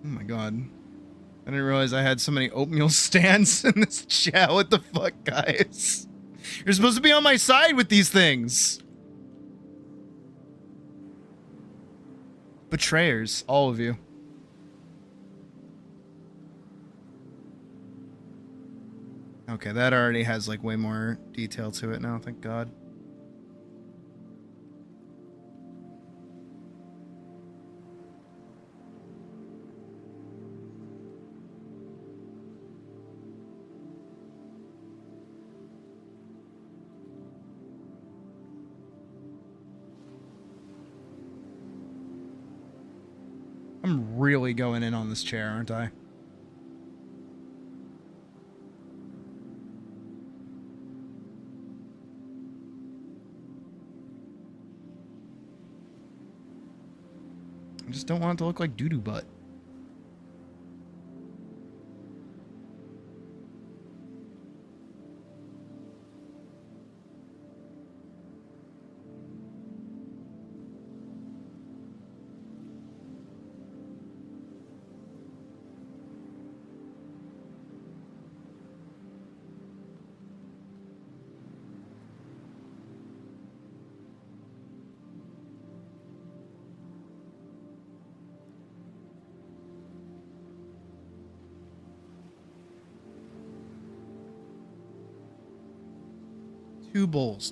S1: Oh my god. I didn't realize I had so many oatmeal stands in this chat. What the fuck, guys? You're supposed to be on my side with these things. Betrayers, all of you. Okay, that already has like way more detail to it now, thank God. I'm really going in on this chair, aren't I? I just don't want it to look like doo-doo butt.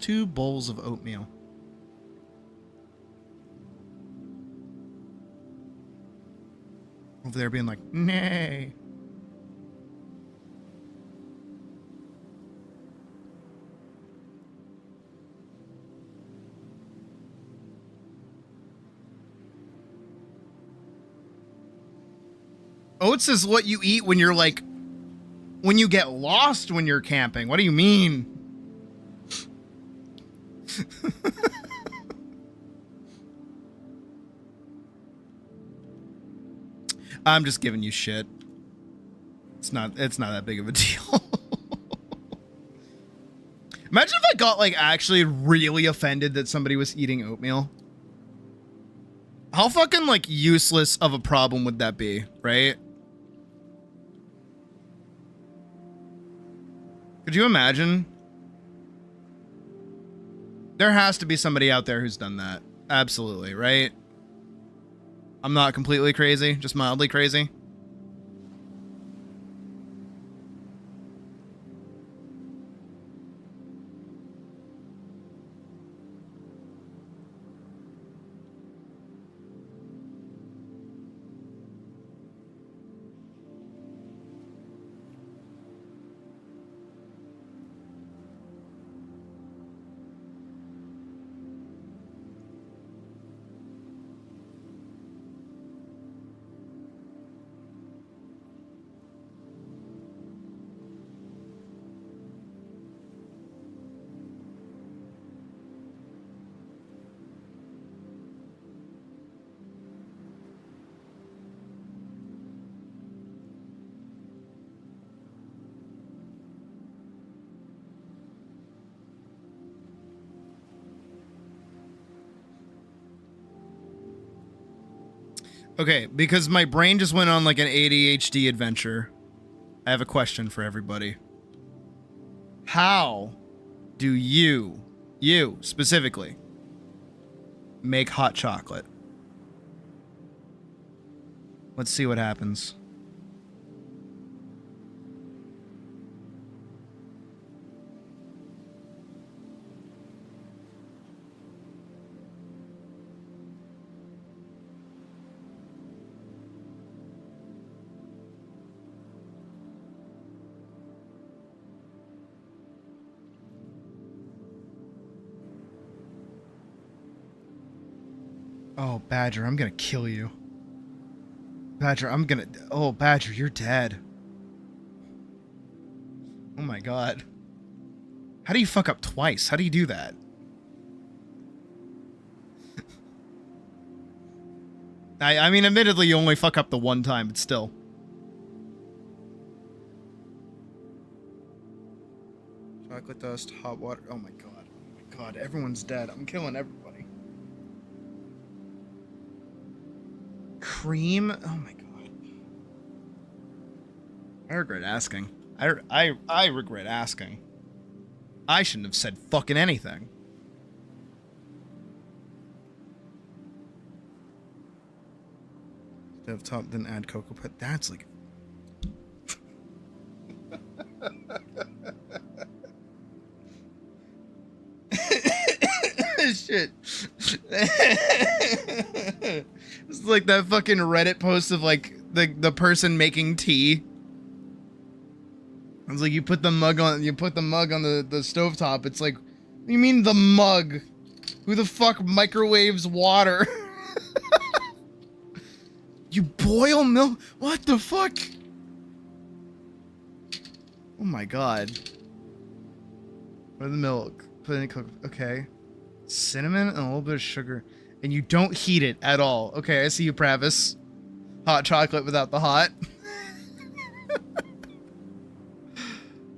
S1: Two bowls of oatmeal. Over there being like, nay. Oats is what you eat when you're like, when you get lost when you're camping. What do you mean? I'm just giving you shit. It's not that big of a deal. Imagine if I got like actually really offended that somebody was eating oatmeal. How fucking like useless of a problem would that be, right? Could you imagine? There has to be somebody out there who's done that. Absolutely, right? I'm not completely crazy, just mildly crazy. Okay, because my brain just went on like an ADHD adventure. I have a question for everybody. How do you specifically, make hot chocolate? Let's see what happens. Oh, Badger, I'm gonna kill you. Badger, oh, Badger, you're dead. Oh my god. How do you fuck up twice? How do you do that? I mean, admittedly, you only fuck up the one time, but still. Chocolate dust, hot water. Oh my god. Oh my god, everyone's dead. I'm killing everybody. Cream? Oh my god. I regret asking. I regret asking. I shouldn't have said fucking anything. Stove top, then add cocoa put. That's like... Shit. It's like that fucking Reddit post of like the person making tea. It's like you put the mug on the stovetop. It's like, what do you mean the mug? Who the fuck microwaves water? You boil milk? What the fuck? Oh my god. What the milk? Put in cocoa. Okay. Cinnamon and a little bit of sugar. And you don't heat it at all. Okay, I see you, Pravis. Hot chocolate without the hot.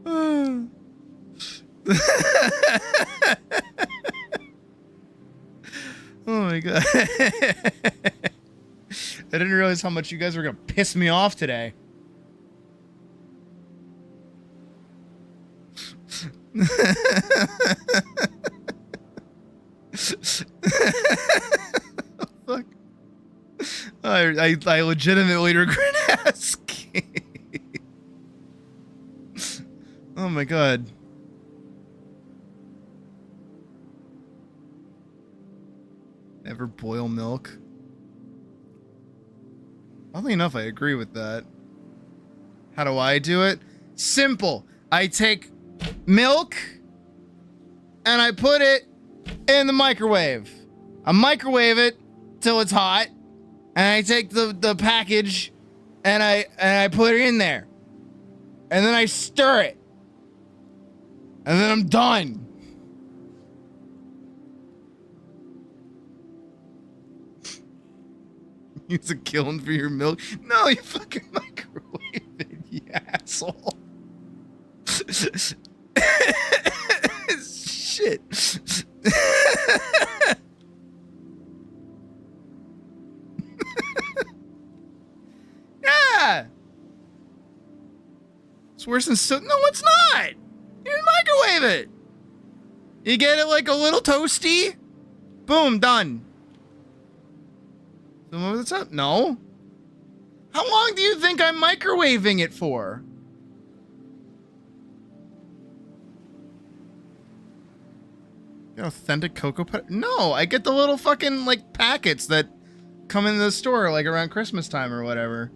S1: Oh my god. I didn't realize how much you guys were gonna piss me off today. Fuck. I legitimately regret asking. Oh my god. Never boil milk. Oddly enough, I agree with that. How do I do it? Simple. I take milk and I put it in the microwave. I microwave it till it's hot, and I take the package and I put it in there. And then I stir it. And then I'm done. Use a kiln for your milk? No, you fucking microwave it, you asshole. Shit. Yeah. It's worse than so. No, it's not. You microwave it. You get it like a little toasty. Boom, done. What's up? No. How long do you think I'm microwaving it for? Authentic cocoa butter? No, I get the little fucking, like, packets that come in the store, like, around Christmas time or whatever.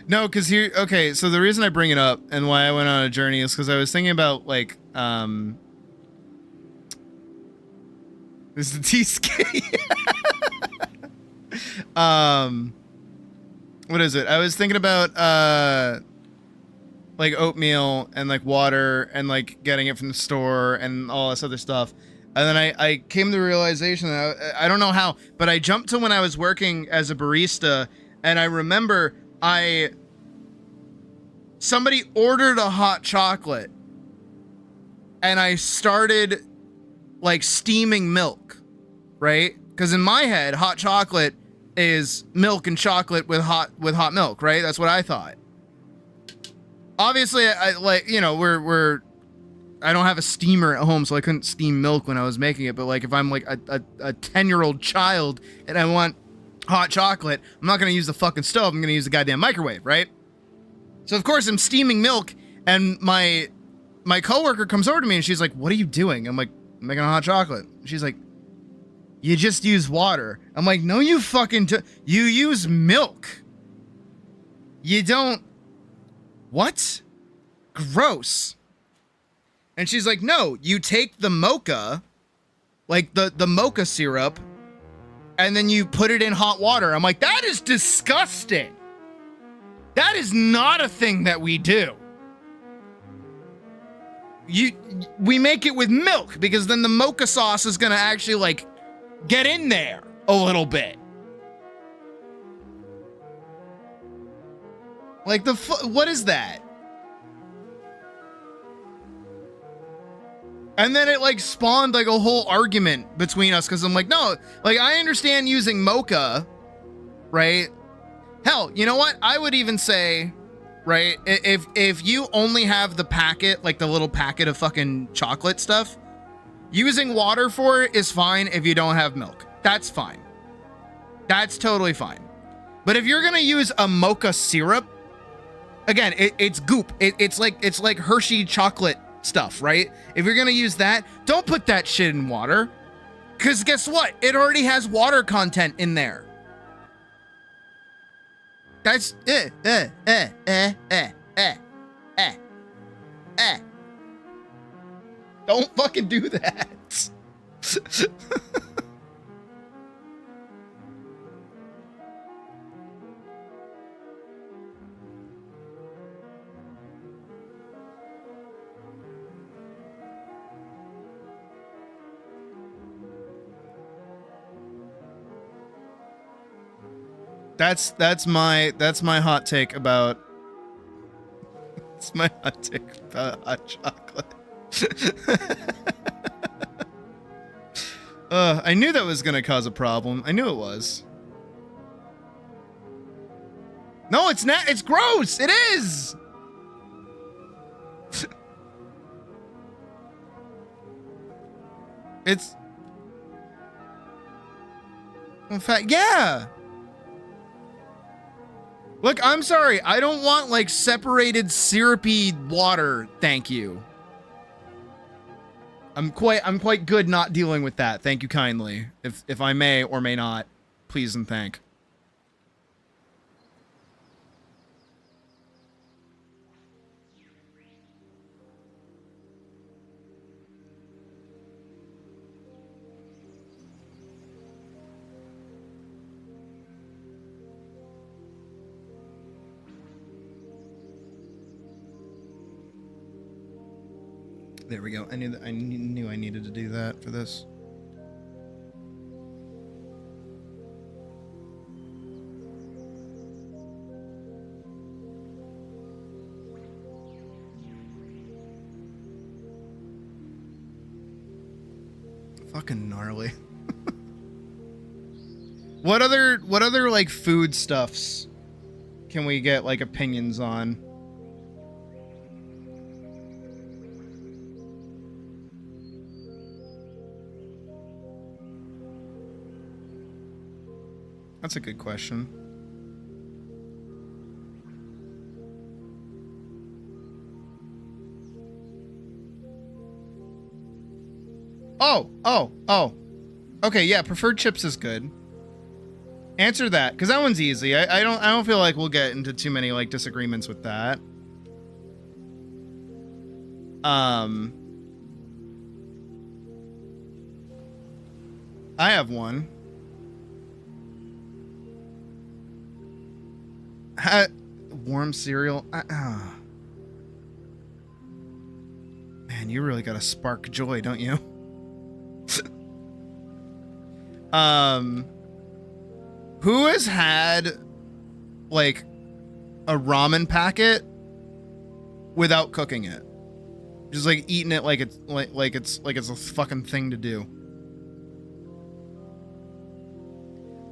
S1: No, because here, okay, so the reason I bring it up and why I went on a journey is because I was thinking about, like, this is the T-skate. What is it? I was thinking about, like, oatmeal and, like, water and, like, getting it from the store and all this other stuff. And then I came to the realization that I don't know how, but I jumped to when I was working as a barista, and I remember somebody ordered a hot chocolate, and I started, like, steaming milk, right? Because in my head, hot chocolate is milk and chocolate with hot milk, right? That's what I thought. Obviously, I like, you know, I don't have a steamer at home, so I couldn't steam milk when I was making it. But like, if I'm like a 10-year-old child and I want hot chocolate, I'm not gonna use the fucking stove. I'm gonna use the goddamn microwave, right? So of course I'm steaming milk, and my coworker comes over to me and she's like, "What are you doing?" I'm like, "I'm making a hot chocolate." She's like, "You just use water." I'm like, "No, you fucking you use milk. You don't." What? Gross. And she's like, "No, you take the mocha, like the mocha syrup, and then you put it in hot water." I'm like, "That is disgusting. That is not a thing that we do. We make it with milk because then the mocha sauce is gonna actually like get in there a little bit." Like what is that? And then it like spawned like a whole argument between us because I'm like, no, like I understand using mocha, right? Hell, you know what? I would even say, right, if you only have the packet, like the little packet of fucking chocolate stuff, using water for it is fine if you don't have milk. That's fine. That's totally fine. But if you're gonna use a mocha syrup, again, it's goop. It's like Hershey chocolate stuff, right? If you're gonna use that, don't put that shit in water, because guess what? It already has water content in there. That's Don't fucking do that. That's my hot take about it's my hot take about hot chocolate. I knew that was gonna cause a problem. I knew it was. No, it's not. It's gross. It is. It's. In fact, yeah. Look, I'm sorry. I don't want like separated syrupy water. Thank you. I'm quite good not dealing with that. Thank you kindly. If I may or may not, please and thank. There we go. I knew I needed to do that for this. Fucking gnarly. What other like food stuffs can we get like opinions on? That's a good question. Oh. Okay, yeah, preferred chips is good. Answer that, because that one's easy. I don't feel like we'll get into too many like disagreements with that. I have one. Warm cereal. Man, you really gotta spark joy, don't you? Who has had like a ramen packet without cooking it? Just like eating it like it's it's a fucking thing to do.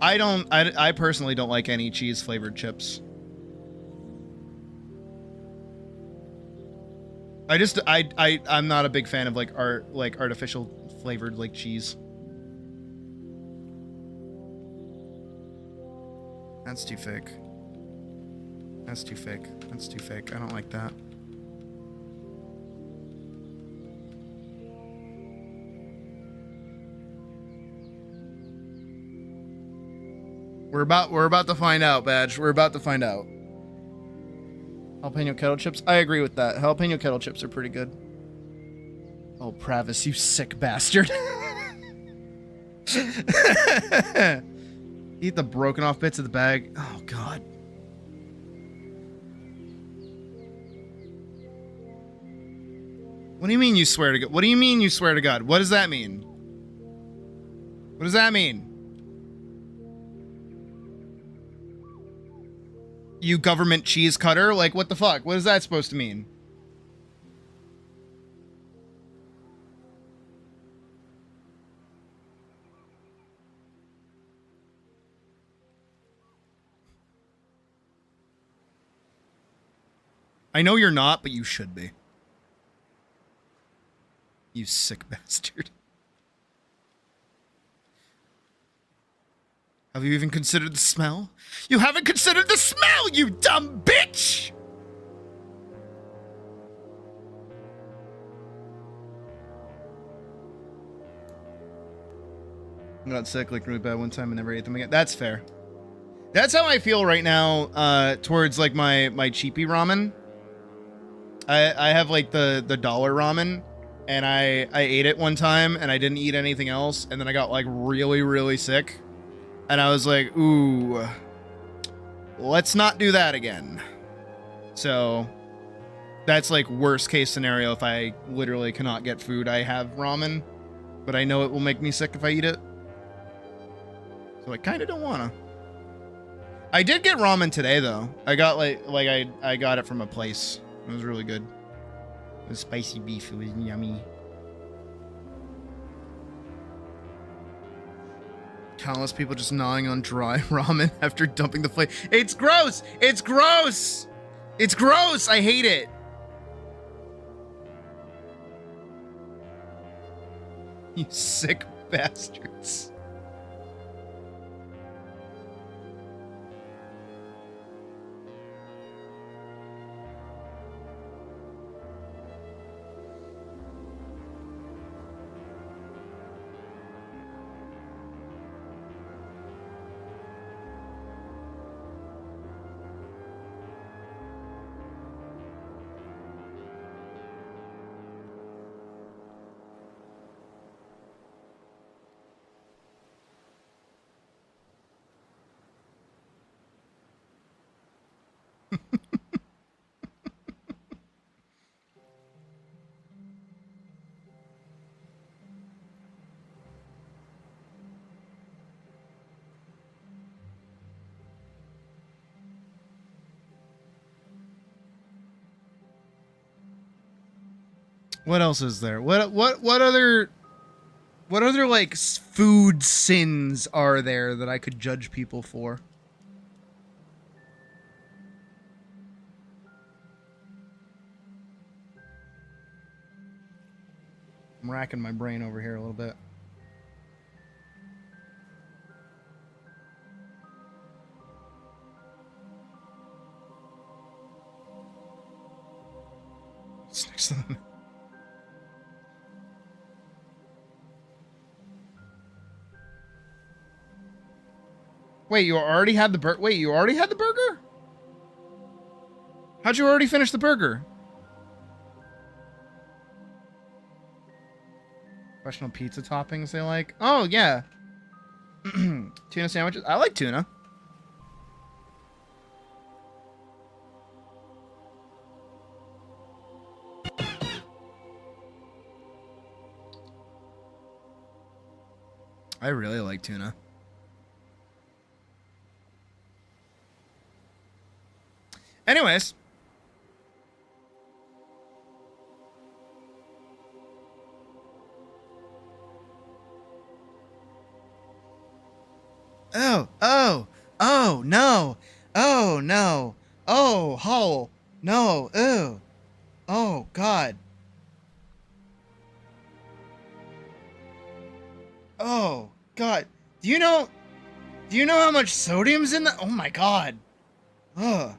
S1: I personally don't like any cheese flavored chips. I'm not a big fan of like artificial flavored like cheese. That's too fake. That's too fake. That's too fake. I don't like that. We're about to find out, Badge. We're about to find out. Jalapeno kettle chips? I agree with that. Jalapeno kettle chips are pretty good. Oh, Pravis, you sick bastard. Eat the broken off bits of the bag. Oh, God. What do you mean you swear to God? What do you mean you swear to God? What does that mean? What does that mean? You government cheese cutter? Like, what the fuck? What is that supposed to mean? I know you're not, but you should be. You sick bastard. Have you even considered the smell? You haven't considered the smell, you dumb bitch! I got sick like really bad one time and never ate them again. That's fair. That's how I feel right now towards like my cheapy ramen. I have like the dollar ramen, and I ate it one time and I didn't eat anything else, and then I got like really, really sick. And I was like, ooh, let's not do that again. So that's like worst case scenario. If I literally cannot get food, I have ramen, but I know it will make me sick if I eat it. So I kind of don't want to. I did get ramen today though. I got I got it from a place. It was really good. It was spicy beef. It was yummy. Countless people just gnawing on dry ramen after dumping the flavor. It's gross! It's gross! It's gross! I hate it. You sick bastards. What else is there? What other like food sins are there that I could judge people for? I'm racking my brain over here a little bit. Wait, you already had the burger? Wait, you already had the burger? How'd you already finish the burger? Professional pizza toppings they like? Oh, yeah. Tuna sandwiches? I like tuna. I really like tuna. Anyways. Oh, no. Oh, no. Oh, no. Ew. Oh, God. Oh, God. Do you know how much sodium's in that? Oh, my God. Ugh.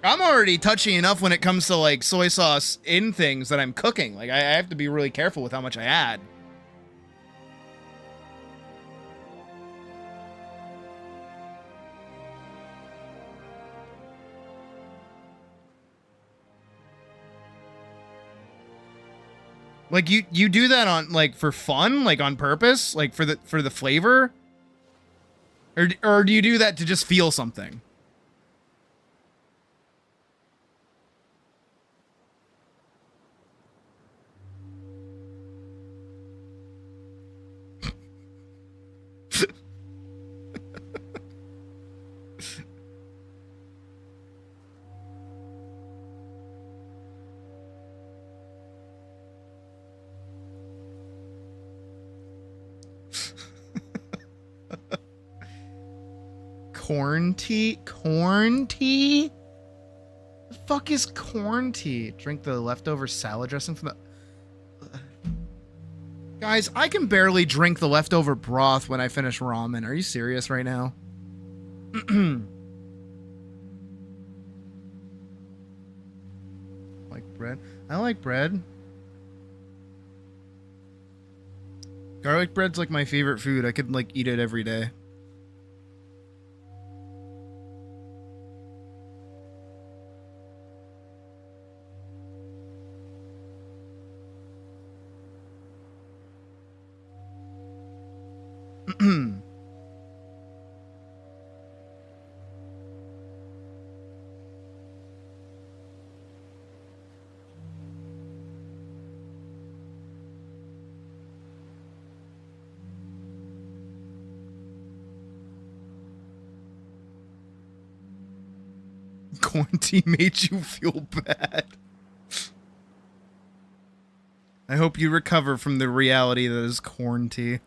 S1: I'm already touchy enough when it comes to, like, soy sauce in things that I'm cooking. Like, I have to be really careful with how much I add. Like you do that on like for fun, like on purpose, like for the flavor, or do you do that to just feel something? Corn tea? Corn tea? The fuck is corn tea? Drink the leftover salad dressing from the... Guys, I can barely drink the leftover broth when I finish ramen. Are you serious right now? Like bread? I like bread. Garlic bread's like my favorite food. I could like eat it every day. Corn tea made you feel bad. I hope you recover from the reality that is corn tea.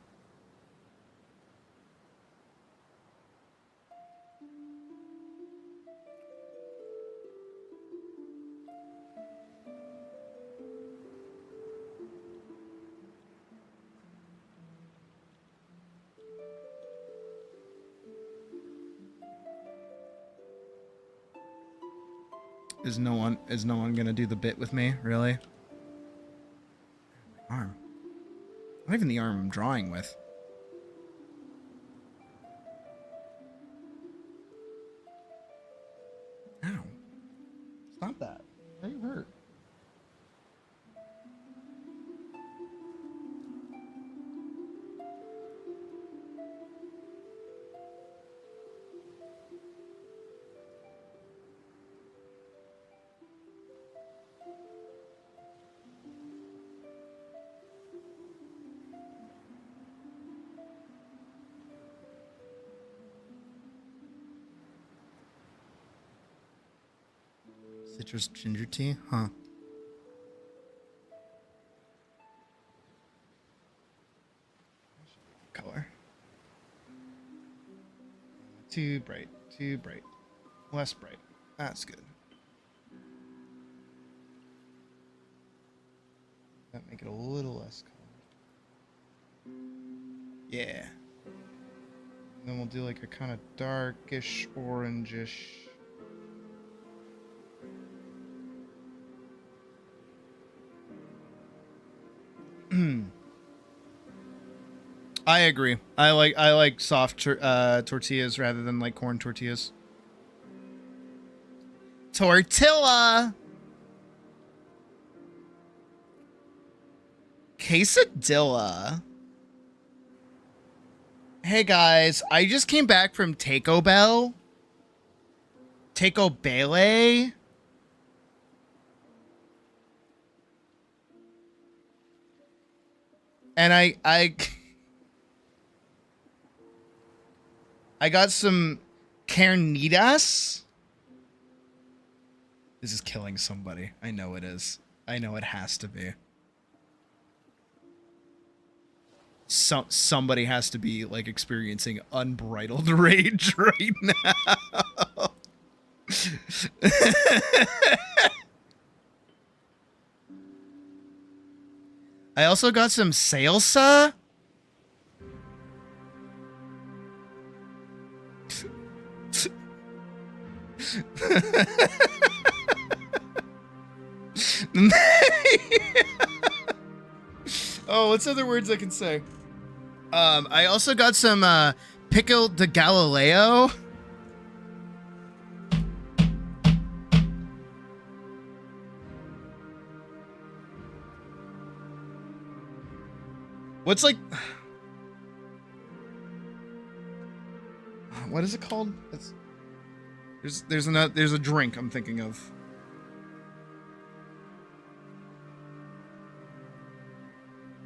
S1: Is no one gonna do the bit with me? Really? My arm. Not even the arm I'm drawing with. Ow. Stop that. Why are you hurt? Citrus ginger tea? Huh. Color. Too bright. Too bright. Less bright. That's good. That make it a little less color. Yeah. And then we'll do like a kind of darkish orangish. I agree. I like soft tortillas rather than like corn tortillas. Tortilla. Quesadilla. Hey guys, I just came back from Taco Bell. Taco Bell. And I got some carnitas. This is killing somebody. I know it is. I know it has to be. Somebody has to be like experiencing unbridled rage right now. I also got some salsa. Oh, what's other words I can say? I also got some pickle de Galileo. What's like... What is it called? There's a drink I'm thinking of.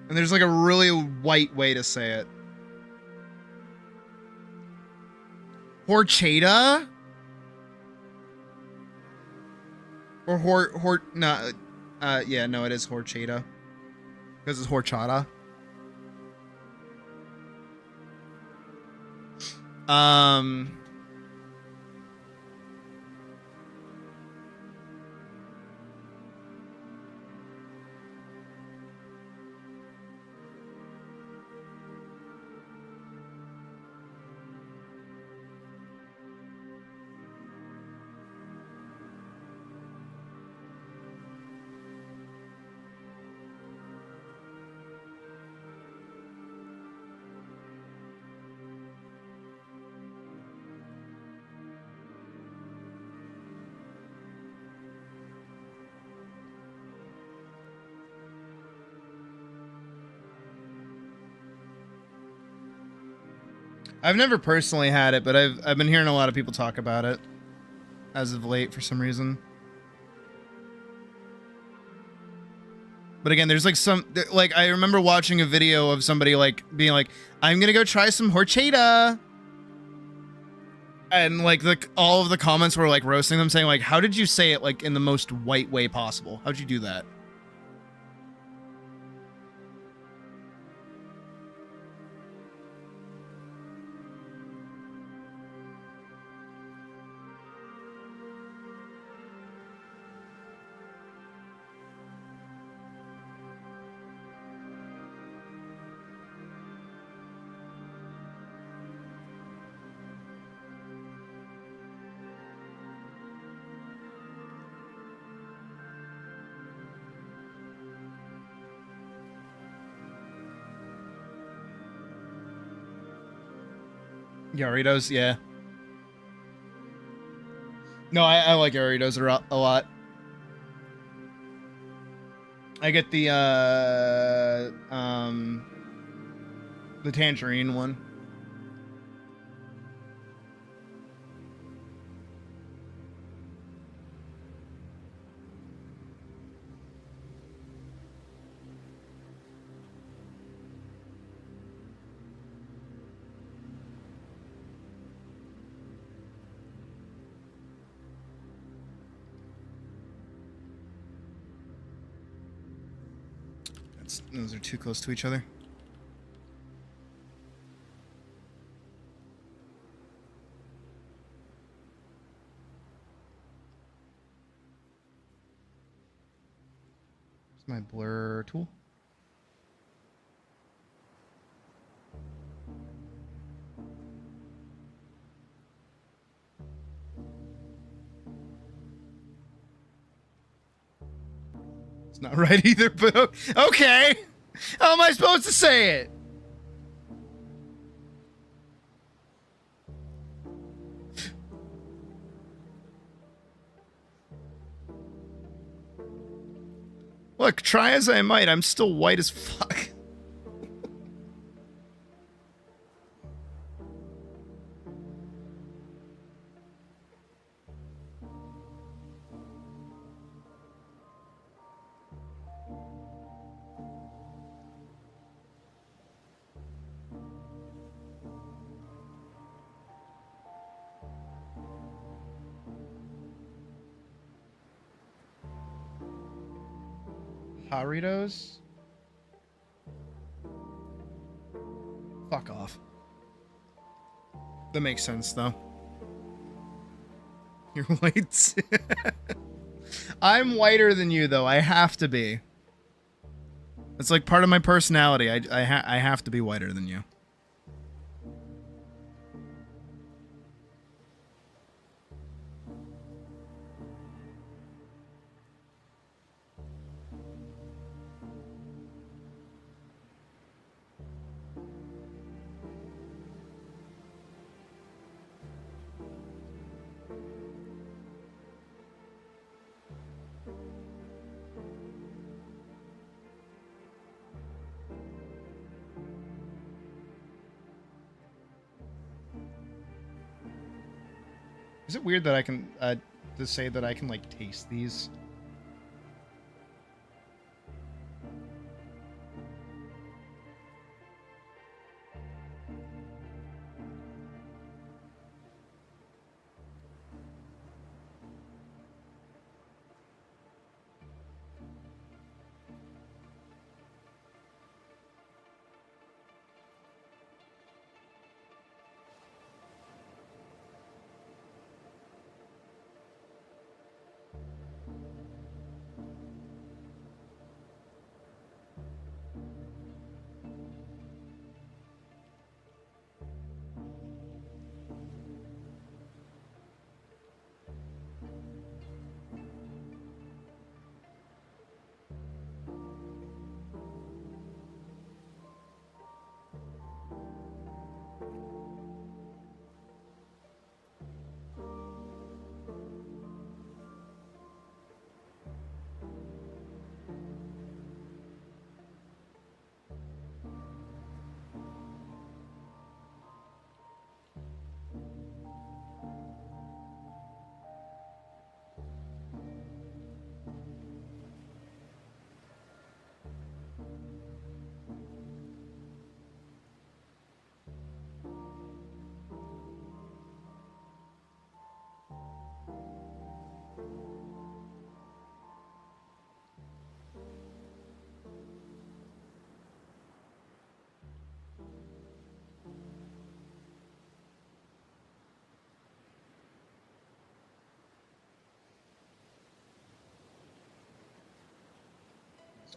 S1: And there's like a really white way to say it. Horchata? Or yeah, no, it is horchata. Because it's horchata. I've never personally had it, but I've been hearing a lot of people talk about it as of late for some reason. But again, there's like I remember watching a video of somebody like being like, I'm gonna go try some horchata. And like all of the comments were like roasting them, saying like, how did you say it like in the most white way possible? How'd you do that? Doritos, yeah. No, I like Doritos a lot. I get the tangerine one. Those are too close to each other. Where's my blur tool? It's not right either, but okay. How am I supposed to say it? Look, try as I might, I'm still white as fuck. Doritos? Fuck off. That makes sense, though. You're white. I'm whiter than you, though. I have to be. It's like part of my personality. I have to be whiter than you. Is it weird that I can, to say that I can, like, taste these?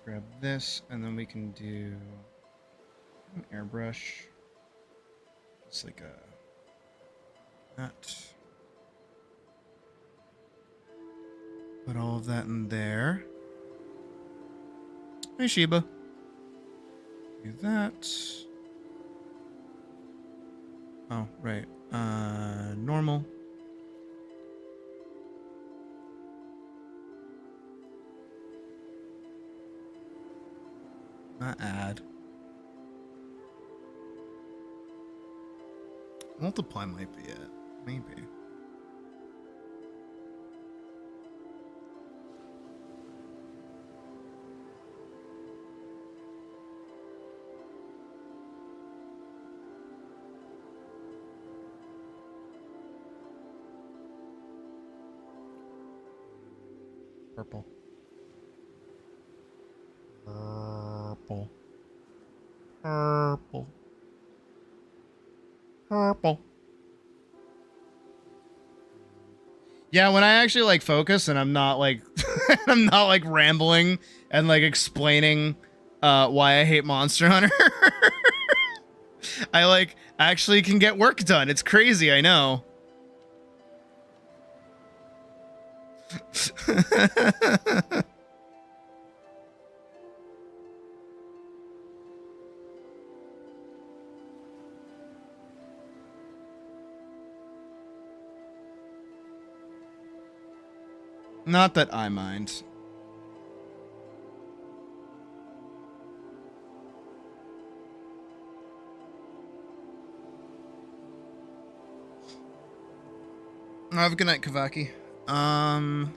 S1: Grab this, and then we can do an airbrush. It's like that. Put all of that in there. Hey, Sheba. Do that. Oh, right. Normal. Not add. Multiply might be it. Maybe. Purple. Purple. Purple. Purple. Yeah, when I actually like focus and I'm not like I'm not like rambling and like explaining why I hate Monster Hunter. I like actually can get work done. It's crazy, I know. Not that I mind. Have a good night, Kavaki. I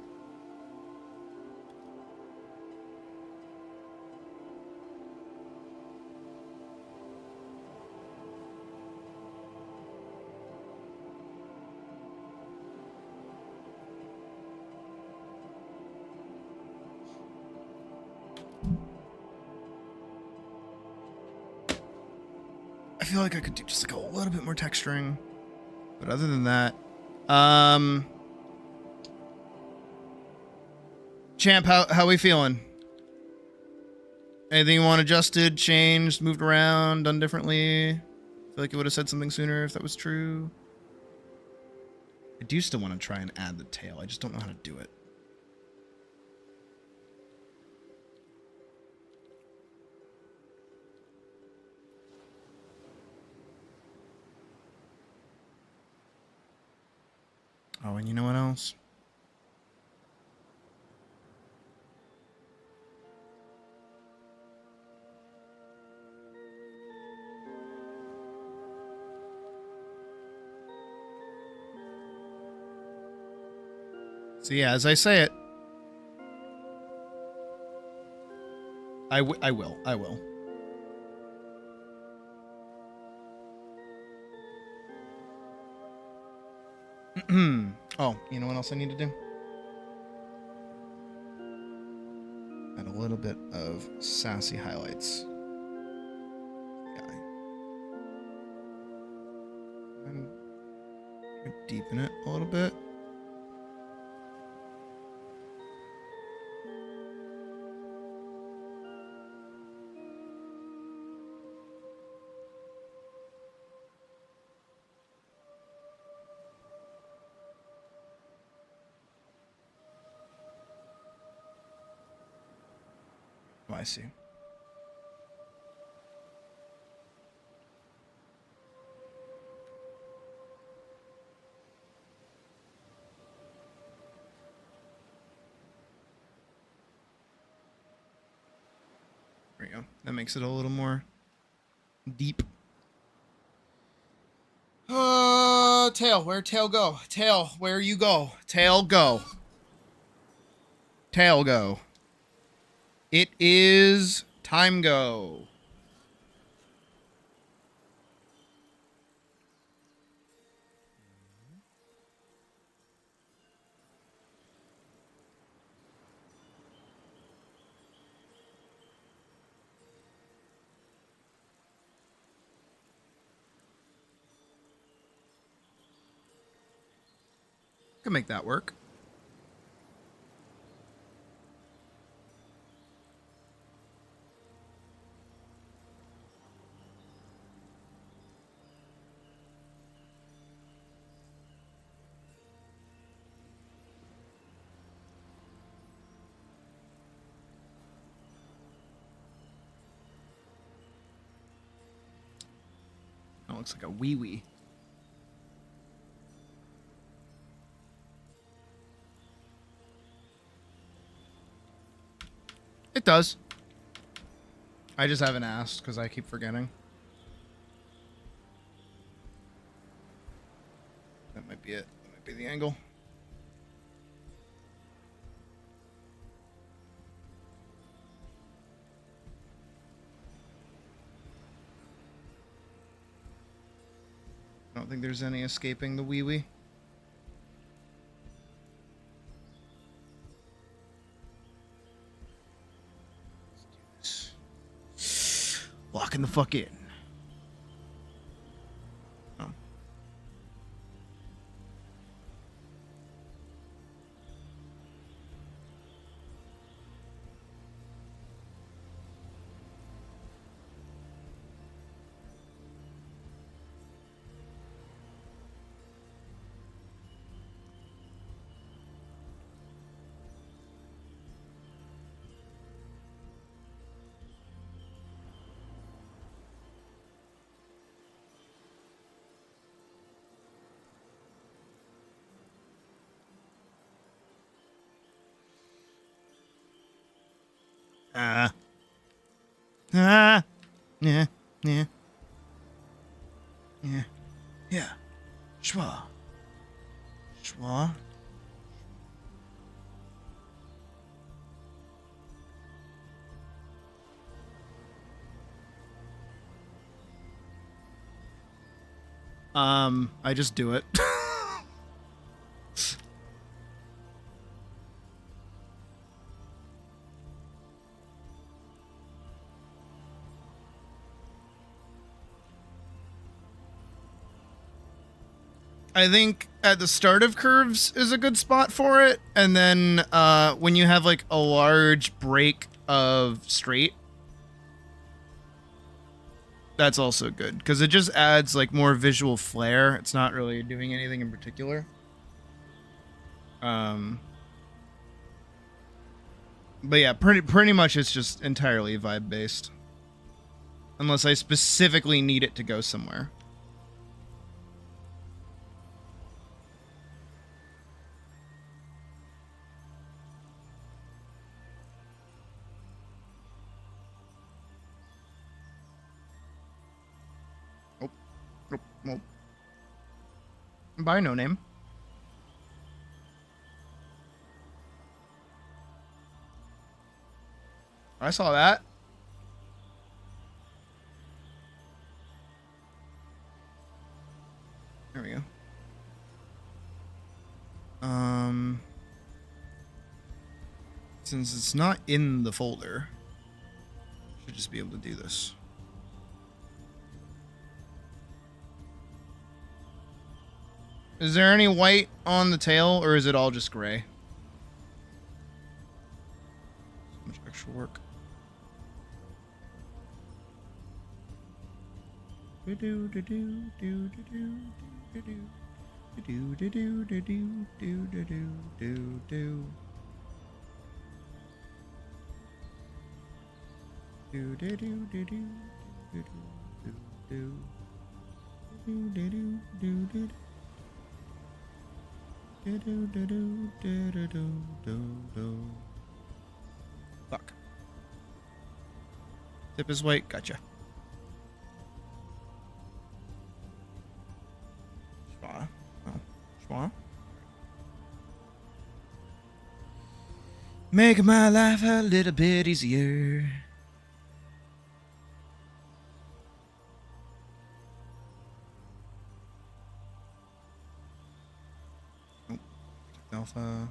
S1: feel like I could do just like a little bit more texturing, but other than that, Champ, how we feeling? Anything you want adjusted, changed, moved around, done differently? I feel like it would have said something sooner if that was true. I do still want to try and add the tail. I just don't know how to do it. Oh, and you know what else? So yeah, as I say it, I will. Oh, you know what else I need to do? Add a little bit of sassy highlights. Yeah. And deepen it a little bit. Oh, I see. There we go. That makes it a little more deep. Tail. Where'd tail go? Tail, where you go? Tail, go. Tail, go. It is time go. Can make that work. That looks like a wee-wee. It does. I just haven't asked because I keep forgetting. That might be it. That might be the angle. I don't think there's any escaping the wee-wee. Locking the fuck in. Oh. Yeah. Yeah. Yeah. Schwa. I just do it. I think at the start of curves is a good spot for it, and then when you have like a large break of straight, that's also good because it just adds like more visual flair. It's not really doing anything in particular. But yeah, pretty much it's just entirely vibe based, unless I specifically need it to go somewhere. Well, by no name. I saw that. There we go. Since it's not in the folder, I should just be able to do this. Is there any white on the tail, or is it all just gray? So much extra work. Fuck. Tip is white. Gotcha. Schwa. Oh. Schwa. Make my life a little bit easier. Oh. Alpha.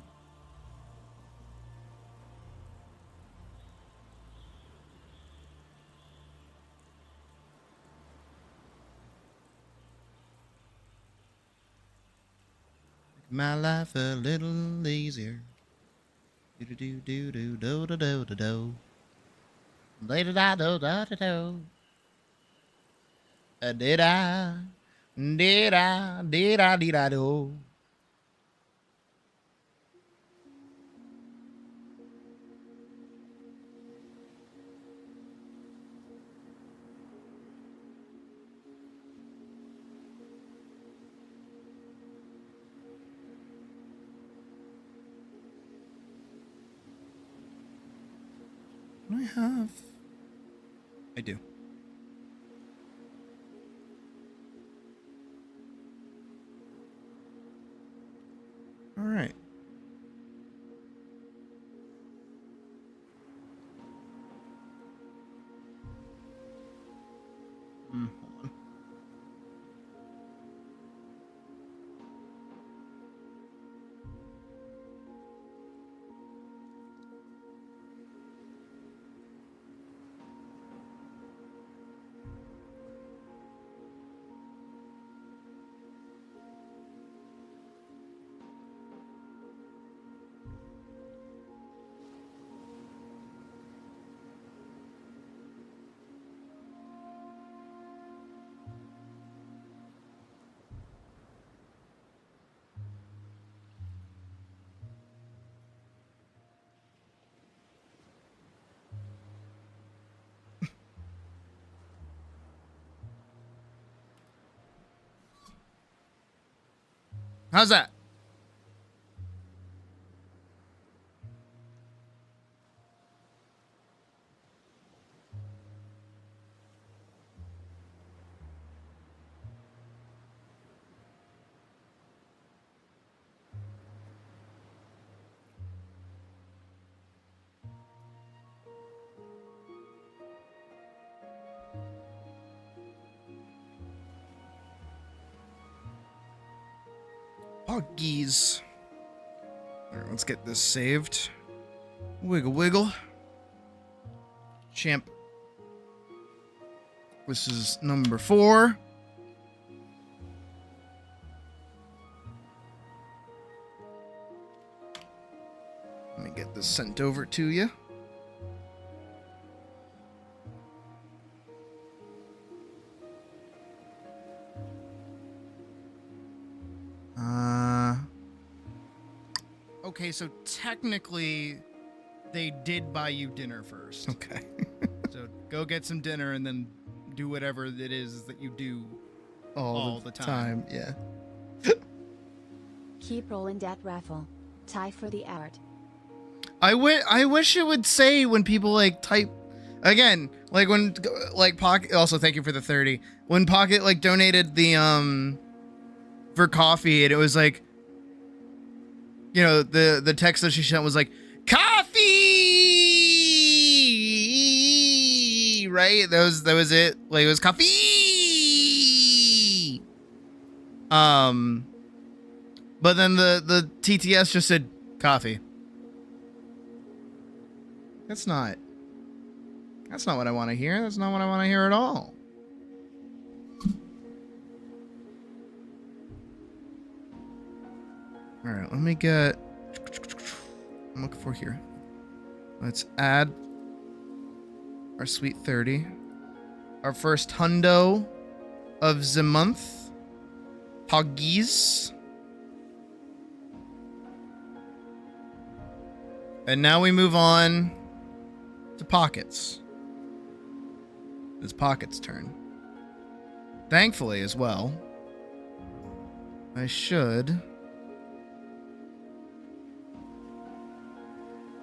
S1: My life a little easier. Do do do do do do do do do do. Da da da da da do. Did I? Did I? Did I? Did I do? I have. I do. All right. Hold on. How's that? Poggies. All right, let's get this saved. Wiggle, wiggle. Champ. This is number 4. Let me get this sent over to you. Okay, so technically, they did buy you dinner first.
S5: Okay.
S1: So go get some dinner and then do whatever it is that you do all the time.
S5: Yeah.
S6: Keep rolling that raffle. Tie for the art.
S1: I wish it would say when people like type again, like when like Pocket. Also, thank you for the 30. When Pocket like donated the for coffee, and it was like, you know, the text that she sent was like coffee, right? That was it. Like it was coffee. But then the TTS just said coffee. That's not what I want to hear. That's not what I want to hear at all. All right, let me get. I'm looking for here. Let's add our sweet 30. Our first hundo of the month. Poggies. And now we move on to Pockets. It's Pockets' turn. Thankfully, as well, I should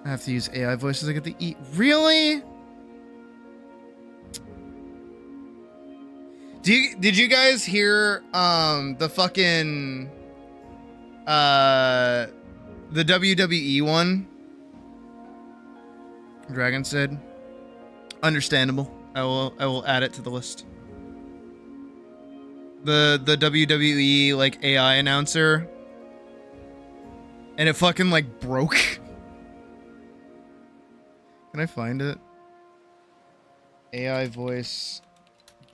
S1: have to use AI voices. I get to eat. Really? Did you guys hear the fucking the WWE one? Dragon said, understandable. I will add it to the list. The WWE like AI announcer, and it fucking like broke. Can I find it? AI voice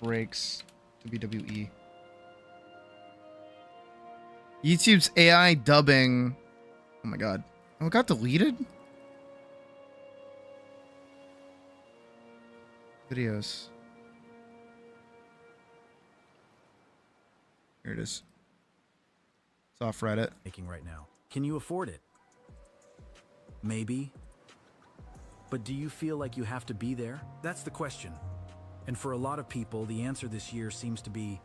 S1: breaks WWE. YouTube's AI dubbing. Oh my god. Oh, it got deleted? Videos. Here it is. It's off Reddit.
S7: Making right now. Can you afford it? Maybe. But do you feel like you have to be there? That's the question. And for a lot of people, the answer this year seems to be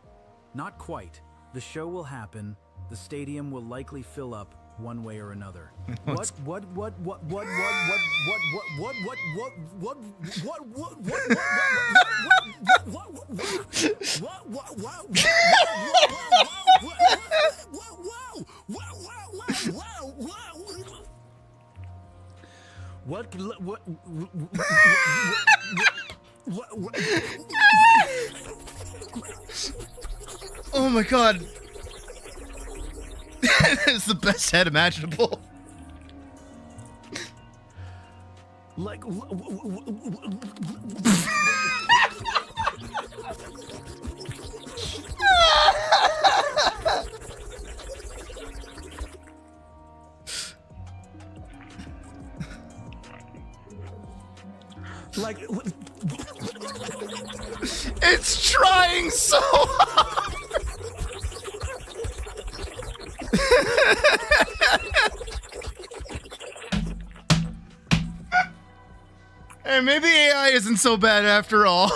S7: not quite. The show will happen. The stadium will likely fill up one way or another. What
S1: Oh my god. It's the best head imaginable.
S7: Like
S1: it's trying so hard. And maybe AI isn't so bad after all.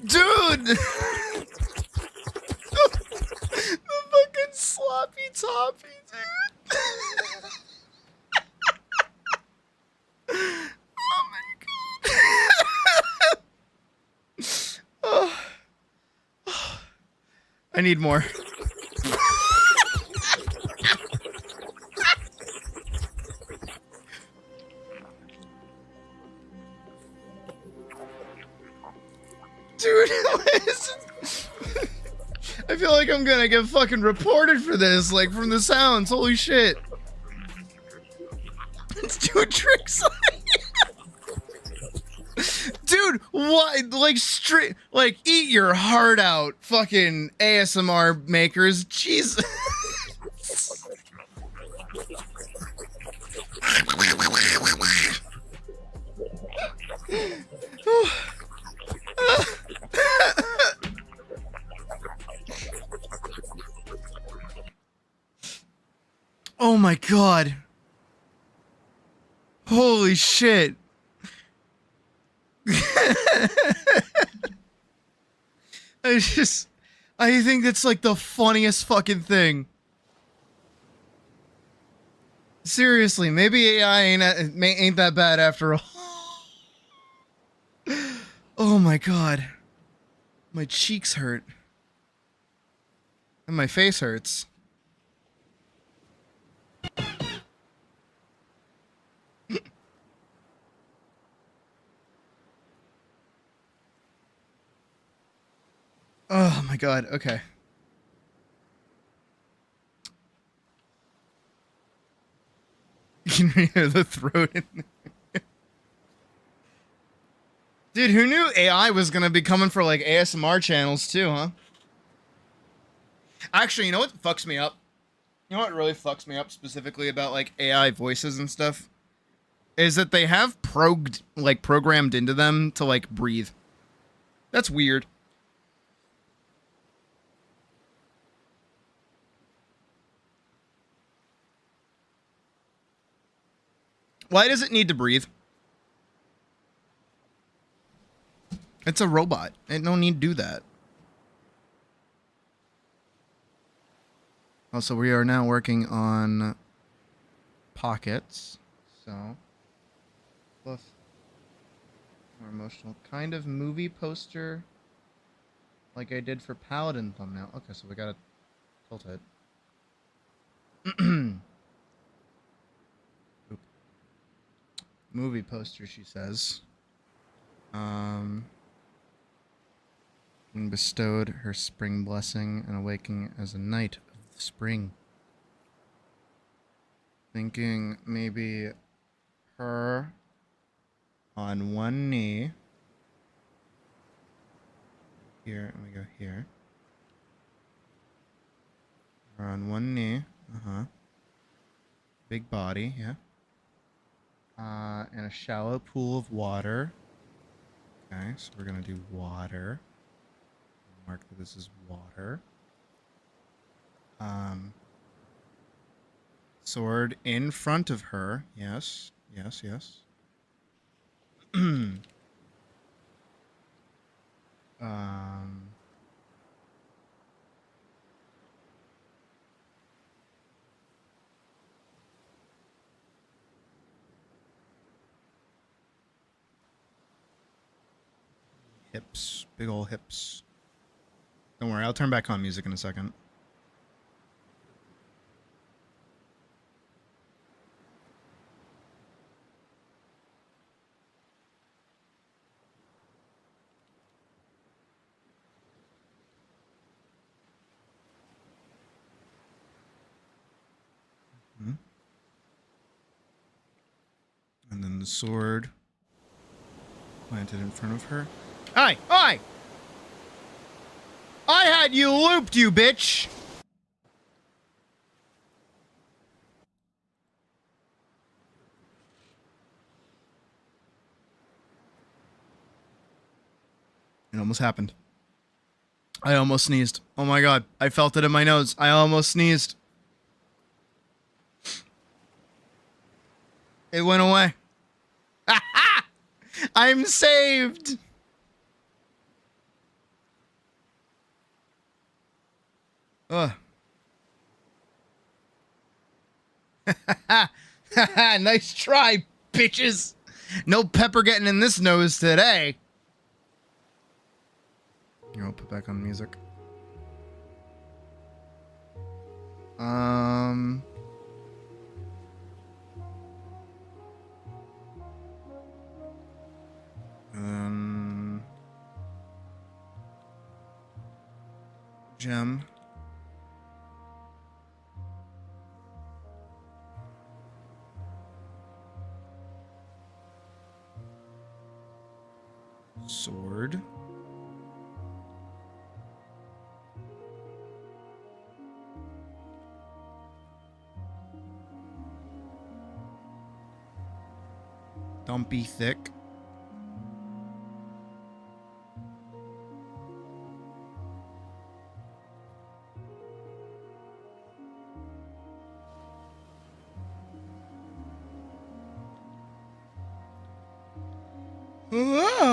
S1: Dude! The fucking sloppy toppy, dude. Oh my god. Oh. I need more. Dude, I feel like I'm gonna get fucking reported for this, like from the sounds. Holy shit. It's doing tricks. Dude, what? Like straight, like eat your heart out, fucking ASMR makers. Jesus. Oh my god. Holy shit. I think that's like the funniest fucking thing. Seriously, maybe AI ain't that bad after all. Oh my god. My cheeks hurt. And my face hurts. Oh my god, okay. You can hear the throat in there. Dude, who knew AI was gonna be coming for like ASMR channels too, huh? Actually, you know what fucks me up? You know what really fucks me up specifically about like AI voices and stuff? Is that they have programmed into them to like breathe. That's weird. Why does it need to breathe? It's a robot. It don't need to do that. Also, we are now working on pockets. So, plus more emotional kind of movie poster like I did for Paladin thumbnail. Okay, so we gotta tilt it. Movie poster, she says. And bestowed her spring blessing and awaking as a knight of the spring. Thinking maybe her on one knee. Here, and we go here. Her on one knee. Big body, yeah. And a shallow pool of water. Okay, so we're gonna do water. Mark that this is water. Sword in front of her. Yes, yes, yes. Hips. Big ol' hips. Don't worry, I'll turn back on music in a second. And then the sword planted in front of her. Hi! Hi! I had you looped, you bitch! It almost happened. I almost sneezed. Oh my god. I felt it in my nose. I almost sneezed. It went away. I'm saved! Ugh. Nice try, bitches. No pepper getting in this nose today. Here, I'll put back on music. gem. Sword. Don't be thick. Wow.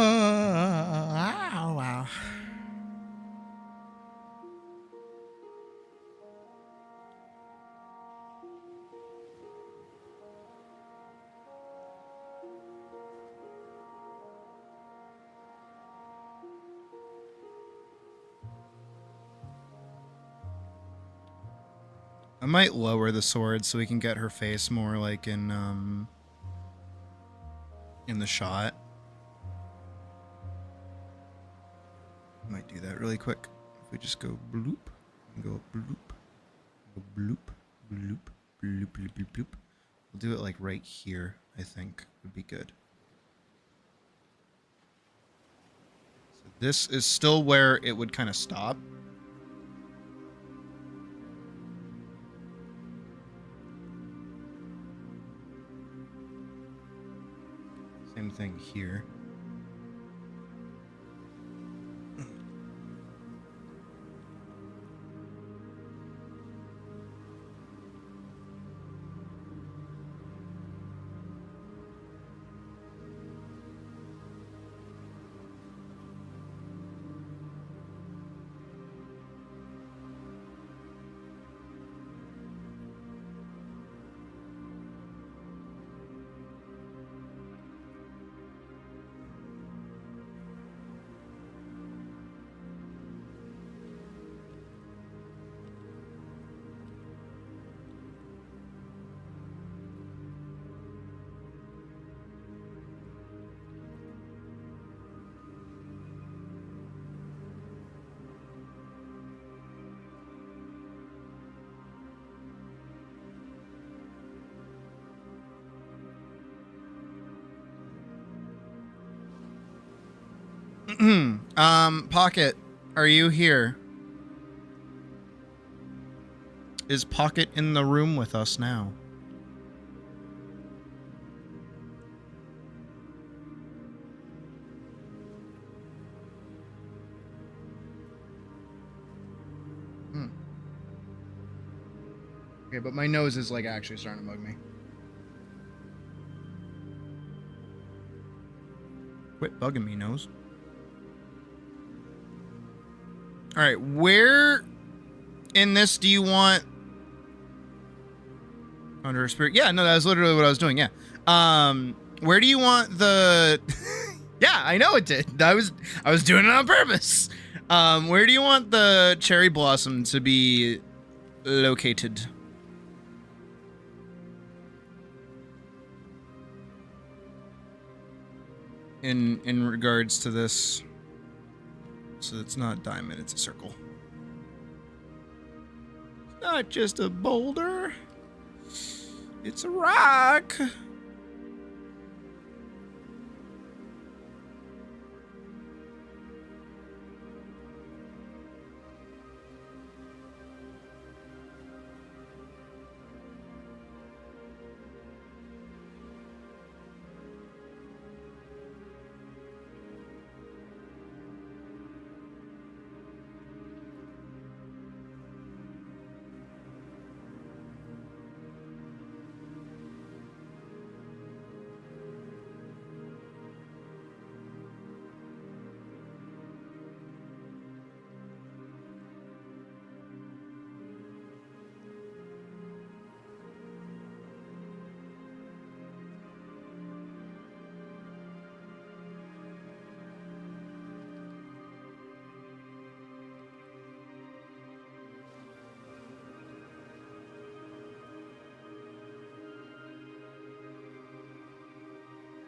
S1: I might lower the sword so we can get her face more like in the shot. Might do that really quick. If we just go bloop, and go bloop, go bloop, bloop, bloop, bloop, bloop, bloop. We'll do it like right here, I think would be good. So this is still where it would kind of stop. Same thing here. Pocket, are you here? Is Pocket in the room with us now? Okay, but my nose is like actually starting to bug me. Quit bugging me, nose. All right, where in this do you want under a spirit? Yeah, no, that was literally what I was doing. Yeah. Where do you want the? Yeah, I know it did. I was doing it on purpose. Where do you want the cherry blossom to be located? In regards to this. So it's not a diamond, it's a circle. It's not just a boulder. It's a rock.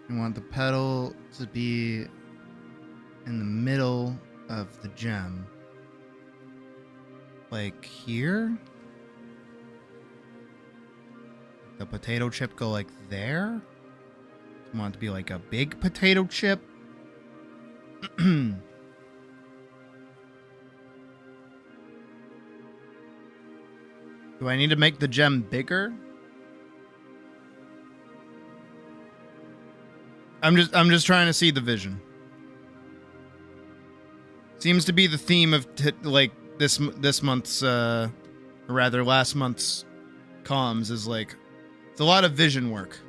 S1: You want the petal to be in the middle of the gem. like here. The potato chip go like there. I want it to be like a big potato chip. Do I need to make the gem bigger? I'm just trying to see the vision. Seems to be the theme of like this month's or rather last month's comms is like it's a lot of vision work.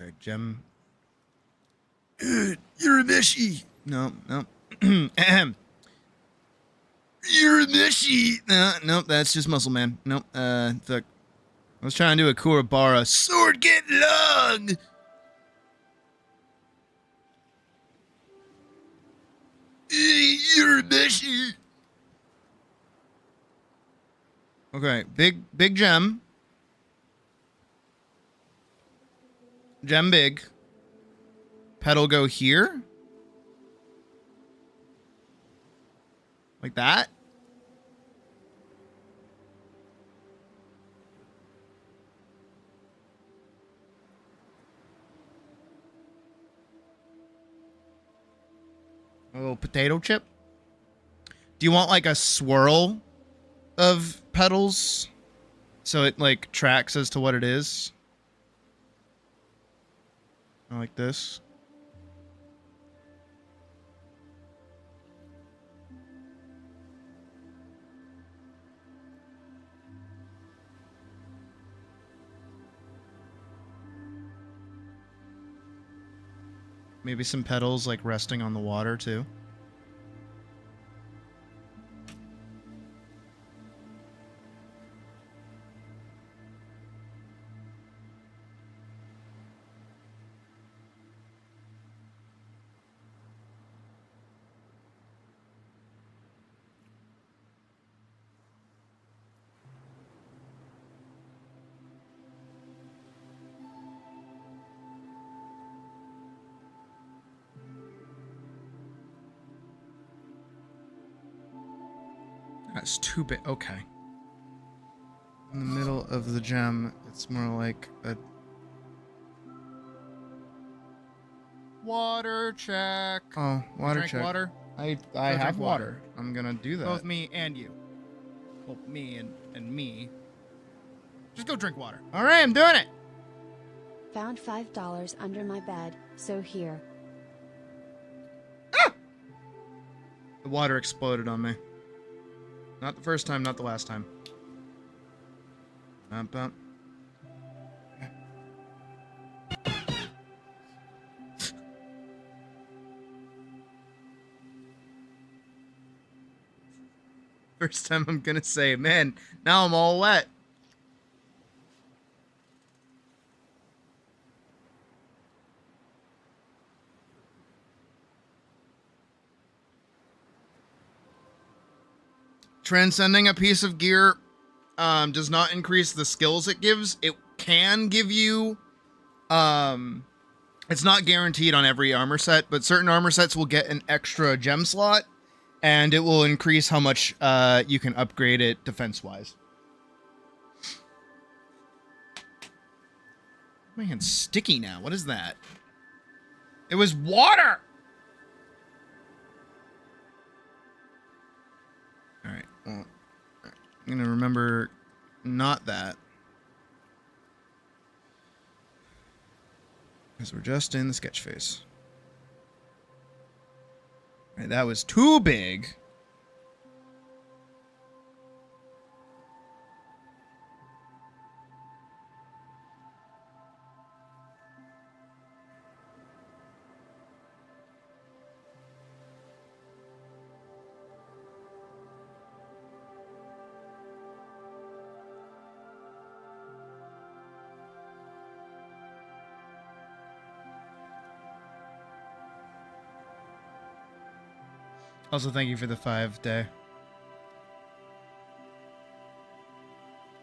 S1: Okay, gem. You're a mishy. No. You're a mishy. No, that's just muscle man. Nope. I was trying to do a Kurabara. Sword get long. You're a mishy. Okay, big gem. Gem big. Petal go here. Like that. A little potato chip. Do you want like a swirl of petals so it like tracks as to what it is? Like this. Maybe some petals like resting on the water too. That's too big. Okay. In the middle of the gem, it's more like a water check. Oh, water check. Water. I have water. I'm gonna do that. Both me and you. Well, me and me. Just go drink water. All right, I'm doing it.
S6: Found $5 under my bed, so here.
S1: Ah! The water exploded on me. Not the first time, not the last time. Bump. First time I'm gonna say, man, now I'm all wet. Transcending a piece of gear does not increase the skills it gives. It can give you it's not guaranteed on every armor set, but certain armor sets will get an extra gem slot, and it will increase how much you can upgrade it defense-wise. My hand's sticky now. What is that? It was water! Alright, well, I'm gonna remember not that. Because we're just in the sketch phase. Alright, that was too big. Also, thank you for the 5-day.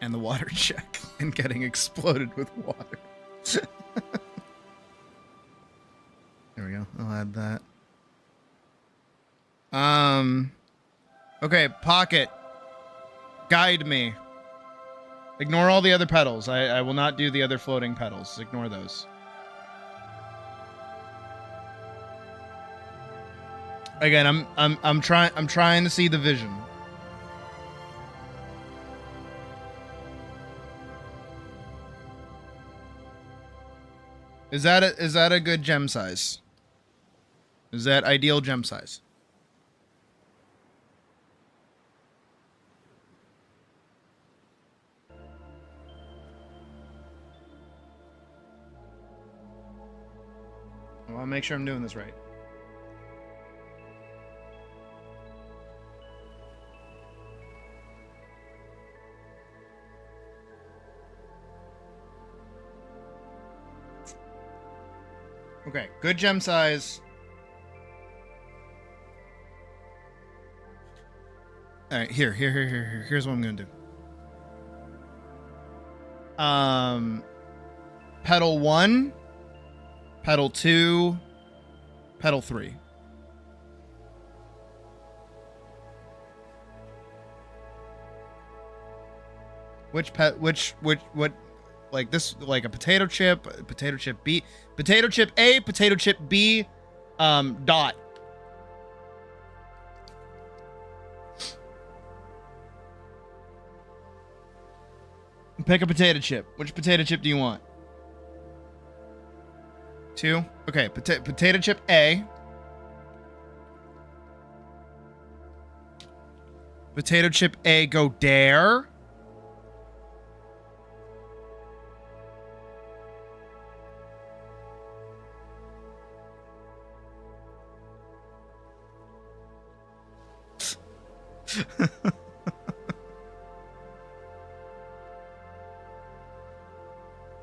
S1: And the water check. And getting exploded with water. There we go. I'll add that. Okay, Pocket. Guide me. Ignore all the other pedals. I will not do the other floating pedals. Ignore those. Again, I'm trying to see the vision. Is that a good gem size? Is that ideal gem size? Well, I'll make sure I'm doing this right. Okay, good gem size. All right, here. Here's what I'm gonna do. Pedal 1, pedal 2, pedal 3. What? Like this, like a potato chip B, potato chip A, potato chip B, dot. Pick a potato chip. Which potato chip do you want? 2? Okay, potato chip A. Potato chip A, go there.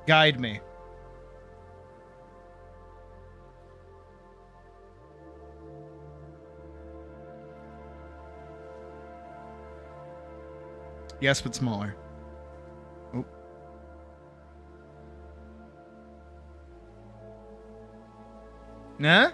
S1: Guide me. Yes, but smaller. Oh. Nah?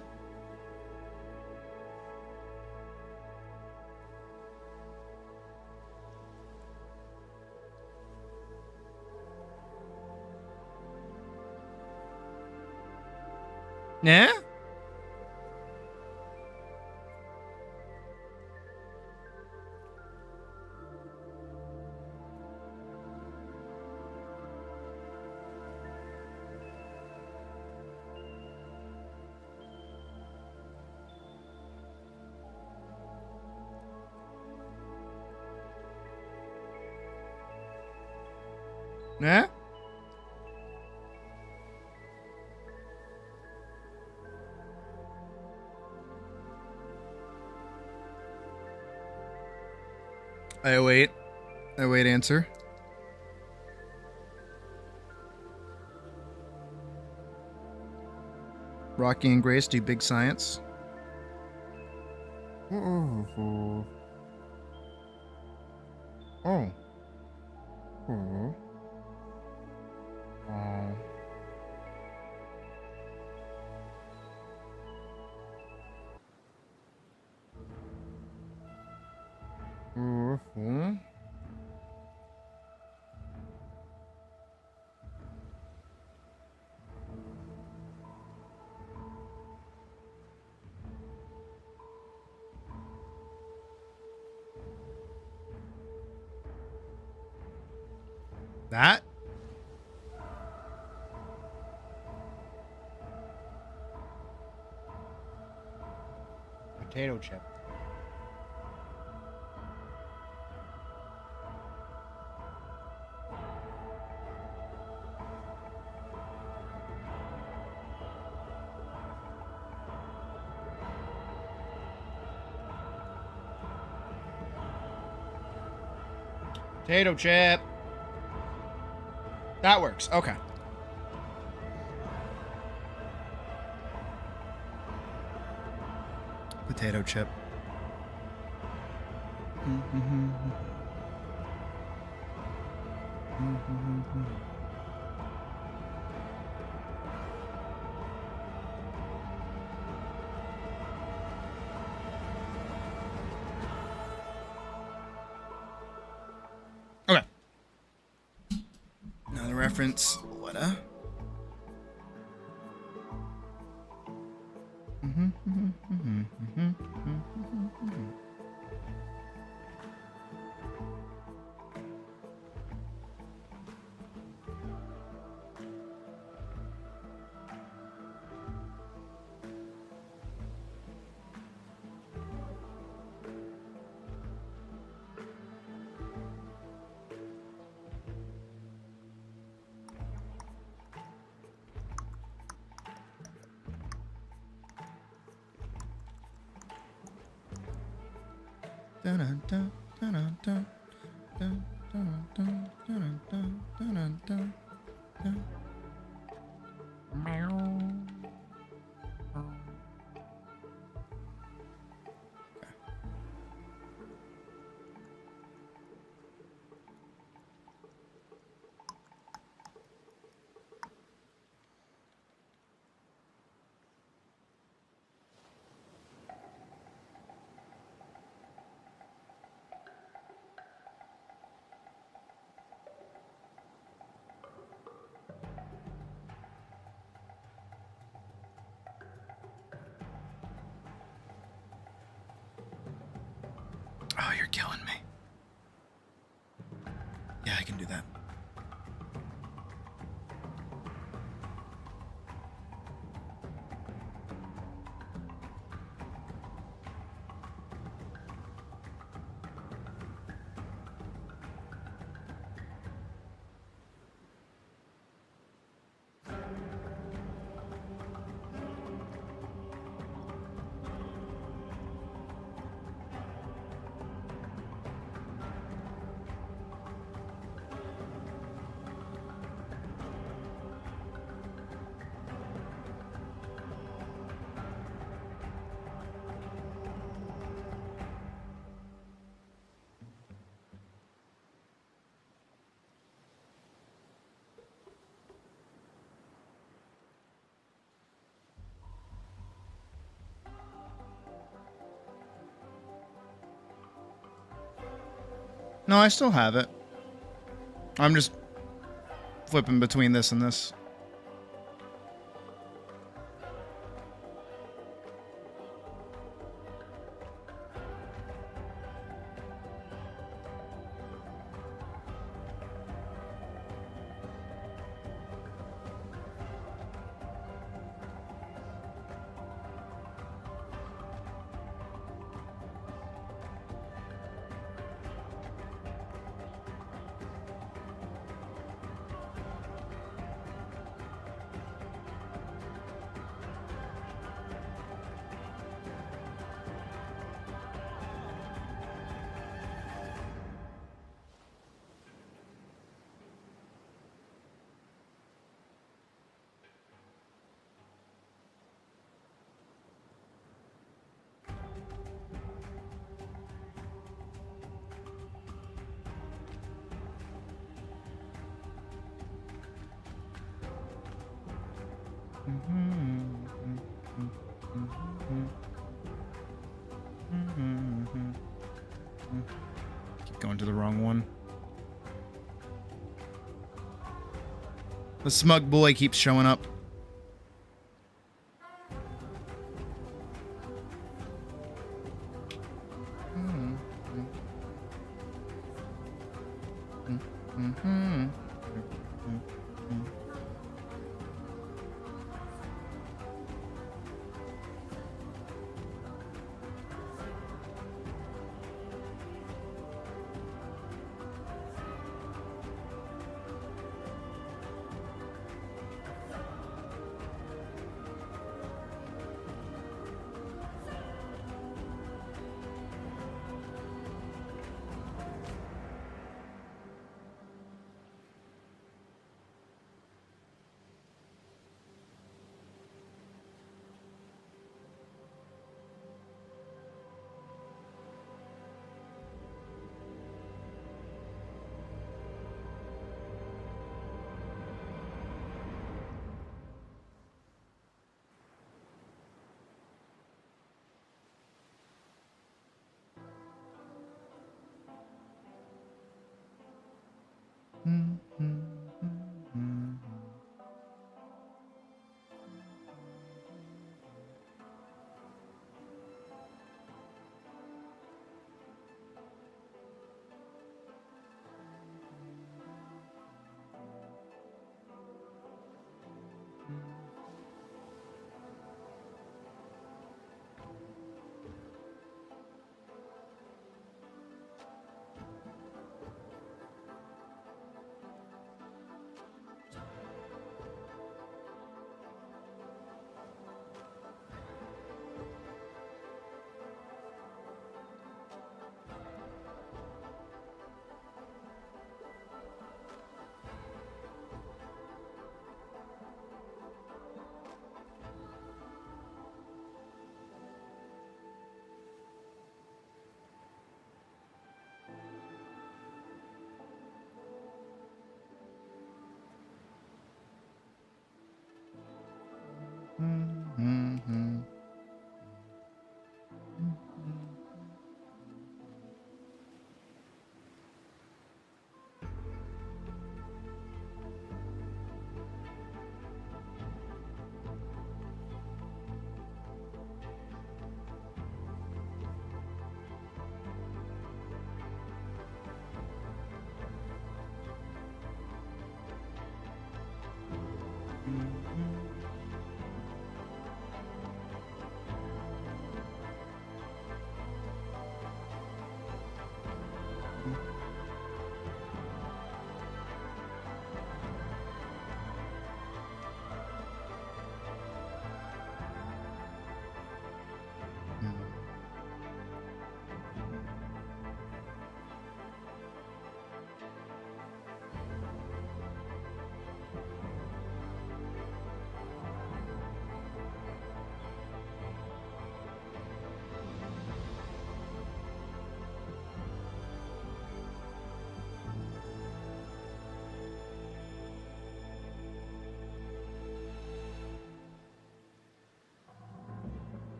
S1: Nah? Nah? I await answer. Rocky and Grace do big science. Oh. Oh. Oh. Mm-hmm. That? Potato chip. Potato chip. That works. Okay. Potato chip. Okay. Another reference. What a. Oh, you're killing me. Yeah, I can do that. No, I still have it. I'm just flipping between this and this. Keep going to the wrong one. The smug boy keeps showing up.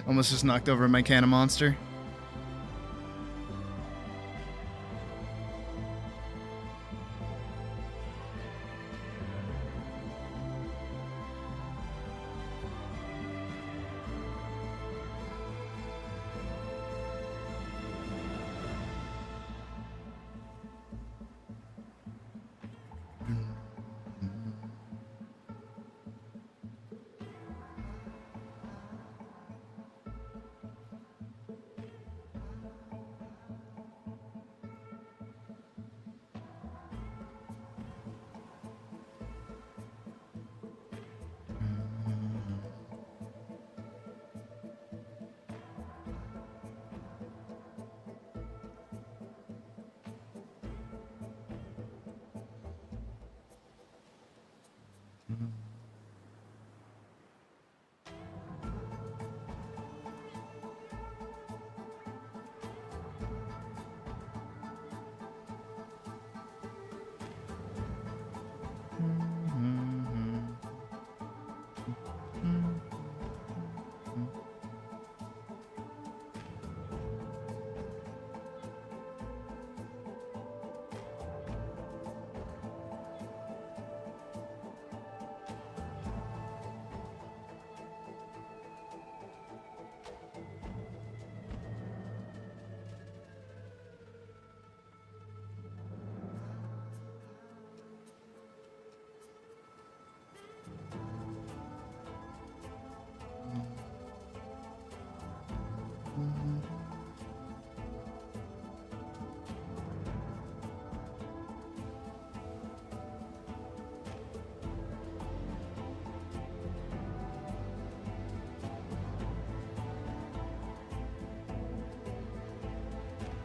S1: Almost just knocked over my can of Monster.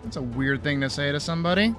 S1: That's a weird thing to say to somebody.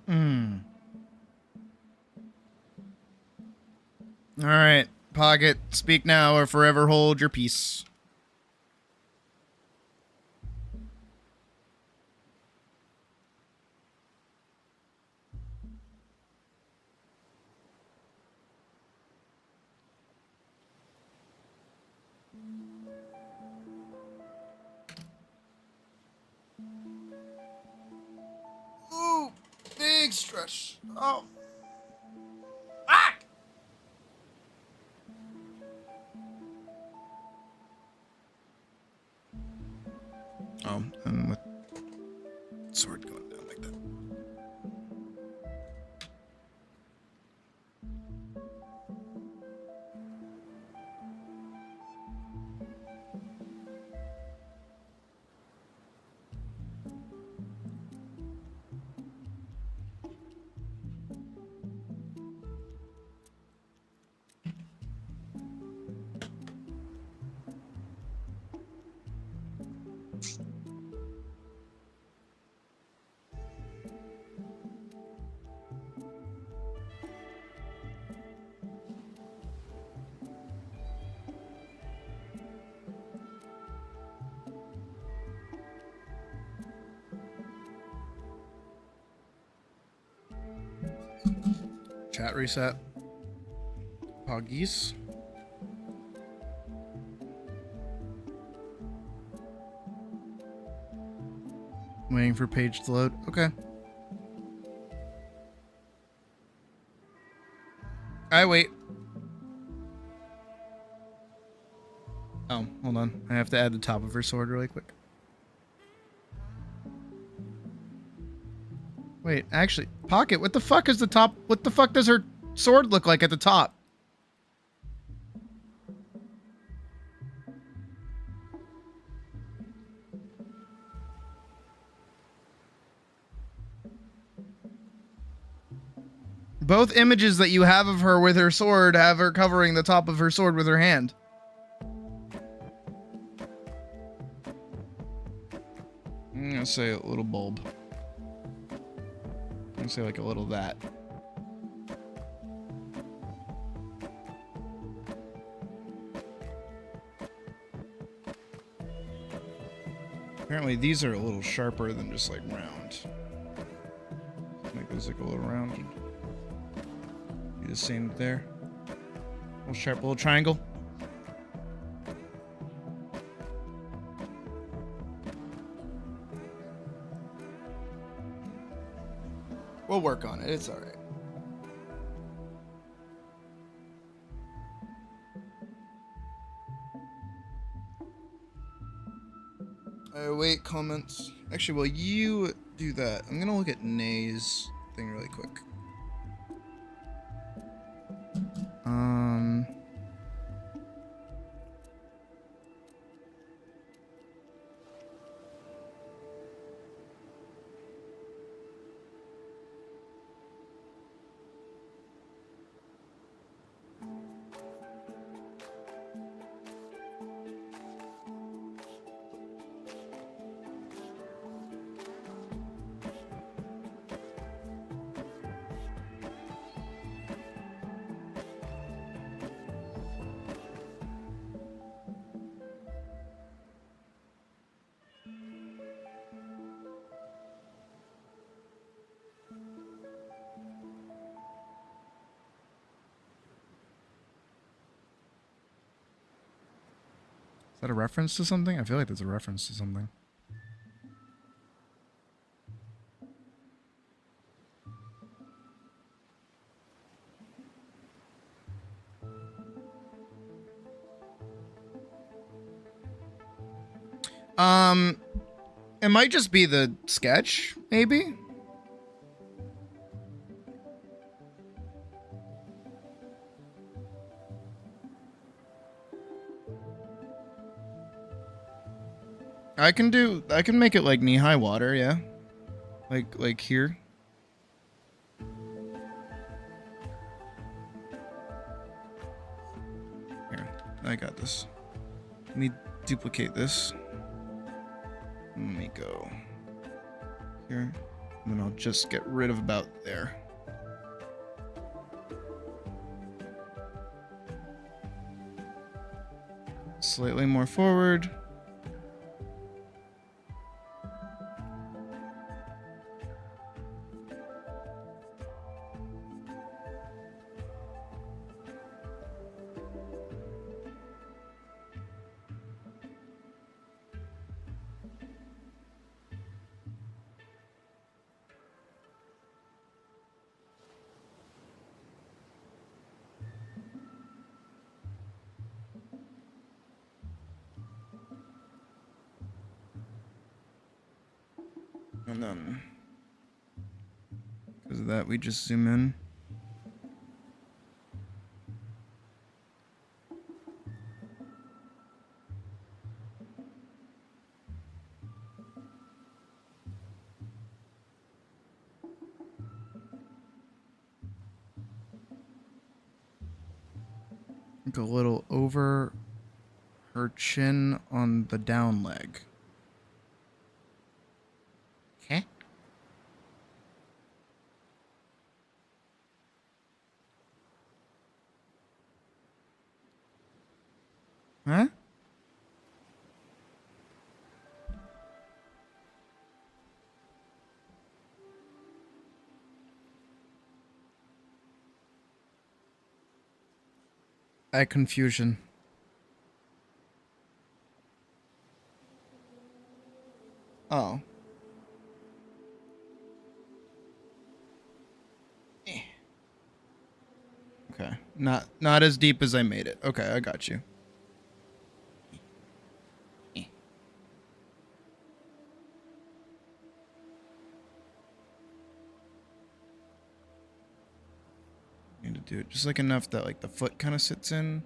S1: Hmm. All right, Pocket, speak now or forever hold your peace. Ooh, big stretch. Oh. Ah! Oh, and with sword going down like that. Chat reset. Poggies. Waiting for page to load. Okay. I wait. Oh, hold on. I have to add the top of her sword really quick. Wait, actually, Pocket, what the fuck is the top? What the fuck does her sword look like at the top? Both images that you have of her with her sword have her covering the top of her sword with her hand. I'm gonna say a little bulb. I'm gonna say like a little that. Apparently these are a little sharper than just like round. Make those like a little round. Do the same there. A little sharp little triangle. We'll work on it. It's all right. Wait, comments. Actually, while you do that, I'm gonna look at Nay's thing really quick. Is that a reference to something? I feel like that's a reference to something. It might just be the sketch, maybe? I can make it like knee-high water, yeah. Like here. Here, I got this. Let me duplicate this. Let me go here. And then I'll just get rid of about there. Slightly more forward. And then, because of that, we just zoom in. Go a little over her chin on the down leg. Okay. Huh? Confusion. Oh. Okay. Not as deep as I made it. Okay, I got you. Need to do it just like enough that like the foot kind of sits in.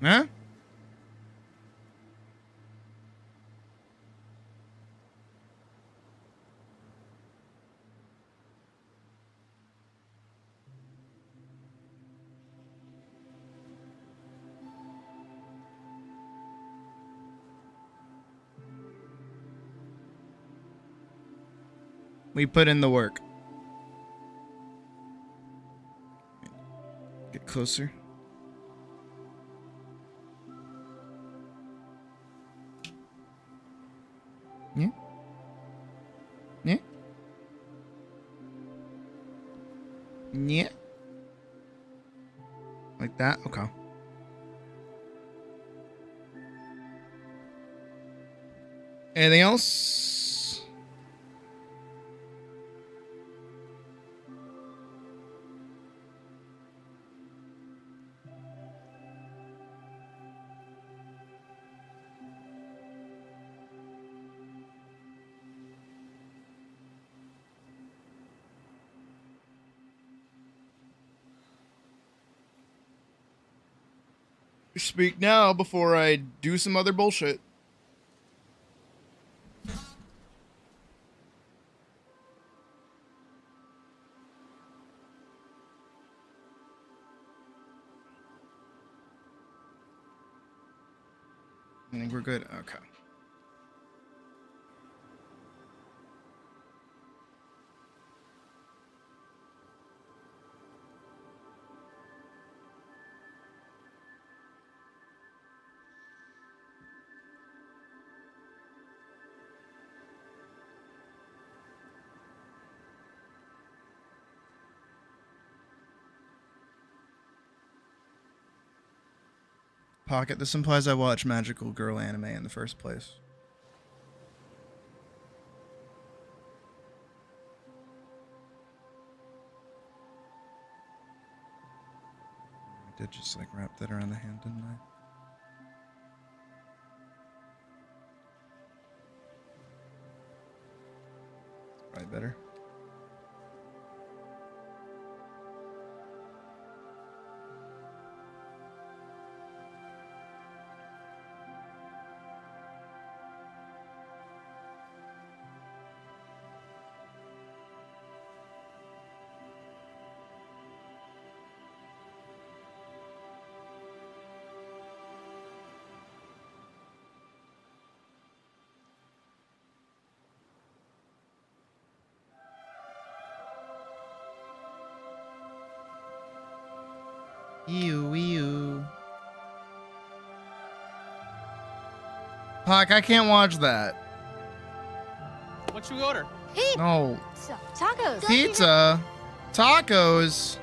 S1: Huh? We put in the work. Get closer. Yeah. Yeah. Yeah. Like that? Okay. Anything else? Speak now before I do some other bullshit. I think we're good. Okay. Pocket. This implies I watch magical girl anime in the first place. I did just like wrap that around the hand, didn't I? better. Ew. Puck, I can't watch that.
S5: What should we order?
S8: Pizza.
S1: No.
S8: Tacos.
S1: Pizza. Tacos.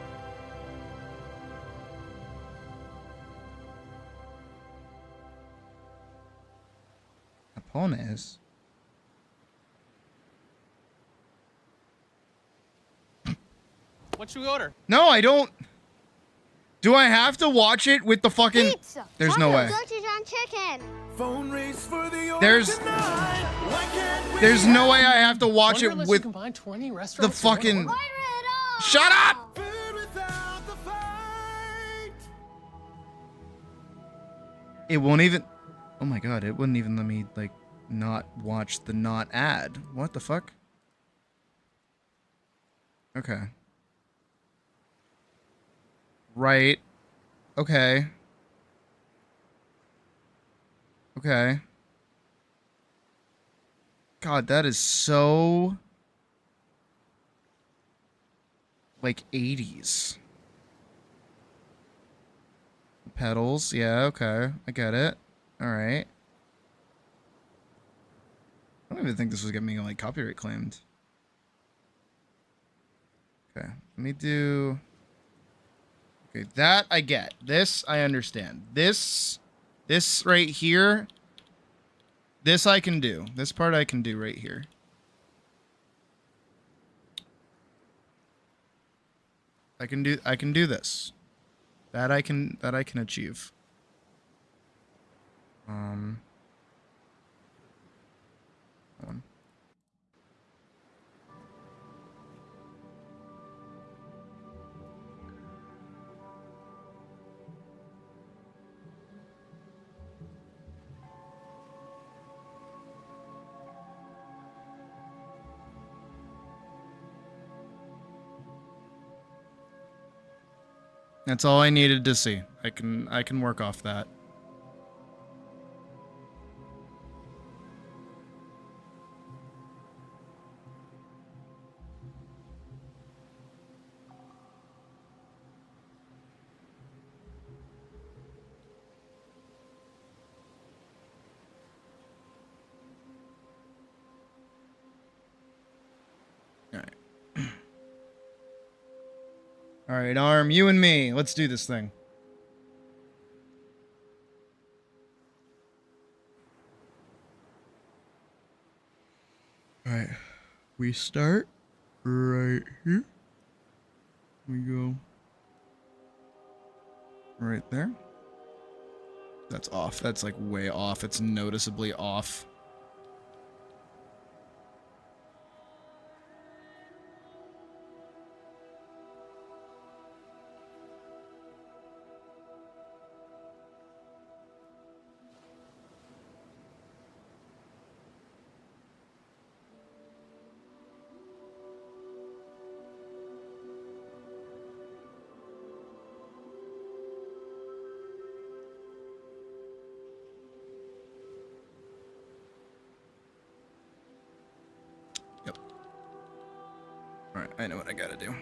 S1: Japones.
S5: What should we order?
S1: No, I don't. Do I have to watch it with the fucking...
S8: Pizza.
S1: There's no way.
S8: Chicken.
S2: Phone race for the
S1: There's no way I have to watch it with the fucking... Shut up! It won't even... Oh my god, it wouldn't even let me, like, not watch the not ad. What the fuck? Okay. Right. Okay. Okay. God, that is so... like 80s. Pedals, yeah, okay. I get it. Alright. I don't even think this was getting me, like, copyright claimed. Okay, let me do... Okay, that I get. This I understand. This right here, this I can do. This part I can do right here. I can do this. That I can achieve. One. That's all I needed to see. I can work off that. All right, Arm, you and me. Let's do this thing. All right. We start right here. We go right there. That's off. That's like way off. It's noticeably off. Alright, I know what I gotta do.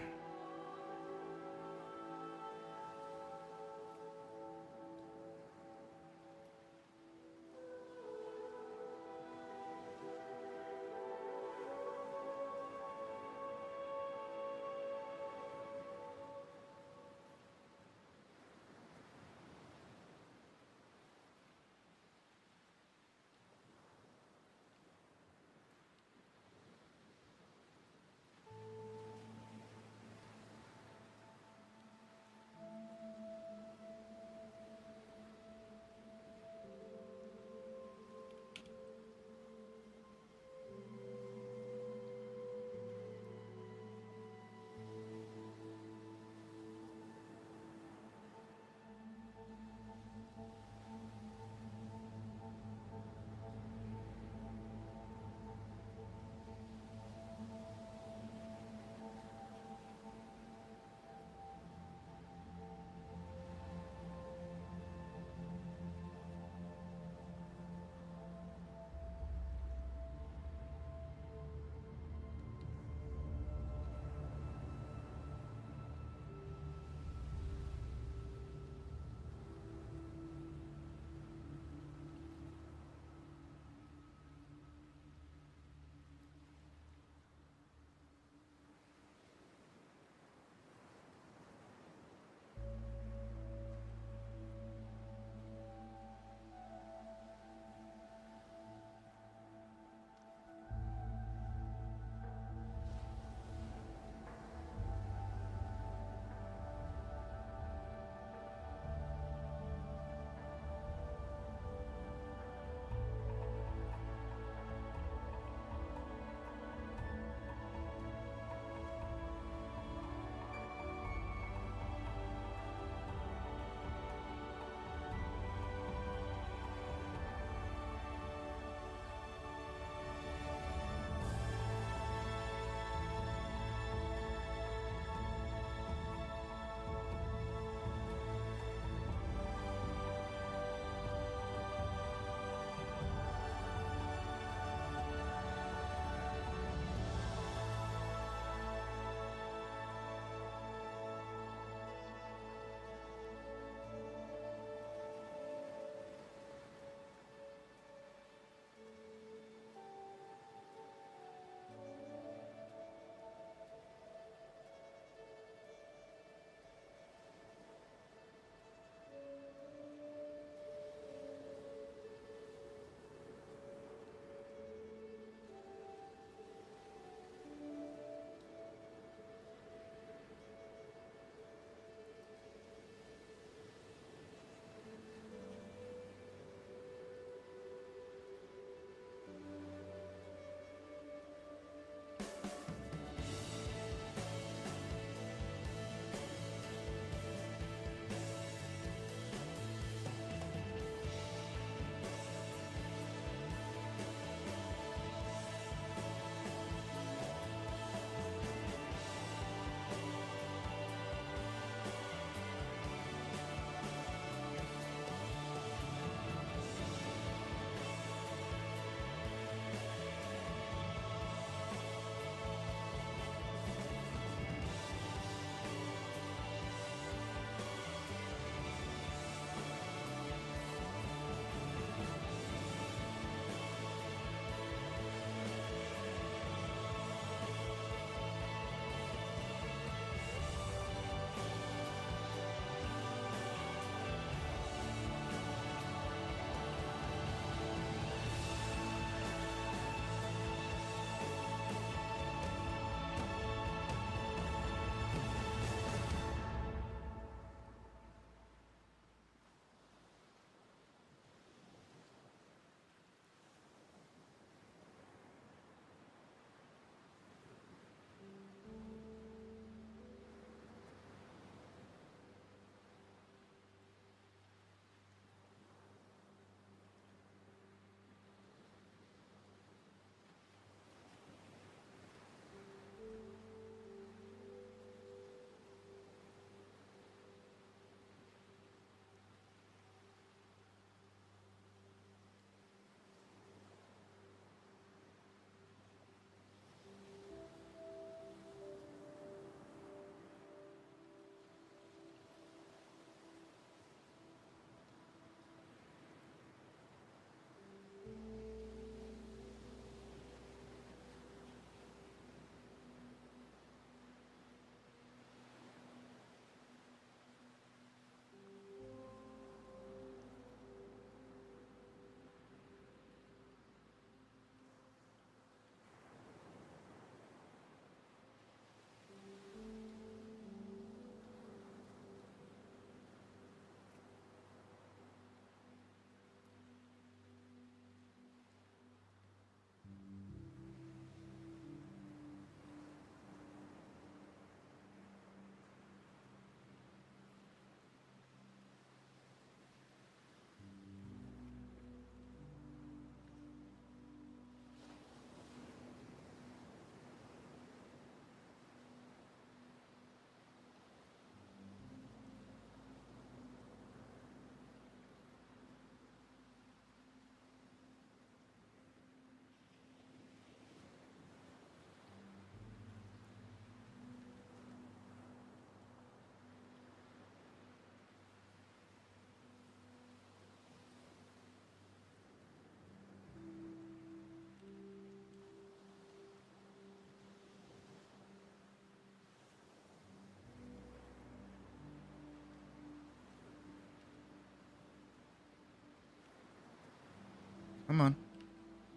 S1: Come on.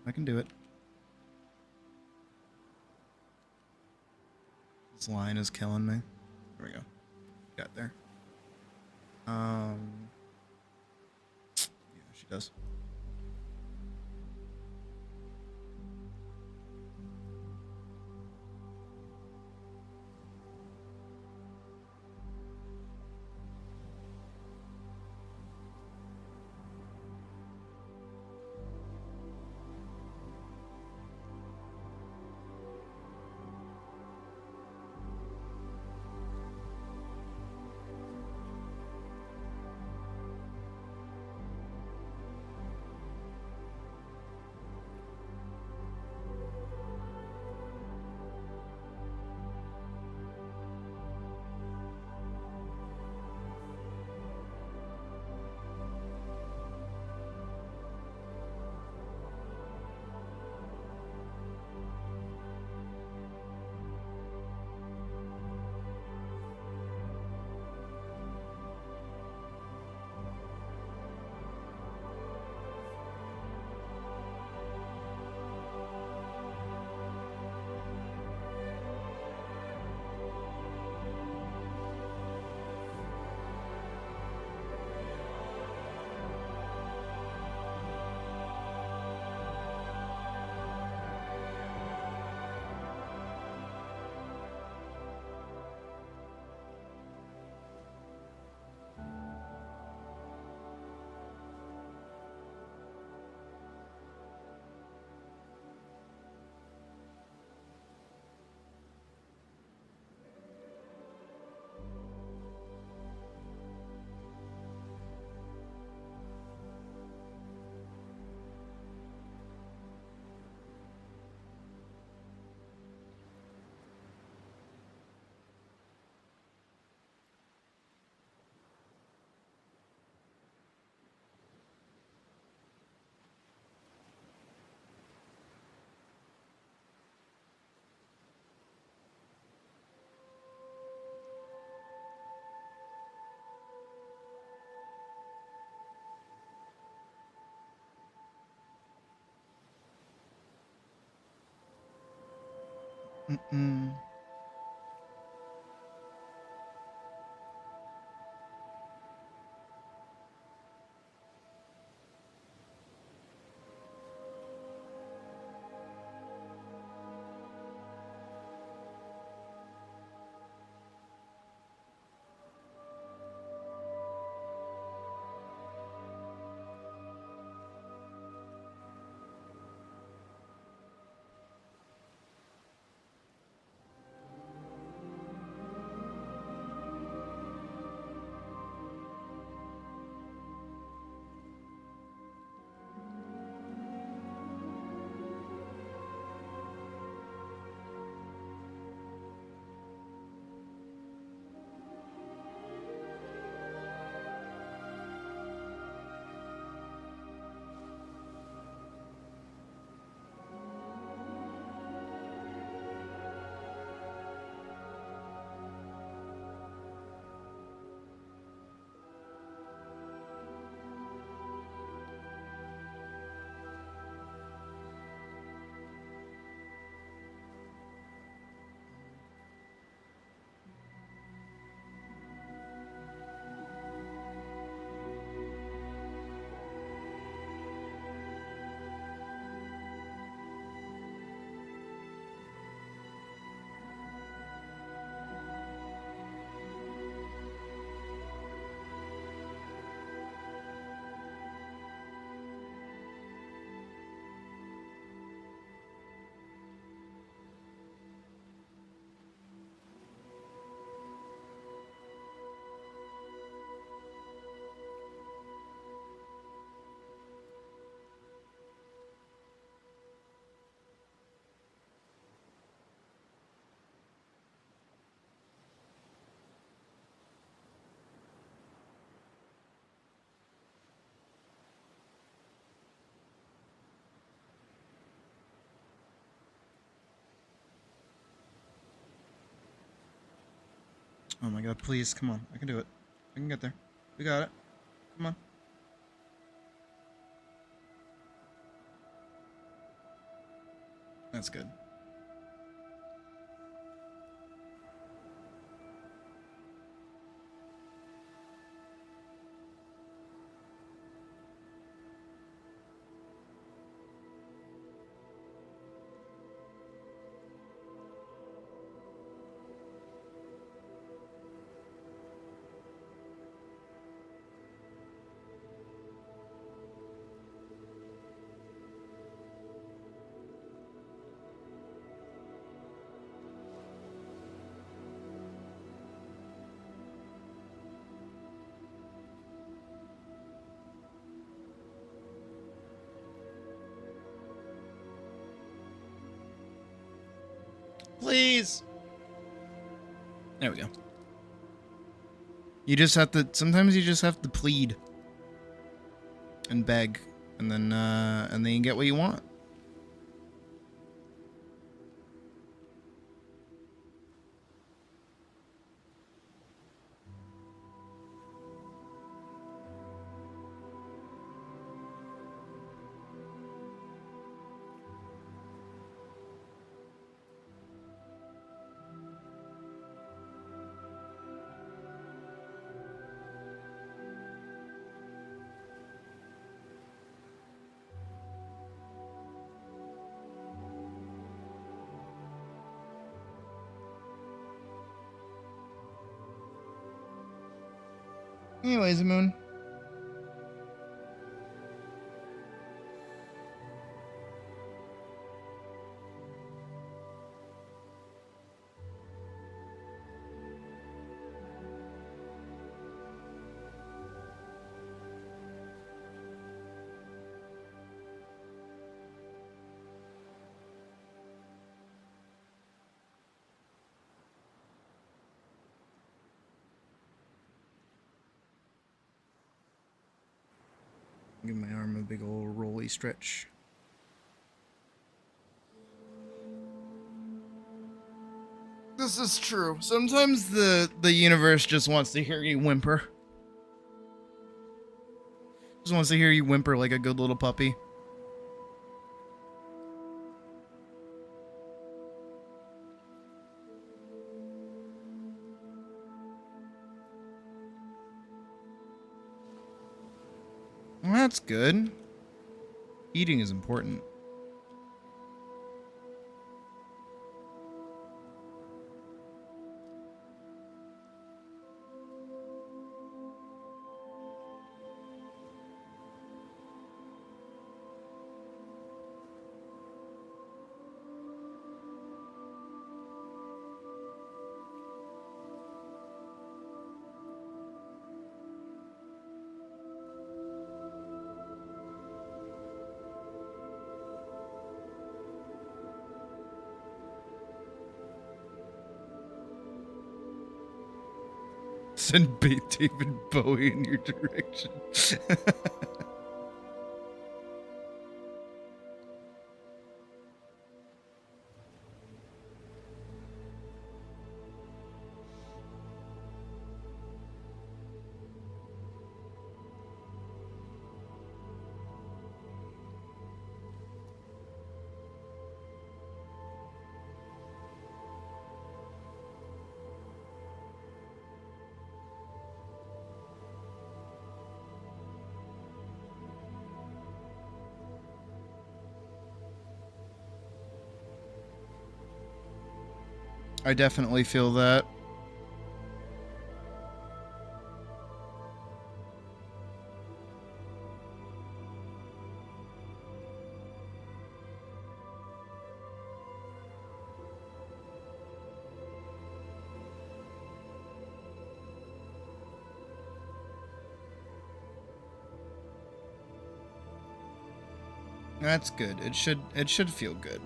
S1: I can do it. This line is killing me. There we go. Got there. Yeah, she does. Mm-mm. Oh my god, please, come on. I can do it. I can get there. We got it. Come on. That's good. Please. There we go. You just have to, sometimes you just have to plead and beg, and then you get what you want. Anyways, Moon. Give my arm a big old rolly stretch. This is true. Sometimes the universe just wants to hear you whimper. Just wants to hear you whimper like a good little puppy. Well, that's good. Eating is important. Send David Bowie in your direction. I definitely feel that. That's good. It should feel good.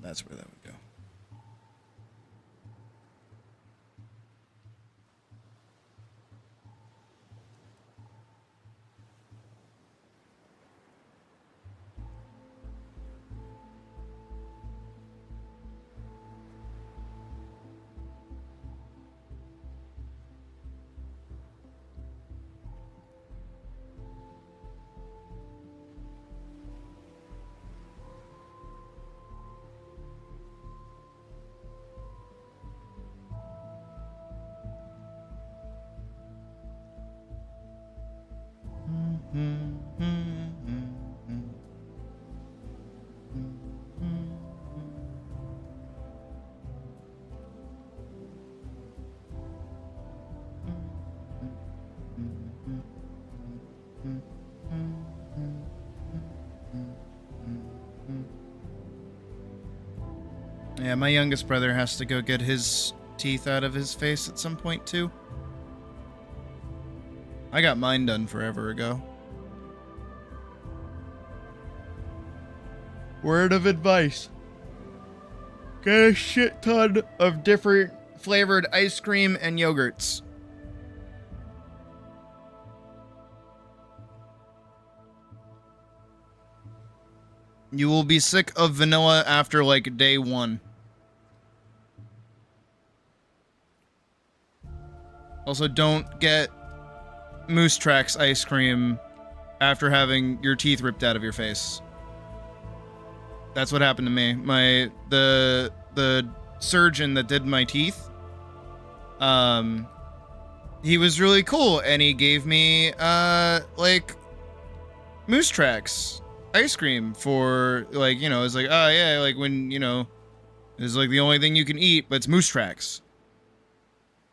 S1: That's where that would go. Yeah, my youngest brother has to go get his teeth out of his face at some point, too. I got mine done forever ago. Word of advice. Get a shit ton of different flavored ice cream and yogurts. You will be sick of vanilla after, like, day 1. Also, don't get Moose Tracks ice cream after having your teeth ripped out of your face. That's what happened to me. The surgeon that did my teeth, he was really cool, and he gave me, like, Moose Tracks ice cream for, like, you know, it's like, oh yeah, like when, you know, it's like the only thing you can eat, but it's Moose Tracks.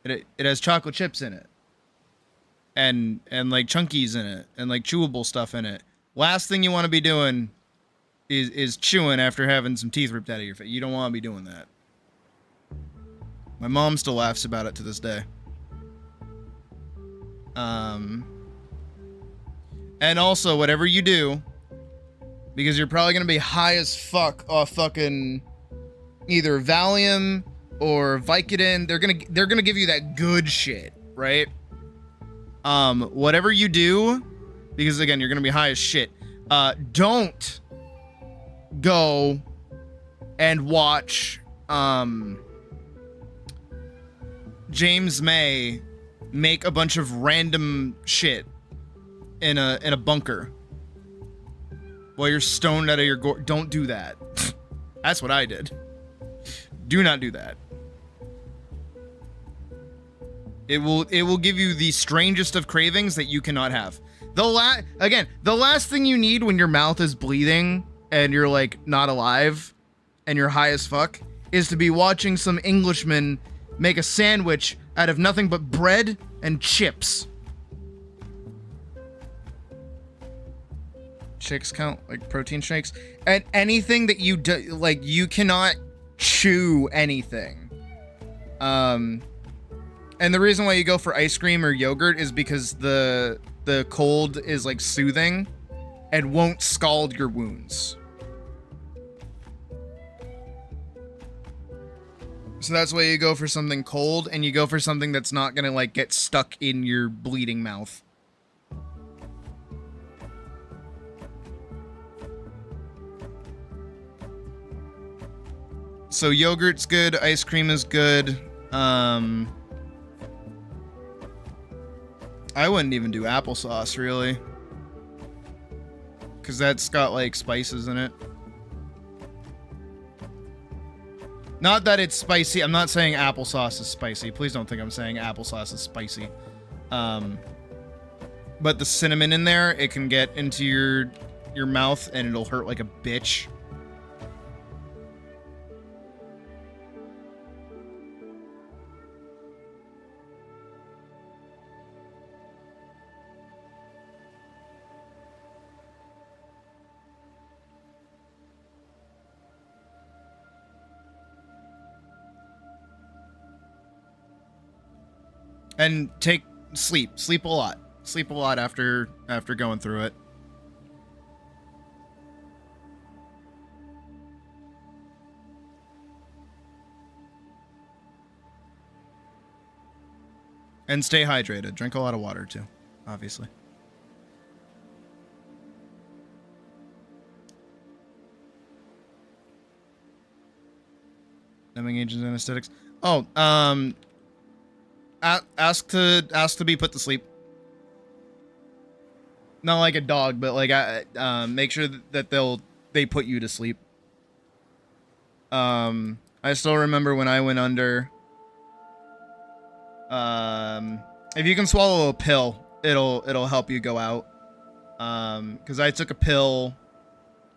S1: It has chocolate chips in it. And like chunkies in it, and like chewable stuff in it. Last thing you want to be doing is chewing after having some teeth ripped out of your face. You don't want to be doing that. My mom still laughs about it to this day. And also, whatever you do, because you're probably gonna be high as fuck off fucking either Valium or Vicodin. They're gonna give you that good shit, right? Whatever you do, because again, you're gonna be high as shit. Don't go and watch James May make a bunch of random shit in a bunker while you're stoned out of your gore. Don't do that. That's what I did. Do not do that. It will give you the strangest of cravings that you cannot have. The last thing you need when your mouth is bleeding and you're like not alive and you're high as fuck is to be watching some Englishman make a sandwich out of nothing but bread and chips. Shakes count, like protein shakes, and anything that you do, like you cannot chew anything. And the reason why you go for ice cream or yogurt is because the cold is like soothing and won't scald your wounds. So that's why you go for something cold, and you go for something that's not gonna like get stuck in your bleeding mouth. So yogurt's good, ice cream is good. I wouldn't even do applesauce, really. Because that's got, like, spices in it. Not that it's spicy. I'm not saying applesauce is spicy. Please don't think I'm saying applesauce is spicy. But the cinnamon in there, it can get into your mouth and it'll hurt like a bitch. And sleep a lot. Sleep a lot after going through it. And stay hydrated. Drink a lot of water, too, obviously. Numbing agents, anesthetics. Oh, ask to be put to sleep. Not like a dog, but like make sure that they put you to sleep. I still remember when I went under. If you can swallow a pill, it'll help you go out. Because I took a pill.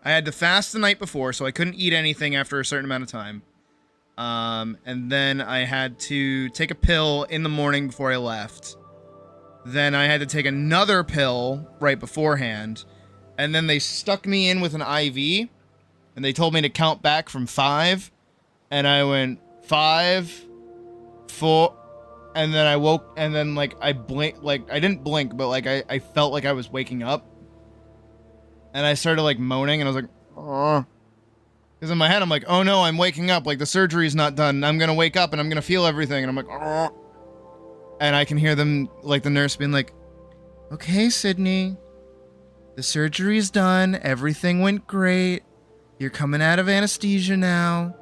S1: I had to fast the night before, so I couldn't eat anything after a certain amount of time. And then I had to take a pill in the morning before I left. Then I had to take another pill right beforehand. And then they stuck me in with an IV. And they told me to count back from 5. And I went 5, 4. And then I woke. And then like I blinked. Like I didn't blink, but like I felt like I was waking up. And I started like moaning. And I was like, oh. Because in my head I'm like, oh no, I'm waking up. Like the surgery's not done. I'm going to wake up and I'm going to feel everything. And I'm like, oh. And I can hear them, like the nurse being like, okay, Sydney, the surgery's done. Everything went great. You're coming out of anesthesia now.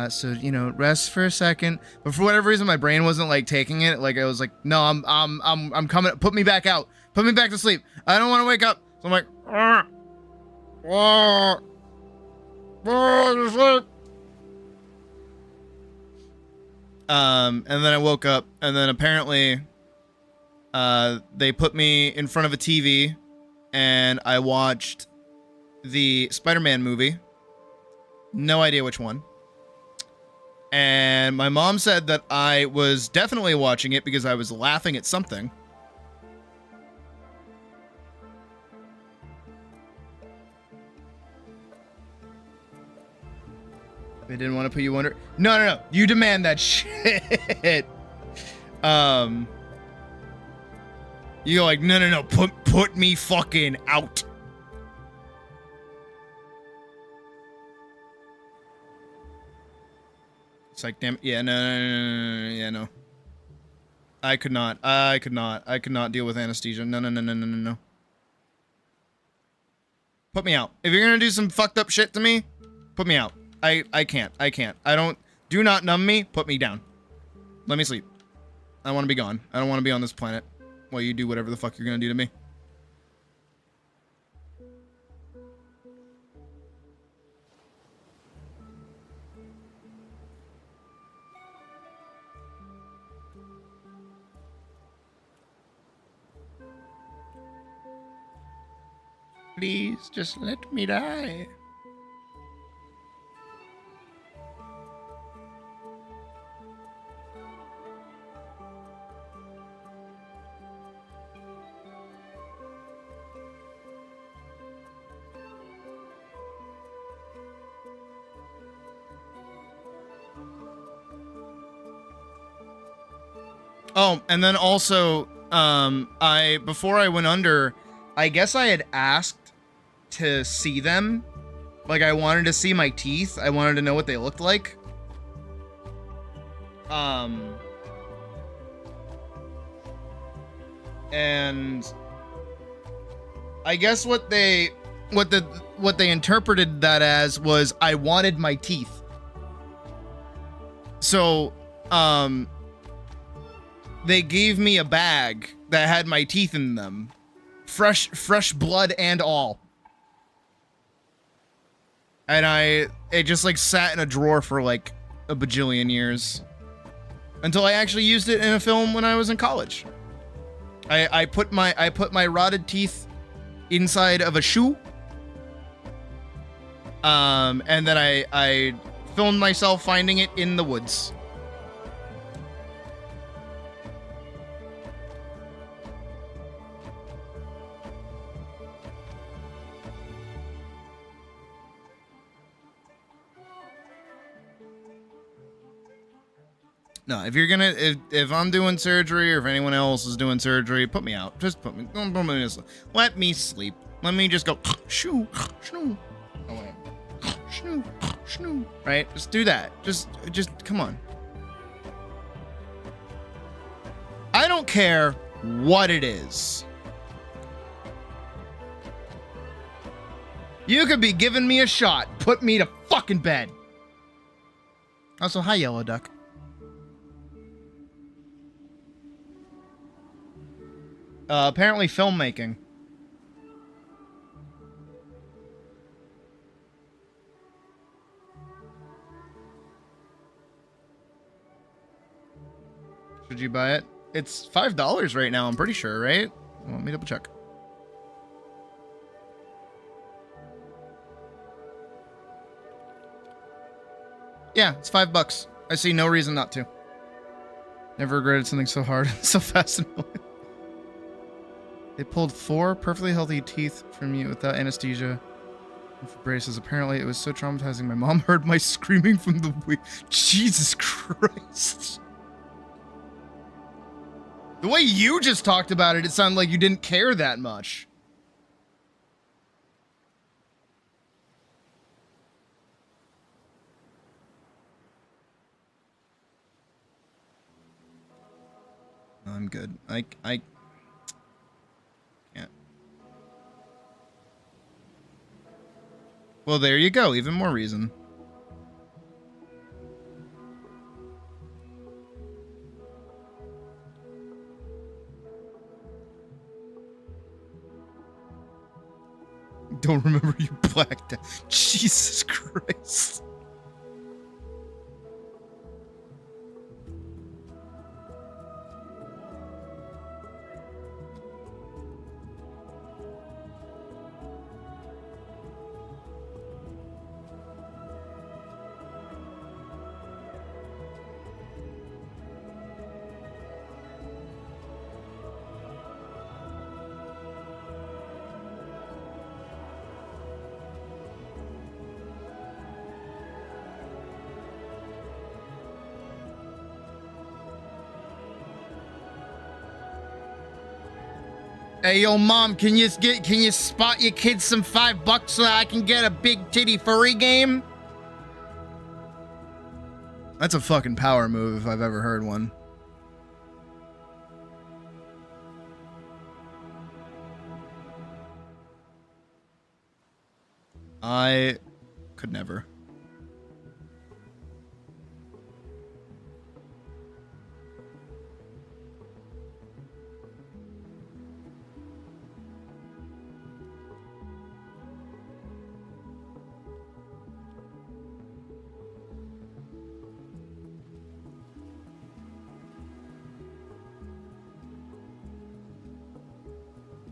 S1: So, you know, rest for a second. But for whatever reason, my brain wasn't like taking it. Like I was like, no, I'm coming. Put me back out. Put me back to sleep. I don't want to wake up. So I'm like, to sleep. And then I woke up, and then apparently, they put me in front of a TV, and I watched the Spider-Man movie. No idea which one. And my mom said that I was definitely watching it because I was laughing at something. They didn't want to put you under. No. You demand that shit. You go like, no. Put me fucking out. It's like, damn. Yeah, no. I could not deal with anesthesia. No. Put me out. If you're gonna do some fucked up shit to me, put me out. I can't. Do not numb me. Put me down. Let me sleep. I want to be gone. I don't want to be on this planet while you do whatever the fuck you're going to do to me. Please, just let me die. Oh, and then also, before I went under, I guess I had asked to see them. Like, I wanted to see my teeth. I wanted to know what they looked like. And I guess what they interpreted that as was I wanted my teeth. So, they gave me a bag that had my teeth in them. Fresh blood and all. And it just like sat in a drawer for like a bajillion years. Until I actually used it in a film when I was in college. I put my rotted teeth inside of a shoe. And then I filmed myself finding it in the woods. No, if you're gonna, if I'm doing surgery or if anyone else is doing surgery, put me out. Just don't put me to sleep. Let me sleep. Let me just go, shoo, shoo. Oh, wait. Shoo, shoo. Right? Just do that. Just, come on. don't care what it is. You could be giving me a shot. Put me to fucking bed. Also, hi, Yellow Duck. Apparently filmmaking. Should you buy it? It's $5 right now, I'm pretty sure, right? Well, let me double check. Yeah, it's $5. I see no reason not to. Never regretted something so hard and so fast and annoying. They pulled 4 perfectly healthy teeth from you without anesthesia and for braces. Apparently, it was so traumatizing. My mom heard my screaming from the Jesus Christ. The way you just talked about it, it sounded like you didn't care that much. I'm good. I can't. Well, there you go. Even more reason. Don't remember you blacked out. Jesus Christ. Hey, yo, mom, can you spot your kids some $5 so that I can get a big titty furry game? That's a fucking power move if I've ever heard one. I could never.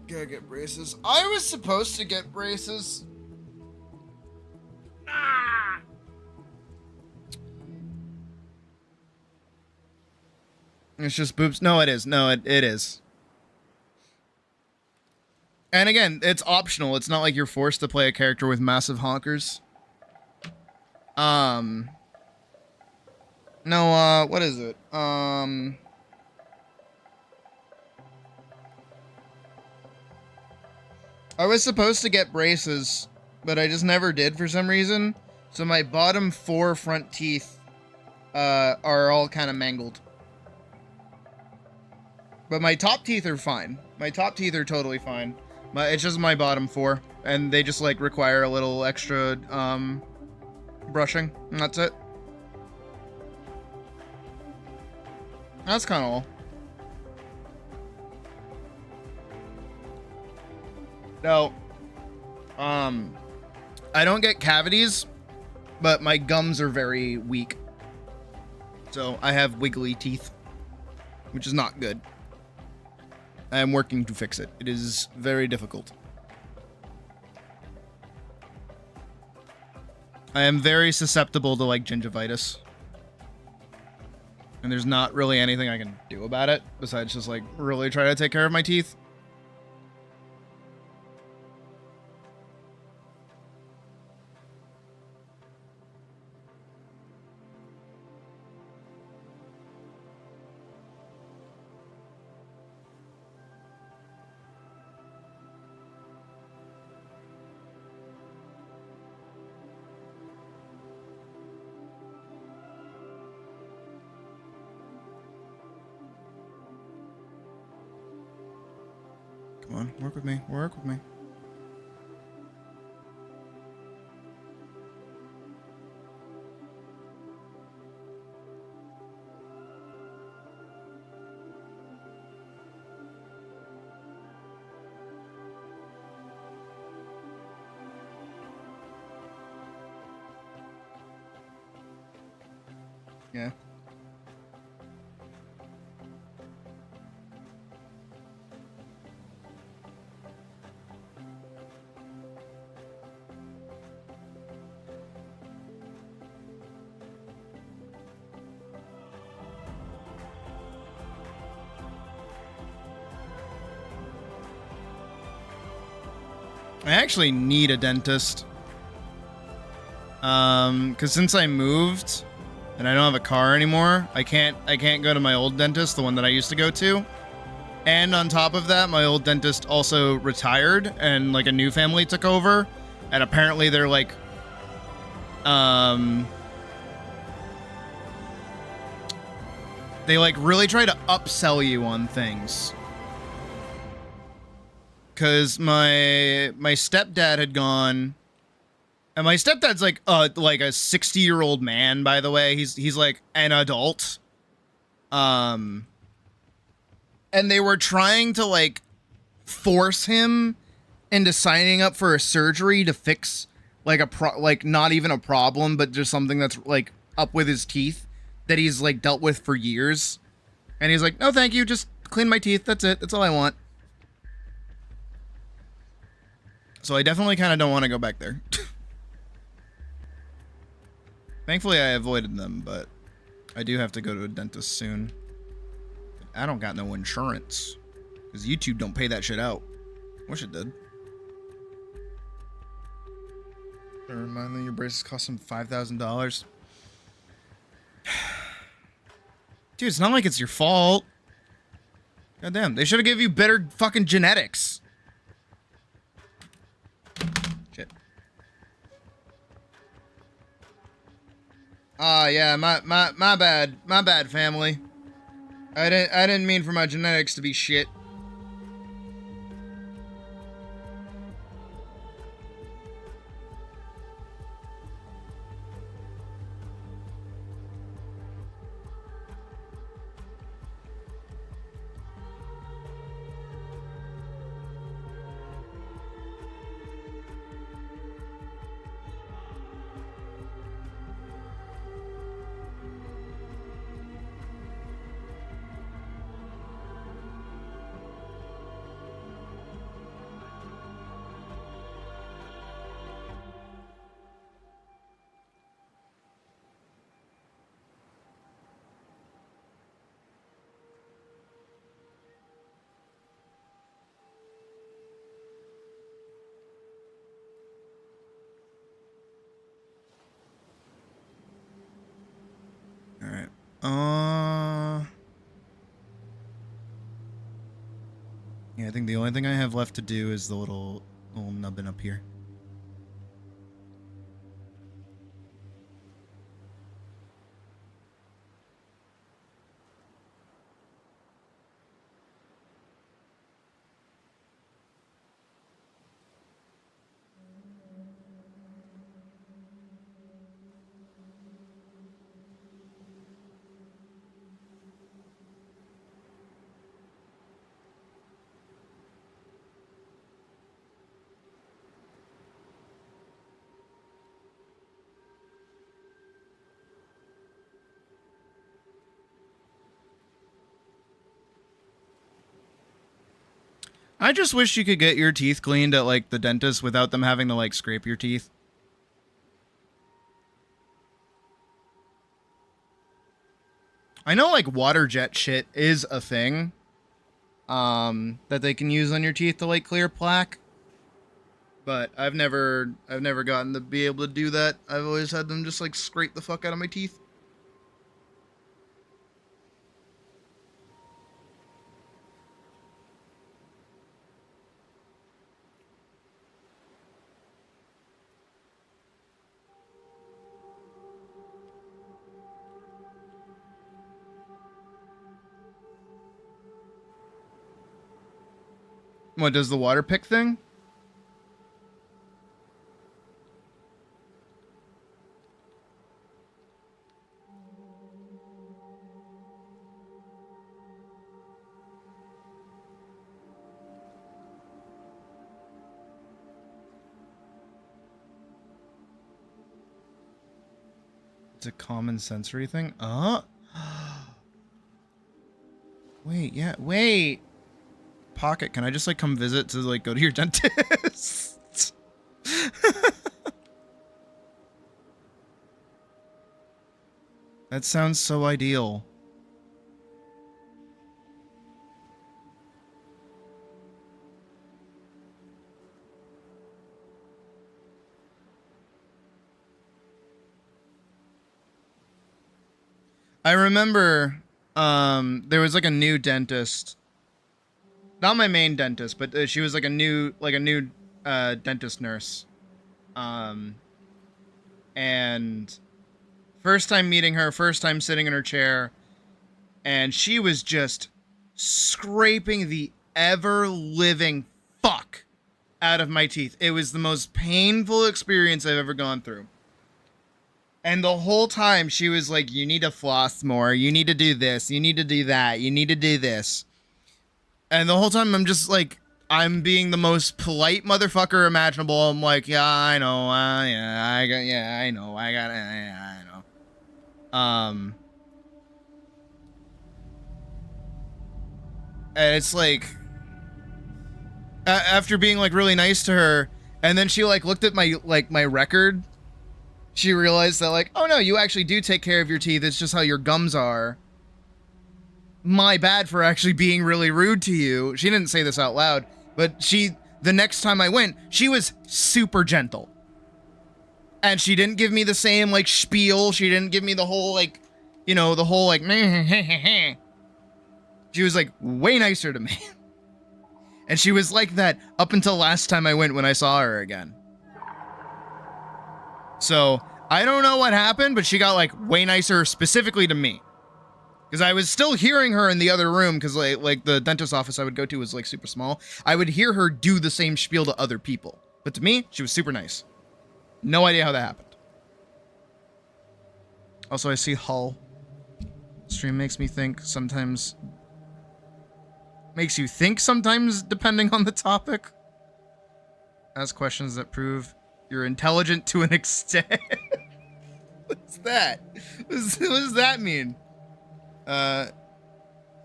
S1: Gotta get braces. I was supposed to get braces. Ah! It's just boobs. No, it is. No, it is. And again, it's optional. It's not like you're forced to play a character with massive honkers. No, what is it? I was supposed to get braces, but I just never did for some reason. So my bottom 4 front teeth are all kind of mangled. But my top teeth are fine. My top teeth are totally fine. It's just my bottom 4, and they just like require a little extra brushing, and that's it. That's kind of all. No. I don't get cavities, but my gums are very weak. So I have wiggly teeth, which is not good. I am working to fix it. It is very difficult. I am very susceptible to like gingivitis. And there's not really anything I can do about it besides just like really try to take care of my teeth. Come on, work with me. Work with me. Yeah. I actually need a dentist. Cause since I moved and I don't have a car anymore, I can't go to my old dentist, the one that I used to go to. And on top of that, my old dentist also retired and like a new family took over. And apparently they're like, they like really try to upsell you on things. Cause my stepdad had gone, and my stepdad's like a 60-year-old man, by the way. He's like an adult. And they were trying to like force him into signing up for a surgery to fix like not even a problem, but just something that's like up with his teeth that he's like dealt with for years. And he's like, "No, thank you. Just clean my teeth. That's it. That's all I want." So I definitely kind of don't want to go back there. Thankfully, I avoided them, but I do have to go to a dentist soon. I don't got no insurance, because YouTube don't pay that shit out. Wish it did. Remind me, your braces cost them $5,000. Dude, it's not like it's your fault. Goddamn, they should have given you better fucking genetics. Shit. Yeah, my bad, family. I didn't mean for my genetics to be shit. Alright. Yeah, I think the only thing I have left to do is the little nubbin up here. I just wish you could get your teeth cleaned at, like, the dentist without them having to, like, scrape your teeth. I know, like, water jet shit is a thing. That they can use on your teeth to, like, clear plaque. But I've never gotten to be able to do that. I've always had them just, like, scrape the fuck out of my teeth. What, does the water pick thing? It's a common sensory thing? Wait, yeah, wait. Pocket, can I just, like, come visit to, like, go to your dentist? That sounds so ideal. I remember there was like a new dentist. Not my main dentist, but she was like a new dentist nurse. And first time meeting her, first time sitting in her chair, and she was just scraping the ever-living fuck out of my teeth. It was the most painful experience I've ever gone through. And the whole time she was like, you need to floss more. You need to do this. You need to do that. You need to do this. And the whole time I'm just like, I'm being the most polite motherfucker imaginable. I'm like, yeah, I know. I know. And it's like, after being like really nice to her, and then she like looked at my record. She realized that, like, oh no, you actually do take care of your teeth. It's just how your gums are. My bad for actually being really rude to you. She didn't say this out loud, but the next time I went, she was super gentle. And she didn't give me the same, like, spiel. She didn't give me the whole, like, you know, the whole, like, she was, like, way nicer to me. And she was like that up until last time I went when I saw her again. So, I don't know what happened, but she got, like, way nicer specifically to me. Because I was still hearing her in the other room, because, like, the dentist office I would go to was, like, super small. I would hear her do the same spiel to other people. But to me, she was super nice. No idea how that happened. Also, I see Hull. Stream makes me think sometimes... Makes you think sometimes, depending on the topic. Ask questions that prove you're intelligent to an extent. What's that? What does that mean? And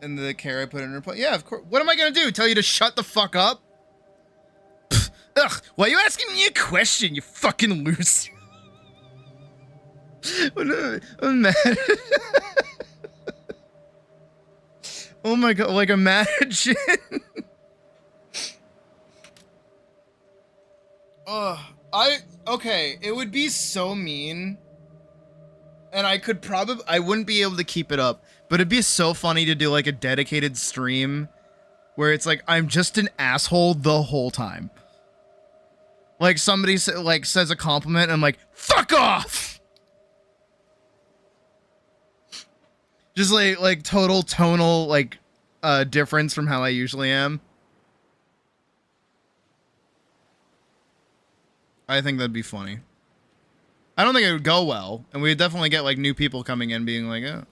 S1: the care I put in reply. Yeah, of course. What am I gonna do? Tell you to shut the fuck up? Pfft, ugh, why are you asking me a question, you fucking loser? I'm mad. Oh my god, like imagine. Okay, it would be so mean. And I wouldn't be able to keep it up, but it'd be so funny to do like a dedicated stream where it's like, I'm just an asshole the whole time. Like somebody says a compliment and I'm like, fuck off! Just like total tonal, like, difference from how I usually am. I think that'd be funny. I don't think it would go well, and we'd definitely get, like, new people coming in being like, oh.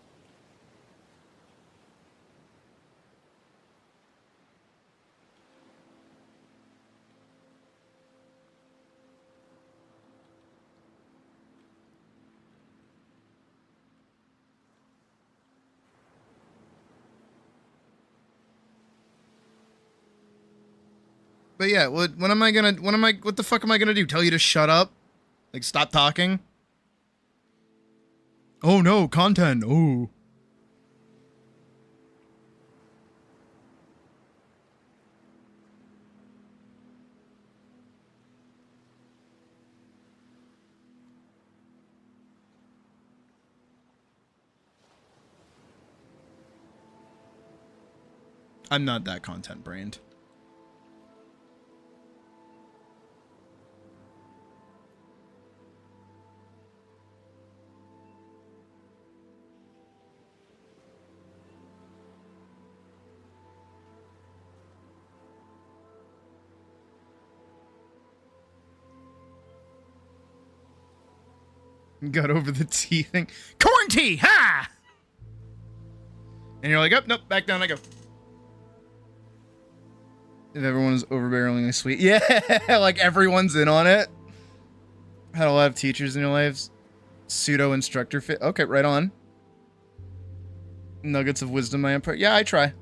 S1: But yeah, what the fuck am I gonna do? Tell you to shut up? Like, stop talking? Oh no, content, oh. I'm not that content brained. Got over the tea thing. Corn tea, ha! And you're like, oh, nope, back down I go. If everyone's overbearingly sweet. Yeah, like everyone's in on it. Had a lot of teachers in your lives. Pseudo instructor fit. Okay, right on. Nuggets of wisdom I impart. Yeah, I try.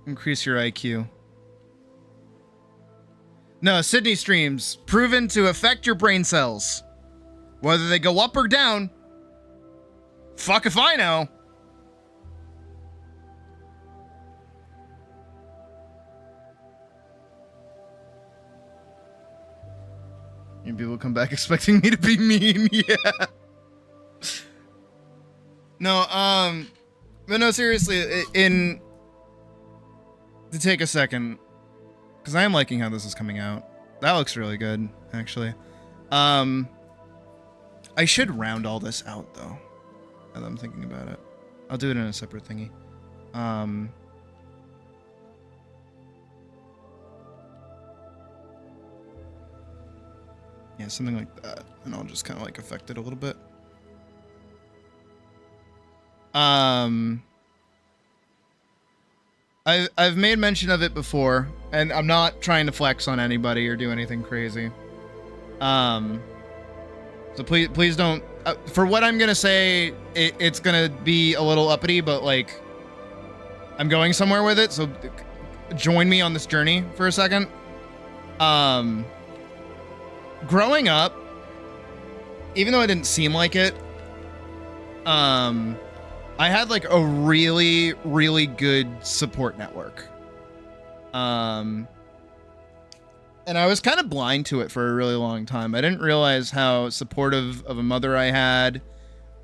S1: Increase your IQ. No, Sydney streams proven to affect your brain cells. Whether they go up or down. Fuck if I know. And people come back expecting me to be mean. Yeah. No, but no, seriously, to take a second, because I am liking how this is coming out. That looks really good, actually. I should round all this out, though, now that I'm thinking about it. I'll do it in a separate thingy. Yeah, something like that. And I'll just kind of, like, affect it a little bit. I've made mention of it before, and I'm not trying to flex on anybody or do anything crazy. So please don't. For what I'm gonna say, it's gonna be a little uppity, but like, I'm going somewhere with it. So join me on this journey for a second. Growing up, even though it didn't seem like it, I had like a really, really good support network. And I was kind of blind to it for a really long time. I didn't realize how supportive of a mother I had.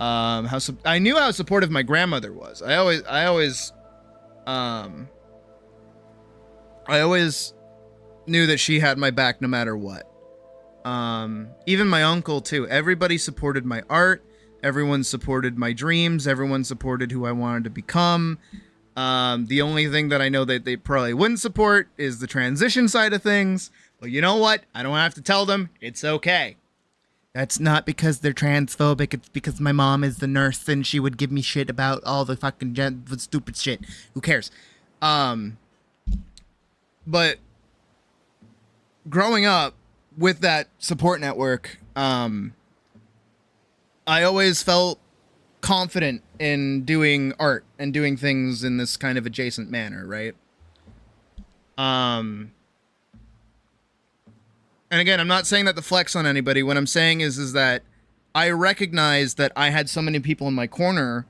S1: I knew how supportive my grandmother was. I always knew that she had my back no matter what. Even my uncle too. Everybody supported my art. Everyone supported my dreams. Everyone supported who I wanted to become. The only thing that I know that they probably wouldn't support is the transition side of things. Well, you know what? I don't have to tell them. It's okay. That's not because they're transphobic. It's because my mom is the nurse and she would give me shit about all the fucking stupid shit. Who cares? But growing up with that support network, I always felt confident in doing art and doing things in this kind of adjacent manner, right? And again, I'm not saying that to flex on anybody. What I'm saying is that I recognize that I had so many people in my corner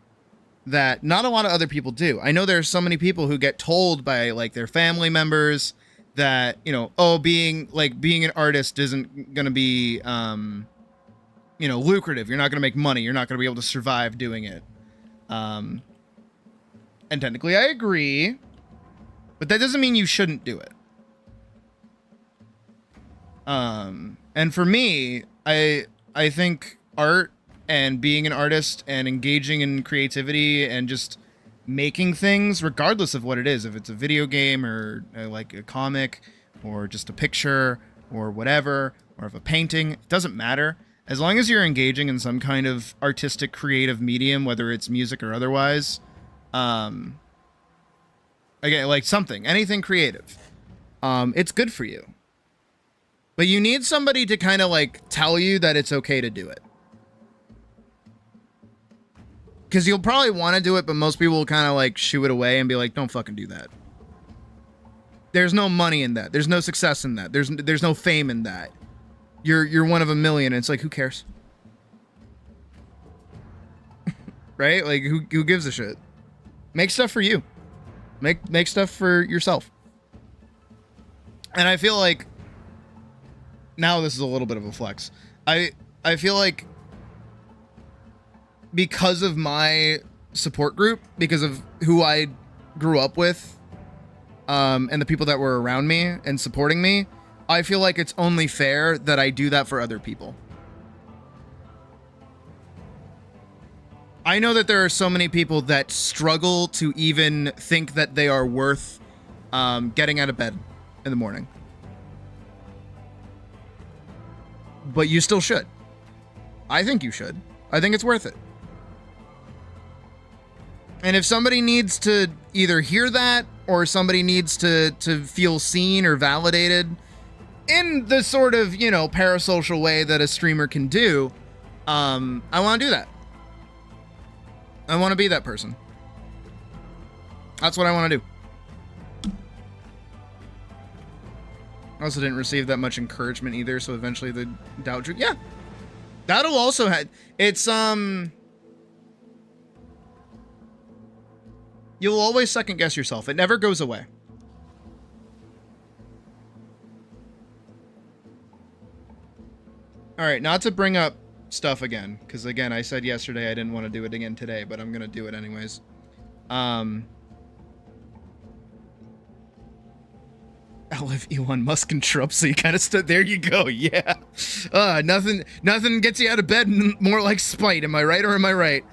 S1: that not a lot of other people do. I know there are so many people who get told by like their family members that, you know, oh, being an artist isn't going to be, lucrative. You're not going to make money. You're not going to be able to survive doing it. And technically I agree, but that doesn't mean you shouldn't do it. And for me, I think art and being an artist and engaging in creativity and just making things, regardless of what it is, if it's a video game or like a comic or just a picture or whatever, or if a painting, it doesn't matter. As long as you're engaging in some kind of artistic, creative medium, whether it's music or otherwise, again, like anything creative, it's good for you. But you need somebody to kind of like tell you that it's okay to do it. Because you'll probably want to do it, but most people will kind of like shoo it away and be like, don't fucking do that. There's no money in that. There's no success in that. There's no fame in that. You're one of a million. And it's like, who cares? Right? Like, who gives a shit? Make stuff for you. Make stuff for yourself. And I feel like now this is a little bit of a flex. I feel like because of my support group, because of who I grew up with, and the people that were around me and supporting me, I feel like it's only fair that I do that for other people. I know that there are so many people that struggle to even think that they are worth getting out of bed in the morning. But you still should. I think you should. I think it's worth it. And if somebody needs to either hear that or somebody needs to feel seen or validated in the sort of, you know, parasocial way that a streamer can do, I want to do that. I want to be that person. That's what I want to do. I also didn't receive that much encouragement either, so eventually the doubt drew. Yeah. That'll also have... It's, You'll always second guess yourself. It never goes away. Alright, not to bring up stuff again, because again, I said yesterday I didn't want to do it again today, but I'm gonna do it anyways. I live Elon Musk and Trump, so you kind of stood there. You go, yeah. Nothing gets you out of bed more like spite. Am I right or am I right?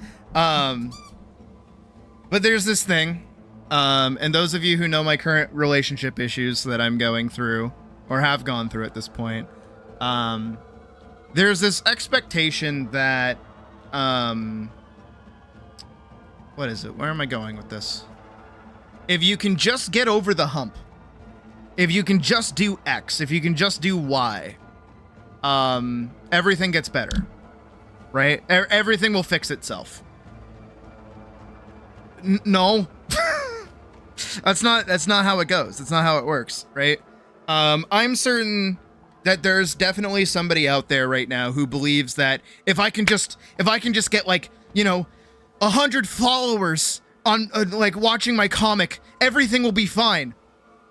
S1: But there's this thing, and those of you who know my current relationship issues that I'm going through, or have gone through at this point, there's this expectation that, what is it? Where am I going with this? If you can just get over the hump, if you can just do X, if you can just do Y, everything gets better, right? Everything will fix itself. No, that's not how it goes. That's not how it works, right? I'm certain that there's definitely somebody out there right now who believes that if I can just get, like, you know, 100 followers on like watching my comic, everything will be fine.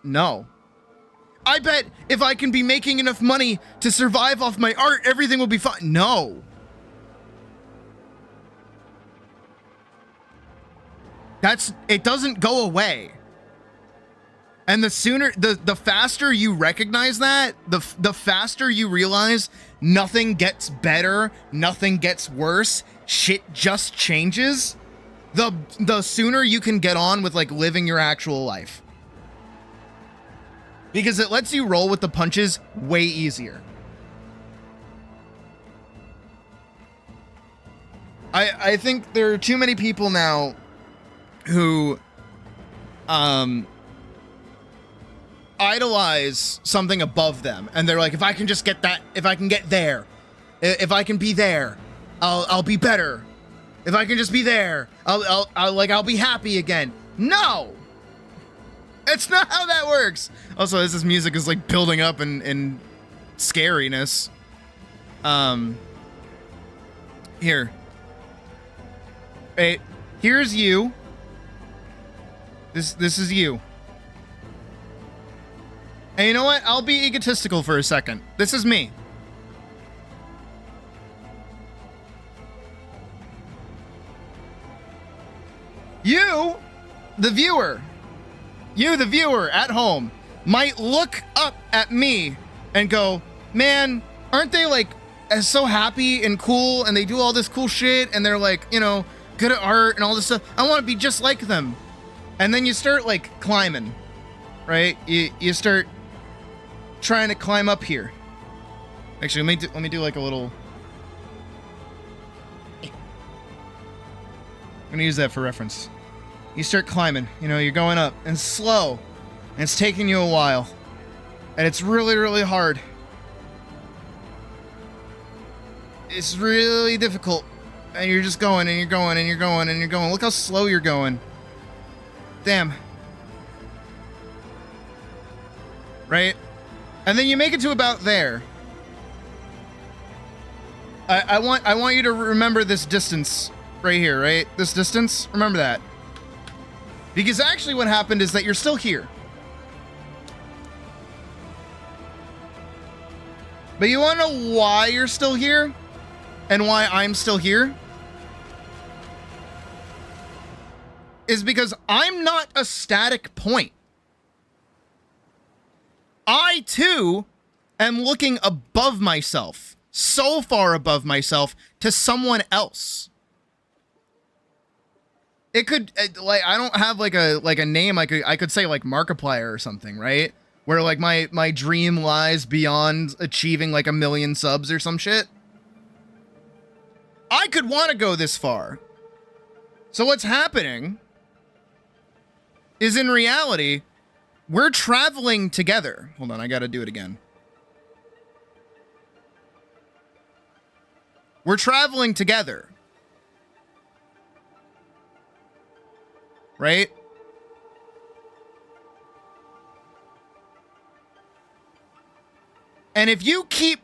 S1: No. I bet if I can be making enough money to survive off my art, everything will be fine. No. It doesn't go away. And the sooner, the faster you recognize that, the faster you realize nothing gets better, nothing gets worse, shit just changes, the sooner you can get on with, like, living your actual life. Because it lets you roll with the punches way easier. I think there are too many people now who idolize something above them, and they're like, if I can just get that, if I can get there, if I can be there, I'll be better. If I can just be there, I'll be happy again. No, it's not how that works. Also, as this music is, like, building up in scariness. Here. Hey, here's you. This is you. And you know what? I'll be egotistical for a second. This is me. You, the viewer at home, might look up at me and go, man, aren't they, like, so happy and cool, and they do all this cool shit, and they're, like, you know, good at art and all this stuff. I want to be just like them. And then you start, like, climbing, right? You start trying to climb up here. Actually, let me do like a little... I'm gonna use that for reference. You start climbing, you know, you're going up, and slow, and it's taking you a while, and it's really, really hard. It's really difficult, and you're just going, and you're going, and you're going, and you're going. Look how slow you're going. Damn. Right? And then you make it to about there. I want you to remember this distance right here, right? This distance, remember that. Because actually what happened is that you're still here. But you want to know why you're still here? And why I'm still here? Is because I'm not a static point. I, too, am looking above myself, so far above myself, to someone else. It could like I don't have like a name. I could say like Markiplier or something, right? Where like my dream lies beyond achieving like 1 million subs or some shit. I could want to go this far. So what's happening is in reality, we're traveling together. Hold on, I got to do it again. We're traveling together. Right? And if you keep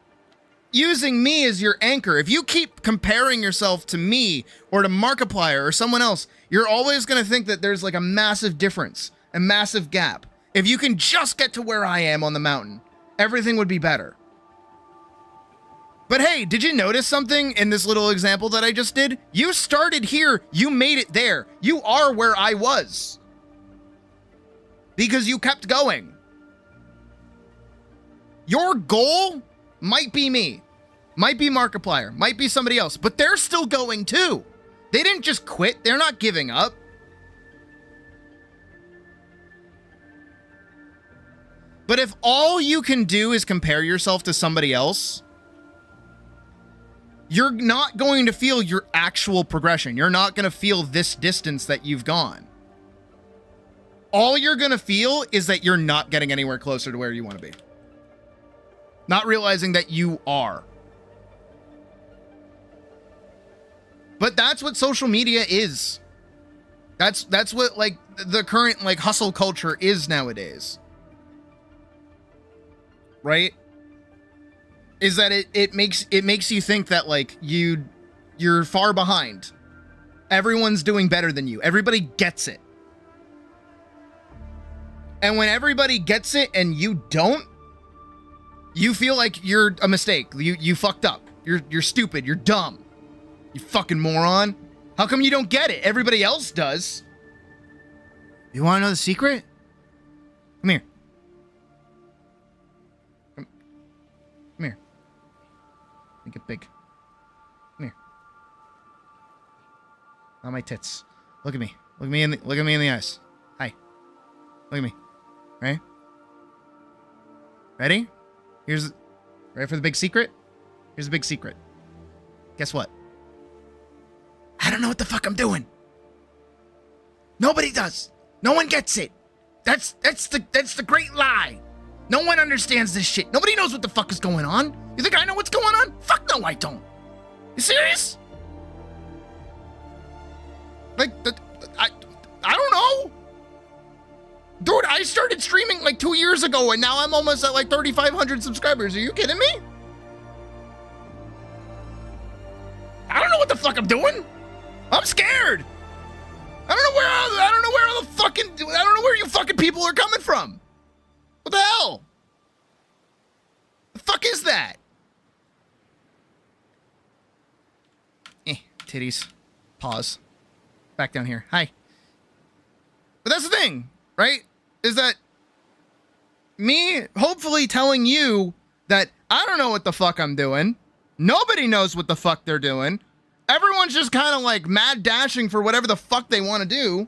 S1: using me as your anchor, if you keep comparing yourself to me or to Markiplier or someone else, you're always going to think that there's like a massive difference, a massive gap. If you can just get to where I am on the mountain, everything would be better. But hey, did you notice something in this little example that I just did? You started here, you made it there. You are where I was. Because you kept going. Your goal might be me, might be Markiplier, might be somebody else, but they're still going too. They didn't just quit, they're not giving up. But if all you can do is compare yourself to somebody else, you're not going to feel your actual progression. You're not going to feel this distance that you've gone. All you're going to feel is that you're not getting anywhere closer to where you want to be. Not realizing that you are. But that's what social media is. That's what like the current like hustle culture is nowadays. Right? Is that it makes you think that like you're far behind. Everyone's doing better than you. Everybody gets it. And when everybody gets it and you don't, you feel like you're a mistake. You fucked up. You're stupid. You're dumb. You fucking moron. How come you don't get it? Everybody else does. You want to know the secret? Come here. Come here. Make it big. Come here. Not my tits. Look at me. Look at me in the eyes. Hi. Look at me. Right? Ready? Ready for the big secret? Here's the big secret. Guess what? I don't know what the fuck I'm doing. Nobody does. No one gets it. That's the great lie. No one understands this shit. Nobody knows what the fuck is going on. You think I know what's going on? Fuck no, I don't. You serious? Like, I don't know. Dude, I started streaming like 2 years ago and now I'm almost at like 3,500 subscribers. Are you kidding me? I don't know what the fuck I'm doing. I'm scared. I don't know where you fucking people are coming from. What the hell? The fuck is that? Titties. Pause. Back down here. Hi. But that's the thing, right? Is that me hopefully telling you that I don't know what the fuck I'm doing. Nobody knows what the fuck they're doing. Everyone's just kind of like mad dashing for whatever the fuck they want to do.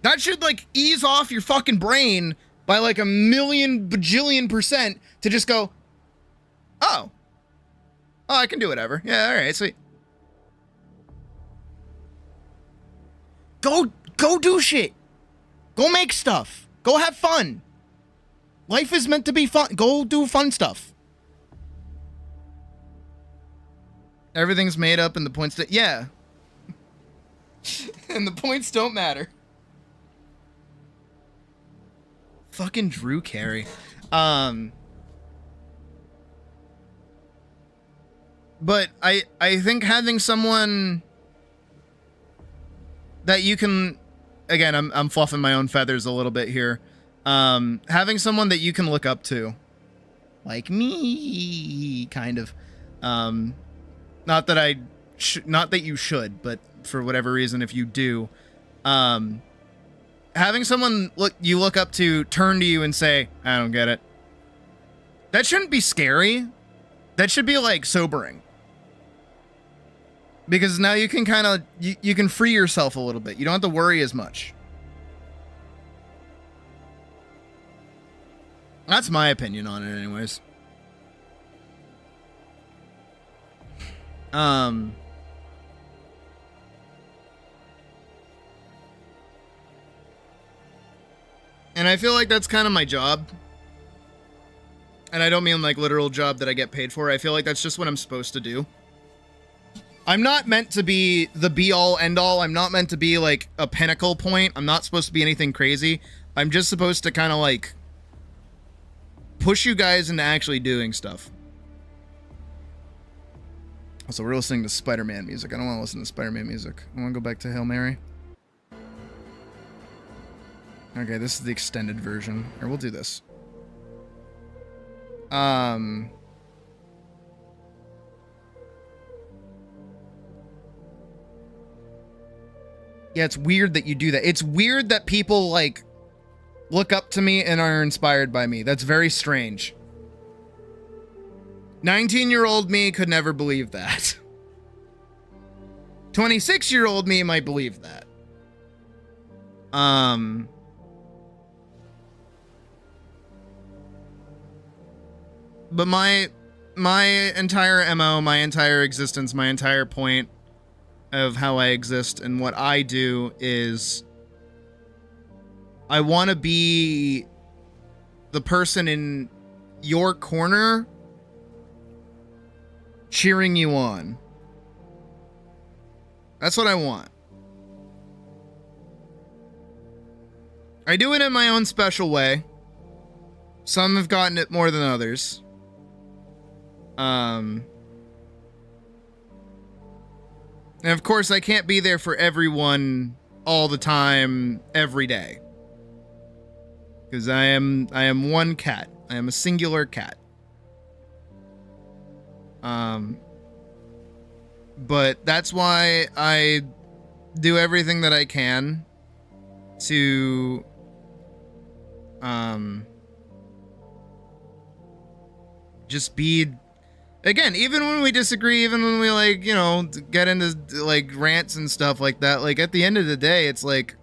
S1: That should like ease off your fucking brain by like 1,000,000 bajillion % to just go, oh, I can do whatever. Yeah, all right, sweet. Go do shit. Go make stuff. Go have fun. Life is meant to be fun. Go do fun stuff. Everything's made up and the points that, yeah. And the points don't matter. Fucking Drew Carey. But I think having someone that you can, again, I'm fluffing my own feathers a little bit here. Having someone that you can look up to, like me, kind of. Not that you should, but for whatever reason, if you do, having someone you look up to turn to you and say, "I don't get it." That shouldn't be scary. That should be like sobering. Because now you can kind of, you can free yourself a little bit. You don't have to worry as much. That's my opinion on it anyways. And I feel like that's kind of my job. And I don't mean like literal job that I get paid for. I feel like that's just what I'm supposed to do. I'm not meant to be the be-all, end-all. I'm not meant to be like a pinnacle point. I'm not supposed to be anything crazy. I'm just supposed to kind of like push you guys into actually doing stuff. So we're listening to Spider-Man music. I don't want to listen to Spider-Man music. I want to go back to Hail Mary. Okay, this is the extended version. Or we'll do this. Yeah, it's weird that you do that. It's weird that people, like, look up to me and are inspired by me. That's very strange. 19-year-old me could never believe that. 26-year-old me might believe that. But my entire MO, my entire existence, my entire point of how I exist and what I do is I want to be the person in your corner cheering you on. That's what I want. I do it in my own special way. Some have gotten it more than others. And of course, I can't be there for everyone all the time, every day. Because I am one cat. I am a singular cat. But that's why I do everything that I can to just be, again, even when we disagree, even when we, like, you know, get into like rants and stuff like that, like at the end of the day, it's like,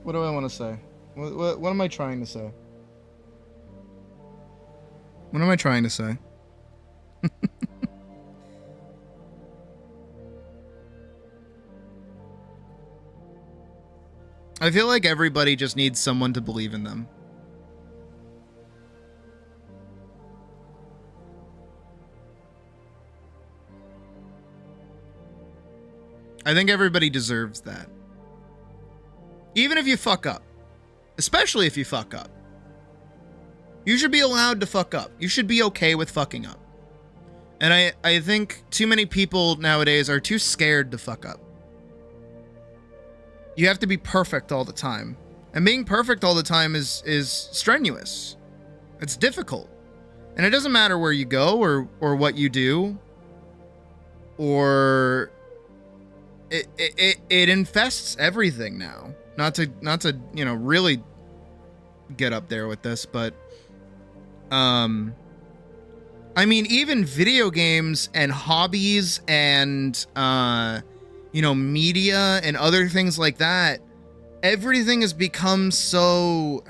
S1: what do I want to say? What am I trying to say? What am I trying to say? I feel like everybody just needs someone to believe in them. I think everybody deserves that. Even if you fuck up. Especially if you fuck up. You should be allowed to fuck up. You should be okay with fucking up. And I think too many people nowadays are too scared to fuck up. You have to be perfect all the time. And being perfect all the time is strenuous. It's difficult. And it doesn't matter where you go or what you do. Or it infests everything now. Not to, you know, really get up there with this, but I mean, even video games and hobbies and you know, media and other things like that, everything has become so,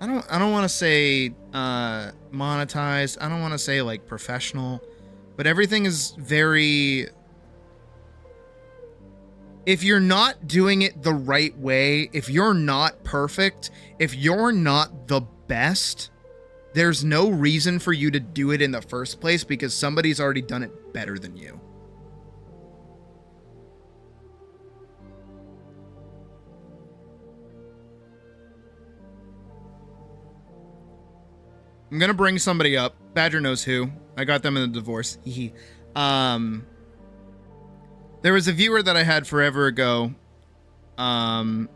S1: I don't want to say monetized. I don't want to say like professional, but everything is very, if you're not doing it the right way, if you're not perfect, if you're not the best, there's no reason for you to do it in the first place because somebody's already done it better than you. I'm gonna bring somebody up. Badger knows who. I got them in a divorce. There was a viewer that I had forever ago. Talked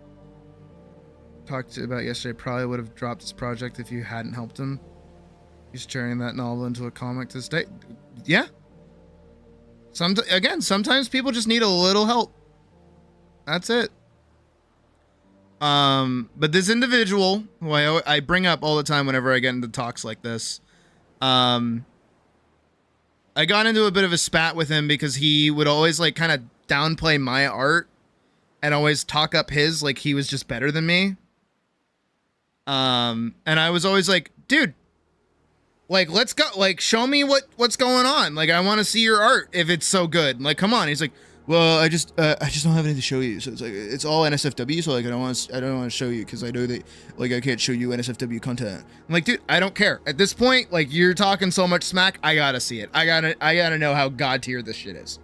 S1: about yesterday. Probably would have dropped his project if you hadn't helped him. He's turning that novel into a comic to stay. Yeah. Sometimes people just need a little help. That's it. But this individual, who I bring up all the time whenever I get into talks like this, I got into a bit of a spat with him because he would always like kind of downplay my art and always talk up his like he was just better than me. And I was always like, dude, like, let's go, like, show me what's going on. Like, I want to see your art if it's so good. Like, come on. He's like, well, I just don't have anything to show you. So it's like, it's all NSFW. So like, I don't want to show you because I know that like I can't show you NSFW content. I'm like, dude, I don't care. At this point, like, you're talking so much smack. I gotta see it. I gotta know how god tier this shit is.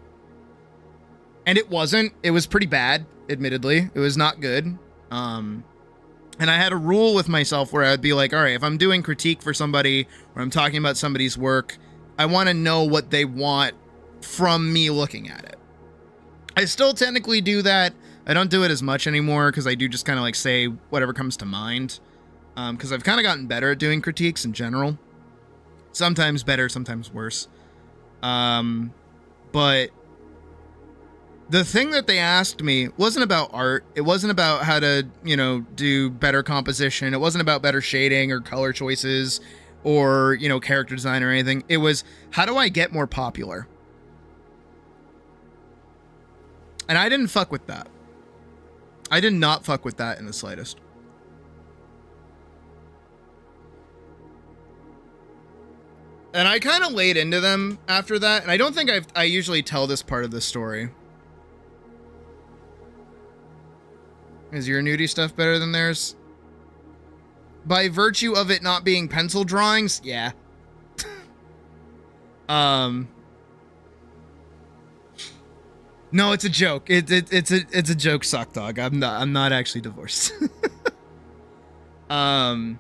S1: And it wasn't. It was pretty bad. Admittedly, it was not good. And I had a rule with myself where I'd be like, all right, if I'm doing critique for somebody or I'm talking about somebody's work, I want to know what they want from me looking at it. I still technically do that. I don't do it as much anymore because I do just kind of like say whatever comes to mind. Because I've kind of gotten better at doing critiques in general. Sometimes better, sometimes worse. But the thing that they asked me wasn't about art. It wasn't about how to, you know, do better composition. It wasn't about better shading or color choices or, you know, character design or anything. It was, how do I get more popular? And I didn't fuck with that. I did not fuck with that in the slightest. And I kind of laid into them after that. And I don't think I usually tell this part of the story. Is your nudie stuff better than theirs? By virtue of it not being pencil drawings? Yeah. No, it's a joke. It's a joke, sock dog. I'm not actually divorced. I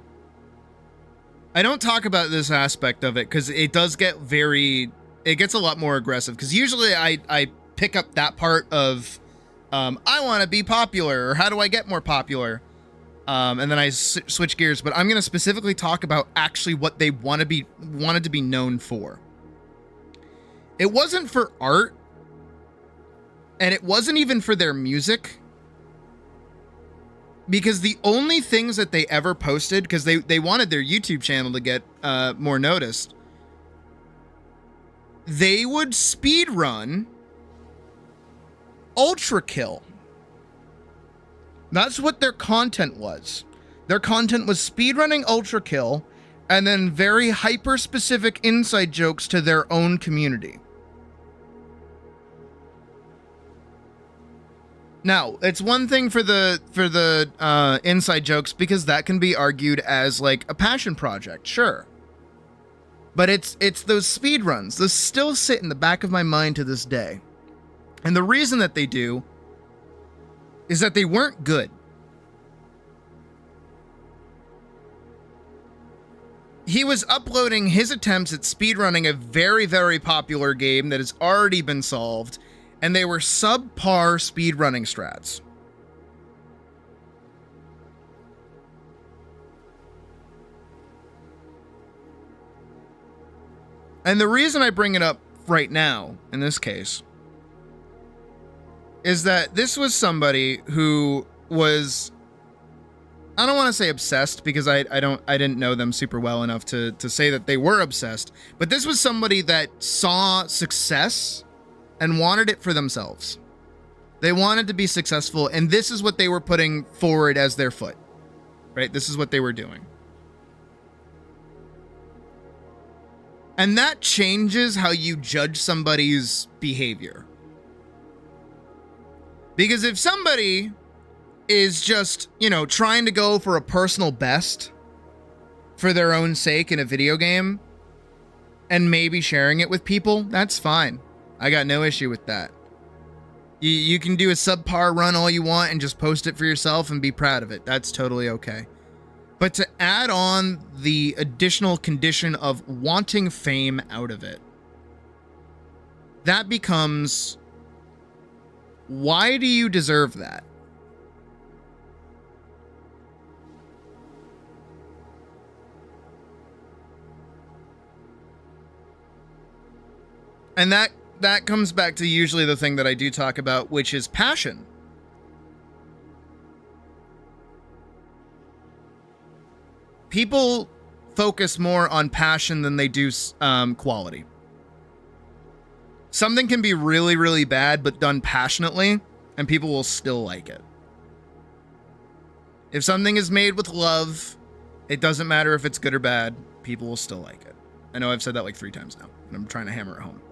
S1: don't talk about this aspect of it because it does get it gets a lot more aggressive because usually I pick up that part of I want to be popular, or how do I get more popular? And then I switch gears, but I'm going to specifically talk about actually what they wanted to be known for. It wasn't for art, and it wasn't even for their music, because the only things that they ever posted, because they wanted their YouTube channel to get more noticed, they would speed run Ultra Kill. That's what their content was. Their content was speedrunning Ultra Kill and then very hyper specific inside jokes to their own community. Now, it's one thing for the inside jokes because that can be argued as like a passion project, sure. But it's those speedruns. Those still sit in the back of my mind to this day. And the reason that they do is that they weren't good. He was uploading his attempts at speedrunning a very, very popular game that has already been solved, and they were subpar speedrunning strats. And the reason I bring it up right now, in this case, is that this was somebody who was, I don't want to say obsessed because I didn't know them super well enough to say that they were obsessed, but this was somebody that saw success and wanted it for themselves. They wanted to be successful, and this is what they were putting forward as their foot, right? This is what they were doing. And that changes how you judge somebody's behavior. Because if somebody is just, you know, trying to go for a personal best for their own sake in a video game and maybe sharing it with people, that's fine. I got no issue with that. You can do a subpar run all you want and just post it for yourself and be proud of it. That's totally okay. But to add on the additional condition of wanting fame out of it, that becomes, why do you deserve that? And that comes back to usually the thing that I do talk about, which is passion. people focus more on passion than they do quality. Something can be really, really bad, but done passionately, and people will still like it. If something is made with love, it doesn't matter if it's good or bad, people will still like it. I know I've said that like 3 times now, and I'm trying to hammer it home.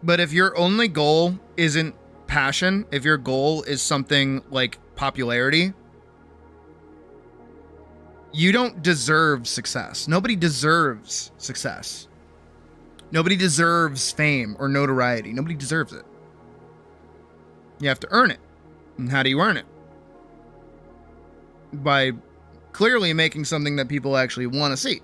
S1: But if your only goal isn't passion, if your goal is something like popularity, you don't deserve success. Nobody deserves success. Nobody deserves fame or notoriety. Nobody deserves it. You have to earn it. And how do you earn it? By clearly making something that people actually want to see.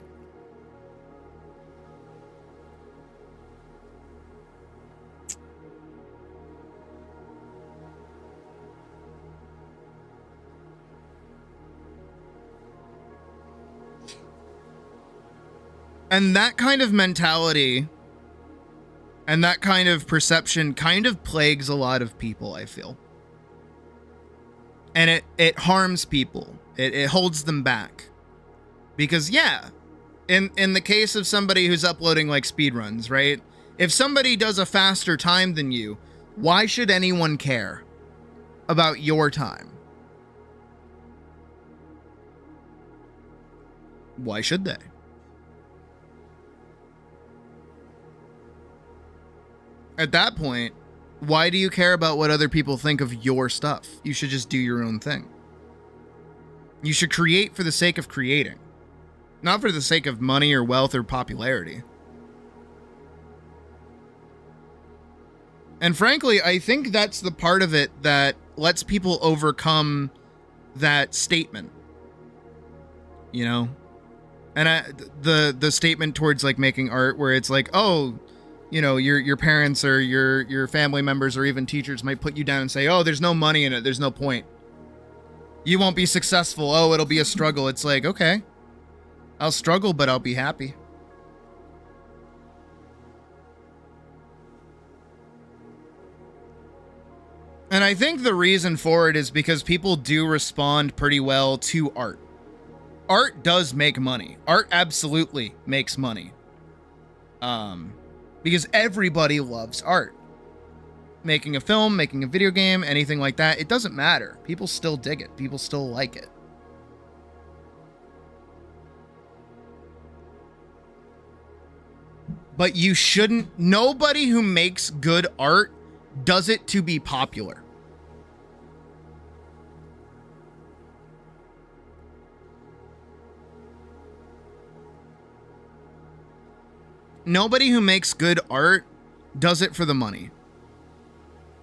S1: And that kind of mentality and that kind of perception kind of plagues a lot of people, I feel. And it harms people. It holds them back. Because, yeah, in the case of somebody who's uploading, like, speedruns, right? If somebody does a faster time than you, why should anyone care about your time? Why should they? At that point, why do you care about what other people think of your stuff? You should just do your own thing. You should create for the sake of creating, not for the sake of money or wealth or popularity. And frankly, I think that's the part of it that lets people overcome that statement. You know? And the statement towards, like, making art where it's like, oh, you know, your parents or your family members or even teachers might put you down and say, oh, there's no money in it. There's no point. You won't be successful. Oh, it'll be a struggle. It's like, okay, I'll struggle, but I'll be happy. And I think the reason for it is because people do respond pretty well to art. Art does make money. Art absolutely makes money. Because everybody loves art. Making a film, making a video game, anything like that, it doesn't matter. People still dig it. People still like it. But you shouldn't... Nobody who makes good art does it to be popular. Nobody who makes good art does it for the money.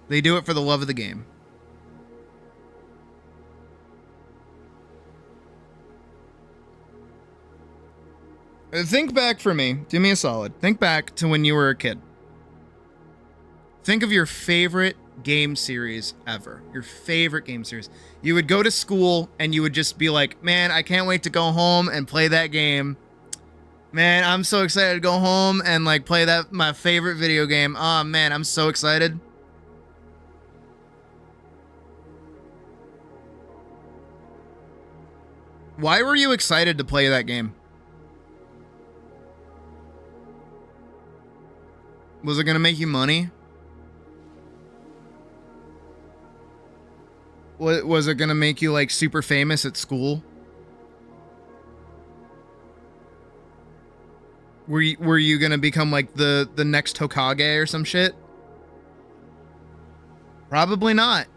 S1: They do it for the love of the game. Think back for me. Do me a solid. Think back to when you were a kid. Think of your favorite game series ever. Your favorite game series. You would go to school and you would just be like, man, I can't wait to go home and play that game. Man, I'm so excited to go home and, like, play that, my favorite video game. Oh, man, I'm so excited. Why were you excited to play that game? Was it going to make you money? Was it going to make you, like, super famous at school? Were you going to become, like, the next Hokage or some shit? Probably not.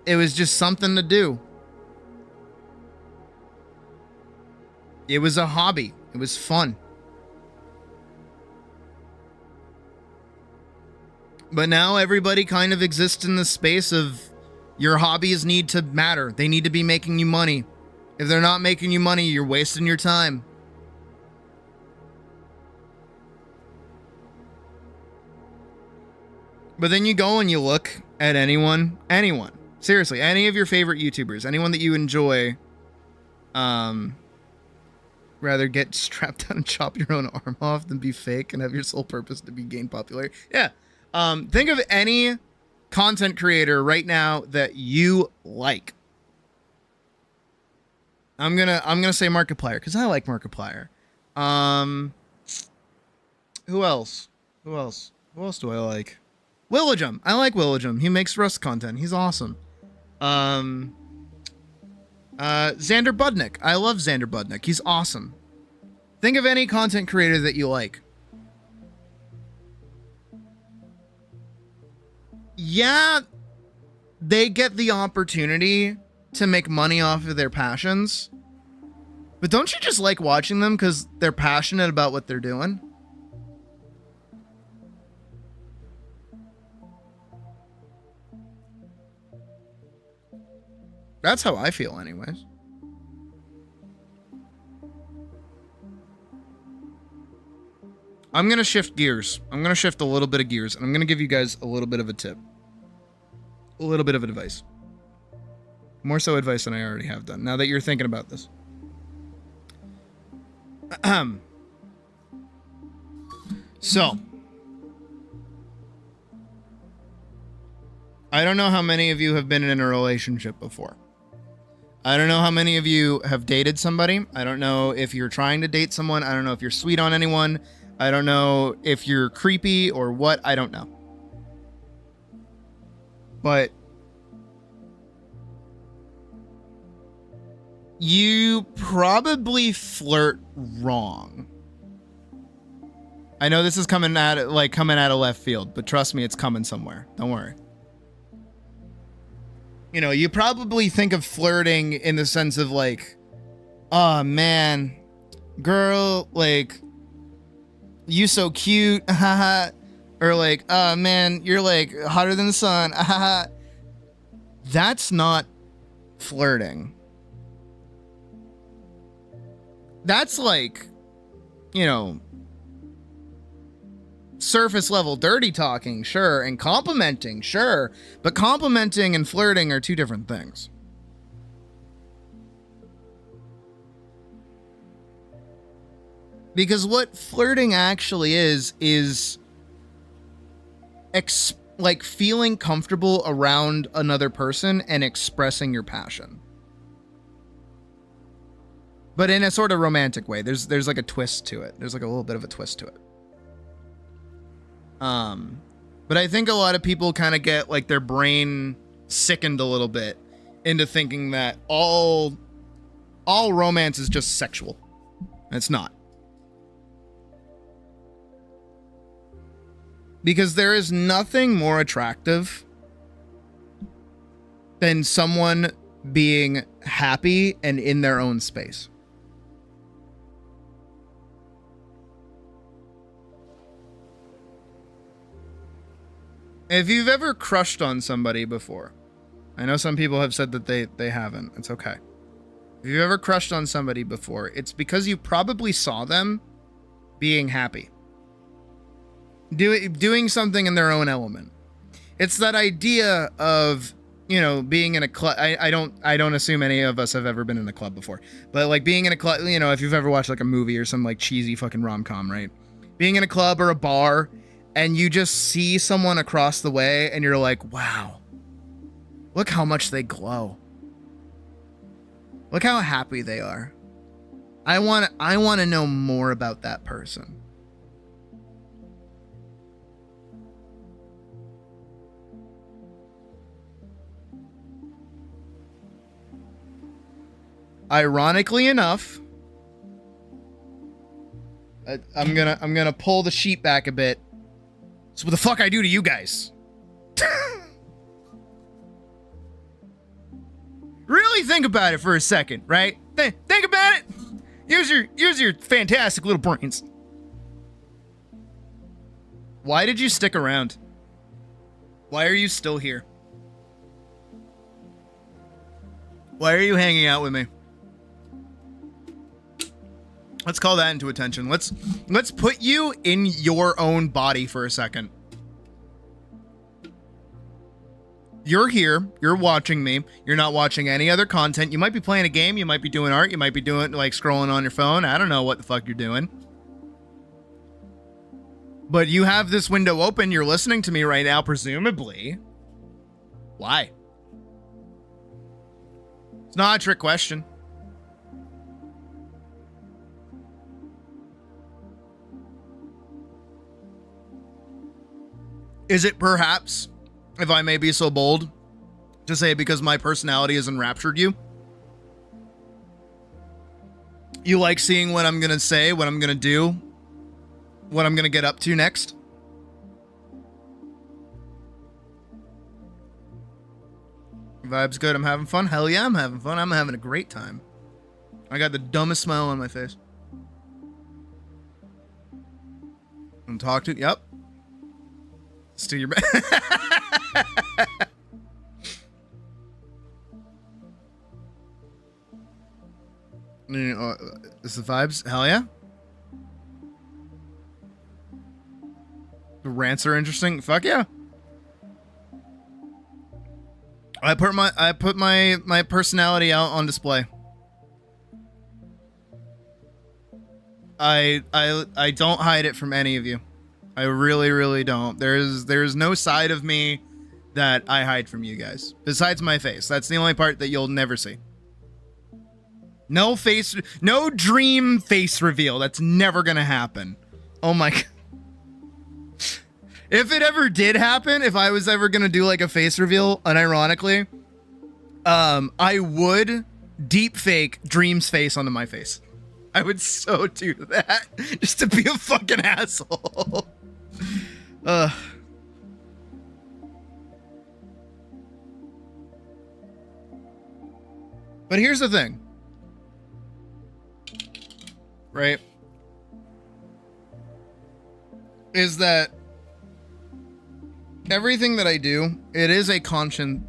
S1: It was just something to do. It was a hobby. It was fun. But now everybody kind of exists in the space of your hobbies need to matter. They need to be making you money. If they're not making you money, you're wasting your time. But then you go and you look at anyone, seriously, any of your favorite YouTubers, anyone that you enjoy, rather get strapped down and chop your own arm off than be fake and have your sole purpose to be gain popularity. Yeah. Think of any content creator right now that you like. I'm gonna say Markiplier because I like Markiplier. Who else? Who else do I like? Willajum. I like Willajum. He makes Rust content. He's awesome. Xander Budnick. I love Xander Budnick. He's awesome. Think of any content creator that you like. Yeah, they get the opportunity to make money off of their passions. But don't you just like watching them because they're passionate about what they're doing? That's how I feel anyways. I'm going to shift gears. I'm going to shift a little bit of gears, and I'm going to give you guys a little bit of a tip. A little bit of advice. More so advice than I already have done, now that you're thinking about this. So, I don't know how many of you have been in a relationship before. I don't know how many of you have dated somebody. I don't know if you're trying to date someone. I don't know if you're sweet on anyone. I don't know if you're creepy or what. I don't know. But you probably flirt wrong. I know this is coming out of left field, but trust me, it's coming somewhere. Don't worry. You know, you probably think of flirting in the sense of like, oh man, girl, like, you so cute, haha. Or like, oh man, you're like hotter than the sun, haha. That's not flirting. That's like, you know, surface level dirty talking, sure, and complimenting, sure, but complimenting and flirting are two different things. Because what flirting actually is like feeling comfortable around another person and expressing your passion. But in a sort of romantic way. There's like a twist to it. There's like a little bit of a twist to it. But I think a lot of people kind of get like their brain sickened a little bit into thinking that all romance is just sexual. It's not. Because there is nothing more attractive than someone being happy and in their own space. If you've ever crushed on somebody before, I know some people have said that they haven't. It's okay. If you've ever crushed on somebody before, it's because you probably saw them being happy. Doing something in their own element. It's that idea of, you know, being in a club. I don't assume any of us have ever been in a club before, but like being in a club, you know, if you've ever watched like a movie or some like cheesy fucking rom-com, right? Being in a club or a bar and you just see someone across the way and you're like, wow, look how much they glow. Look how happy they are. I want to know more about that person. Ironically enough, I'm gonna pull the sheet back a bit. So what the fuck I do to you guys? Really think about it for a second, right? Think about it. Here's your fantastic little brains. Why did you stick around? Why are you still here? Why are you hanging out with me? Let's call that into attention. Let's put you in your own body for a second. You're here. You're watching me. You're not watching any other content. You might be playing a game. You might be doing art. You might be doing like scrolling on your phone. I don't know what the fuck you're doing. But you have this window open. You're listening to me right now, presumably. Why? It's not a trick question. Is it perhaps, if I may be so bold, to say because my personality has enraptured you? You like seeing what I'm going to say, what I'm going to do, what I'm going to get up to next? Vibes good. I'm having fun. Hell yeah, I'm having fun. I'm having a great time. I got the dumbest smile on my face. And talk to. Yep. Let's do your best. Is the vibes? Hell yeah. The rants are interesting. Fuck yeah. I put my personality out on display. I don't hide it from any of you. I really don't. There's no side of me that I hide from you guys. Besides my face. That's the only part that you'll never see. No dream face reveal. That's never gonna happen. Oh my god. If it ever did happen, if I was ever gonna do like a face reveal, unironically, I would deep fake Dream's face onto my face. I would so do that just to be a fucking asshole. But here's the thing, right? Is that everything that I do, it is a conscious,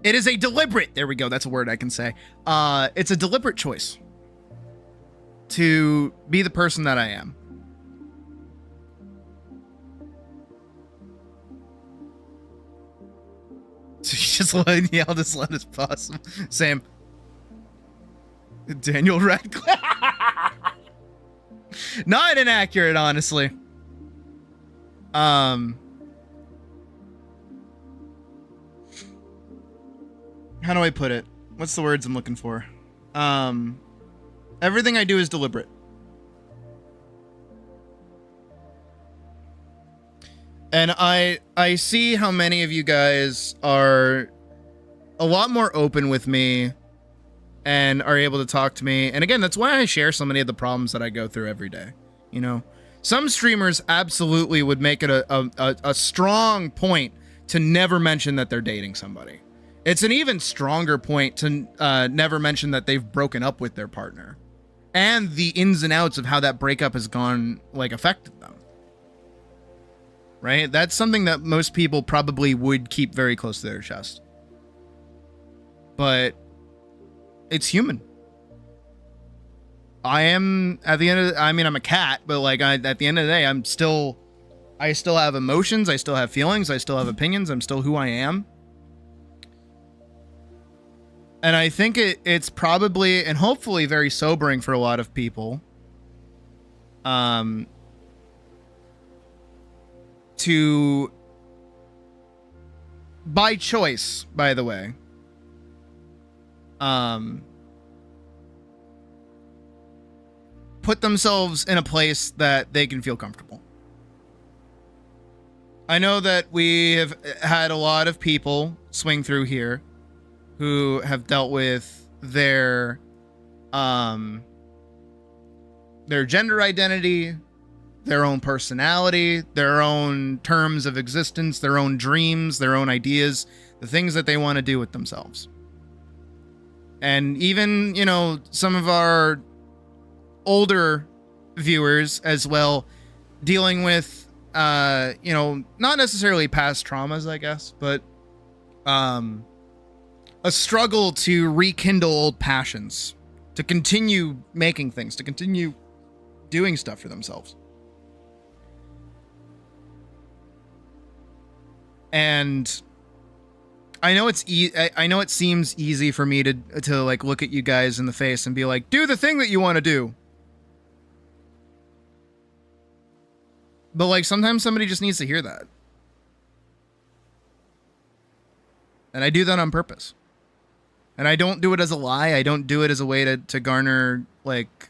S1: it is a deliberate, there we go, that's a word I can say. It's a deliberate choice to be the person that I am. So you just yell as loud as possible. Same. Daniel Radcliffe. Not inaccurate, honestly. How do I put it? What's the words I'm looking for? Everything I do is deliberate. And I see how many of you guys are a lot more open with me and are able to talk to me. And again, that's why I share so many of the problems that I go through every day. You know, some streamers absolutely would make it a strong point to never mention that they're dating somebody. It's an even stronger point to never mention that they've broken up with their partner and the ins and outs of how that breakup has gone, like, affected them. Right? That's something that most people probably would keep very close to their chest. But it's human. I am, at the end of the, I mean, I'm a cat, but like at the end of the day, I still have emotions. I still have feelings. I still have opinions. I'm still who I am. And I think it's probably, and hopefully very sobering for a lot of people, to, by choice, by the way, put themselves in a place that they can feel comfortable. I know that we have had a lot of people swing through here who have dealt with their gender identity, their own personality, their own terms of existence, their own dreams, their own ideas, the things that they want to do with themselves. And even, you know, some of our older viewers as well, dealing with, you know, not necessarily past traumas, I guess, but a struggle to rekindle old passions, to continue making things, to continue doing stuff for themselves. And I know I know it seems easy for me to like look at you guys in the face and be like, do the thing that you want to do. But like sometimes somebody just needs to hear that. And I do that on purpose. And I don't do it as a lie. I don't do it as a way to garner like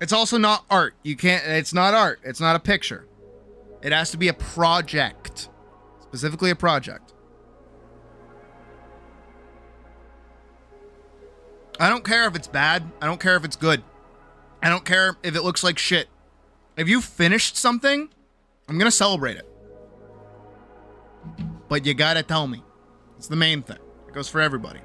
S1: It's also not art. It's not art. It's not a picture. It has to be a project. Specifically a project. I don't care if it's bad. I don't care if it's good. I don't care if it looks like shit. If you finished something, I'm gonna celebrate it. But you gotta tell me. It's the main thing. It goes for everybody.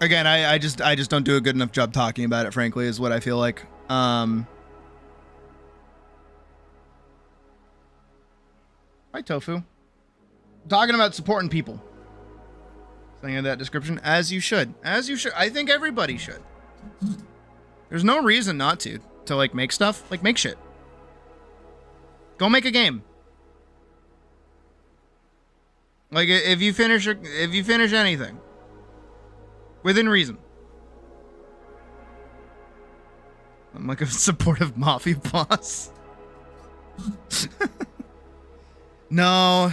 S1: Again, I just don't do a good enough job talking about it, frankly, is what I feel like. Hi, Tofu. Talking about supporting people. Saying in that description, as you should. As you should. I think everybody should. There's no reason not to like make stuff. Like, make shit. Go make a game. Like, if you finish anything. Within reason. I'm like a supportive mafia boss. No,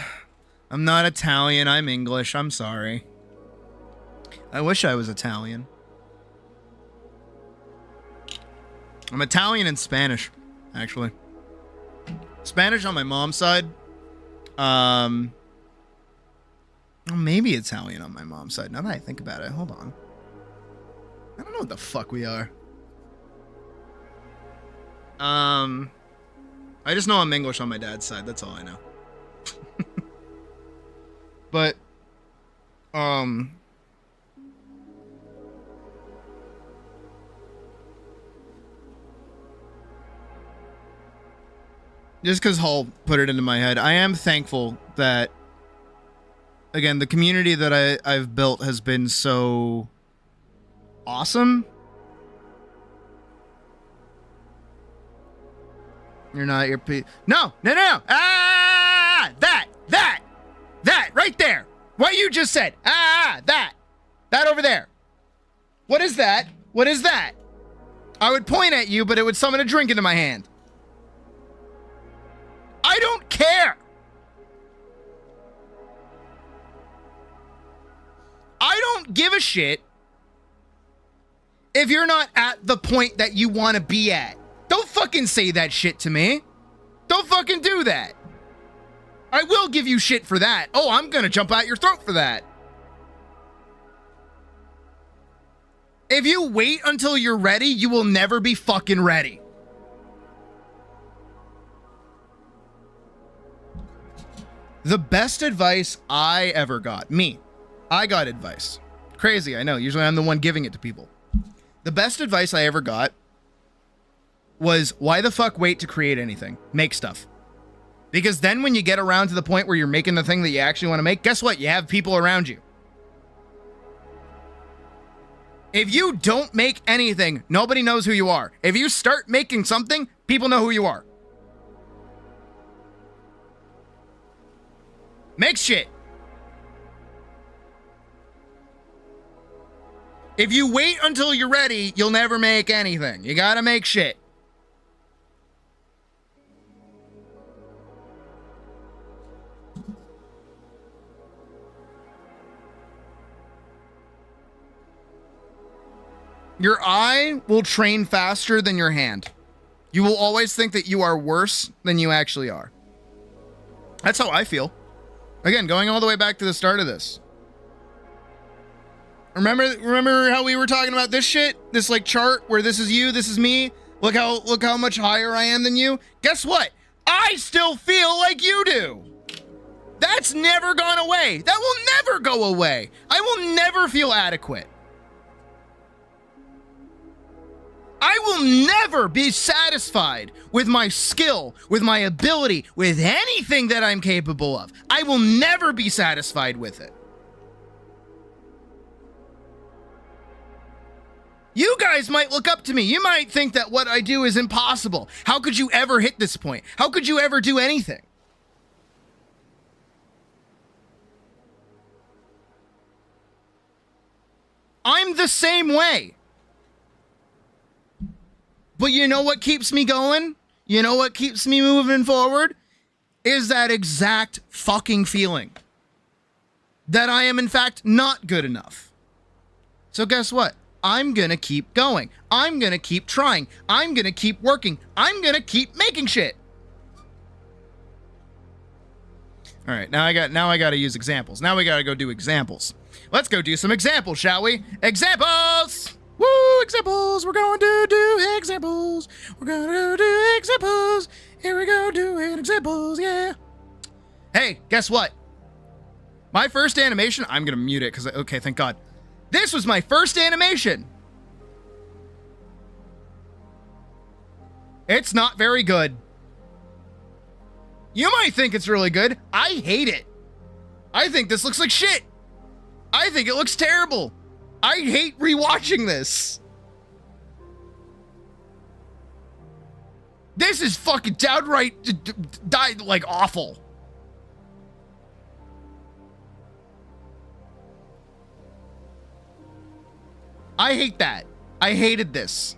S1: I'm not Italian. I'm English. I'm sorry. I wish I was Italian. I'm Italian and Spanish, actually. Spanish on my mom's side. Well, maybe Italian on my mom's side. Now that I think about it, hold on. I don't know what the fuck we are. I just know I'm English on my dad's side. That's all I know. But, just because Hull put it into my head, I am thankful that, again, the community that I've built has been so awesome. You're not your No. That right there. What you just said. That over there. What is that? What is that? I would point at you, but it would summon a drink into my hand. I don't care. I don't give a shit if you're not at the point that you want to be at. Don't fucking say that shit to me. Don't fucking do that. I will give you shit for that. Oh, I'm gonna jump out your throat for that. If you wait until you're ready, you will never be fucking ready. The best advice I ever got. I got advice. Crazy, I know. Usually I'm the one giving it to people. The best advice I ever got was, why the fuck wait to create anything? Make stuff. Because then when you get around to the point where you're making the thing that you actually want to make, guess what? You have people around you. If you don't make anything, nobody knows who you are. If you start making something, people know who you are. Make shit. If you wait until you're ready, you'll never make anything. You gotta make shit. Your eye will train faster than your hand. You will always think that you are worse than you actually are. That's how I feel. Again, going all the way back to the start of this. Remember how we were talking about this shit? This like chart where this is you, this is me. Look how much higher I am than you. Guess what? I still feel like you do. That's never gone away. That will never go away. I will never feel adequate. I will never be satisfied with my skill, with my ability, with anything that I'm capable of. I will never be satisfied with it. You guys might look up to me. You might think that what I do is impossible. How could you ever hit this point? How could you ever do anything? I'm the same way. But you know what keeps me going? You know what keeps me moving forward? Is that exact fucking feeling. That I am, in fact, not good enough. So guess what? I'm gonna keep going. I'm gonna keep trying. I'm gonna keep working. I'm gonna keep making shit. All right, now I got to use examples. Now we got to go do examples. Let's go do some examples, shall we? Examples! Woo, examples! We're going to do examples. We're going to do examples. Here we go, doing examples, yeah. Hey, guess what? My first animation, I'm going to mute it because, okay, thank God. This was my first animation. It's not very good. You might think it's really good. I hate it. I think this looks like shit. I think it looks terrible. I hate rewatching this. This is fucking downright like awful. I hate that. I hated this.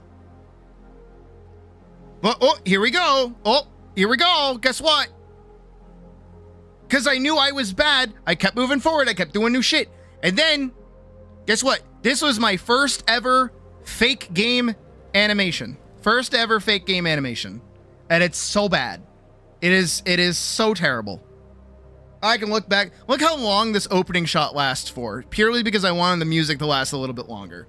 S1: But, oh, here we go. Oh, here we go. Guess what? Because I knew I was bad, I kept moving forward. I kept doing new shit. And then, guess what? This was my first ever fake game animation. First ever fake game animation. And it's so bad. It is so terrible. I can look back. Look how long this opening shot lasts for. Purely because I wanted the music to last a little bit longer.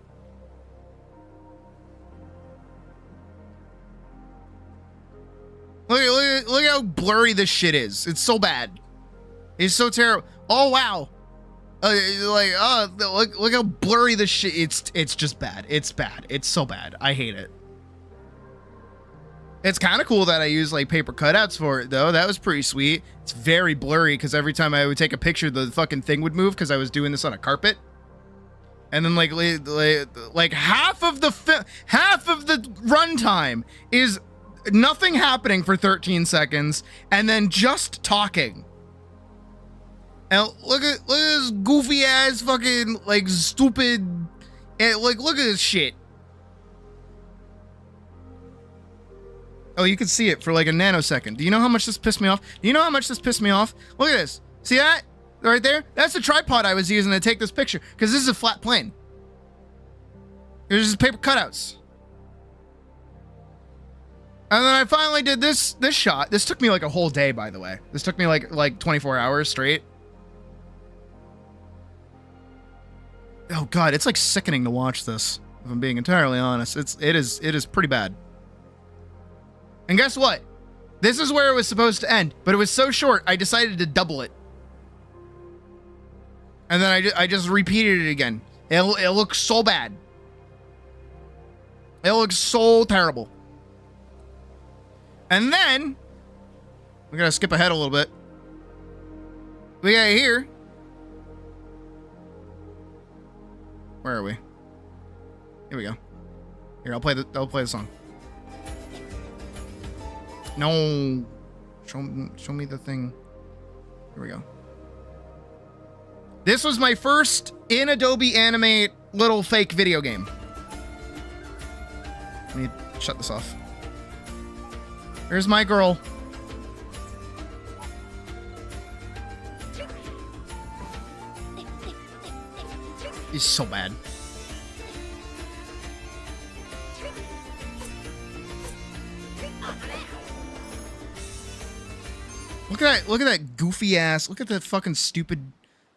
S1: Look how blurry this shit is. It's so bad. It's so terrible. Oh, wow. Look how blurry this shit. It's just bad. It's bad. It's so bad. I hate it. It's kind of cool that I use like paper cutouts for it though. That was pretty sweet. It's very blurry because every time I would take a picture, the fucking thing would move because I was doing this on a carpet. And then like half of the runtime is nothing happening for 13 seconds and then just talking. And look at this goofy ass fucking like stupid, look at this shit. Oh, you can see it for like a nanosecond. Do you know how much this pissed me off? Do you know how much this pissed me off? Look at this. See that? Right there? That's the tripod I was using to take this picture because this is a flat plane. There's just paper cutouts. And then I finally did this shot. This took me like a whole day, by the way. This took me like 24 hours straight. Oh God, it's like sickening to watch this, if I'm being entirely honest. It is pretty bad. And guess what? This is where it was supposed to end, but it was so short, I decided to double it. And then I just repeated it again. It looks so bad. It looks so terrible. And then, we gotta skip ahead a little bit. We got here. Where are we? Here we go. Here, I'll play the song. No. Show me the thing. Here we go. This was my first in Adobe Animate little fake video game. Let me shut this off. Here's my girl. He's so bad. Look at that goofy ass. Look at that fucking stupid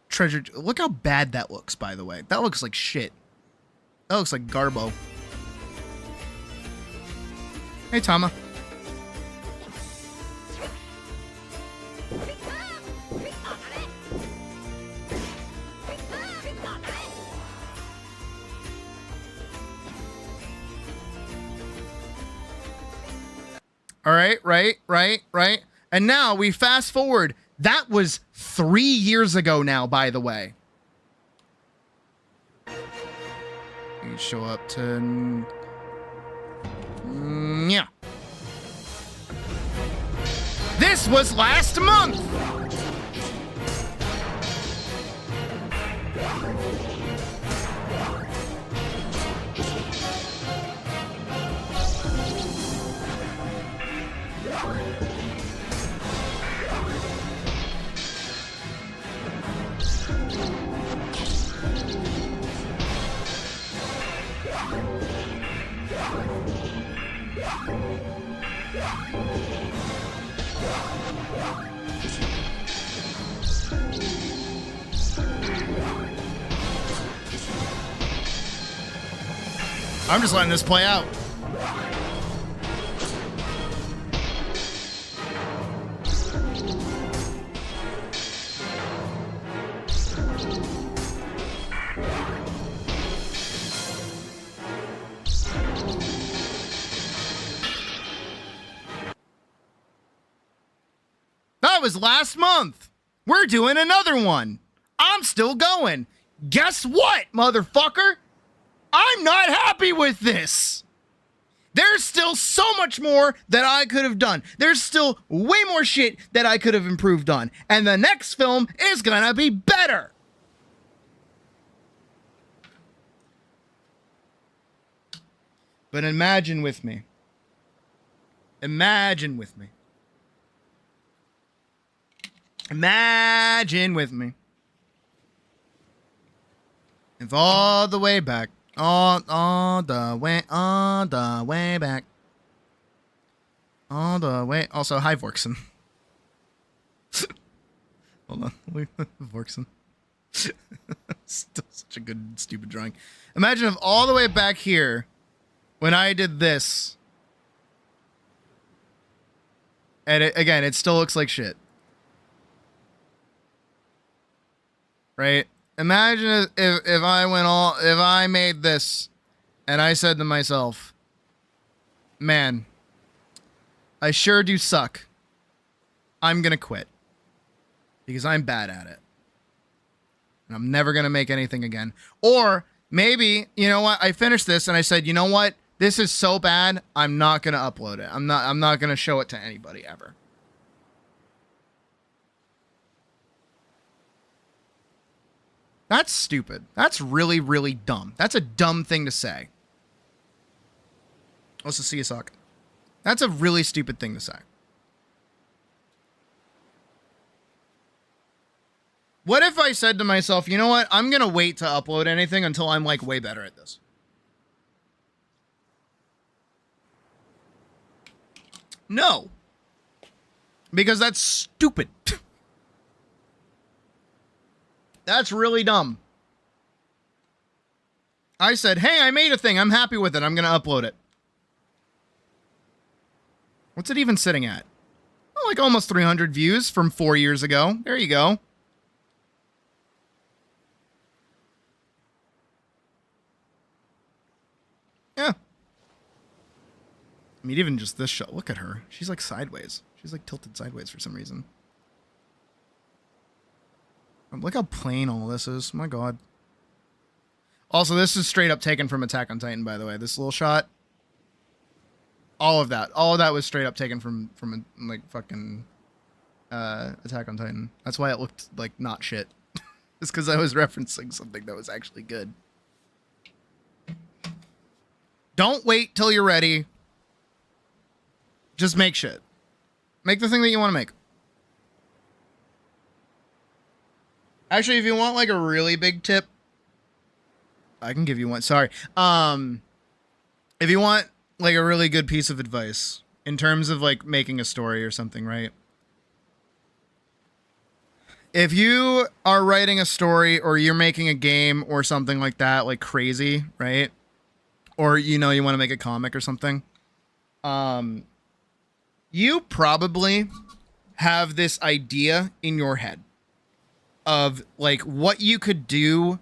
S1: treasure. Look how bad that looks, by the way. That looks like shit. That looks like Garbo. Hey, Tama. All right, right. And now we fast forward. That was 3 years ago now, by the way. You show up to... yeah. This was last month! I'm just letting this play out. That was last month. We're doing another one. I'm still going. Guess what, motherfucker? I'm not happy with this. There's still so much more that I could have done. There's still way more shit that I could have improved on. And the next film is gonna be better. But imagine with me. Imagine with me. Imagine with me. If all the way back. All the way back. All the way. Also, hi, Vorkson. Hold on. Vorkson. Still such a good, stupid drawing. Imagine if all the way back here, when I did this, and again, it still looks like shit. Right? Imagine if I made this and I said to myself, man, I sure do suck. I'm going to quit because I'm bad at it. And I'm never going to make anything again. Or maybe, you know what? I finished this and I said, you know what? This is so bad. I'm not going to upload it. I'm not going to show it to anybody ever. That's stupid. That's really, really dumb. That's a dumb thing to say. Also, see you suck. That's a really stupid thing to say. What if I said to myself, you know what? I'm going to wait to upload anything until I'm like way better at this. No. Because that's stupid. That's really dumb. I said, hey, I made a thing. I'm happy with it. I'm going to upload it. What's it even sitting at? Oh, like almost 300 views from 4 years ago. There you go. Yeah. I mean, even just this shot. Look at her. She's like sideways. She's like tilted sideways for some reason. Look how plain all this is. My God. Also, this is straight up taken from Attack on Titan, by the way. This little shot. All of that was straight up taken from like fucking Attack on Titan. That's why it looked like not shit. It's because I was referencing something that was actually good. Don't wait till you're ready. Just make shit. Make the thing that you want to make. Actually, if you want like a really big tip, I can give you one. Sorry. If you want like a really good piece of advice in terms of like making a story or something, right? If you are writing a story or you're making a game or something like that, like crazy, right? Or, you know, you want to make a comic or something. You probably have this idea in your head of like what you could do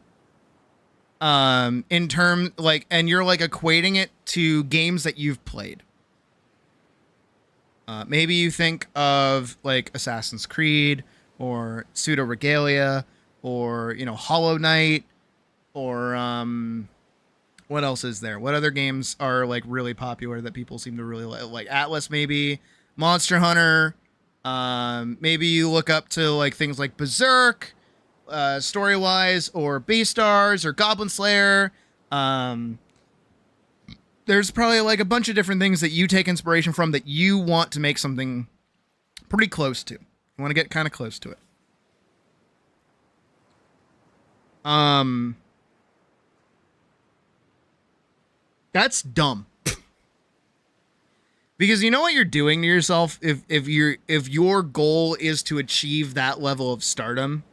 S1: in term like, and you're like equating it to games that you've played. Maybe you think of like Assassin's Creed or Pseudo Regalia or, you know, Hollow Knight or what else is there? What other games are like really popular that people seem to really like? Atlas, maybe Monster Hunter. Maybe you look up to like things like Berserk, story-wise, or Beastars or Goblin Slayer. There's probably like a bunch of different things that you take inspiration from that you want to make something pretty close to. You want to get kind of close to it. That's dumb. Because you know what you're doing to yourself if your goal is to achieve that level of stardom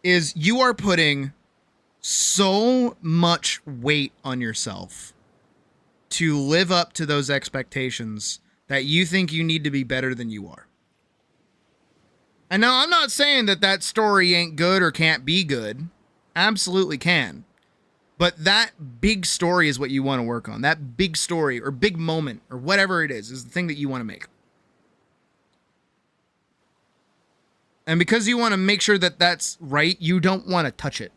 S1: is you are putting so much weight on yourself to live up to those expectations that you think you need to be better than you are. And now I'm not saying that story ain't good or can't be good. Absolutely can. But that big story is what you want to work on. That big story or big moment or whatever it is the thing that you want to make. And because you want to make sure that that's right, you don't want to touch it.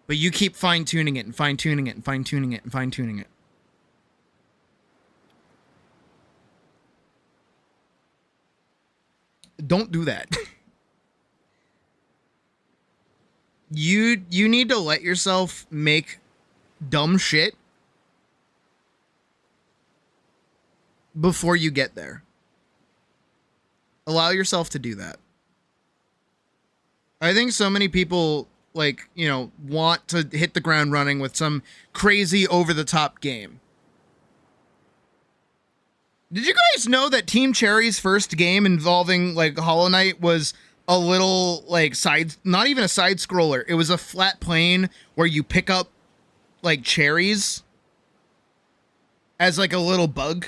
S1: But you keep fine-tuning it and fine-tuning it and fine-tuning it and fine-tuning it. Don't do that. You need to let yourself make dumb shit before you get there. Allow yourself to do that. I think so many people, like, you know, want to hit the ground running with some crazy over-the-top game. Did you guys know that Team Cherry's first game involving, like, Hollow Knight was a little, like, not even a side scroller. It was a flat plane where you pick up, like, cherries as, like, a little bug.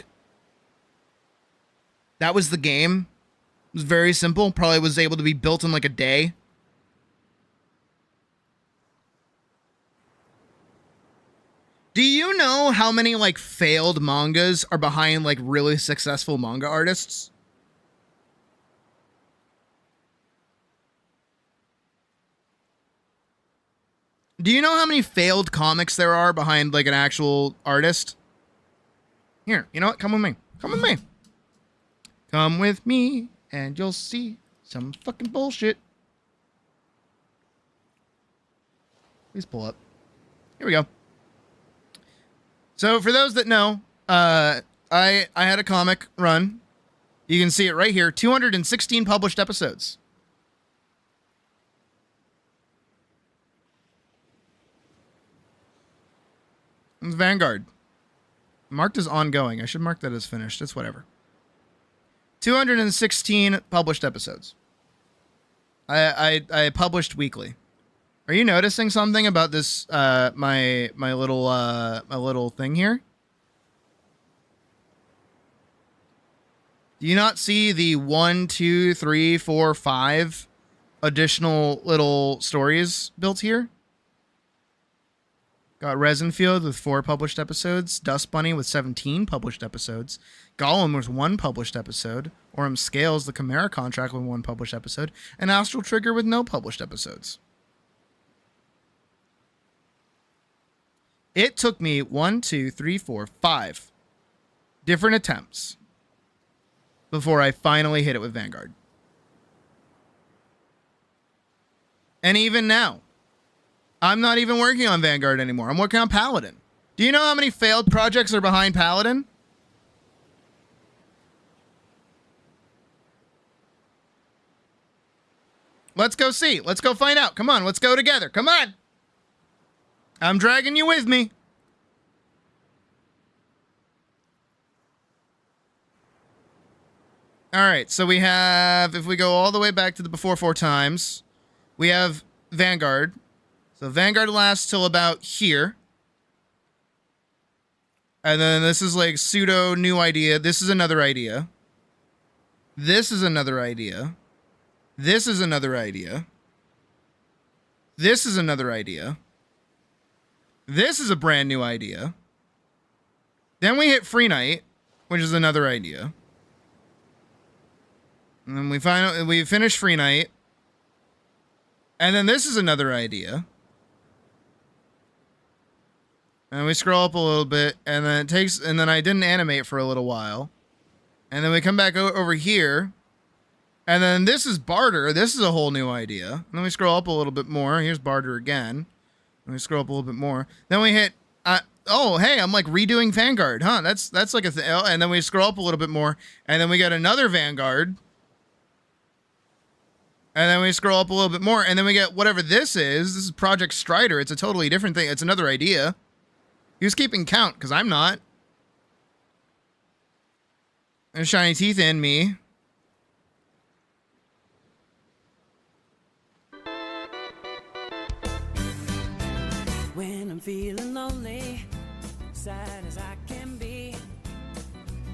S1: That was the game. It was very simple. Probably was able to be built in, like, a day. Do you know how many, like, failed mangas are behind, like, really successful manga artists? Do you know how many failed comics there are behind, like, an actual artist? Here, you know what? Come with me. Come with me. Come with me, and you'll see some fucking bullshit. Please pull up. Here we go. So, for those that know, I had a comic run. You can see it right here. 216 published episodes. It's Vanguard. Marked as ongoing. I should mark that as finished. It's whatever. 216 published episodes. I published weekly. Are you noticing something about this? My little thing here. Do you not see the 1, 2, 3, 4, 5 additional little stories built here? Got Resinfield with 4 published episodes, Dust Bunny with 17 published episodes, Gollum with 1 published episode, Orem Scales, the Chimera Contract with 1 published episode, and Astral Trigger with no published episodes. It took me 1, 2, 3, 4, 5 different attempts before I finally hit it with Vanguard. And even now, I'm not even working on Vanguard anymore. I'm working on Paladin. Do you know how many failed projects are behind Paladin? Let's go see. Let's go find out. Come on, let's go together. Come on. I'm dragging you with me. All right, so we have, if we go all the way back to the before 4 times, we have Vanguard. So Vanguard lasts till about here. And then this is like pseudo new idea. This is another idea. This is another idea. This is another idea. This is another idea. This is a brand new idea. Then we hit Free Night, which is another idea. And then we finish Free Night. And then this is another idea. And we scroll up a little bit, and then I didn't animate for a little while. And then we come back over here. And then this is Barter. This is a whole new idea. And then we scroll up a little bit more. Here's Barter again. And we scroll up a little bit more. Then we hit, oh, hey, I'm like redoing Vanguard, huh? That's like a thing. And then we scroll up a little bit more. And then we get another Vanguard. And then we scroll up a little bit more. And then we get whatever this is. This is Project Strider. It's a totally different thing. It's another idea. Who's keeping count? Because I'm not. There's shiny teeth in me.
S9: When I'm feeling lonely, sad as I can be,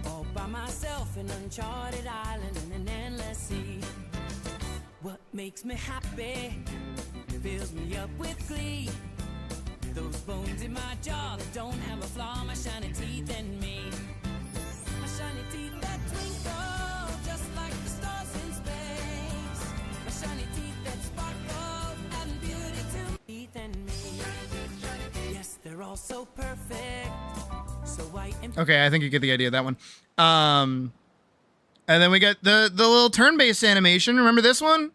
S9: all by myself in uncharted island in an endless sea. What makes me happy fills me up with glee. Those bones in my jaw that don't have a flaw, my shiny teeth and me. My shiny teeth that twinkle just like the stars in space. My shiny teeth that sparkle, adding beauty to teeth and me. Yes, they're all so perfect, so white and
S1: okay, I think you get the idea of that one. And then we got the little turn-based animation. Remember this one?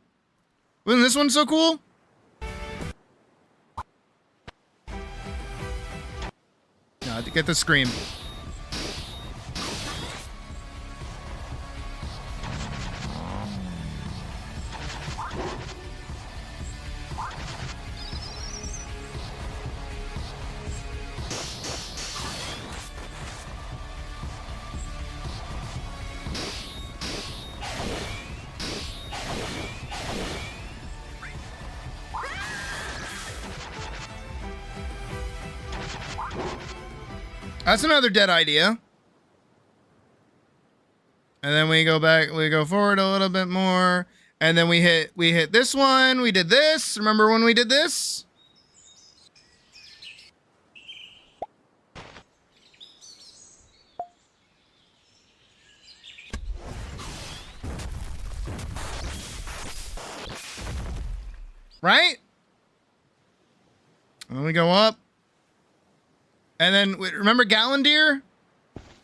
S1: Wasn't this one so cool? No, get the scream. That's another dead idea. And then we go back, we go forward a little bit more. And then we hit this one. We did this. Remember when we did this? Right? And then we go up. And then, remember Gallandeer?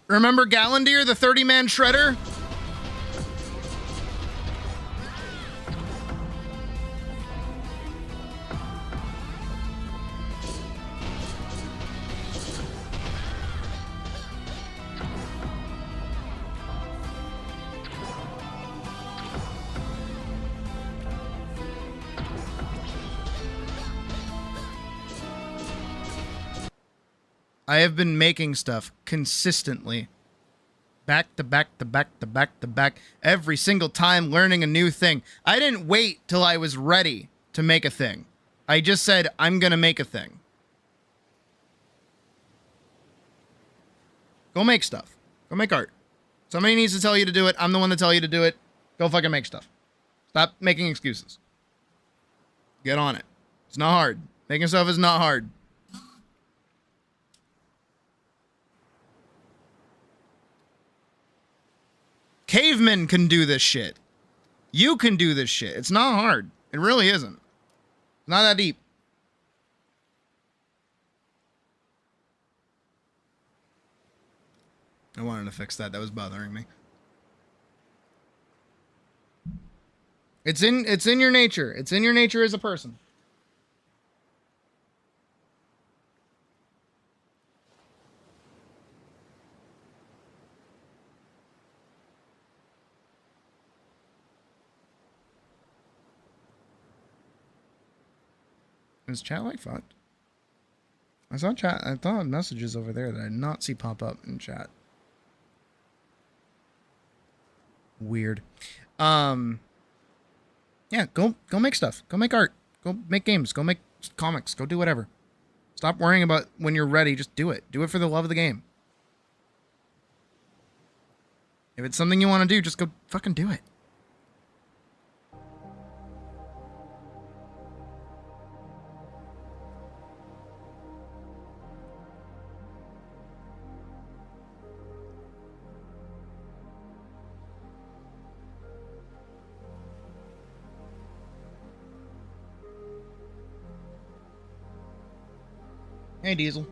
S1: Remember Gallandeer, the 30-man shredder? I have been making stuff consistently. Back to back to back to back to back. Every single time learning a new thing. I didn't wait till I was ready to make a thing. I just said, I'm going to make a thing. Go make stuff. Go make art. Somebody needs to tell you to do it. I'm the one to tell you to do it. Go fucking make stuff. Stop making excuses. Get on it. It's not hard. Making stuff is not hard. Cavemen can do this shit. You can do this shit. It's not hard. It really isn't. It's not that deep. I wanted to fix that. That was bothering me. It's in your nature. It's in your nature as a person. Is chat like fucked? I saw chat. I thought messages over there that I did not see pop up in chat. Weird. Yeah, go make stuff. Go make art. Go make games. Go make comics. Go do whatever. Stop worrying about when you're ready. Just do it. Do it for the love of the game. If it's something you want to do, just go fucking do it. Hey, Diesel.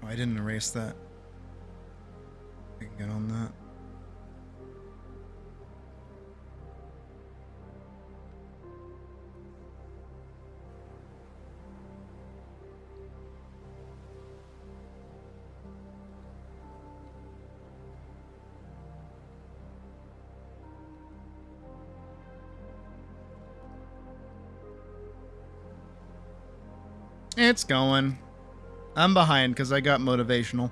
S1: Oh, I didn't erase that. I can get on that. It's going. I'm behind because I got motivational.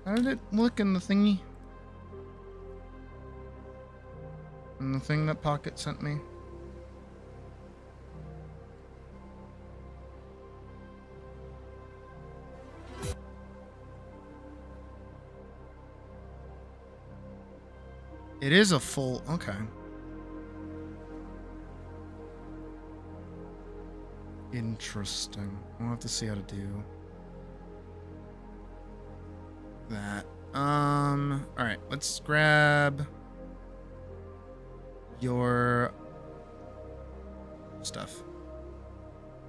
S1: How did it look in the thingy? In the thing that Pocket sent me? It is a full... Okay. Interesting. We'll have to see how to do that. Alright, let's grab your stuff.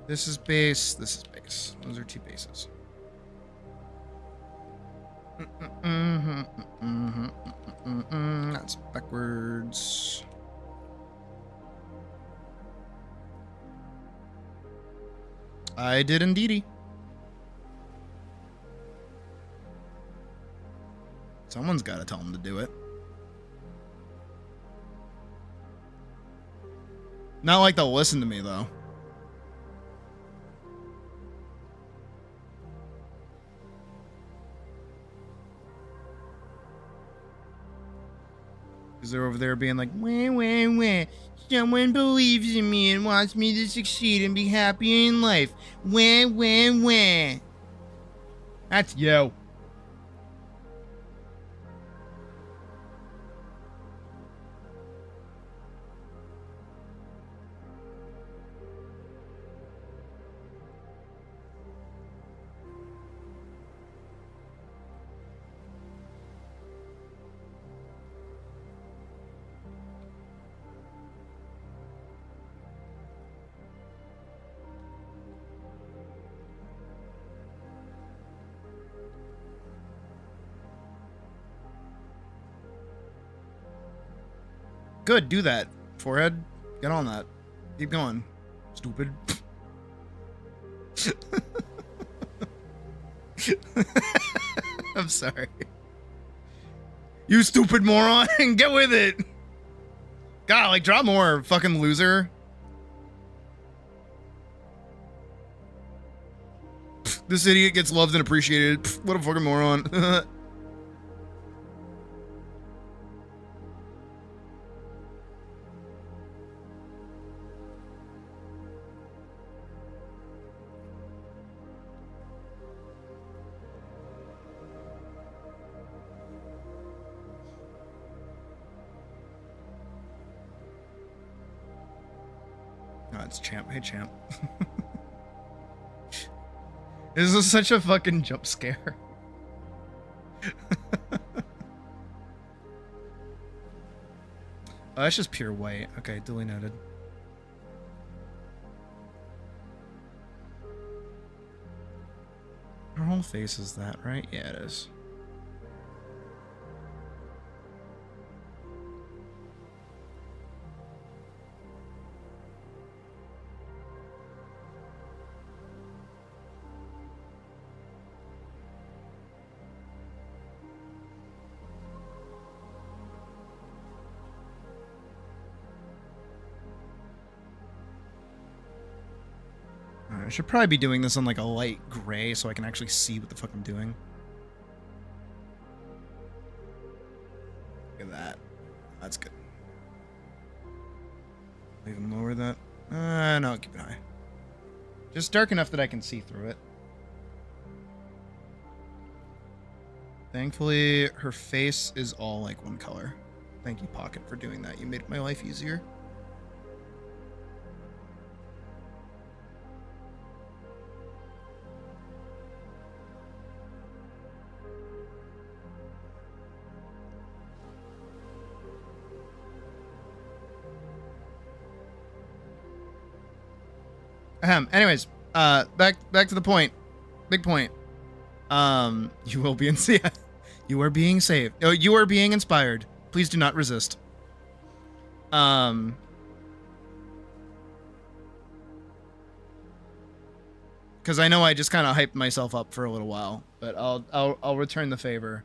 S1: This is base, this is base. Those are two bases. That's backwards. I did indeedy. Someone's got to tell him to do it. Not like they'll listen to me, though. Because they're over there being like, wah, wah, wah. Someone believes in me and wants me to succeed and be happy in life. Wah, wah, wah. That's you. Good, do that. Forehead, get on that. Keep going. Stupid. I'm sorry. You stupid moron, get with it. God, like, draw more, fucking loser. This idiot gets loved and appreciated. What a fucking moron. It's Champ. Hey, Champ. This is such a fucking jump scare. Oh, that's just pure white. Okay, duly noted. Her whole face is that, right? Yeah, it is. I should probably be doing this on like a light gray so I can actually see what the fuck I'm doing. Look at that. That's good. Even lower that. No, keep it high. Just dark enough that I can see through it. Thankfully, her face is all like one color. Thank you, Pocket, for doing that. You made my life easier. Anyways, back to the point. Big point. You will be in. You are being saved. No, you are being inspired. Please do not resist. Because I know I just kind of hyped myself up for a little while, but I'll return the favor.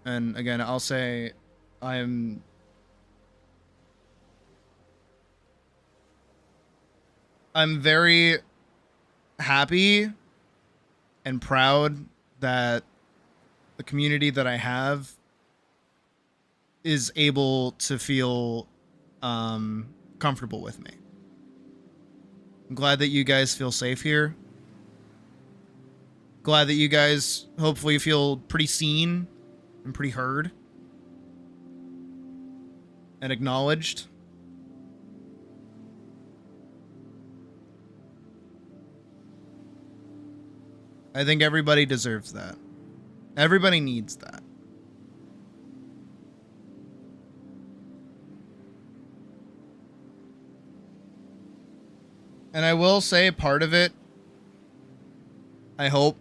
S1: And again, I'll say I am. I'm very happy and proud that the community that I have is able to feel comfortable with me. I'm glad that you guys feel safe here. Glad that you guys hopefully feel pretty seen and pretty heard and acknowledged. I think everybody deserves that. Everybody needs that. And I will say part of it, I hope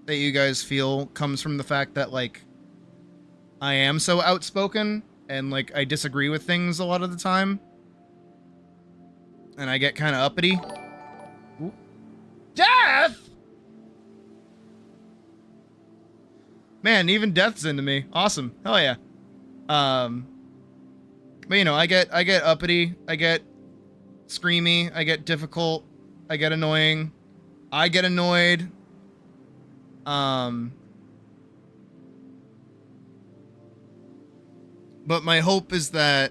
S1: that you guys feel, comes from the fact that, like, I am so outspoken and, like, I disagree with things a lot of the time. And I get kind of uppity. Ooh. Death! Man, even Death's into me. Awesome. Hell yeah. But you know, I get uppity, I get screamy, I get difficult, I get annoying, I get annoyed. But my hope is that,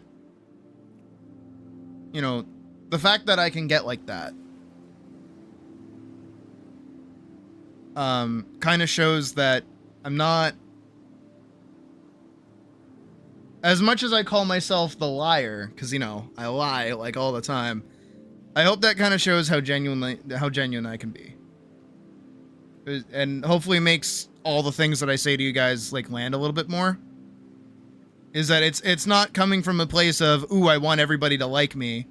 S1: you know, the fact that I can get like that kind of shows that I'm not, as much as I call myself the liar, because, you know, I lie like all the time. I hope that kind of shows how genuine I can be, and hopefully makes all the things that I say to you guys like land a little bit more. Is that it's not coming from a place of, ooh, I want everybody to like me.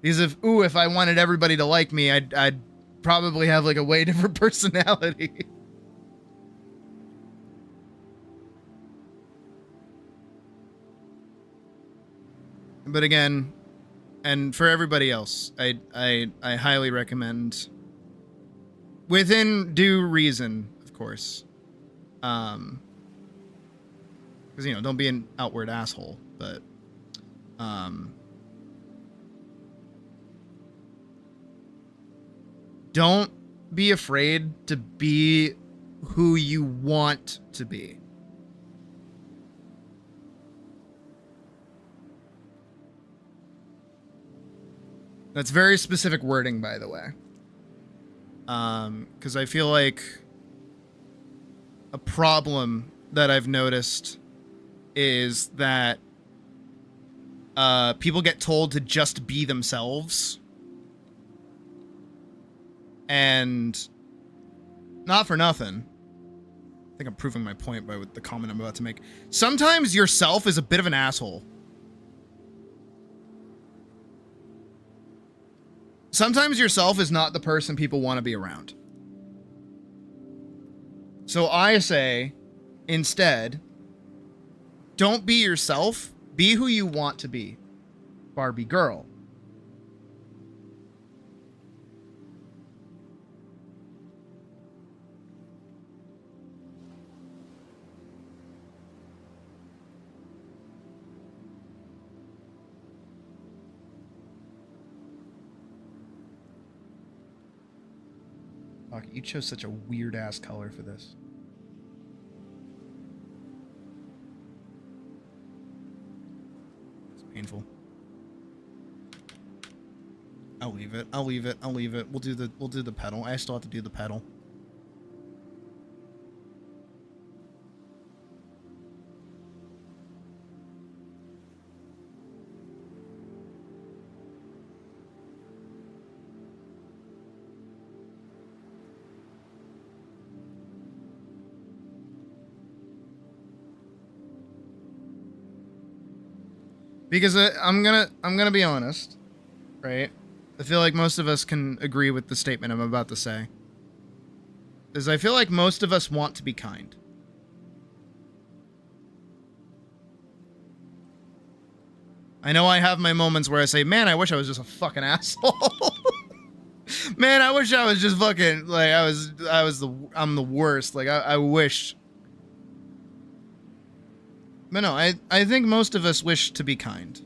S1: Because if I wanted everybody to like me, I'd probably have like a way different personality. But again, and for everybody else, I highly recommend, within due reason, of course, because, you know, don't be an outward asshole, but don't be afraid to be who you want to be. That's very specific wording, by the way. Because I feel like a problem that I've noticed is that people get told to just be themselves. And not for nothing. I think I'm proving my point by the comment I'm about to make. Sometimes yourself is a bit of an asshole. Sometimes yourself is not the person people want to be around. So I say, instead, don't be yourself. Be who you want to be. Barbie girl. Fuck, you chose such a weird ass color for this. It's painful. I'll leave it. I'll leave it. I'll leave it. We'll do the pedal. I still have to do the pedal. Because I'm gonna be honest, right? I feel like most of us can agree with the statement I'm about to say. Is I feel like most of us want to be kind. I know I have my moments where I say, man, I wish I was just a fucking asshole. Man, I wish I was just fucking, like, I'm the worst. Like, I wish. But no, I think most of us wish to be kind.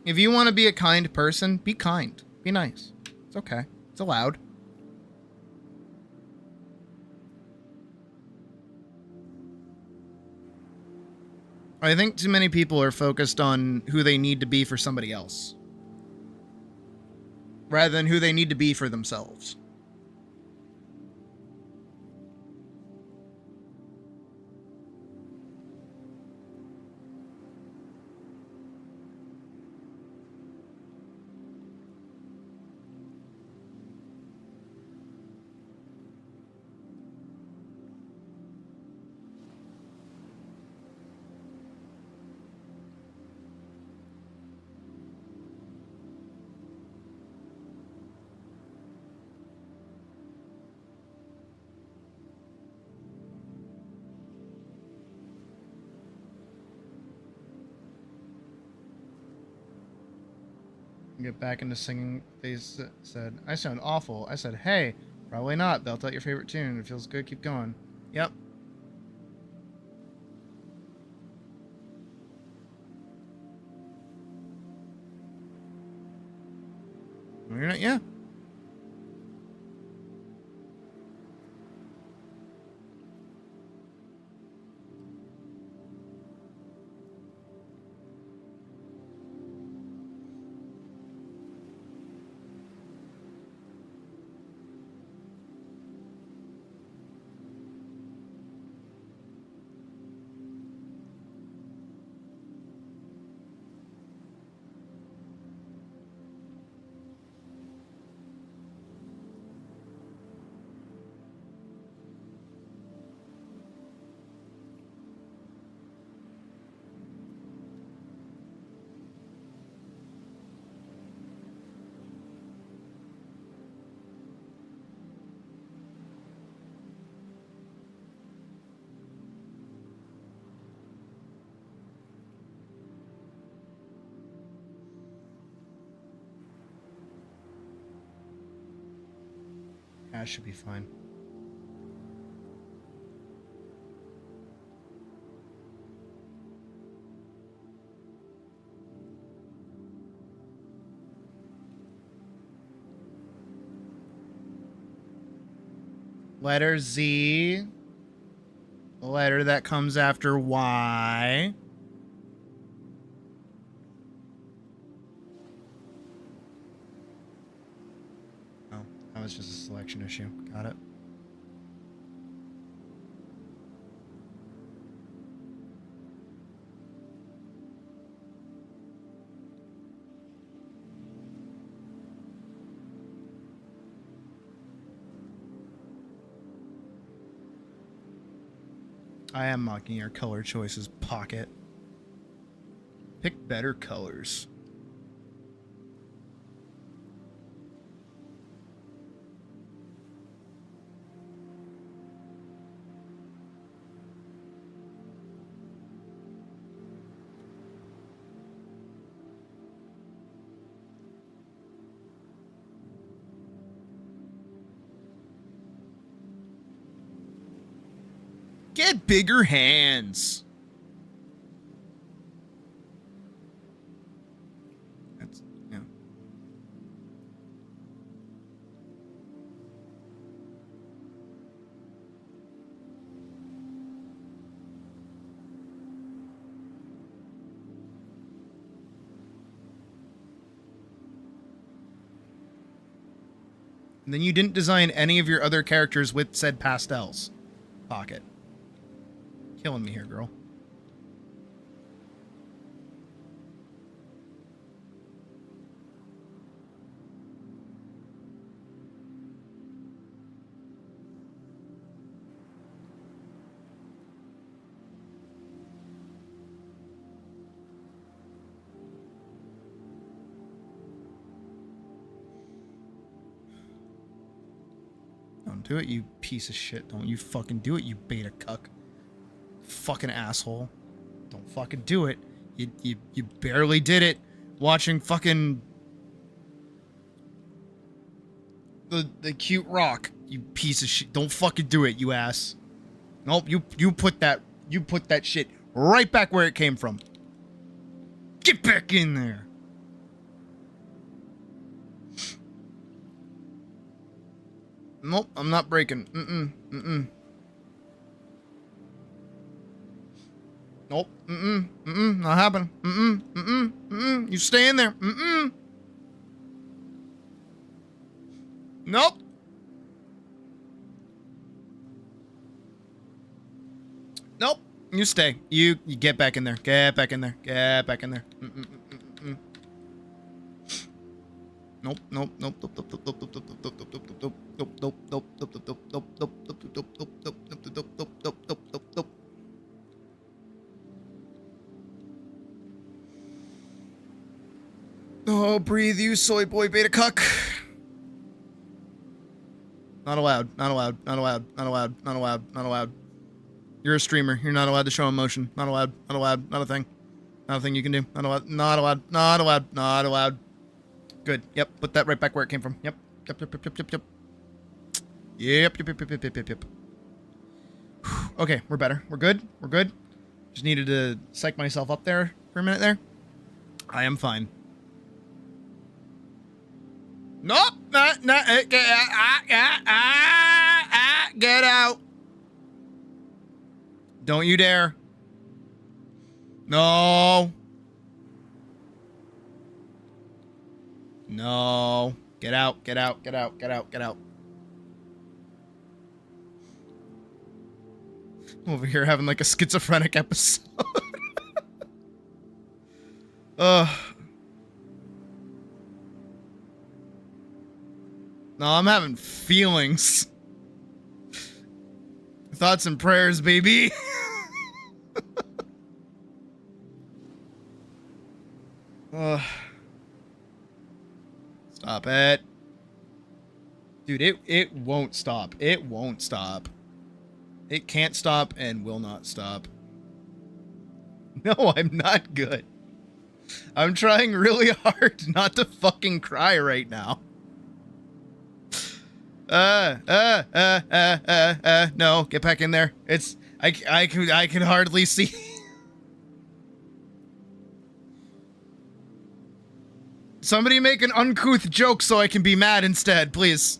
S1: If you want to be a kind person, be kind. Be nice. It's okay. It's allowed. I think too many people are focused on who they need to be for somebody else, rather than who they need to be for themselves. Get back into singing. They said, I sound awful. I said, hey, probably not. Belt out your favorite tune. It feels good. Keep going. Yep. No, you're not. Yeah. That should be fine. Letter Z. The letter that comes after Y. It's just a selection issue. Got it. I am mocking your color choices, Pocket. Pick better colors. Get bigger hands. That's, yeah. And then you didn't design any of your other characters with said pastels, Pocket. Killing me here, girl. Don't do it, you piece of shit. Don't you fucking do it, you beta cuck. Fucking asshole. Don't fucking do it. You barely did it watching fucking the cute rock, you piece of shit. Don't fucking do it, you ass. Nope, you put that shit right back where it came from. Get back in there. Nope, I'm not breaking. Nope. Not happening. You stay in there. Nope. Nope. You stay. You get back in there. Get back in there. Get back in there. Nope. Nope. Nope. Nope. Nope. Nope. Nope. Nope. Nope. Nope. Nope. Oh, breathe, you soy boy beta cuck. Not allowed. Not allowed. Not allowed. Not allowed. Not allowed. Not allowed. You're a streamer. You're not allowed to show emotion. Not allowed. Not allowed. Not a thing. Not a thing you can do. Not allowed. Not allowed. Not allowed. Not allowed. Good. Yep. Put that right back where it came from. Yep. Yep. Yep. Yep. Yep. Yep. Yep. Yep. Yep. Yep. Yep. Yep. Yep. Yep. Okay, we're better. We're good. We're good. Just needed to psych myself up there for a minute there. I am fine. Nope. Get out. Don't you dare. No. No. Get out. Get out. Get out. Get out. Get out. Over here having like a schizophrenic episode. Ugh. No, I'm having feelings. Thoughts and prayers, baby. Stop it. Dude, it won't stop. It won't stop. It can't stop and will not stop. No, I'm not good. I'm trying really hard not to fucking cry right now. No, get back in there. It's, I can hardly see. Somebody make an uncouth joke so I can be mad instead, please.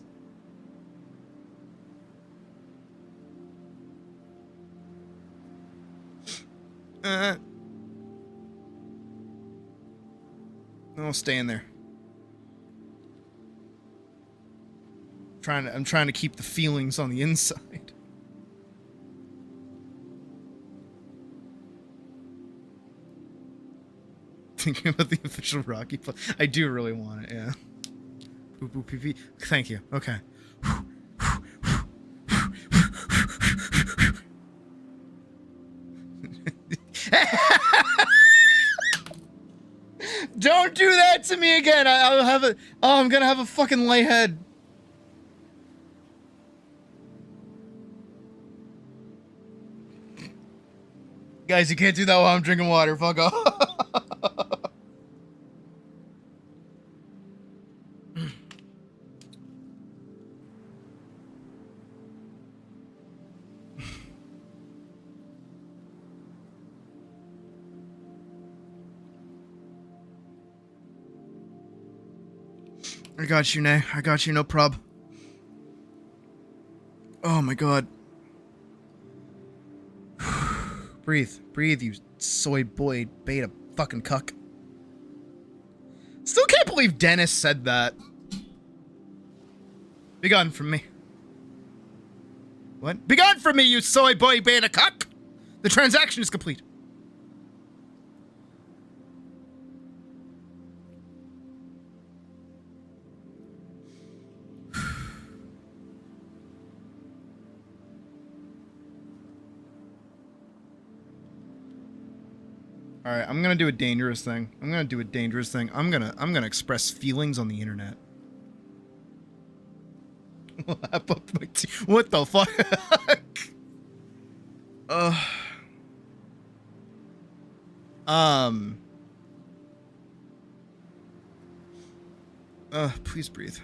S1: No, stay in there. I'm trying to keep the feelings on the inside. Thinking about the official Rocky play. I do really want it, yeah. Boop boop pee pee. Thank you. Okay. Don't do that to me again. I'll have a. Oh, I'm gonna have a fucking light head. Guys, you can't do that while I'm drinking water. Fuck off. I got you, Nay. I got you, no prob. Oh my god. Breathe. Breathe, you soy boy beta fucking cuck. Still can't believe Dennis said that. Be gone from me. What? Be gone from me, you soy boy beta cuck! The transaction is complete. Alright, I'm gonna do a dangerous thing. I'm gonna express feelings on the internet. What the fuck? Please breathe.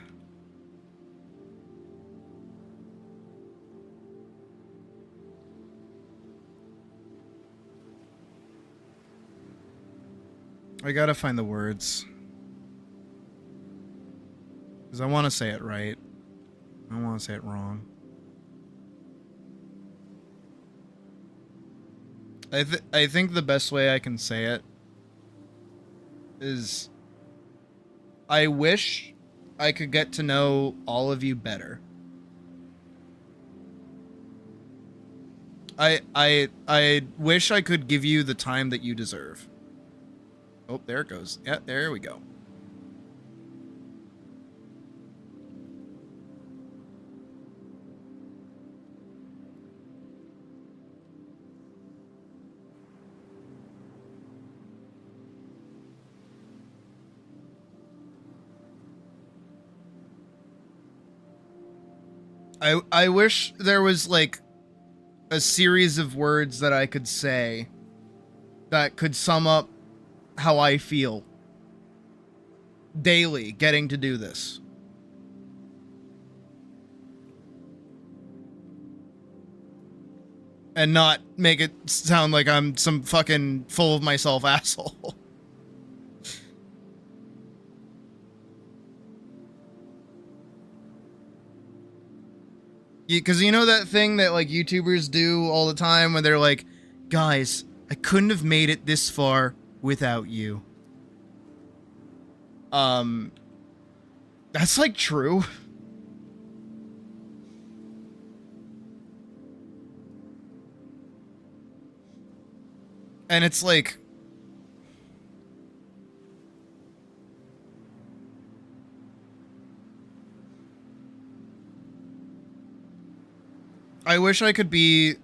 S1: I gotta find the words. Because I want to say it right. I don't want to say it wrong. I think the best way I can say it is I wish I could get to know all of you better. I wish I could give you the time that you deserve. Oh, there it goes. Yeah, there we go. I wish there was like a series of words that I could say that could sum up how I feel daily getting to do this. And not make it sound like I'm some fucking full of myself asshole. Because you know that thing that like YouTubers do all the time when they're like, guys, I couldn't have made it this far without you. That's like true. And it's like, I wish I could be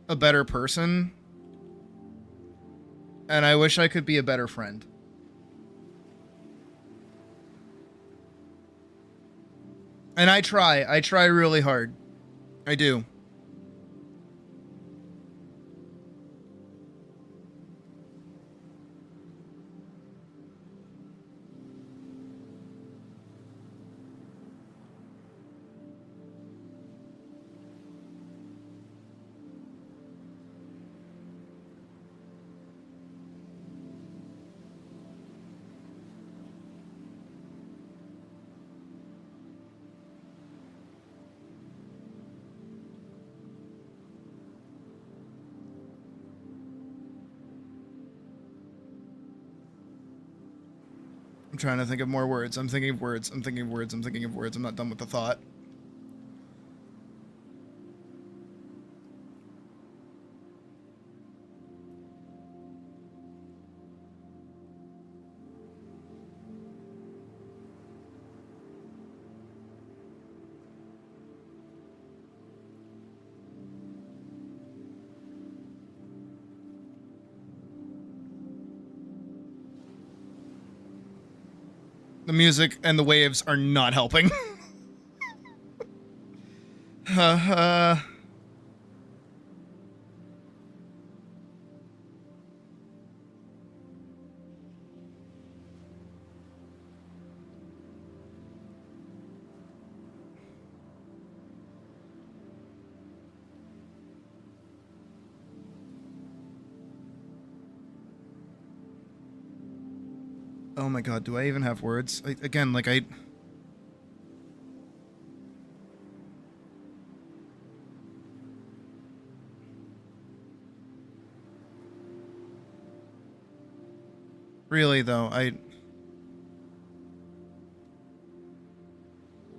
S1: a better person, and I wish I could be a better friend. And I try really hard. I do. I'm trying to think of more words. I'm thinking of words. I'm thinking of words. I'm thinking of words. I'm not done with the thought. The music and the waves are not helping. Oh my god, do I even have words? Again, like I... Really, though, I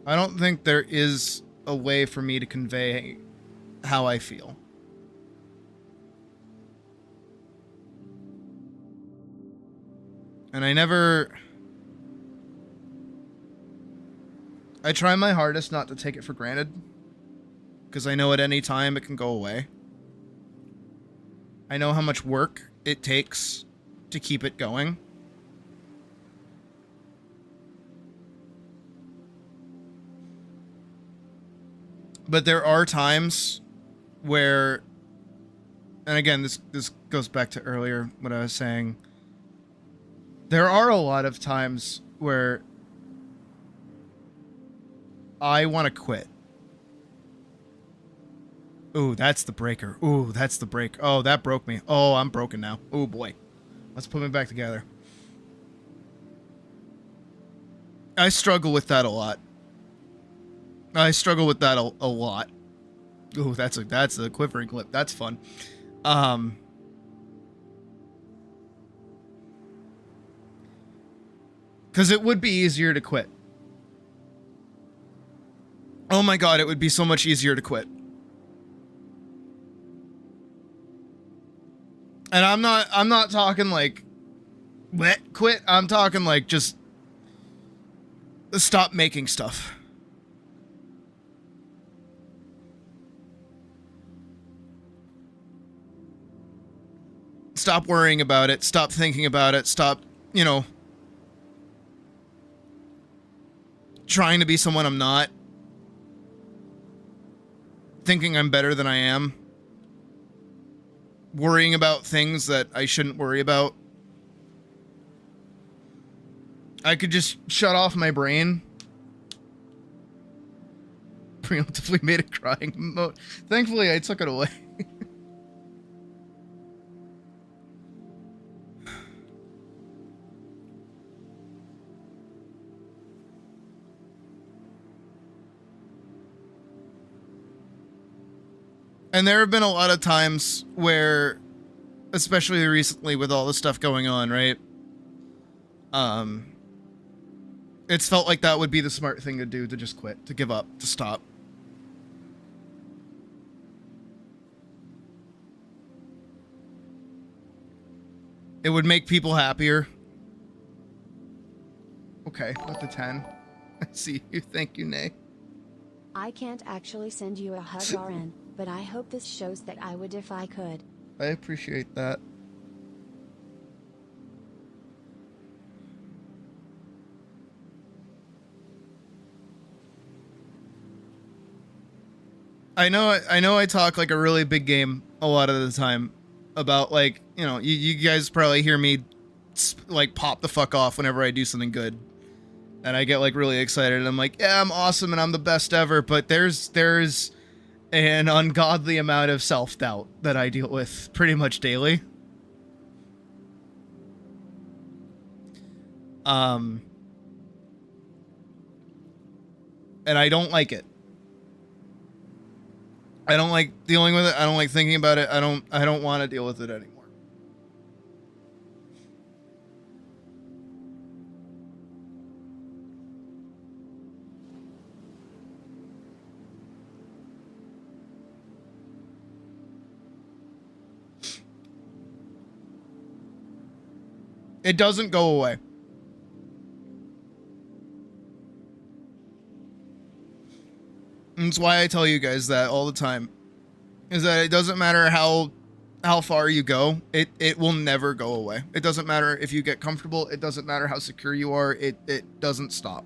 S1: don't think there is a way for me to convey how I feel. And I try my hardest not to take it for granted, because I know at any time it can go away. I know how much work it takes to keep it going. But there are times where, and again, this goes back to earlier what I was saying. There are a lot of times where I want to quit. Ooh, that's the breaker. Ooh, that's the break. Oh, that broke me. Oh, I'm broken now. Oh boy. Let's put me back together. I struggle with that a lot. I struggle with that a lot. Ooh, that's a quivering lip. That's fun. Because it would be easier to quit. Oh my god, it would be so much easier to quit. And I'm not talking like quit. I'm talking like just stop making stuff. Stop worrying about it. Stop thinking about it. Stop, trying to be someone I'm not. Thinking I'm better than I am. Worrying about things that I shouldn't worry about. I could just shut off my brain. Preemptively made a crying emote. Thankfully, I took it away. And there have been a lot of times where, especially recently with all the stuff going on, right? It's felt like that would be the smart thing to do, to just quit, to give up, to stop. It would make people happier. Okay, with the 10. I see you. Thank you, Nay.
S6: I can't actually send you a hug, RN, but I hope this shows that I would if I could.
S1: I appreciate that. I know I talk like a really big game a lot of the time about, like, you guys probably hear me like pop the fuck off whenever I do something good. And I get like really excited and I'm like, yeah, I'm awesome and I'm the best ever, but there's an ungodly amount of self-doubt that I deal with pretty much daily. And I don't like it. I don't like dealing with it. I don't like thinking about it. I don't want to deal with it anymore. It doesn't go away. And that's why I tell you guys that all the time. Is that it doesn't matter how far you go, it will never go away. It doesn't matter if you get comfortable, it doesn't matter how secure you are, it doesn't stop.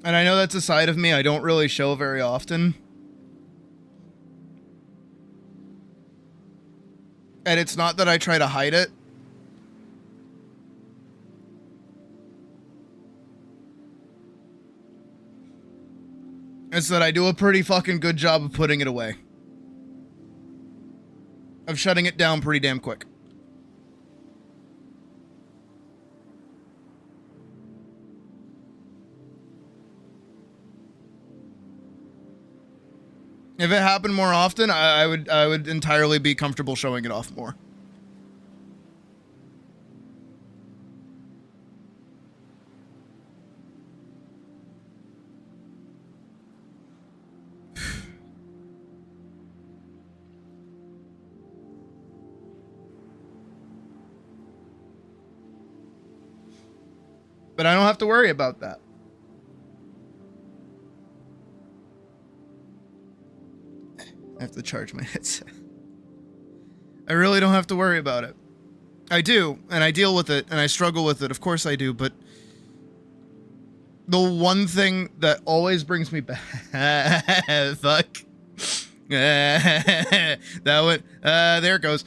S1: And I know that's a side of me I don't really show very often. And it's not that I try to hide it. It's that I do a pretty fucking good job of putting it away. Of shutting it down pretty damn quick. If it happened more often, I would entirely be comfortable showing it off more. But I don't have to worry about that. I have to charge my headset. I really don't have to worry about it. I do, and I deal with it, and I struggle with it. Of course I do, but the one thing that always brings me back... Fuck. That one... there it goes.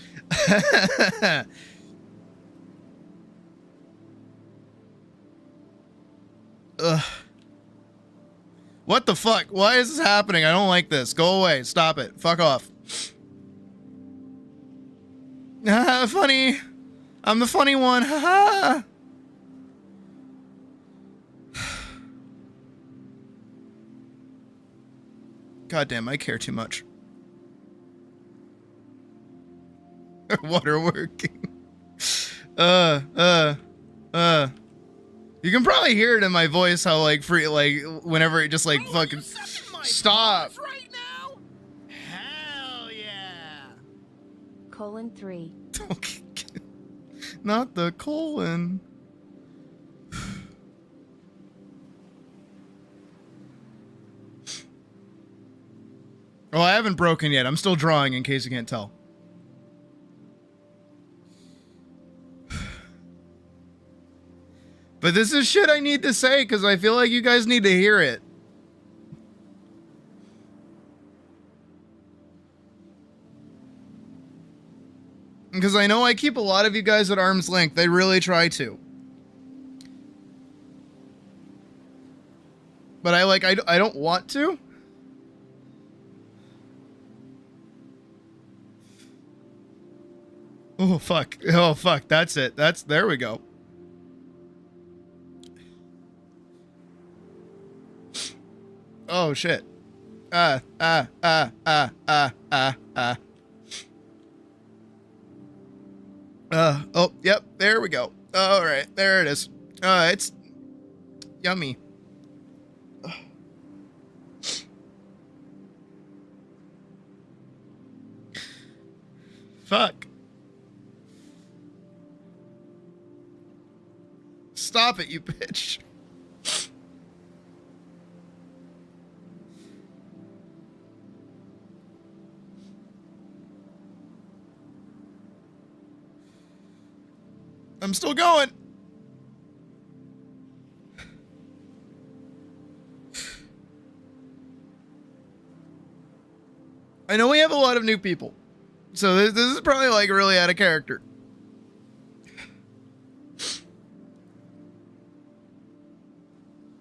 S1: Ugh. What the fuck? Why is this happening? I don't like this. Go away. Stop it. Fuck off. Funny. I'm the funny one. Haha. Goddamn, I care too much. Waterworking. You can probably hear it in my voice how like free like whenever it just like fucking stop.
S2: Right now? Hell yeah.
S6: :3.
S1: Not the colon. Oh, I haven't broken yet. I'm still drawing in case you can't tell. But this is shit I need to say because I feel like you guys need to hear it. Because I know I keep a lot of you guys at arm's length. I really try to. But I don't want to. Oh, fuck. Oh, fuck. That's it. There we go. Oh, shit. Oh, yep. There we go. All right. There it is. It's yummy. Fuck. Stop it, you bitch. I'm still going. I know we have a lot of new people, so this is probably like really out of character.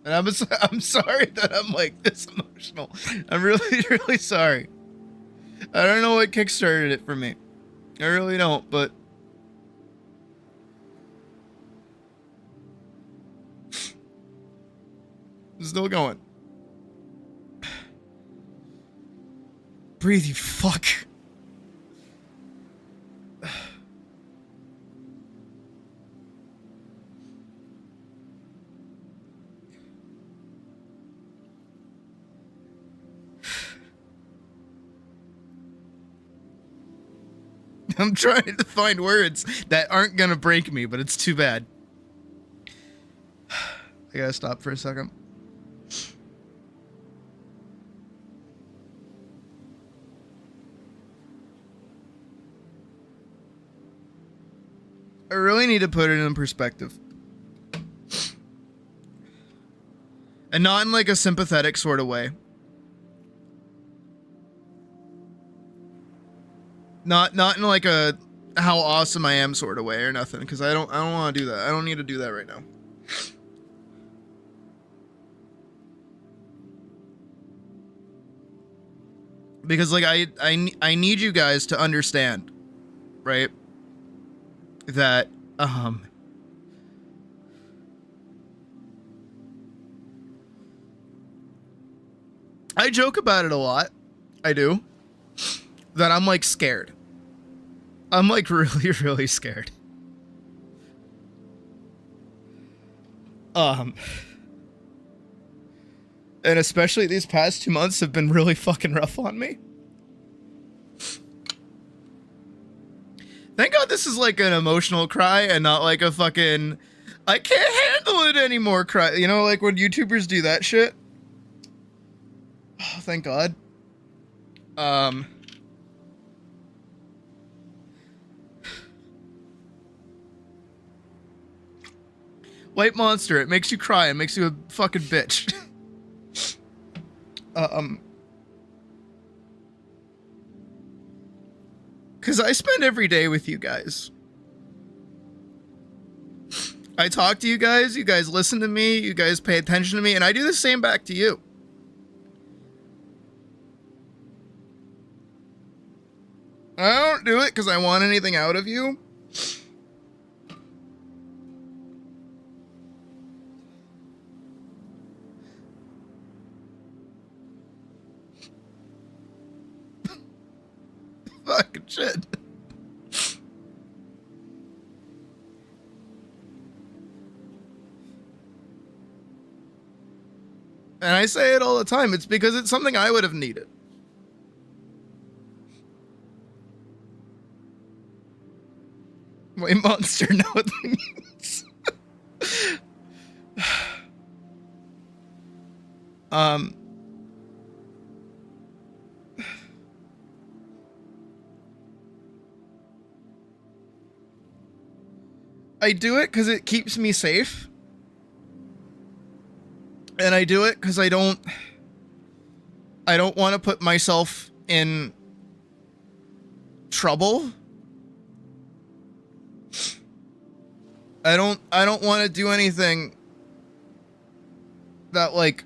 S1: And I'm sorry that I'm like this emotional. I'm really, really sorry. I don't know what kickstarted it for me. I really don't, but I'm still going. Breathe, you fuck. I'm trying to find words that aren't gonna break me, but it's too bad. I gotta stop for a second. I really need to put it in perspective. And not in like a sympathetic sort of way. Not in like a how awesome I am sort of way or nothing, because I don't want to do that. I don't need to do that right now. Because like I need you guys to understand, right? That I joke about it a lot. I do. That I'm like scared. I'm like really, really scared. And especially these past 2 months have been really fucking rough on me. Thank God this is like an emotional cry and not like a fucking I can't handle it anymore cry. You know, like when YouTubers do that shit. Oh, thank God. White Monster, it makes you cry. It makes you a fucking bitch. Because I spend every day with you guys. I talk to you guys listen to me, you guys pay attention to me, and I do the same back to you. I don't do it because I want anything out of you. Fucking shit. And I say it all the time. It's because it's something I would have needed. Wait, monster, no things. I do it because it keeps me safe. And I do it because I don't want to put myself in trouble. I don't want to do anything that, like,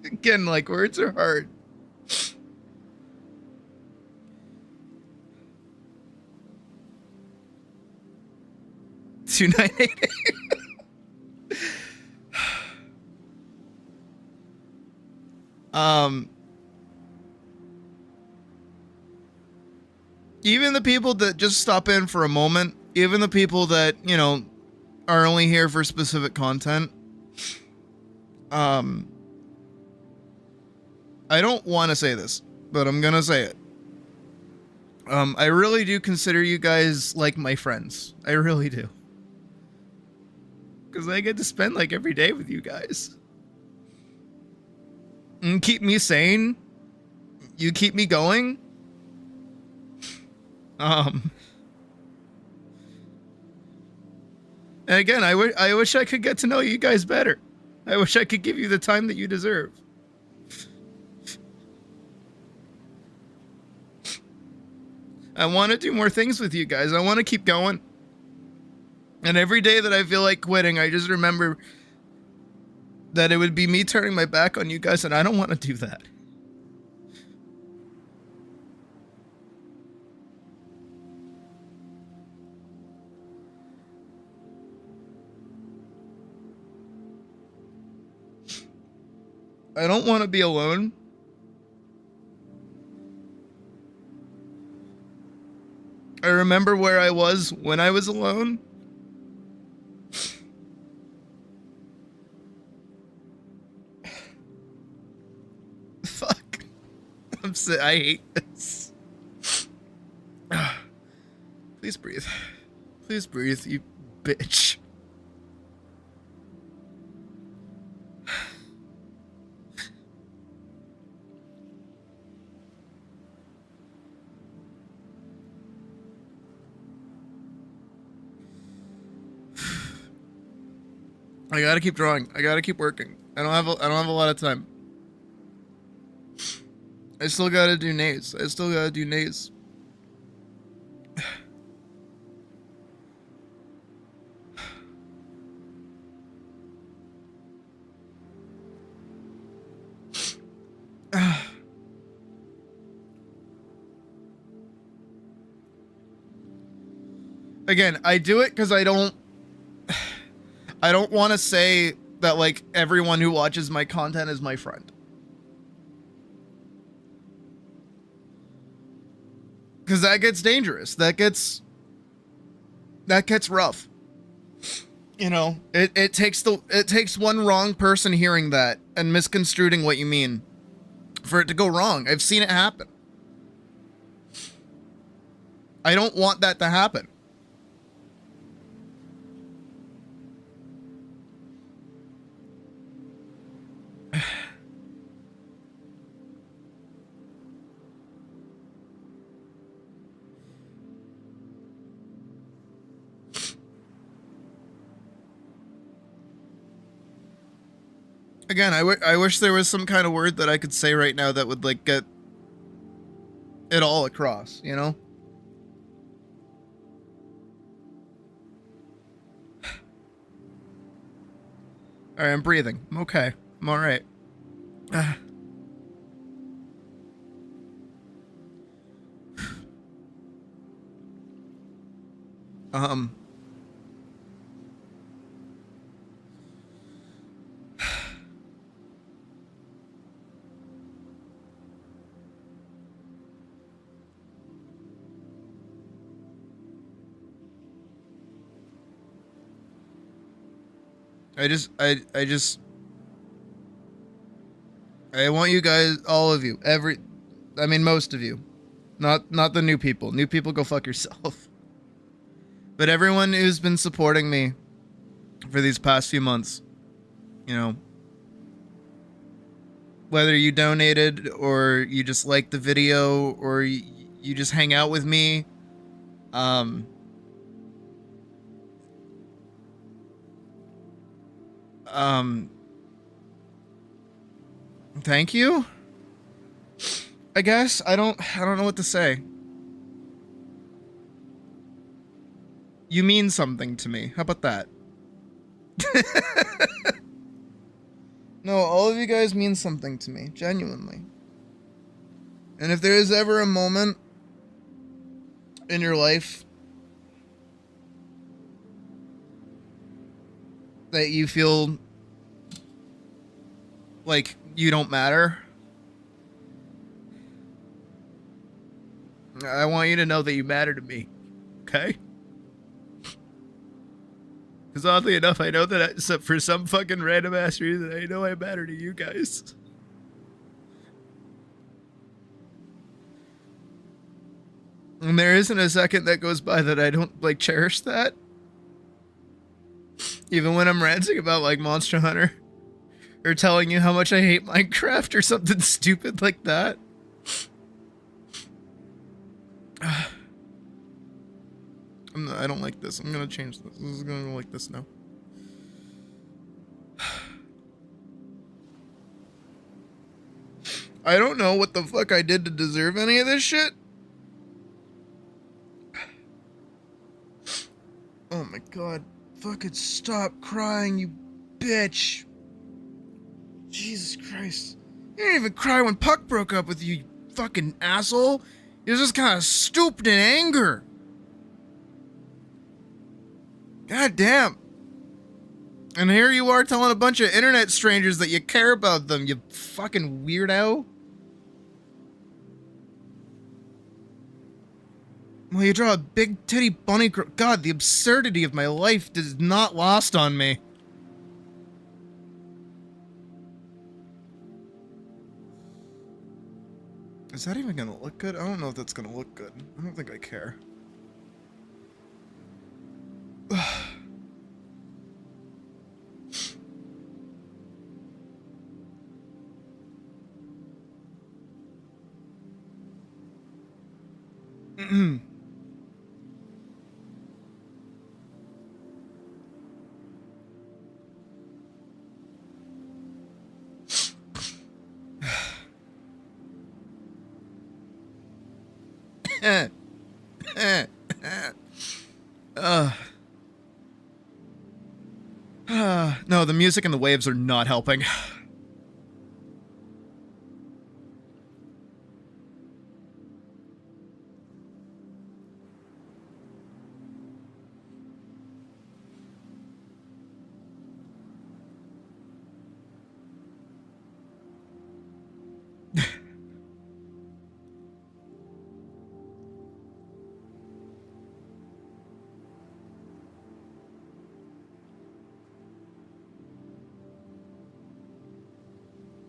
S1: again, like, words are hard. $2.98. Even the people that just stop in for a moment, even the people that, you know, are only here for specific content, I don't want to say this, but I'm gonna say it. I really do consider you guys like my friends. I really do. Because I get to spend like every day with you guys. And keep me sane. You keep me going. And again, I wish I could get to know you guys better. I wish I could give you the time that you deserve. I want to do more things with you guys. I want to keep going. And every day that I feel like quitting, I just remember that it would be me turning my back on you guys, and I don't want to do that. I don't want to be alone. I remember where I was when I was alone. Fuck. I hate this. Please breathe. Please breathe, you bitch. I gotta keep drawing. I gotta keep working. I don't have a lot of time. I still gotta do nays. Again, I do it because I don't want to say that, like, everyone who watches my content is my friend. Because that gets dangerous. That gets rough. You know, it takes one wrong person hearing that and misconstruing what you mean for it to go wrong. I've seen it happen. I don't want that to happen. Again, I wish there was some kind of word that I could say right now that would, like, get it all across, you know? All right, I'm breathing. I'm okay. I'm all right. I want you guys, all of you, most of you, not the new people. New people, go fuck yourself. But everyone who's been supporting me for these past few months, you know, whether you donated or you just liked the video or you just hang out with me, thank you. I guess I don't know what to say. You mean something to me. How about that? No, all of you guys mean something to me, genuinely. And if there is ever a moment in your life that you feel like you don't matter, I want you to know that you matter to me, okay? Because oddly enough, I know that for some fucking random ass reason, I know I matter to you guys. And there isn't a second that goes by that I don't, like, cherish that. Even when I'm ranting about, like, Monster Hunter. Or telling you how much I hate Minecraft or something stupid like that. I don't like this. I'm gonna change this. This is gonna go like this now. I don't know what the fuck I did to deserve any of this shit. Oh my god. Fucking stop crying, you bitch. Jesus Christ. You didn't even cry when Puck broke up with you, you fucking asshole. You was just kind of stooped in anger. God damn. And here you are telling a bunch of internet strangers that you care about them, you fucking weirdo. Well, you draw a big titty bunny girl. God, the absurdity of my life is not lost on me. Is that even gonna look good? I don't know if that's gonna look good. I don't think I care. No, the music and the waves are not helping.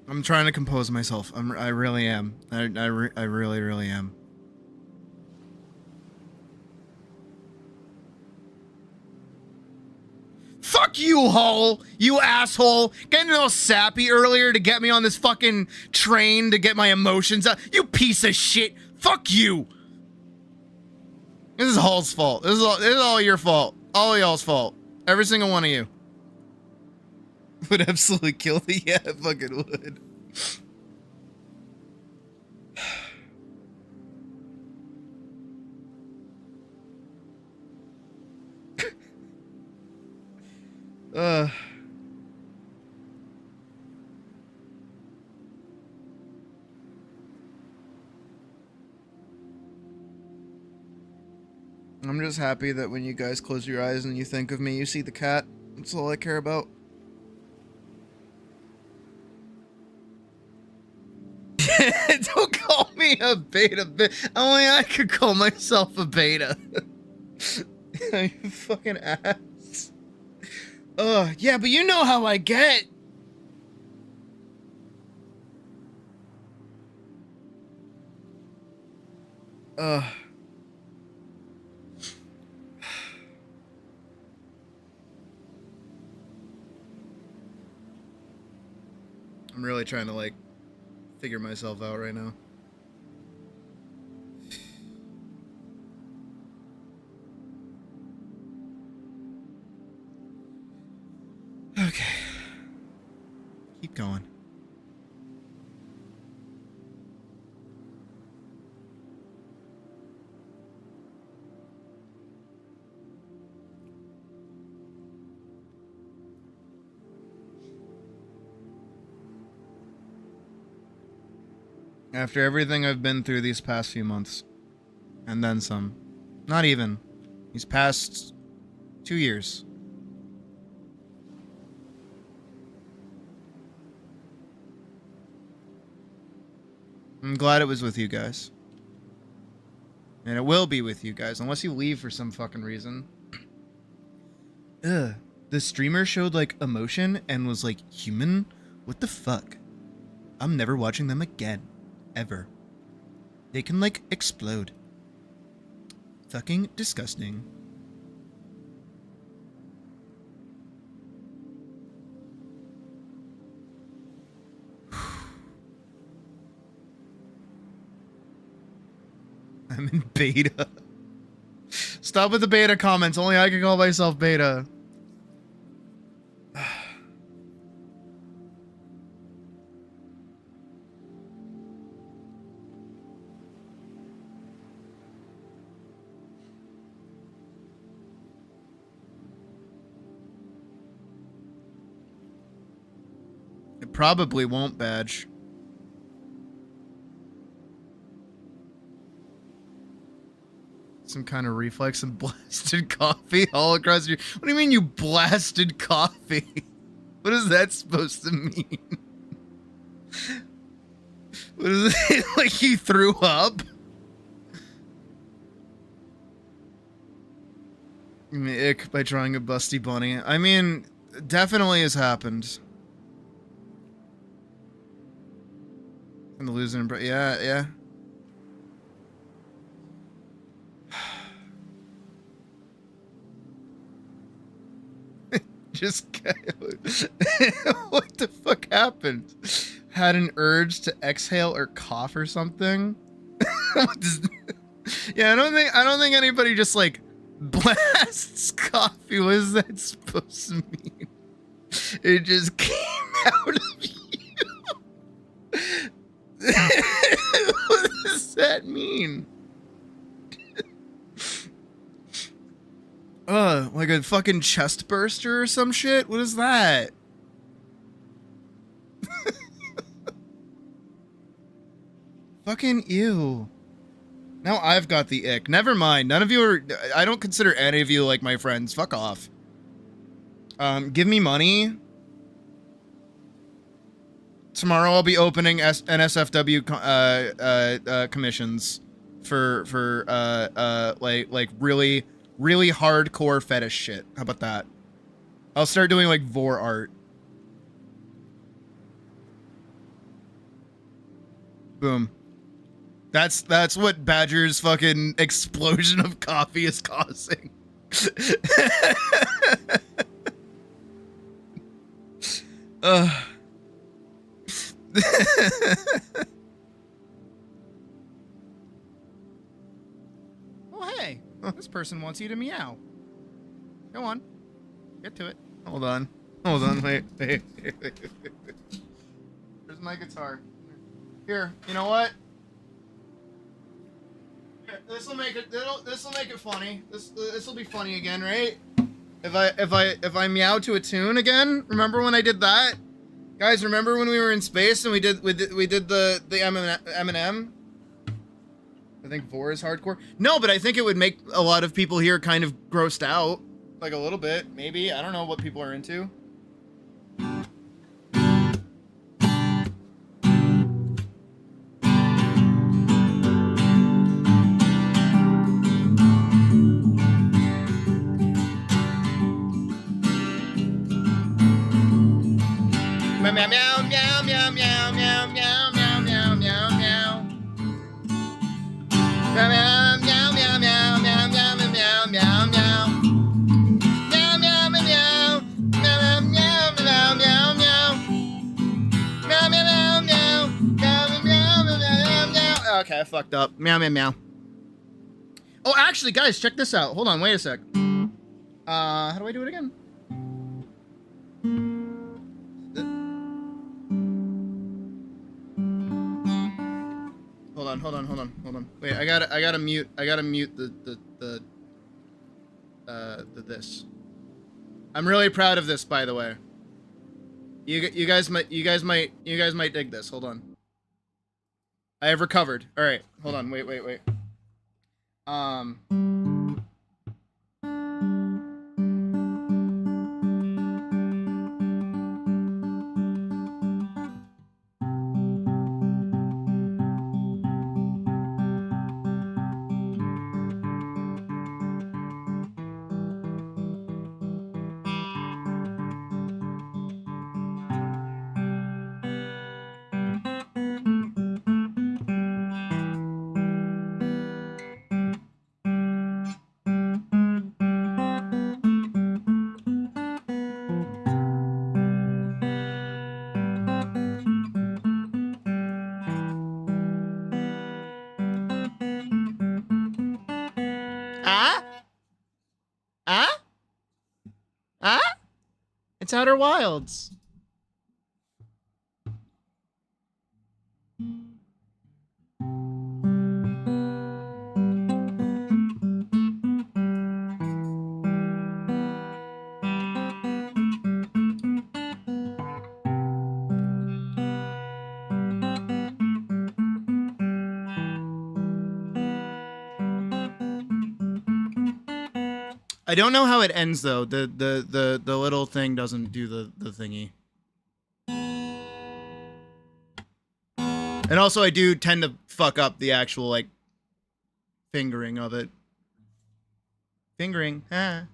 S1: I'm trying to compose myself. I really am. I really, really am. Fuck you, Hull! You asshole! Getting all sappy earlier to get me on this fucking train to get my emotions out. You piece of shit! Fuck you! This is Hull's fault. This is all your fault. All y'all's fault. Every single one of you. Would absolutely kill me. Yeah, it fucking would. I'm just happy that when you guys close your eyes and you think of me, you see the cat. That's all I care about. Don't call me a beta. Only I could call myself a beta. You fucking ass. Yeah, but you know how I get. I'm really trying to, like, figure myself out right now. Okay. Keep going. After everything I've been through these past few months, and then some, not even, these past 2 years. I'm glad it was with you guys. And it will be with you guys, unless you leave for some fucking reason. Ugh. The streamer showed, like, emotion and was, like, human? What the fuck? I'm never watching them again. Ever. They can, like, explode. Fucking disgusting. I'm in beta. Stop with the beta comments. Only I can call myself beta. It probably won't badge. Some kind of reflex and blasted coffee all across your... What do you mean you blasted coffee? What is that supposed to mean? What is it? Like you threw up? Ick by drawing a busty bunny. I mean, definitely has happened. And the losing, yeah, yeah. Just what the fuck happened? Had an urge to exhale or cough or something? Yeah, I don't think anybody just like blasts coffee. What is that supposed to mean? It just came out of you. What does that mean? Like a fucking chest burster or some shit? What is that? Fucking ew. Now I've got the ick. Never mind. None of you are... I don't consider any of you like my friends. Fuck off. Give me money. Tomorrow I'll be opening NSFW commissions for like really hardcore fetish shit. How about that? I'll start doing like vor art. Boom. That's what Badger's fucking explosion of coffee is causing. Oh, hey. This person wants you to meow. Go on. Get to it. Hold on. Wait. Where's my guitar? Here. You know what? This will make it. This will make it funny. This will be funny again, right? If I meow to a tune again. Remember when I did that, guys? Remember when we were in space and we did the Eminem? I think 4 is hardcore. No, but I think it would make a lot of people here kind of grossed out. Like a little bit, maybe. I don't know what people are into. Meow meow meow meow meow meow meow meow meow meow meow meow. Meow meow meow meow meow meow meow meow meow meow. Meow meow meow meow meow meow meow meow. Meow meow meow meow meow meow meow. Okay, I fucked up. Meow meow meow. Oh, actually, guys, check this out. Hold on, wait a sec. How do I do it again? Hold on. Wait, I gotta mute the this. I'm really proud of this, by the way. You guys might dig this. Hold on. I have recovered. All right, hold on. Wait. It's Outer Wilds. I don't know how it ends though. The little thing doesn't do the thingy. And also I do tend to fuck up the actual like fingering of it. Fingering. I'm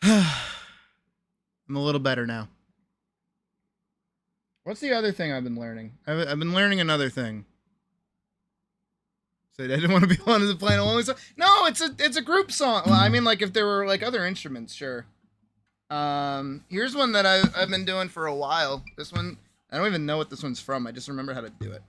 S1: a little better now. What's the other thing I've been learning? I've been learning another thing. So I didn't want to be one of the playing only song. No, it's a group song. Well, I mean, like if there were like other instruments, sure. Here's one that I've been doing for a while. This one, I don't even know what this one's from. I just remember how to do it.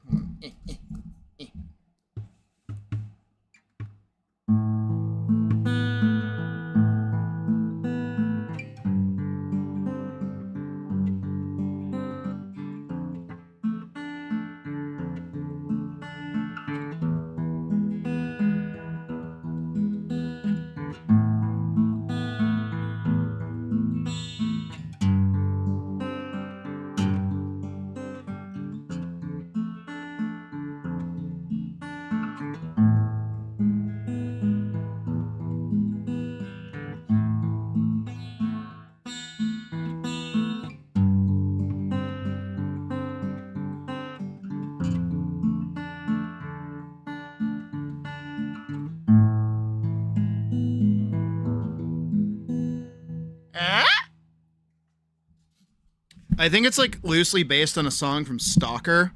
S1: I think it's like loosely based on a song from Stalker,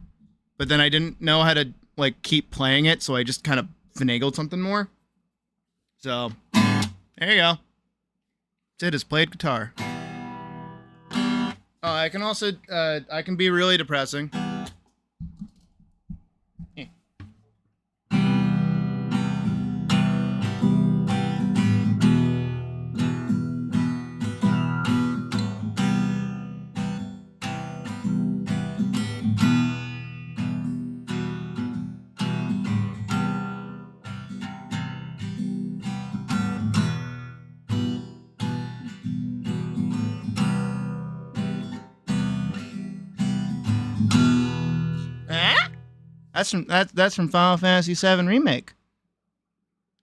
S1: but then I didn't know how to like keep playing it, so I just kind of finagled something more. So there you go. Sid has played guitar. Oh, I can also I can be really depressing. That's from Final Fantasy VII Remake.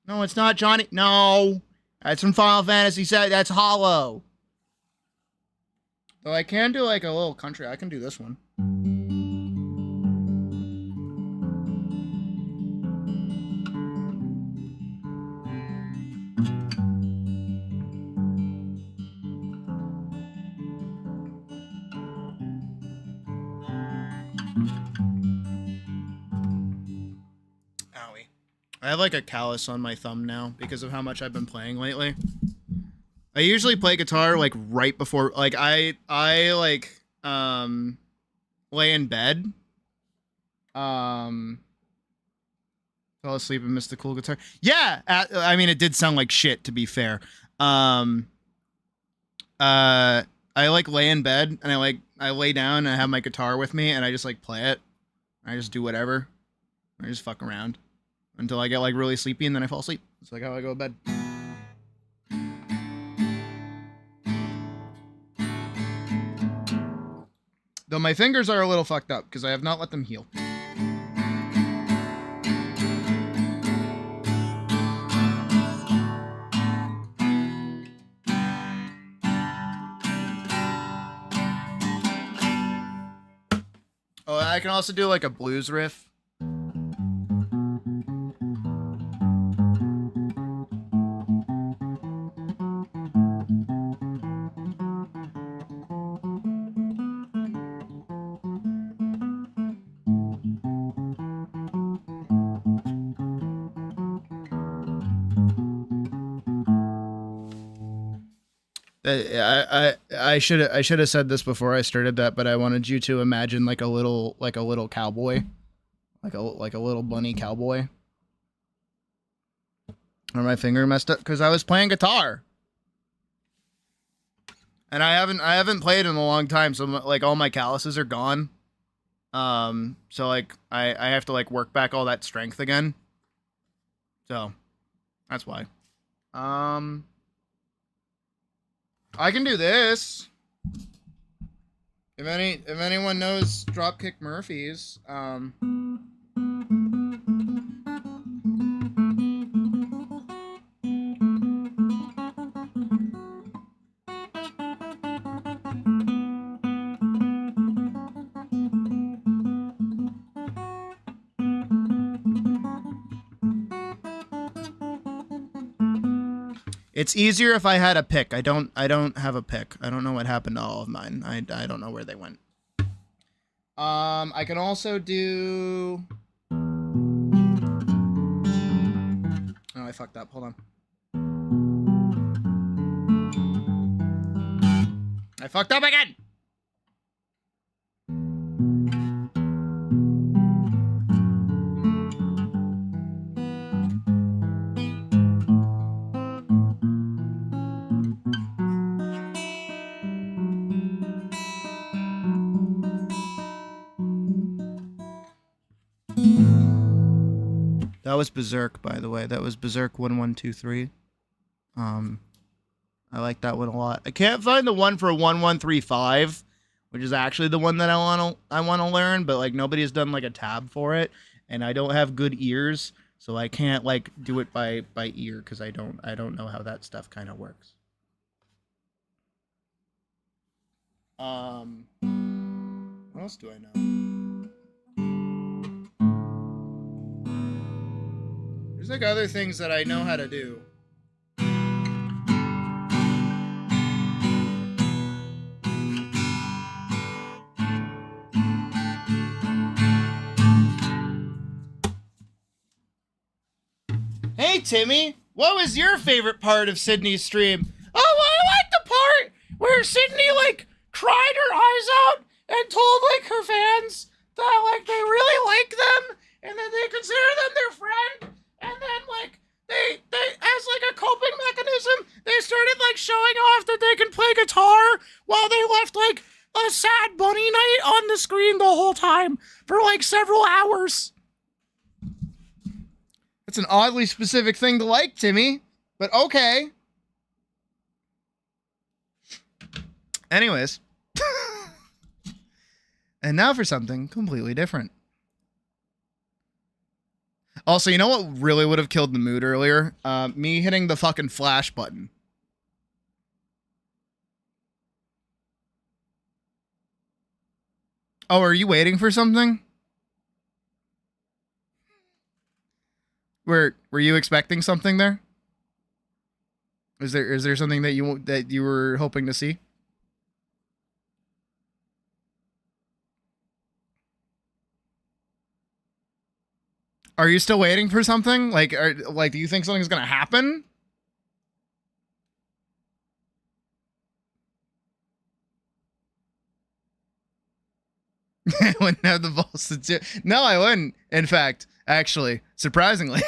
S1: No, it's not Johnny. No, that's from Final Fantasy VII. That's Hollow. Though I can do like a little country. I can do this one. Owie. I have like a callus on my thumb now because of how much I've been playing lately. I usually play guitar like right before, like I like lay in bed, fell asleep and missed the cool guitar. Yeah, I mean it did sound like shit to be fair. I like lay in bed and I lay down and I have my guitar with me and I just like play it. I just do whatever. I just fuck around until I get like really sleepy and then I fall asleep. It's like how I go to bed. Though my fingers are a little fucked up because I have not let them heal. Oh, I can also do like a blues riff. I should have said this before I started that, but I wanted you to imagine like a little cowboy, like a little bunny cowboy. Or my finger messed up because I was playing guitar, and I haven't played in a long time, so like all my calluses are gone. So like I have to like work back all that strength again. So that's why. I can do this. If anyone knows Dropkick Murphys, it's easier if I had a pick. I don't have a pick. I don't know what happened to all of mine. I don't know where they went. I can also do... Oh, I fucked up. Hold on. I fucked up again! That was Berserk, by the way. That was Berserk 1123. I like that one a lot. I can't find the one for 1135, which is actually the one that I want to learn, but like nobody has done like a tab for it, and I don't have good ears, so I can't like do it by ear because I don't know how that stuff kind of works. What else do I know? There's like other things that I know how to do. Hey Timmy, what was your favorite part of Sydney's stream? Oh, well, I like the part where Sydney like cried her eyes out and told like her fans that like they really like them and that they consider them their friend. And then, like, they, as, like, a coping mechanism, they started, like, showing off that they can play guitar while they left, like, a sad bunny night on the screen the whole time for, like, several hours. That's an oddly specific thing to like, Timmy, but okay. Anyways. And now for something completely different. Also, you know what really would have killed the mood earlier? Me hitting the fucking flash button. Oh, are you waiting for something? Were you expecting something there? Is there something that you were hoping to see? Are you still waiting for something? Like, do you think something's gonna happen? I wouldn't have the balls to do. No, I wouldn't. In fact, actually, surprisingly.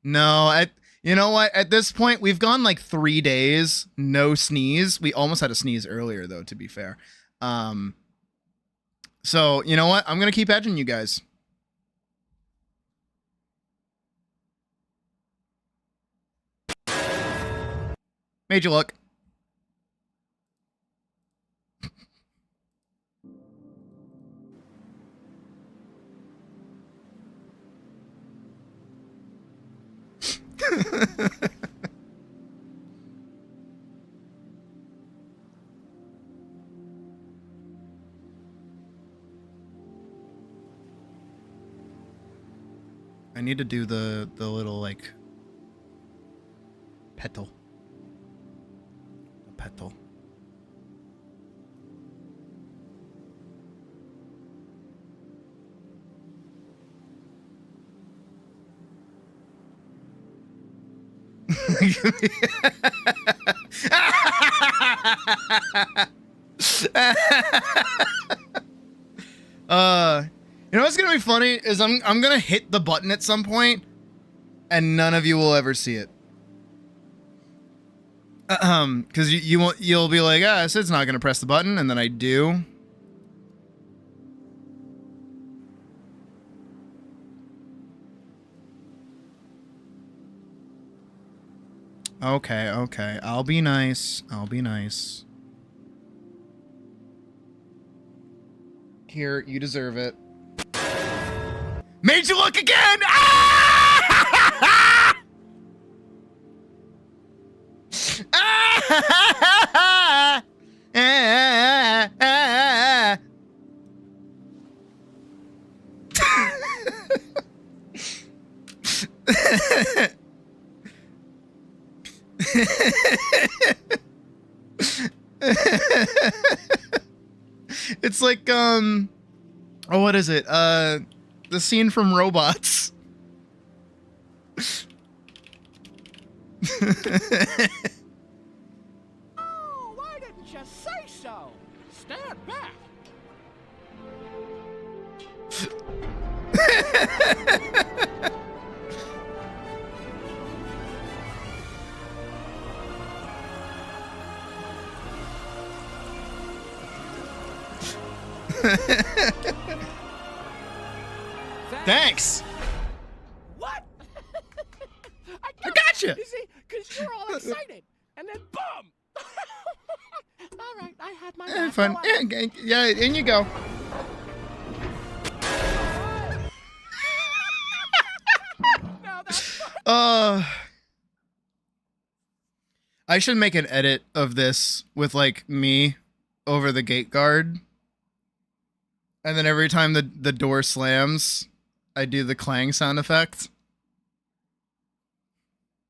S1: No, you know what? At this point, we've gone like 3 days, no sneeze. We almost had a sneeze earlier, though, to be fair. So, you know what? I'm going to keep edging you guys. Made you look. I need to do the little like petal. The petal. You know what's gonna be funny is I'm gonna hit the button at some point, and none of you will ever see it. Because you'll be like, Sid's not gonna press the button, and then I do. Okay. I'll be nice. Here, you deserve it. Made you look again! Ah! It's like, oh, what is it? The scene from Robots.
S10: Oh, why didn't you say so? Stand back.
S1: Thanks.
S10: What?
S1: I gotcha.
S10: You see, because you're all excited, and then boom. All right, I had my laugh.
S1: Fun. Yeah, in you go. I should make an edit of this with like me over the gate guard. And then every time the door slams, I do the clang sound effect.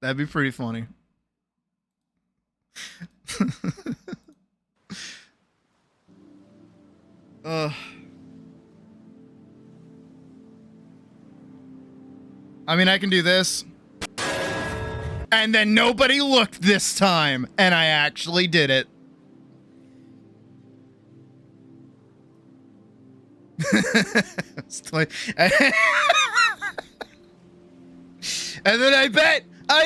S1: That'd be pretty funny. I mean, I can do this. And then nobody looked this time, and I actually did it. And then I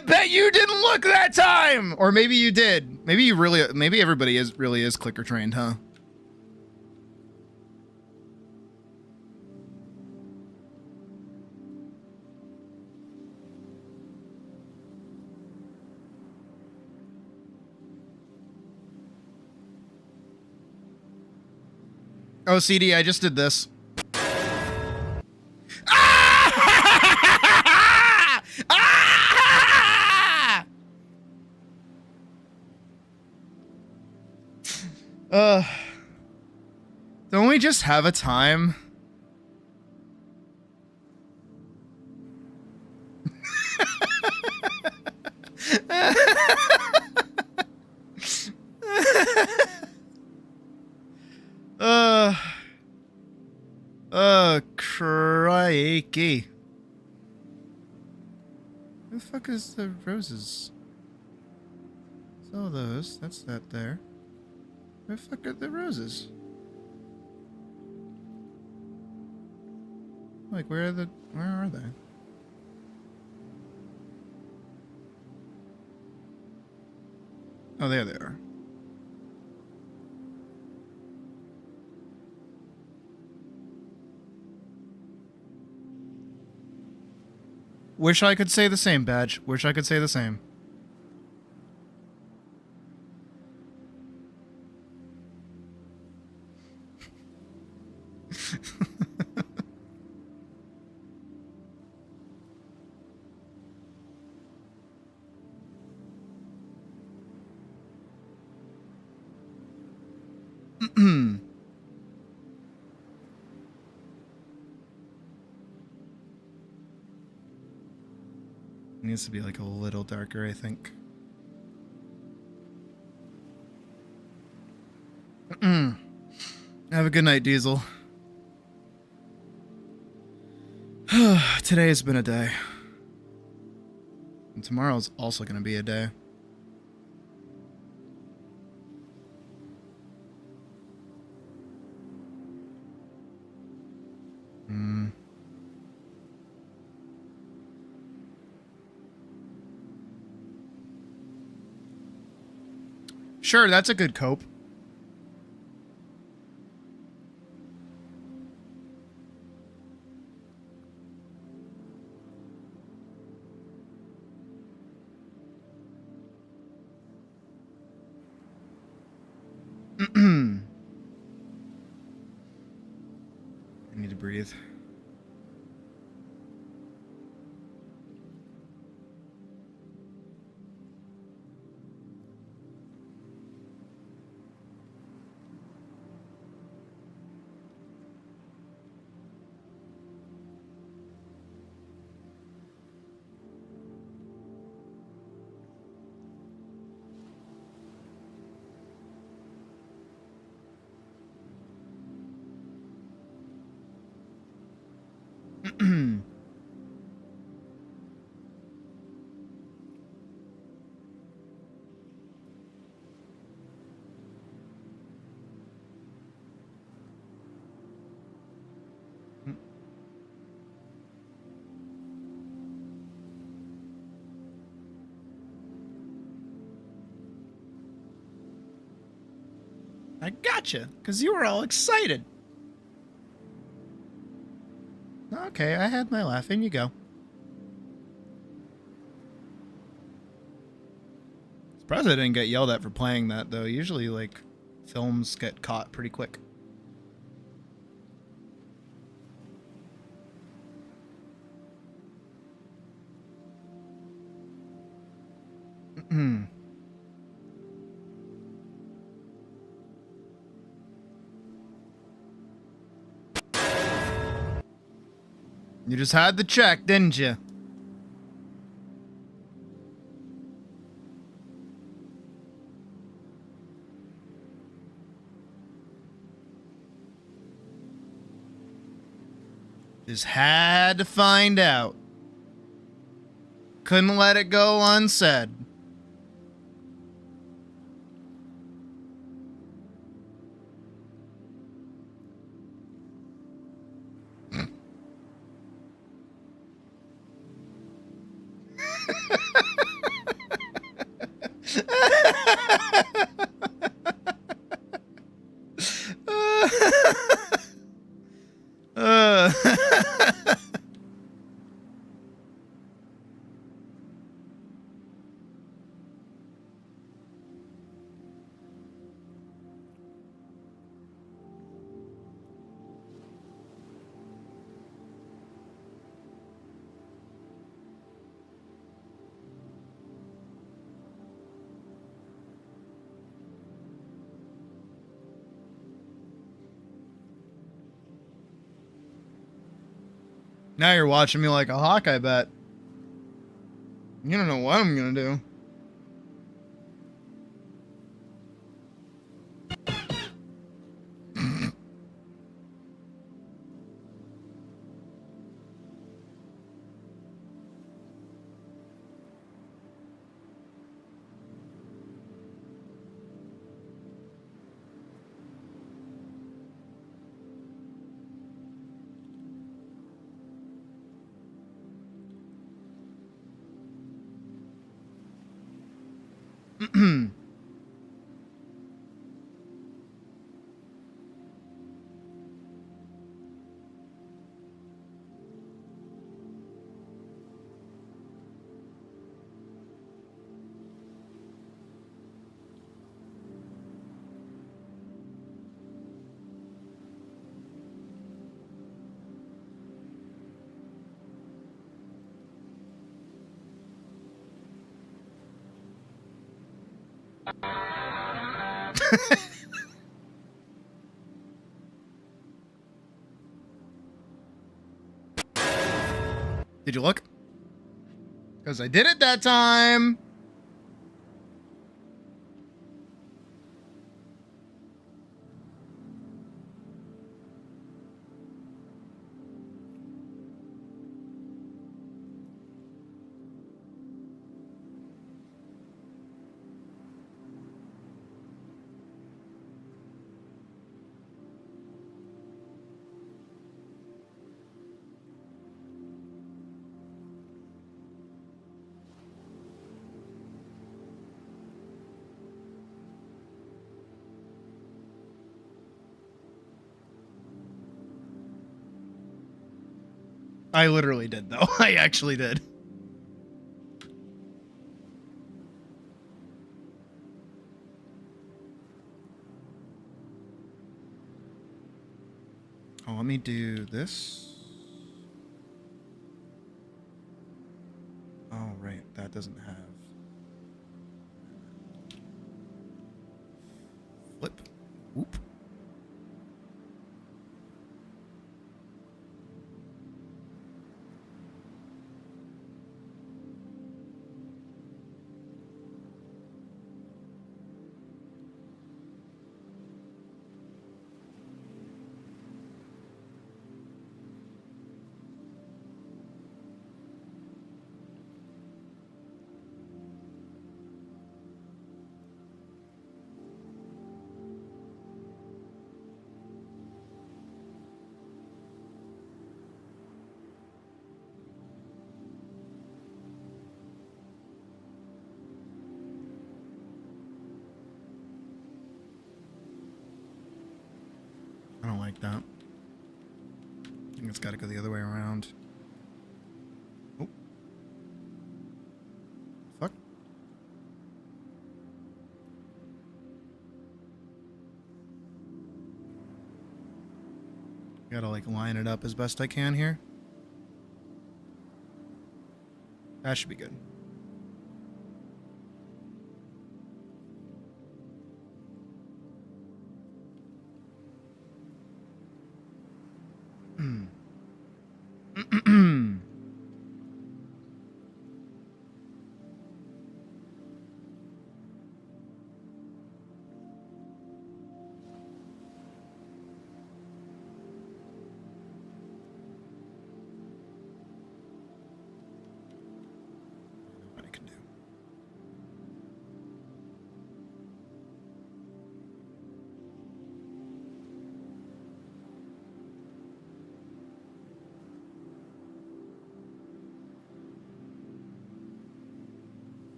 S1: bet you didn't look that time, or maybe you did. Maybe everybody really is clicker trained, huh? Oh, CD, I just did this. Don't we just have a time? Crikey. Where the fuck is the roses? All those. That's that there. Where the fuck are the roses? Like, where are they? Oh, there they are. Wish I could say the same, Badge. Wish I could say the same. Needs to be like a little darker, I think. Have a good night, Diesel. Today has been a day. And tomorrow's also going to be a day. Sure, that's a good cope. I need to breathe. I gotcha, because you were all excited. Okay, I had my laugh. In you go. Surprised I didn't get yelled at for playing that, though. Usually, like, films get caught pretty quick. You just had the check, didn't you? Just had to find out. Couldn't let it go unsaid. Now you're watching me like a hawk, I bet. You don't know what I'm gonna do. Did you look? Because I did it that time. I literally did, though. I actually did. Oh, let me do this. Oh, right. That doesn't have... Flip. Whoop. I don't like that. I think it's got to go the other way around. Oh. Fuck. Gotta like line it up as best I can here. That should be good.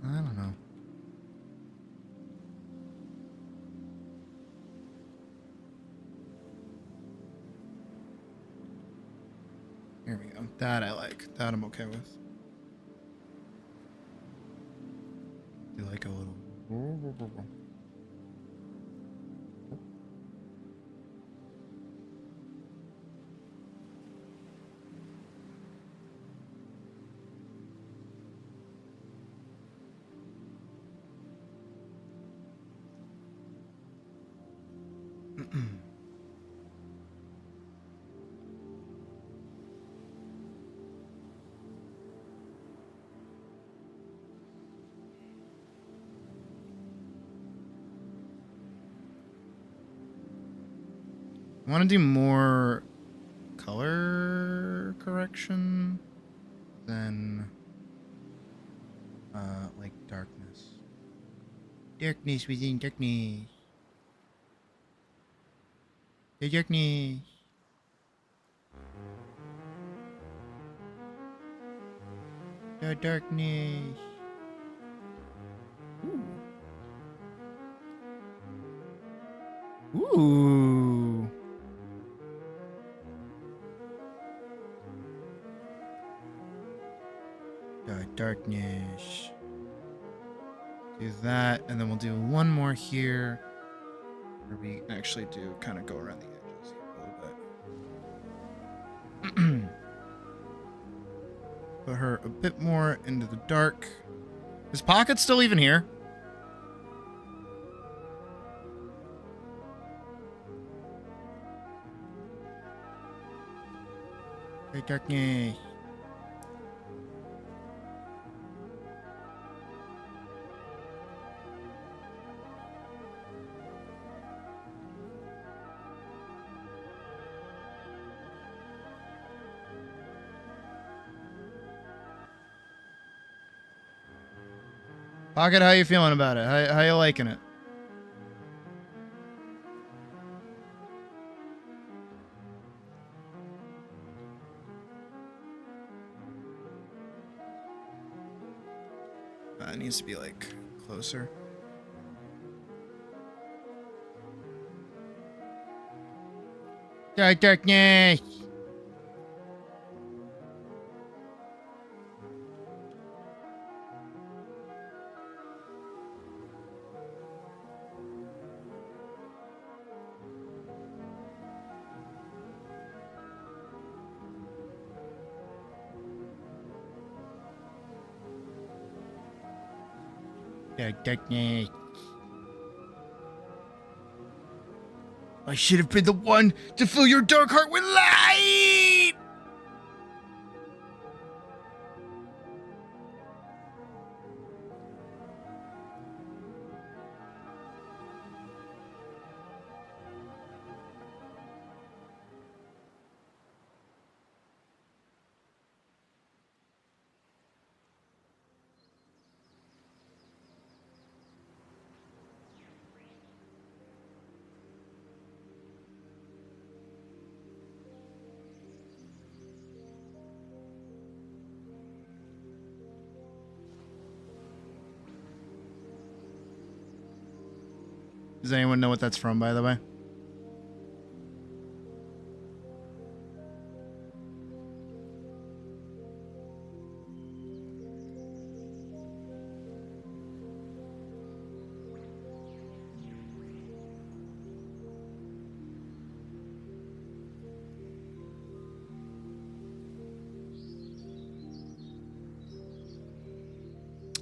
S1: I don't know. Here we go. That I like. That I'm okay with. Do like a little... I want to do more color correction than like darkness. Darkness within darkness. The darkness. The darkness. Ooh. Ooh. The darkness. Do that, and then we'll do one more here, where we actually do kind of go around the edges here a little bit. Put her a bit more into the dark. Is Pocket still even here? The darkness. Pocket, how you feeling about it? How you liking it? It needs to be like closer. Darkness. Darkness. I should have been the one to fill your dark heart with light! Does anyone know what that's from, by the way?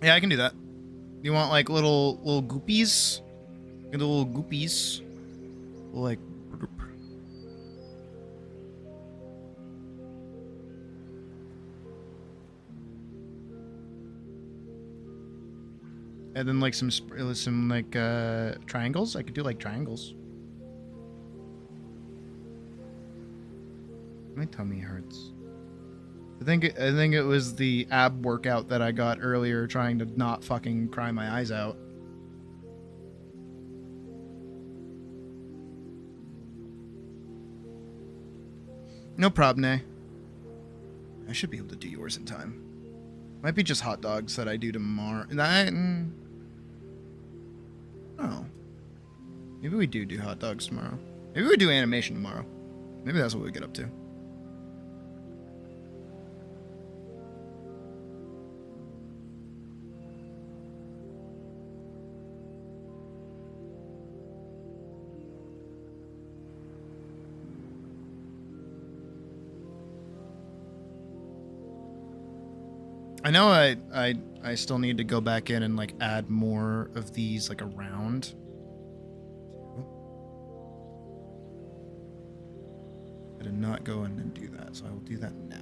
S1: Yeah, I can do that. You want like little goopies? Get the little goopies. Like. And then like some like triangles. I could do like triangles. My tummy hurts. I think it was the ab workout that I got earlier, trying to not fucking cry my eyes out. No problem, eh? I should be able to do yours in time. Might be just hot dogs that I do tomorrow. Oh. Maybe we do hot dogs tomorrow. Maybe we do animation tomorrow. Maybe that's what we get up to. I know I still need to go back in and like add more of these like around. I did not go in and do that, so I will do that now.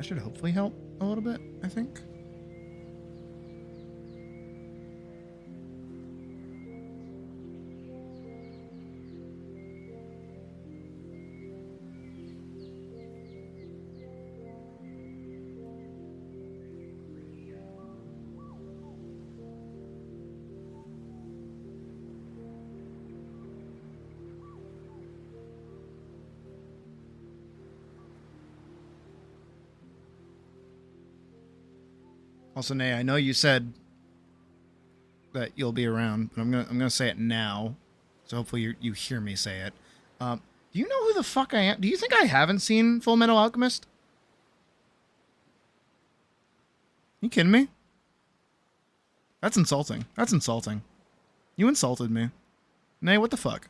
S1: That should hopefully help a little bit, I think. Also, Nay, I know you said that you'll be around, but I'm gonna say it now, so hopefully you hear me say it. Do you know who the fuck I am? Do you think I haven't seen Full Metal Alchemist? You kidding me? That's insulting. That's insulting. You insulted me. Nay, what the fuck?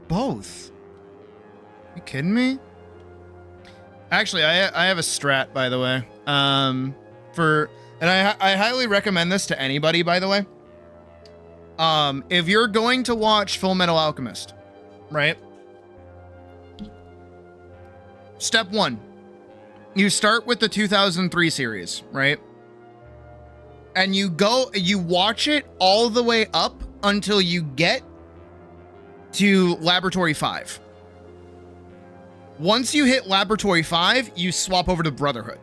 S1: Both. You kidding me? Actually, I have a strat, by the way. And I highly recommend this to anybody, by the way. If you're going to watch Full Metal Alchemist, right? Step 1. You start with the 2003 series, right? And you watch it all the way up until you get to Laboratory 5. Once you hit Laboratory 5, you swap over to Brotherhood.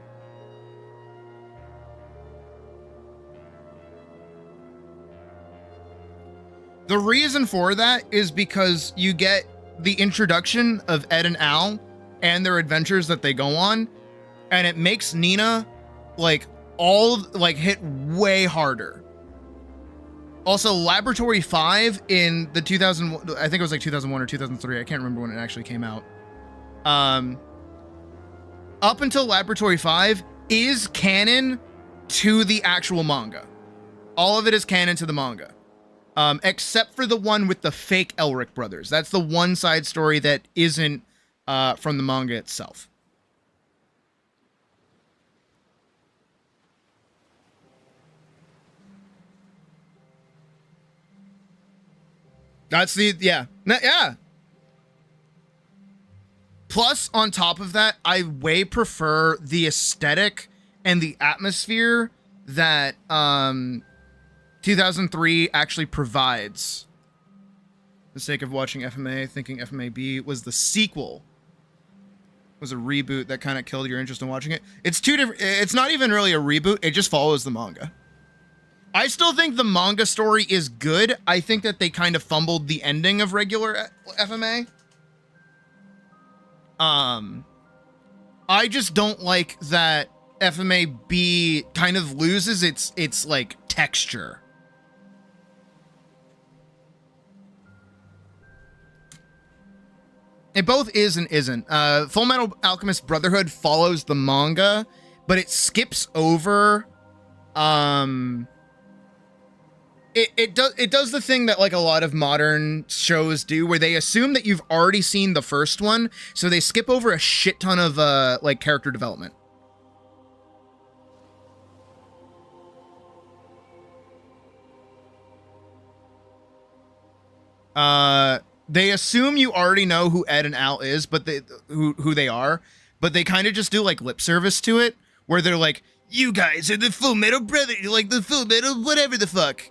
S1: The reason for that is because you get the introduction of Ed and Al and their adventures that they go on, and it makes Nina hit way harder. Also, Laboratory 5 in the 2000, I think it was like 2001 or 2003. I can't remember when it actually came out. Up until Laboratory 5 is canon to the actual manga. All of it is canon to the manga. Except for the one with the fake Elric brothers. That's the one side story that isn't from the manga itself. That's yeah. Plus, on top of that, I way prefer the aesthetic and the atmosphere that 2003 actually provides. For the sake of watching FMA, thinking FMAB was the sequel. Was a reboot that kind of killed your interest in watching it. It's two different. It's not even really a reboot. It just follows the manga. I still think the manga story is good. I think that they kind of fumbled the ending of regular FMA. I just don't like that FMAB kind of loses its like texture. It both is and isn't. Full Metal Alchemist Brotherhood follows the manga, but it skips over It does the thing that like a lot of modern shows do, where they assume that you've already seen the first one, so they skip over a shit ton of like character development. They assume you already know who Ed and Al is, but who they are, but they kind of just do like lip service to it, where they're like, "You guys are the Full Metal Brother, like the Full Metal whatever the fuck."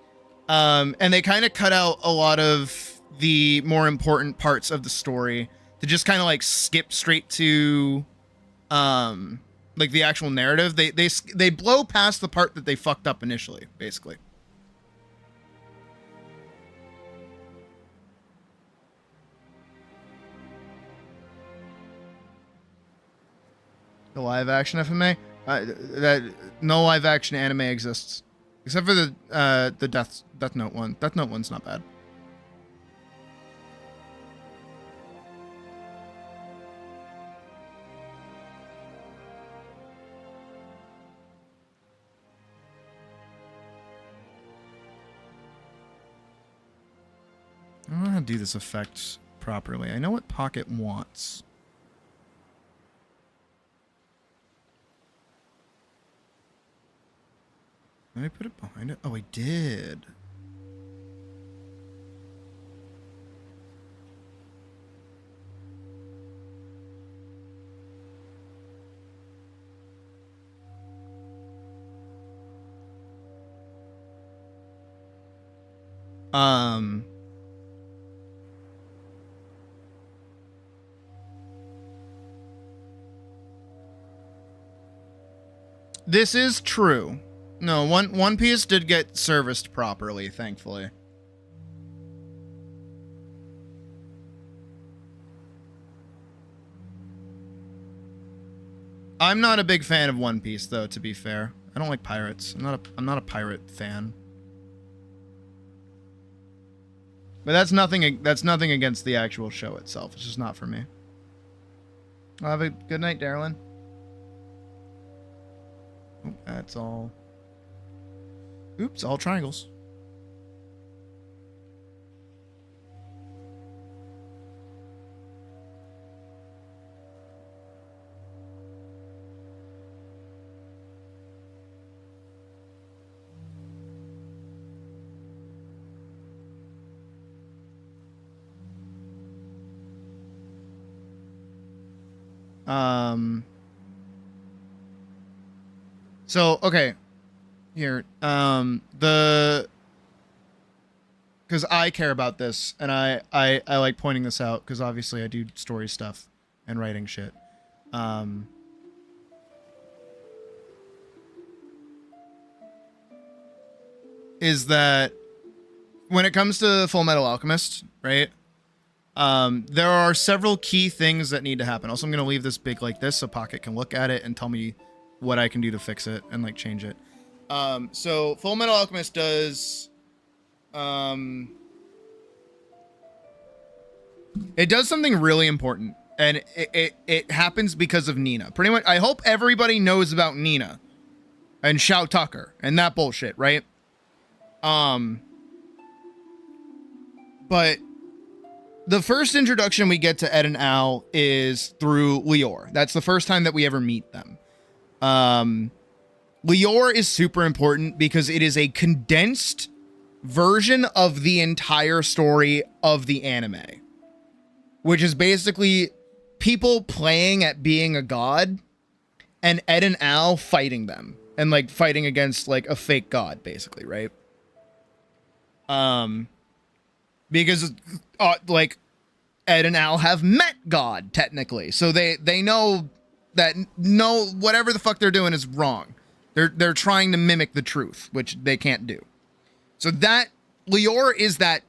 S1: And they kind of cut out a lot of the more important parts of the story to just kind of like skip straight to, like the actual narrative. They blow past the part that they fucked up initially, basically. The live action FMA? That no live action anime exists. Except for the Death Note one. Death Note one's not bad. how to do this effect properly. I know what Pocket wants. Did I put it behind it? Oh, I did. This is true. No, One Piece did get serviced properly, thankfully. I'm not a big fan of One Piece, though, to be fair. I don't like pirates. I'm not a pirate fan. But that's nothing against the actual show itself. It's just not for me. Well, have a good night, Darylyn. Oh, that's all. Oops, all triangles. So, okay. Here. Because I care about this, and I like pointing this out, because obviously I do story stuff and writing shit. Is that when it comes to Full Metal Alchemist, right? There are several key things that need to happen. Also, I'm going to leave this big like this so Pocket can look at it and tell me what I can do to fix it and like change it. So Full Metal Alchemist does, it does something really important, and it happens because of Nina. Pretty much, I hope everybody knows about Nina and Shao Tucker and that bullshit, right? But the first introduction we get to Ed and Al is through Lior. That's the first time that we ever meet them. Lior is super important because it is a condensed version of the entire story of the anime, which is basically people playing at being a god and Ed and Al fighting them and like fighting against like a fake god, basically, right? Because like Ed and Al have met God technically, so they know that whatever the fuck they're doing is wrong. They're trying to mimic the truth, which they can't do. So that Lior is that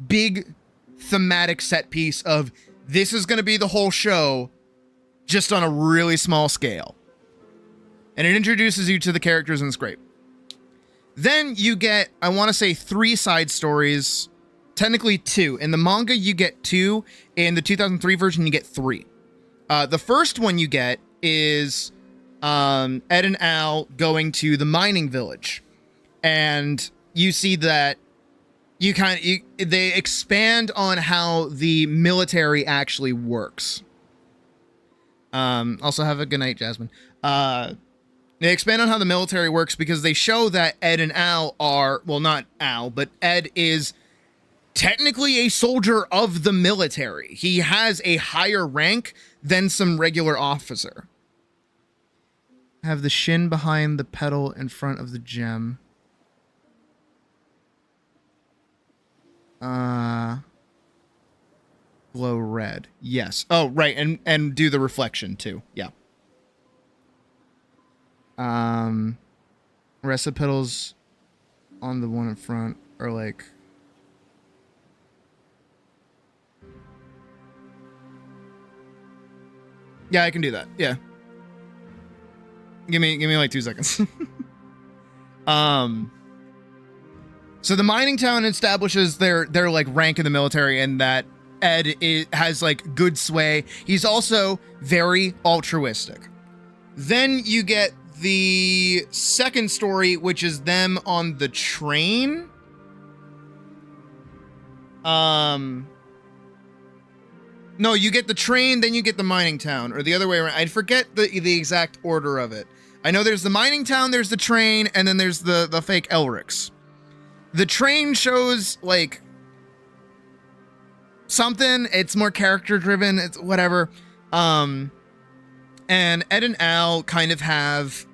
S1: big thematic set piece of this is going to be the whole show, just on a really small scale, and it introduces you to the characters, and it's great. Then you get, I want to say, 3 side stories. Technically 2. In the manga, you get 2. In the 2003 version, you get 3. The first one you get is Ed and Al going to the mining village. And you see that they expand on how the military actually works. Also, have a good night, Jasmine. They expand on how the military works because they show that Ed and Al are, well, not Al, but Ed is technically a soldier of the military. He has a higher rank than some regular officer. Have the shin behind the pedal in front of the gem. Glow red. Yes. Oh, right. And do the reflection too. Yeah. Rest of the pedals on the one in front are like, yeah, I can do that. Yeah. Give me like 2 seconds. So the mining town establishes their like rank in the military, and that Ed has like good sway. He's also very altruistic. Then you get the second story, which is them on the train. No, you get the train, then you get the mining town, or the other way around. I forget the exact order of it. I know there's the mining town, there's the train, and then there's the fake Elrics. The train shows, like, something. It's more character driven. It's whatever. And Ed and Al kind of have,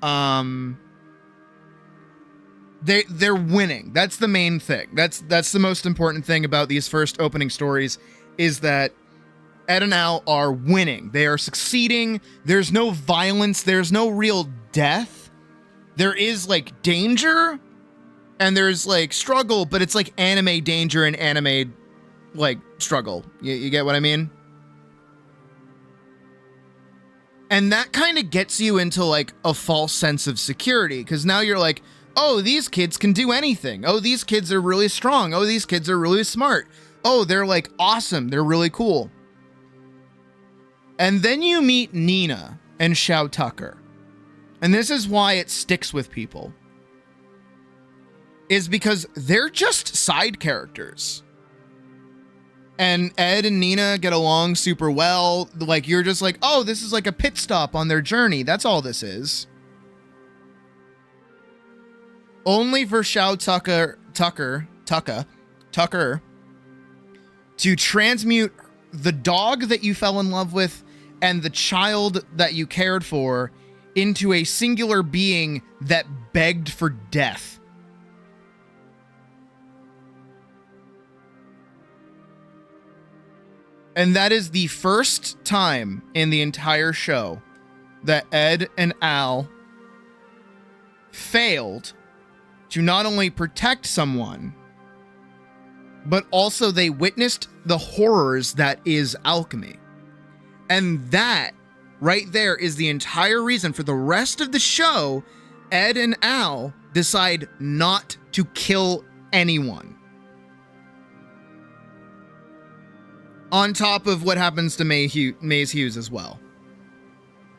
S1: they're winning. That's the main thing. That's the most important thing about these first opening stories, is that Ed and Al are winning. They are succeeding. There's no violence. There's no real death. There is, like, danger, and there's, like, struggle, but it's like anime danger and anime, like, struggle. You get what I mean? And that kind of gets you into, like, a false sense of security, because now you're like, oh, these kids can do anything. Oh, these kids are really strong. Oh, these kids are really smart. Oh, they're, like, awesome. They're really cool. And then you meet Nina and Shao Tucker. And this is why it sticks with people. Is because they're just side characters. And Ed and Nina get along super well. Like, you're just like, oh, this is like a pit stop on their journey. That's all this is. Only for Shao Tucker to transmute the dog that you fell in love with and the child that you cared for into a singular being that begged for death. And that is the first time in the entire show that Ed and Al failed to not only protect someone, but also they witnessed the horrors that is alchemy. And that right there is the entire reason for the rest of the show, Ed and Al decide not to kill anyone. On top of what happens to Maze Hughes as well.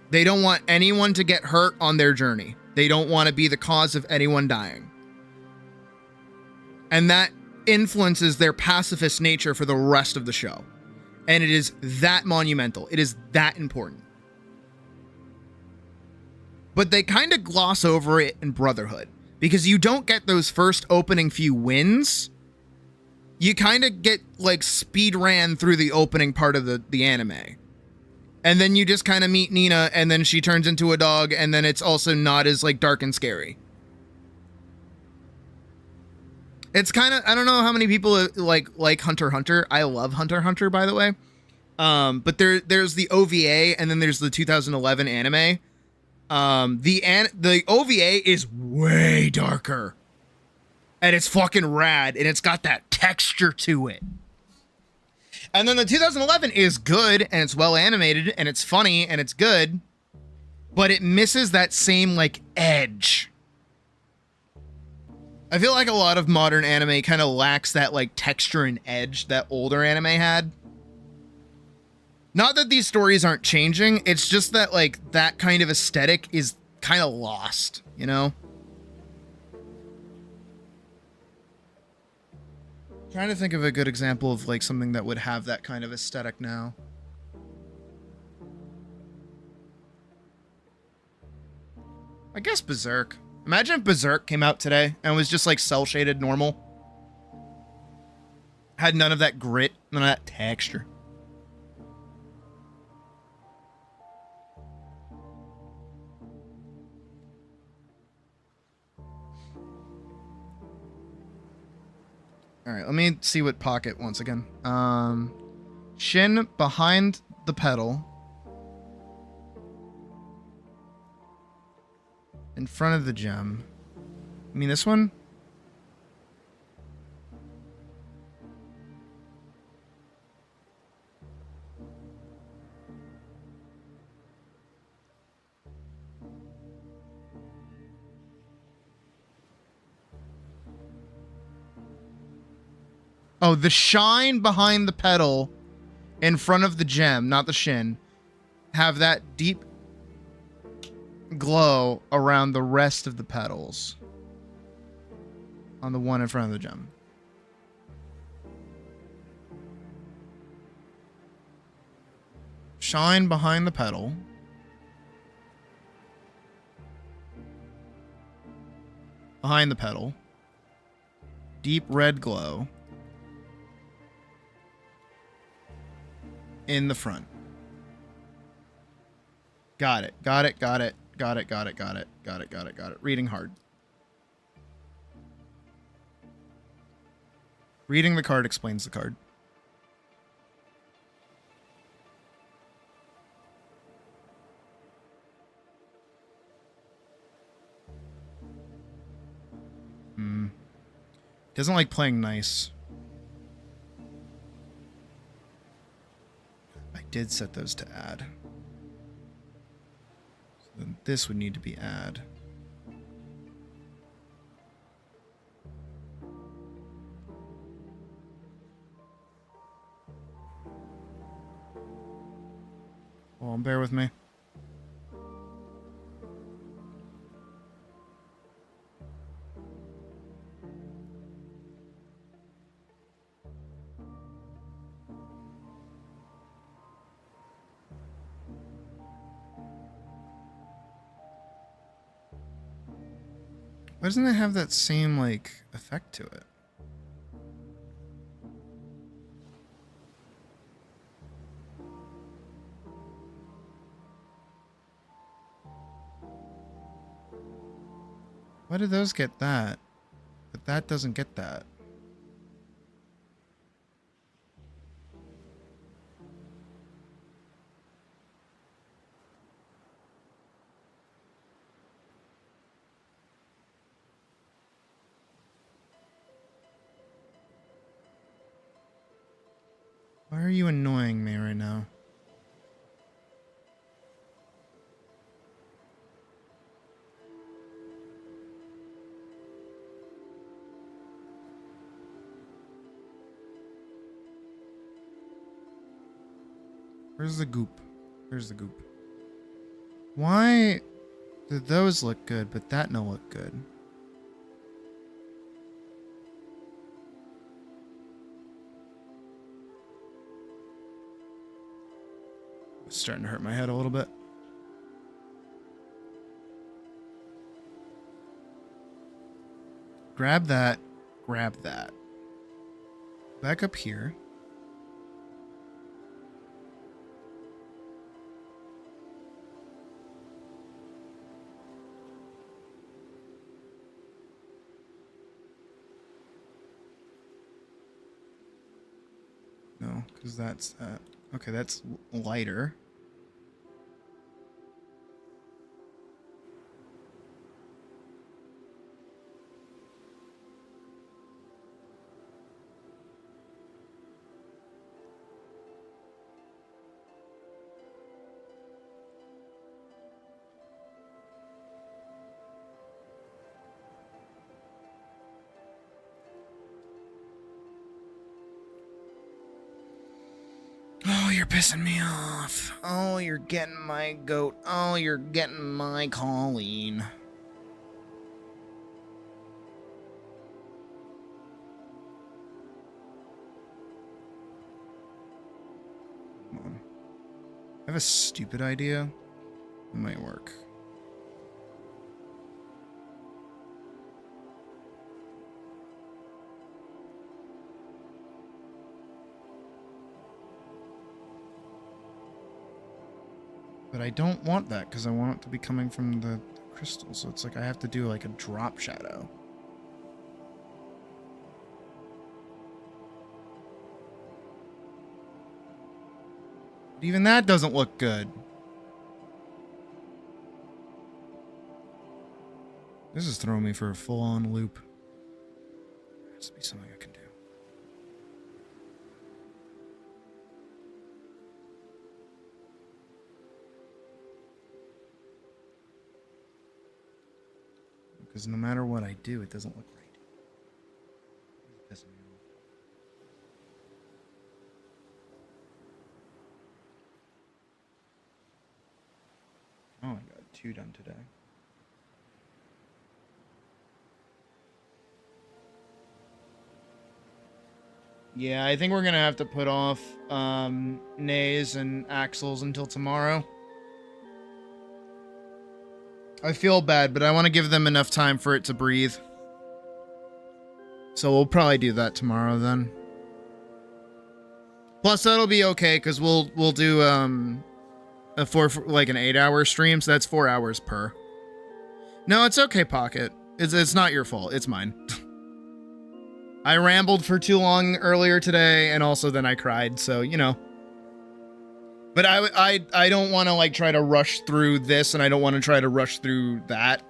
S1: They don't want anyone to get hurt on their journey. They don't want to be the cause of anyone dying. And that influences their pacifist nature for the rest of the show. And it is that monumental. It is that important. But they kind of gloss over it in Brotherhood, because you don't get those first opening few wins. You kind of get, like, speed ran through the opening part of the anime. And then you just kind of meet Nina, and then she turns into a dog, and then it's also not as, like, dark and scary. It's kind of, I don't know how many people like Hunter x Hunter. I love Hunter x Hunter, by the way. But there's the OVA, and then there's the 2011 anime. The OVA is way darker. And it's fucking rad, and it's got that texture to it. And then the 2011 is good, and it's well animated, and it's funny, and it's good. But it misses that same, like, edge. I feel like a lot of modern anime kind of lacks that, like, texture and edge that older anime had. Not that these stories aren't changing, it's just that, like, that kind of aesthetic is kind of lost, you know? Trying to think of a good example of, like, something that would have that kind of aesthetic now. I guess Berserk. Imagine if Berserk came out today and was just, like, cel-shaded normal. Had none of that grit, none of that texture. Alright, let me see what Pocket once again. Shin behind the pedal. In front of the gem. You mean this one? Oh, the shine behind the pedal in front of the gem, not the shin, have that deep glow around the rest of the petals on the one in front of the gem. shine behind the pedal. Behind the pedal. Deep red glow. In the front. Got it. Got it. Got it. Got it. Got it. Got it. Got it. Got it. Got it. Reading hard. Reading the card explains the card. Doesn't like playing nice. I did set those to add. So then this would need to be add. Well, bear with me. Why doesn't it have that same, like, effect to it? Why do those get that? But that doesn't get that. Why are you annoying me right now? Where's the goop? Where's the goop? Why did those look good, but that no look good? It's starting to hurt my head a little bit. Grab that. Grab that. Back up here. No, because that's that. Okay, that's lighter. Oh, you're pissing me off. Oh, you're getting my goat. Oh, you're getting my Colleen. Come on. I have a stupid idea. It might work. But I don't want that because I want it to be coming from the crystal. So it's like I have to do like a drop shadow. But even that doesn't look good. This is throwing me for a full-on loop. There has to be something I can do. Because no matter what I do, it doesn't look right. It's pissing me off. Oh, I got 2 done today. Yeah, I think we're gonna have to put off Nays and Axles until tomorrow. I feel bad, but I want to give them enough time for it to breathe. So we'll probably do that tomorrow then. Plus that'll be okay because we'll do an 8-hour stream, so that's 4 hours per. No, it's okay, Pocket. It's not your fault. It's mine. I rambled for too long earlier today, and also then I cried, so, you know. But I don't want to, like, try to rush through this, and I don't want to try to rush through that.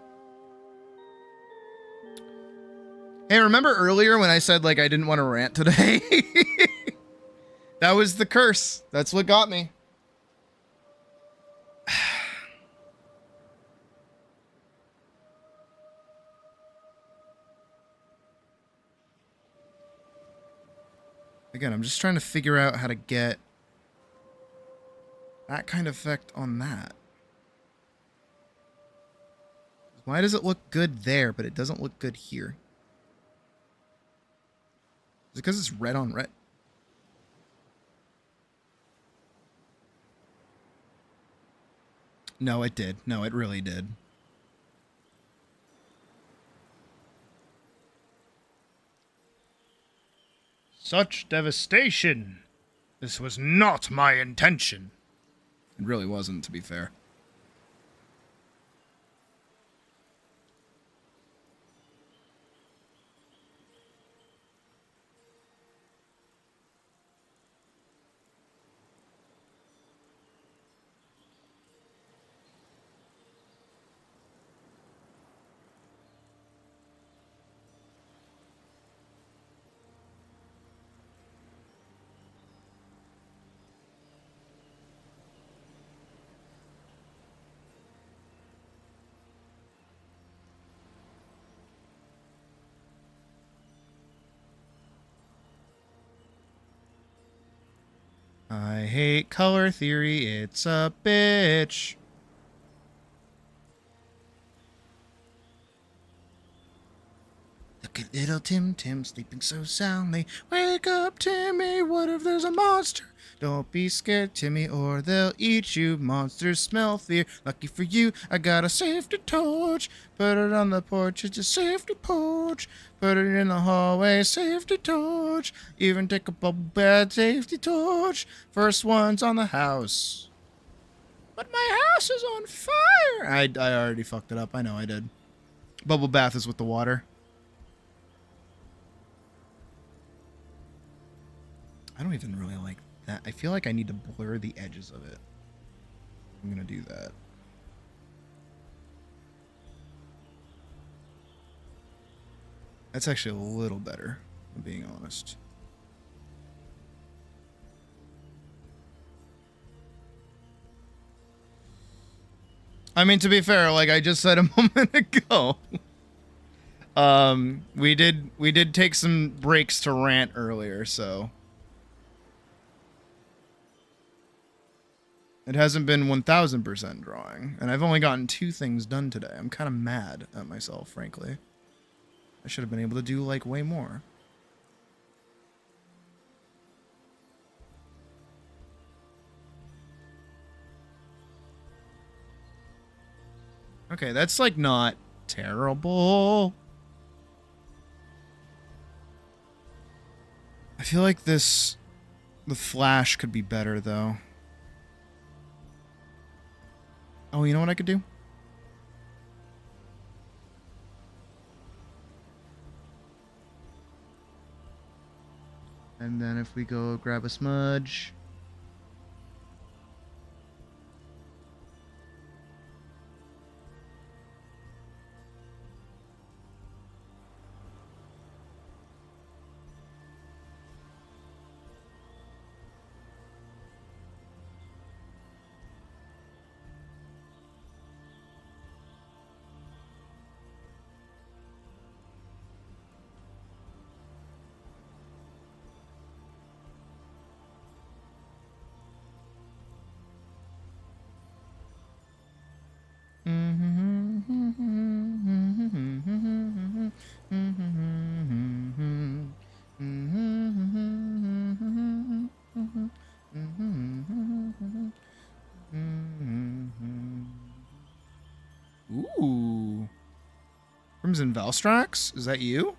S1: Hey, remember earlier when I said, like, I didn't want to rant today? That was the curse. That's what got me. Again, I'm just trying to figure out how to get that kind of effect on that. Why does it look good there, but it doesn't look good here? Is it because it's red on red? No, it did. No, it really did. Such devastation! This was not my intention. It really wasn't, to be fair. I hate color theory, it's a bitch. Look at little Tim Tim sleeping so soundly. Wake up, Timmy, what if there's a monster? Don't be scared, Timmy, or they'll eat you. Monsters smell fear. Lucky for you, I got a safety torch. Put it on the porch, it's a safety porch. Put it in the hallway, safety torch. Even take a bubble bath, safety torch. First one's on the house. But my house is on fire! I already fucked it up, I know I did. Bubble bath is with the water. I don't even really like that. I feel like I need to blur the edges of it. I'm gonna do that. That's actually a little better, if I'm being honest. I mean, to be fair, like I just said a moment ago, we did take some breaks to rant earlier, so it hasn't been 1000% drawing, and I've only gotten 2 things done today. I'm kind of mad at myself, frankly. I should have been able to do, like, way more. Okay, that's, like, not terrible. I feel like the flash could be better, though. Oh, you know what I could do? And then if we go grab a smudge. Crimson Valstrax? Is that you?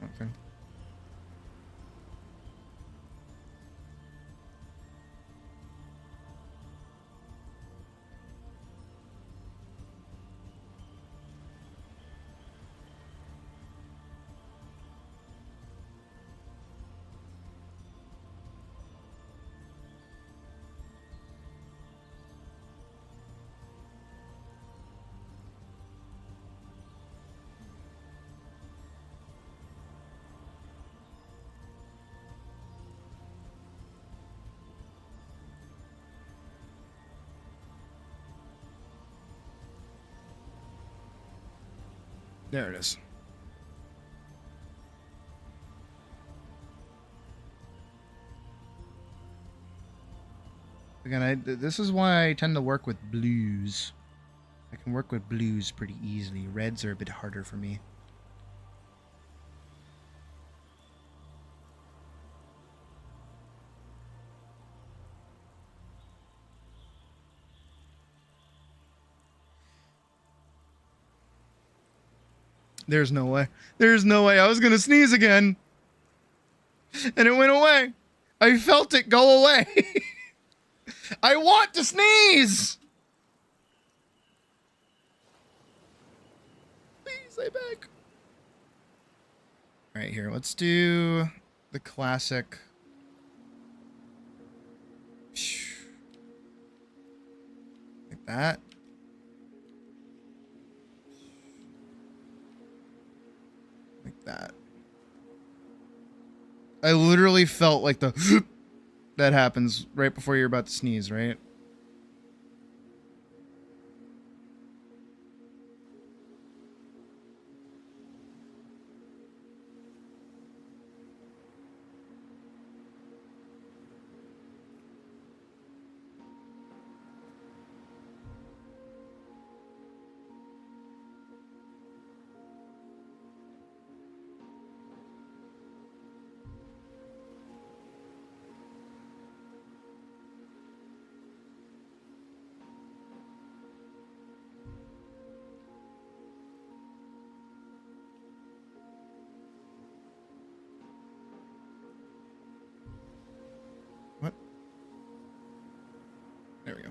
S1: Okay. There it is. Again, this is why I tend to work with blues. I can work with blues pretty easily. Reds are a bit harder for me. There's no way. There's no way. I was gonna sneeze again. And it went away. I felt it go away. I want to sneeze! Please, I beg. Alright, here. Let's do the classic. Like that. That. I literally felt like the that happens right before you're about to sneeze, right? There we go.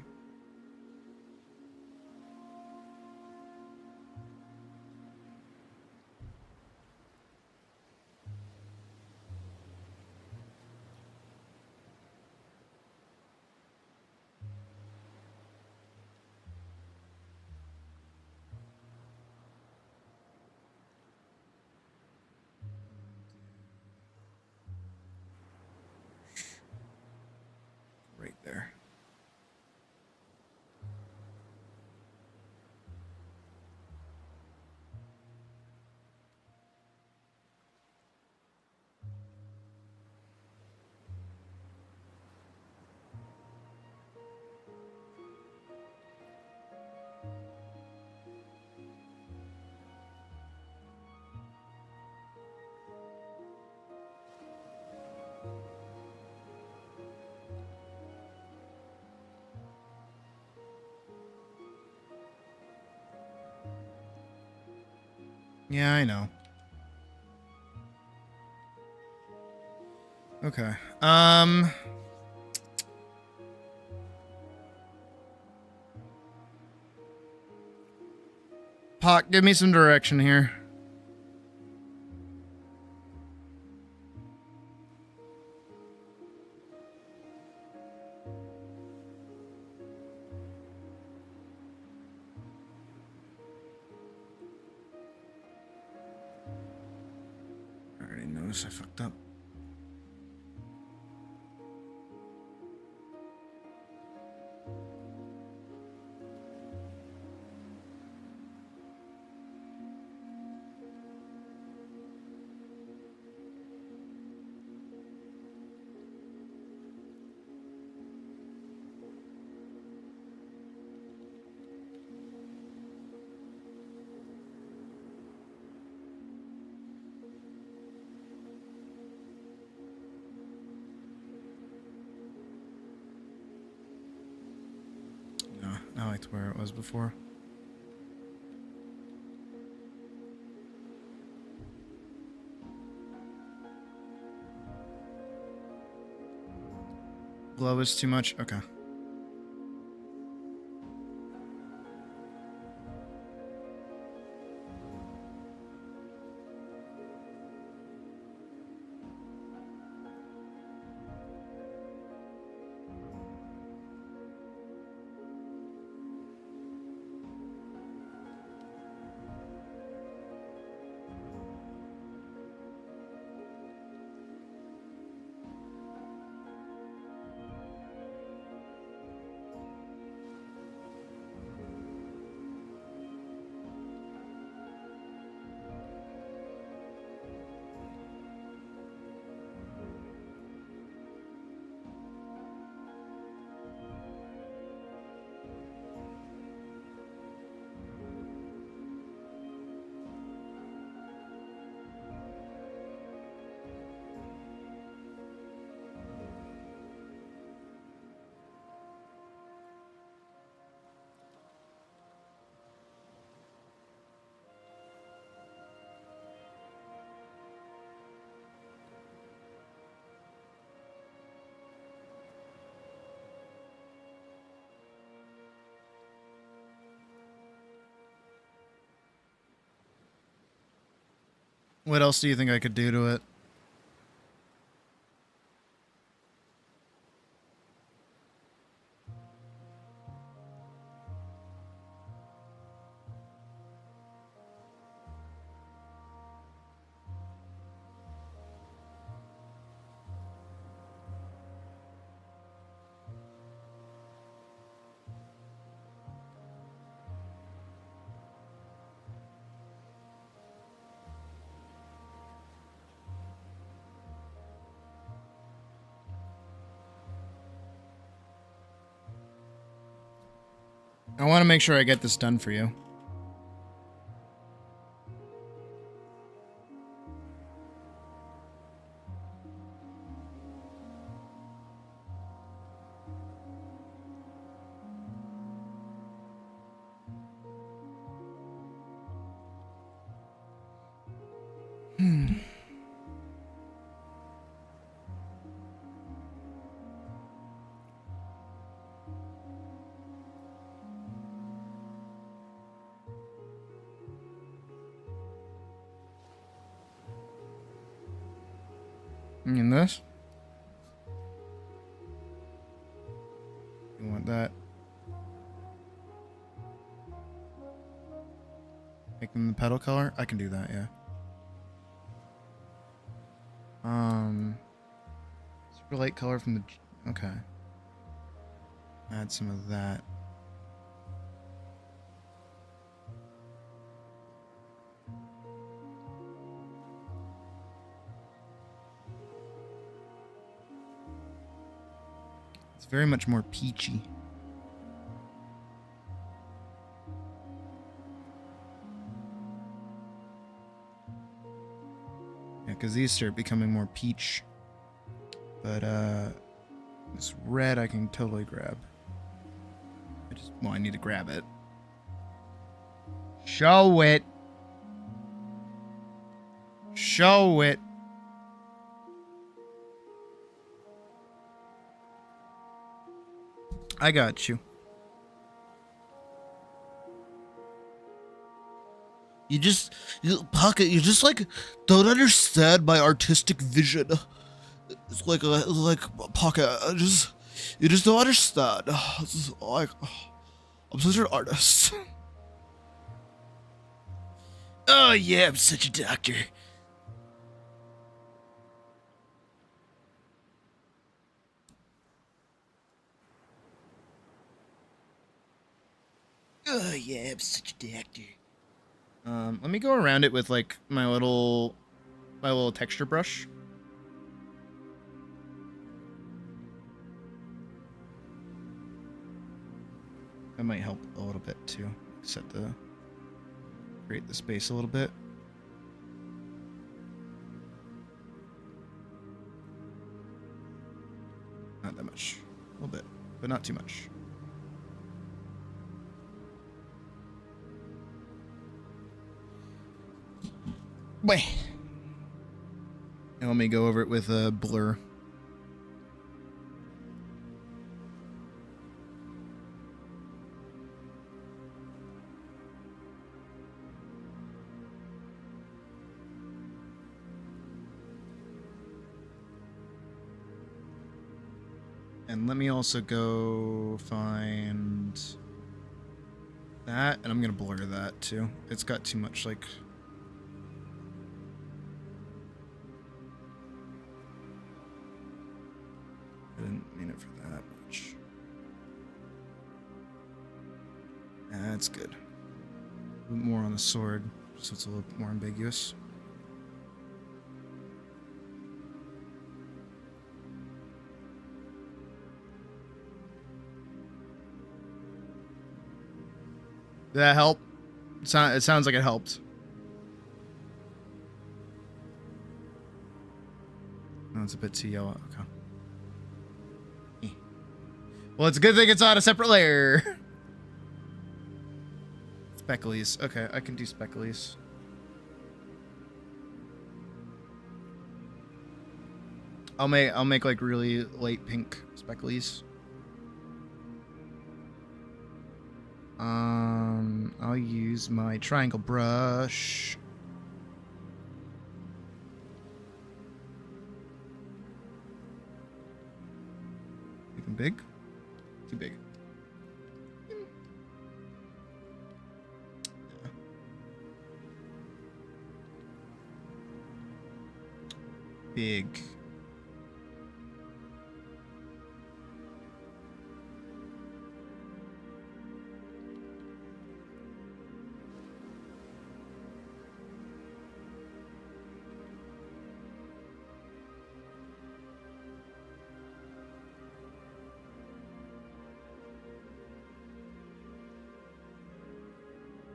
S1: Right there. Yeah, I know. Okay. Pock, give me some direction here. I already noticed I fucked up. I liked where it was before. Glow is too much? Okay. What else do you think I could do to it? I want to make sure I get this done for you. And this? You want that? Make them the petal color? I can do that, yeah. Super light color from the... Okay. Add some of that. It's very much more peachy. Yeah, because these start becoming more peach. But, this red I can totally grab. I need to grab it. Show it. Show it. I got you. Pocket, you just like don't understand my artistic vision. It's like Pocket, you just don't understand. Like, I'm such an artist. Oh yeah, I'm such a doctor. Oh yeah, I'm such a doctor. Let me go around it with like my little texture brush. That might help a little bit too. Create the space a little bit. Not that much. A little bit, but not too much. Wait. And let me go over it with a blur. And let me also go find that, and I'm gonna blur that too. It's got too much, like... I didn't mean it for that much. That's good. A bit more on the sword, so it's a little bit more ambiguous. Did that help? It sounds like it helped. No, it's a bit too yellow. Okay. Well, it's a good thing it's on a separate layer. Specklies. Okay, I can do specklies. I'll make like really light pink specklies. I'll use my triangle brush. Even big? Too big. Big.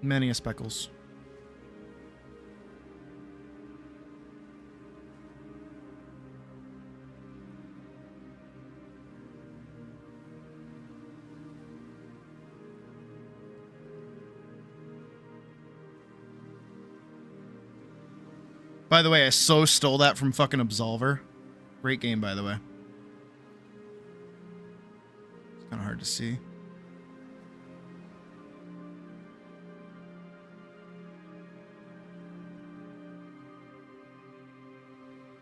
S1: Many a speckles. By the way, I so stole that from fucking Absolver. Great game, by the way. It's kind of hard to see.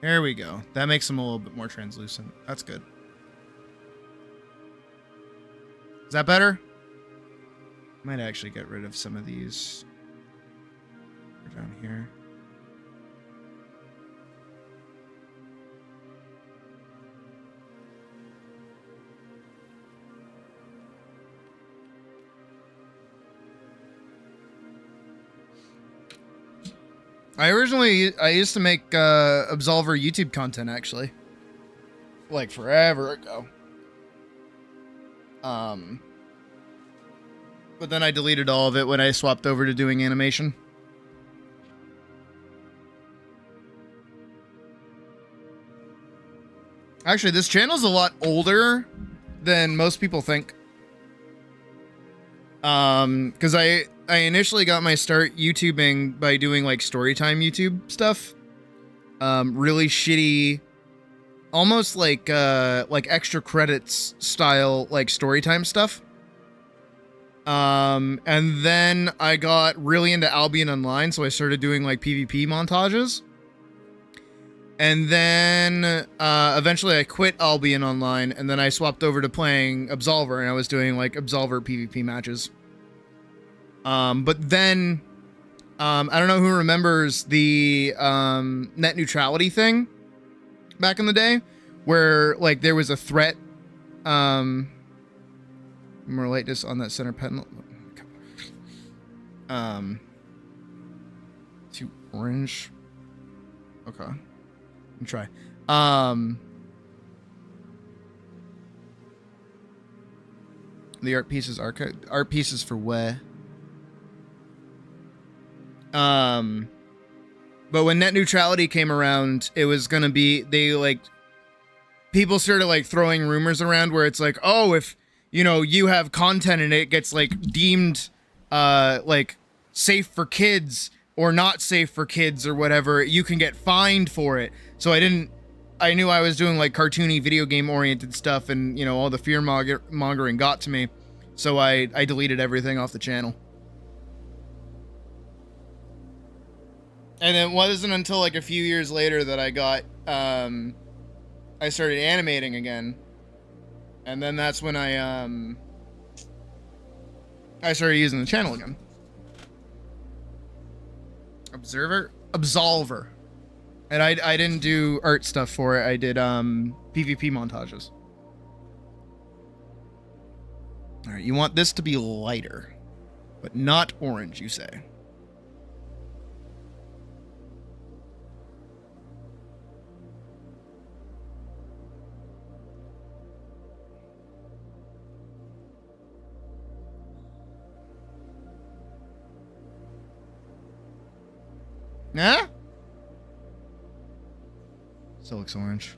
S1: There we go. That makes them a little bit more translucent. That's good. Is that better? Might actually get rid of some of these. Down here. I used to make Absolver YouTube content, actually. Like, forever ago. But then I deleted all of it when I swapped over to doing animation. Actually, this channel's a lot older than most people think. Because I initially got my start YouTubing by doing like storytime YouTube stuff. Really shitty, almost like extra credits style like storytime stuff. And then I got really into Albion Online, so I started doing like PvP montages. And then eventually I quit Albion Online, and then I swapped over to playing Absolver, and I was doing like Absolver PvP matches. But then I don't know who remembers the net neutrality thing back in the day, where like there was a threat. More light just on that center panel. Too orange. Okay. Let me try. The art pieces for where? But when net neutrality came around, it was gonna be, people started like throwing rumors around where it's like, oh, if you know you have content and it gets like deemed like safe for kids, or not safe for kids or whatever, you can get fined for it. So I knew I was doing like cartoony video game oriented stuff, and you know, all the fear mongering got to me. So I deleted everything off the channel. And it wasn't until like a few years later that I got, I started animating again. And then that's when I started using the channel again. Absolver. And I didn't do art stuff for it. I did PvP montages. All right, you want this to be lighter, but not orange, you say. Nah? Still looks orange.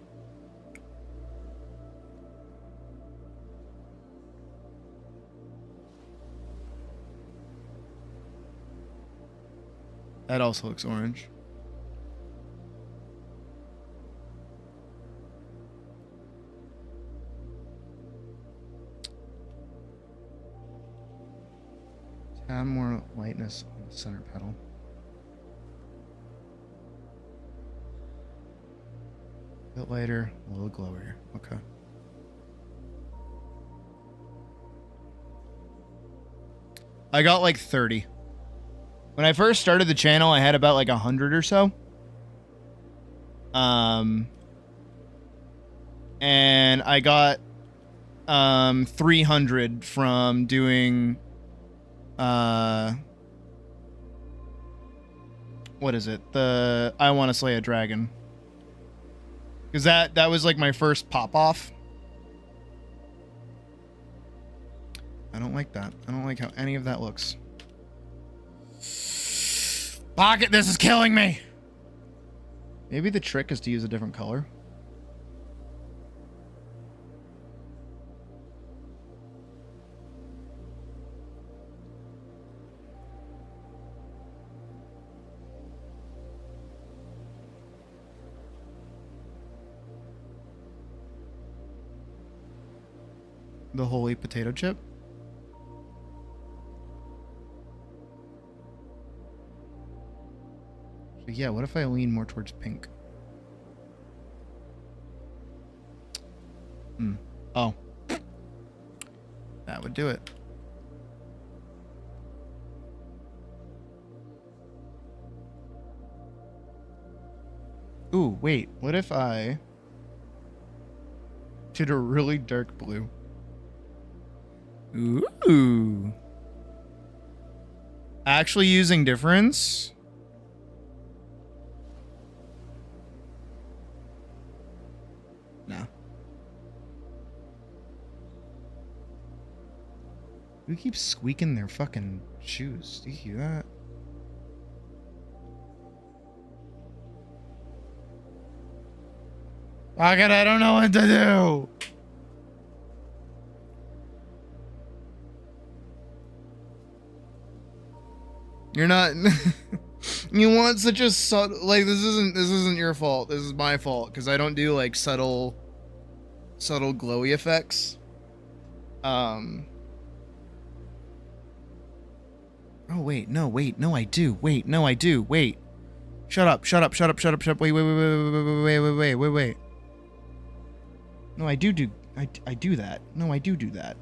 S1: That also looks orange. Add more lightness on the center pedal. A bit lighter, a little glowier. Okay. I got like 30. When I first started the channel, I had about like 100 or so. And I got 300 from doing what is it? The I Want to Slay a Dragon. Because that was like my first pop off. I don't like that. I don't like how any of that looks. Pocket, this is killing me. Maybe the trick is to use a different color. The holy potato chip. So yeah, what if I lean more towards pink? Oh. That would do it. Ooh, wait. What if I did a really dark blue? Ooh. Actually using difference? No. Who keeps squeaking their fucking shoes? Do you hear that? Fuck it, I don't know what to do. You're not. You want such a subtle. Like this isn't your fault. This is my fault because I don't do like subtle glowy effects. Oh wait, no, I do. Wait, no, I do. Wait. Shut up. Wait. No, I do that. No, I do that.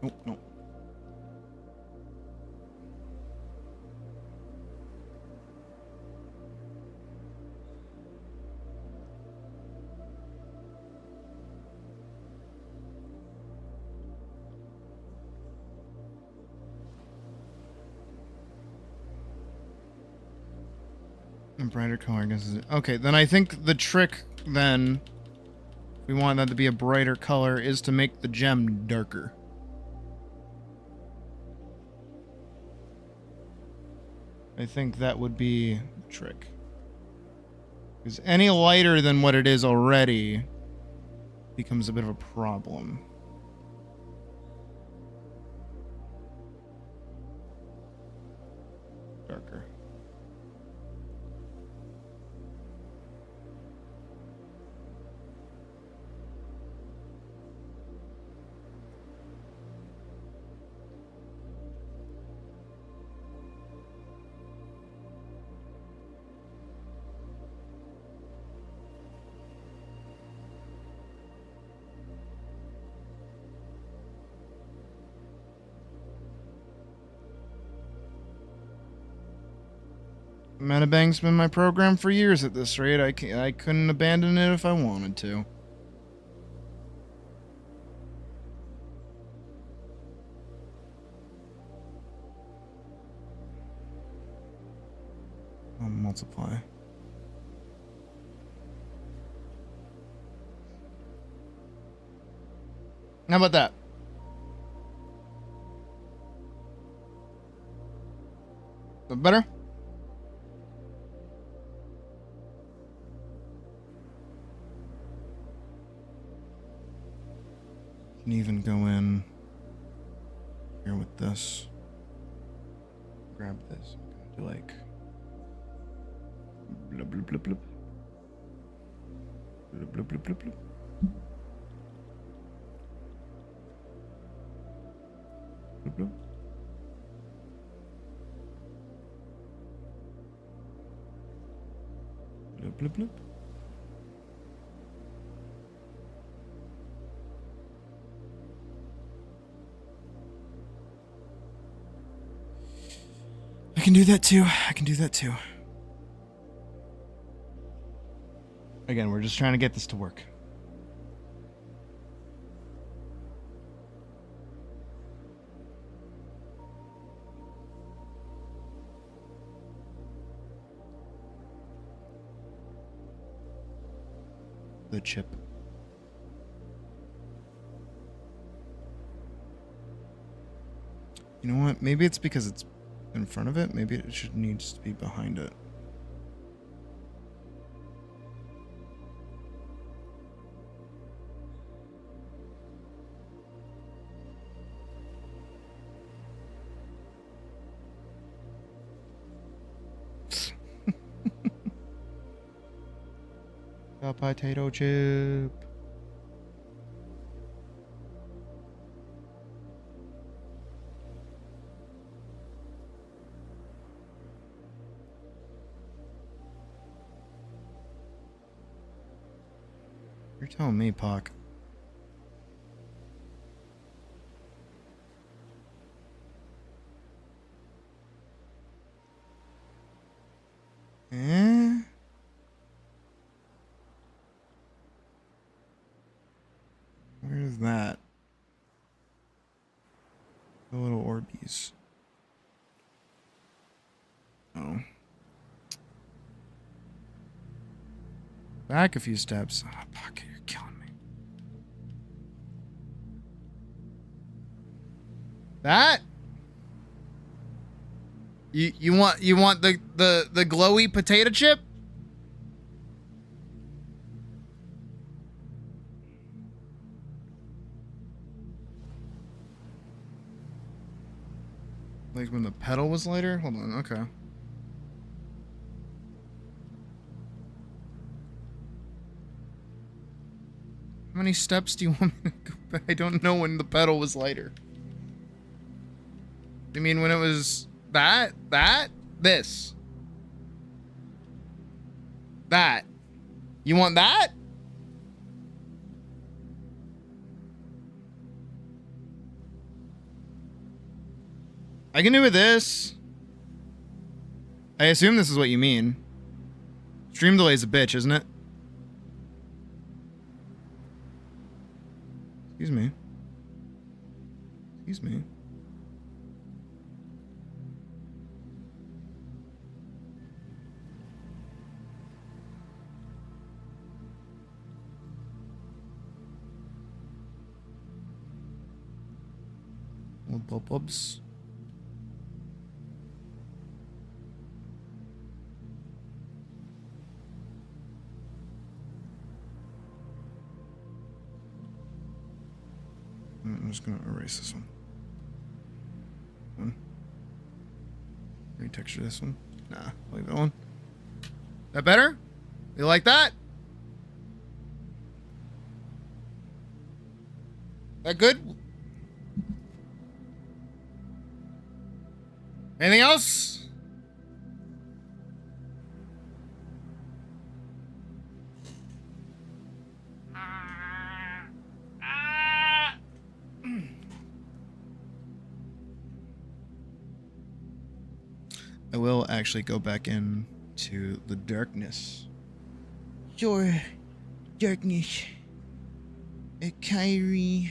S1: Nope, nope. A brighter color, I guess. Okay, then I think the trick, then, if we want that to be a brighter color, is to make the gem darker. I think that would be the trick. Because any lighter than what it is already becomes a bit of a problem. Darker. Metabank's been my program for years at this rate. I couldn't abandon it if I wanted to. I'll multiply. How about that? Is that better? Can even go in here with this. Grab this. Do like blub blub blub blub. Blub blub blub blub blub. Blub blub. Blub blub blub. I can do that too. I can do that too. Again, we're just trying to get this to work. The chip. You know what? Maybe it's because it's in front of it. Maybe it should needs to be behind it. A potato chip. You're telling me, Pock. Eh? Where's that? The little Orbeez. Oh. Back a few steps. Oh, Pock, you're killing me. That? You want the glowy potato chip? Like when the pedal was lighter? Hold on, okay. How many steps do you want me to go back? I don't know when the pedal was lighter. You mean when it was that, this? That. You want that? I can do with this. I assume this is what you mean. Stream delay's a bitch, isn't it? Excuse me. Excuse me. Whoops. I'm just gonna erase this one. Retexture this one. Nah, leave that one. That better? You like that? That good? Anything else? I will actually go back into the darkness. Your darkness. Kyrie.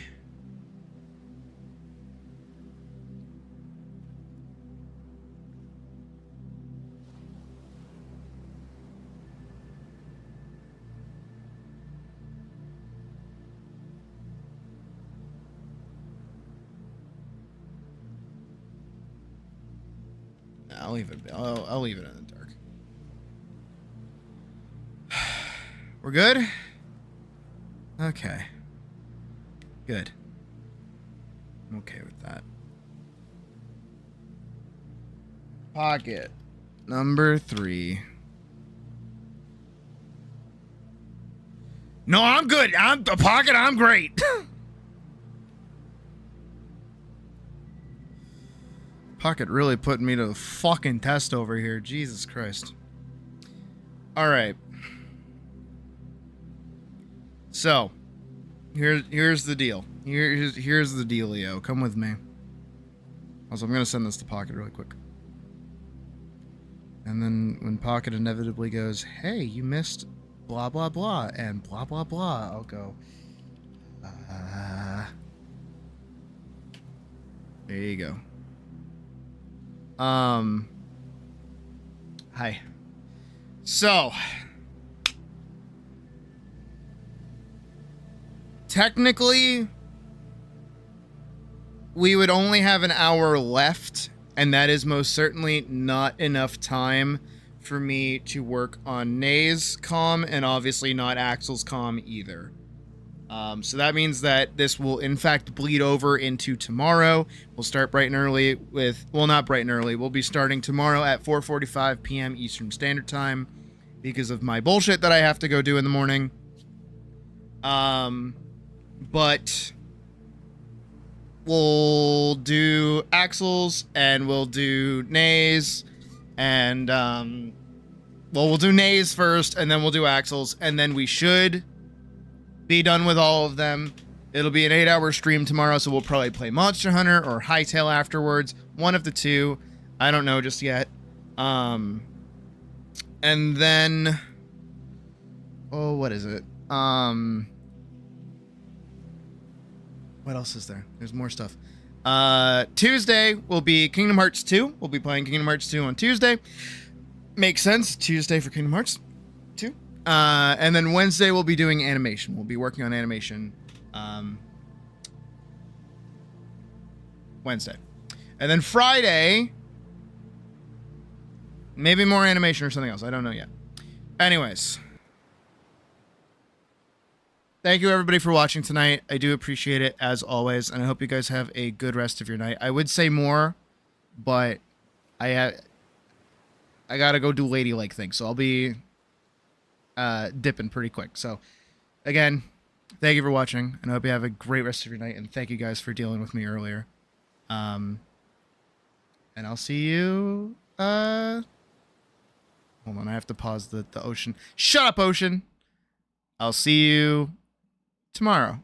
S1: I'll leave it. I'll leave it in the dark. We're good? Okay. Good. I'm okay with that. Pocket number 3. No, I'm good. I'm the pocket. I'm great. Pocket really putting me to the fucking test over here. Jesus Christ. All right. So, here's the deal. Here's the dealio. Come with me. Also, I'm gonna send this to Pocket really quick. And then when Pocket inevitably goes, "Hey, you missed blah blah blah and blah blah blah," I'll go. There you go. Hi. So, technically, we would only have an hour left, and that is most certainly not enough time for me to work on Nay's comm, and obviously not Axel's comm either. So that means that this will in fact bleed over into tomorrow. We'll start bright and early with, well, not bright and early. We'll be starting tomorrow at 4:45 p.m. Eastern Standard Time because of my bullshit that I have to go do in the morning. But we'll do Axel's and we'll do Nay's and, well, we'll do Nay's first and then we'll do Axel's and then we should be done with all of them. It'll be an 8-hour stream tomorrow, so we'll probably play Monster Hunter or Hytale afterwards. One of the two. I don't know just yet. And then... oh, what is it? What else is there? There's more stuff. Tuesday will be Kingdom Hearts 2. We'll be playing Kingdom Hearts 2 on Tuesday. Makes sense. Tuesday for Kingdom Hearts 2. And then Wednesday we'll be doing animation. We'll be working on animation Wednesday. And then Friday, maybe more animation or something else. I don't know yet. Anyways. Thank you everybody for watching tonight. I do appreciate it as always. And I hope you guys have a good rest of your night. I would say more, but I gotta go do ladylike things. So I'll be dipping pretty quick. So again, thank you for watching and I hope you have a great rest of your night and thank you guys for dealing with me earlier. And I'll see you hold on, I have to pause the ocean. Shut up, ocean. I'll see you tomorrow.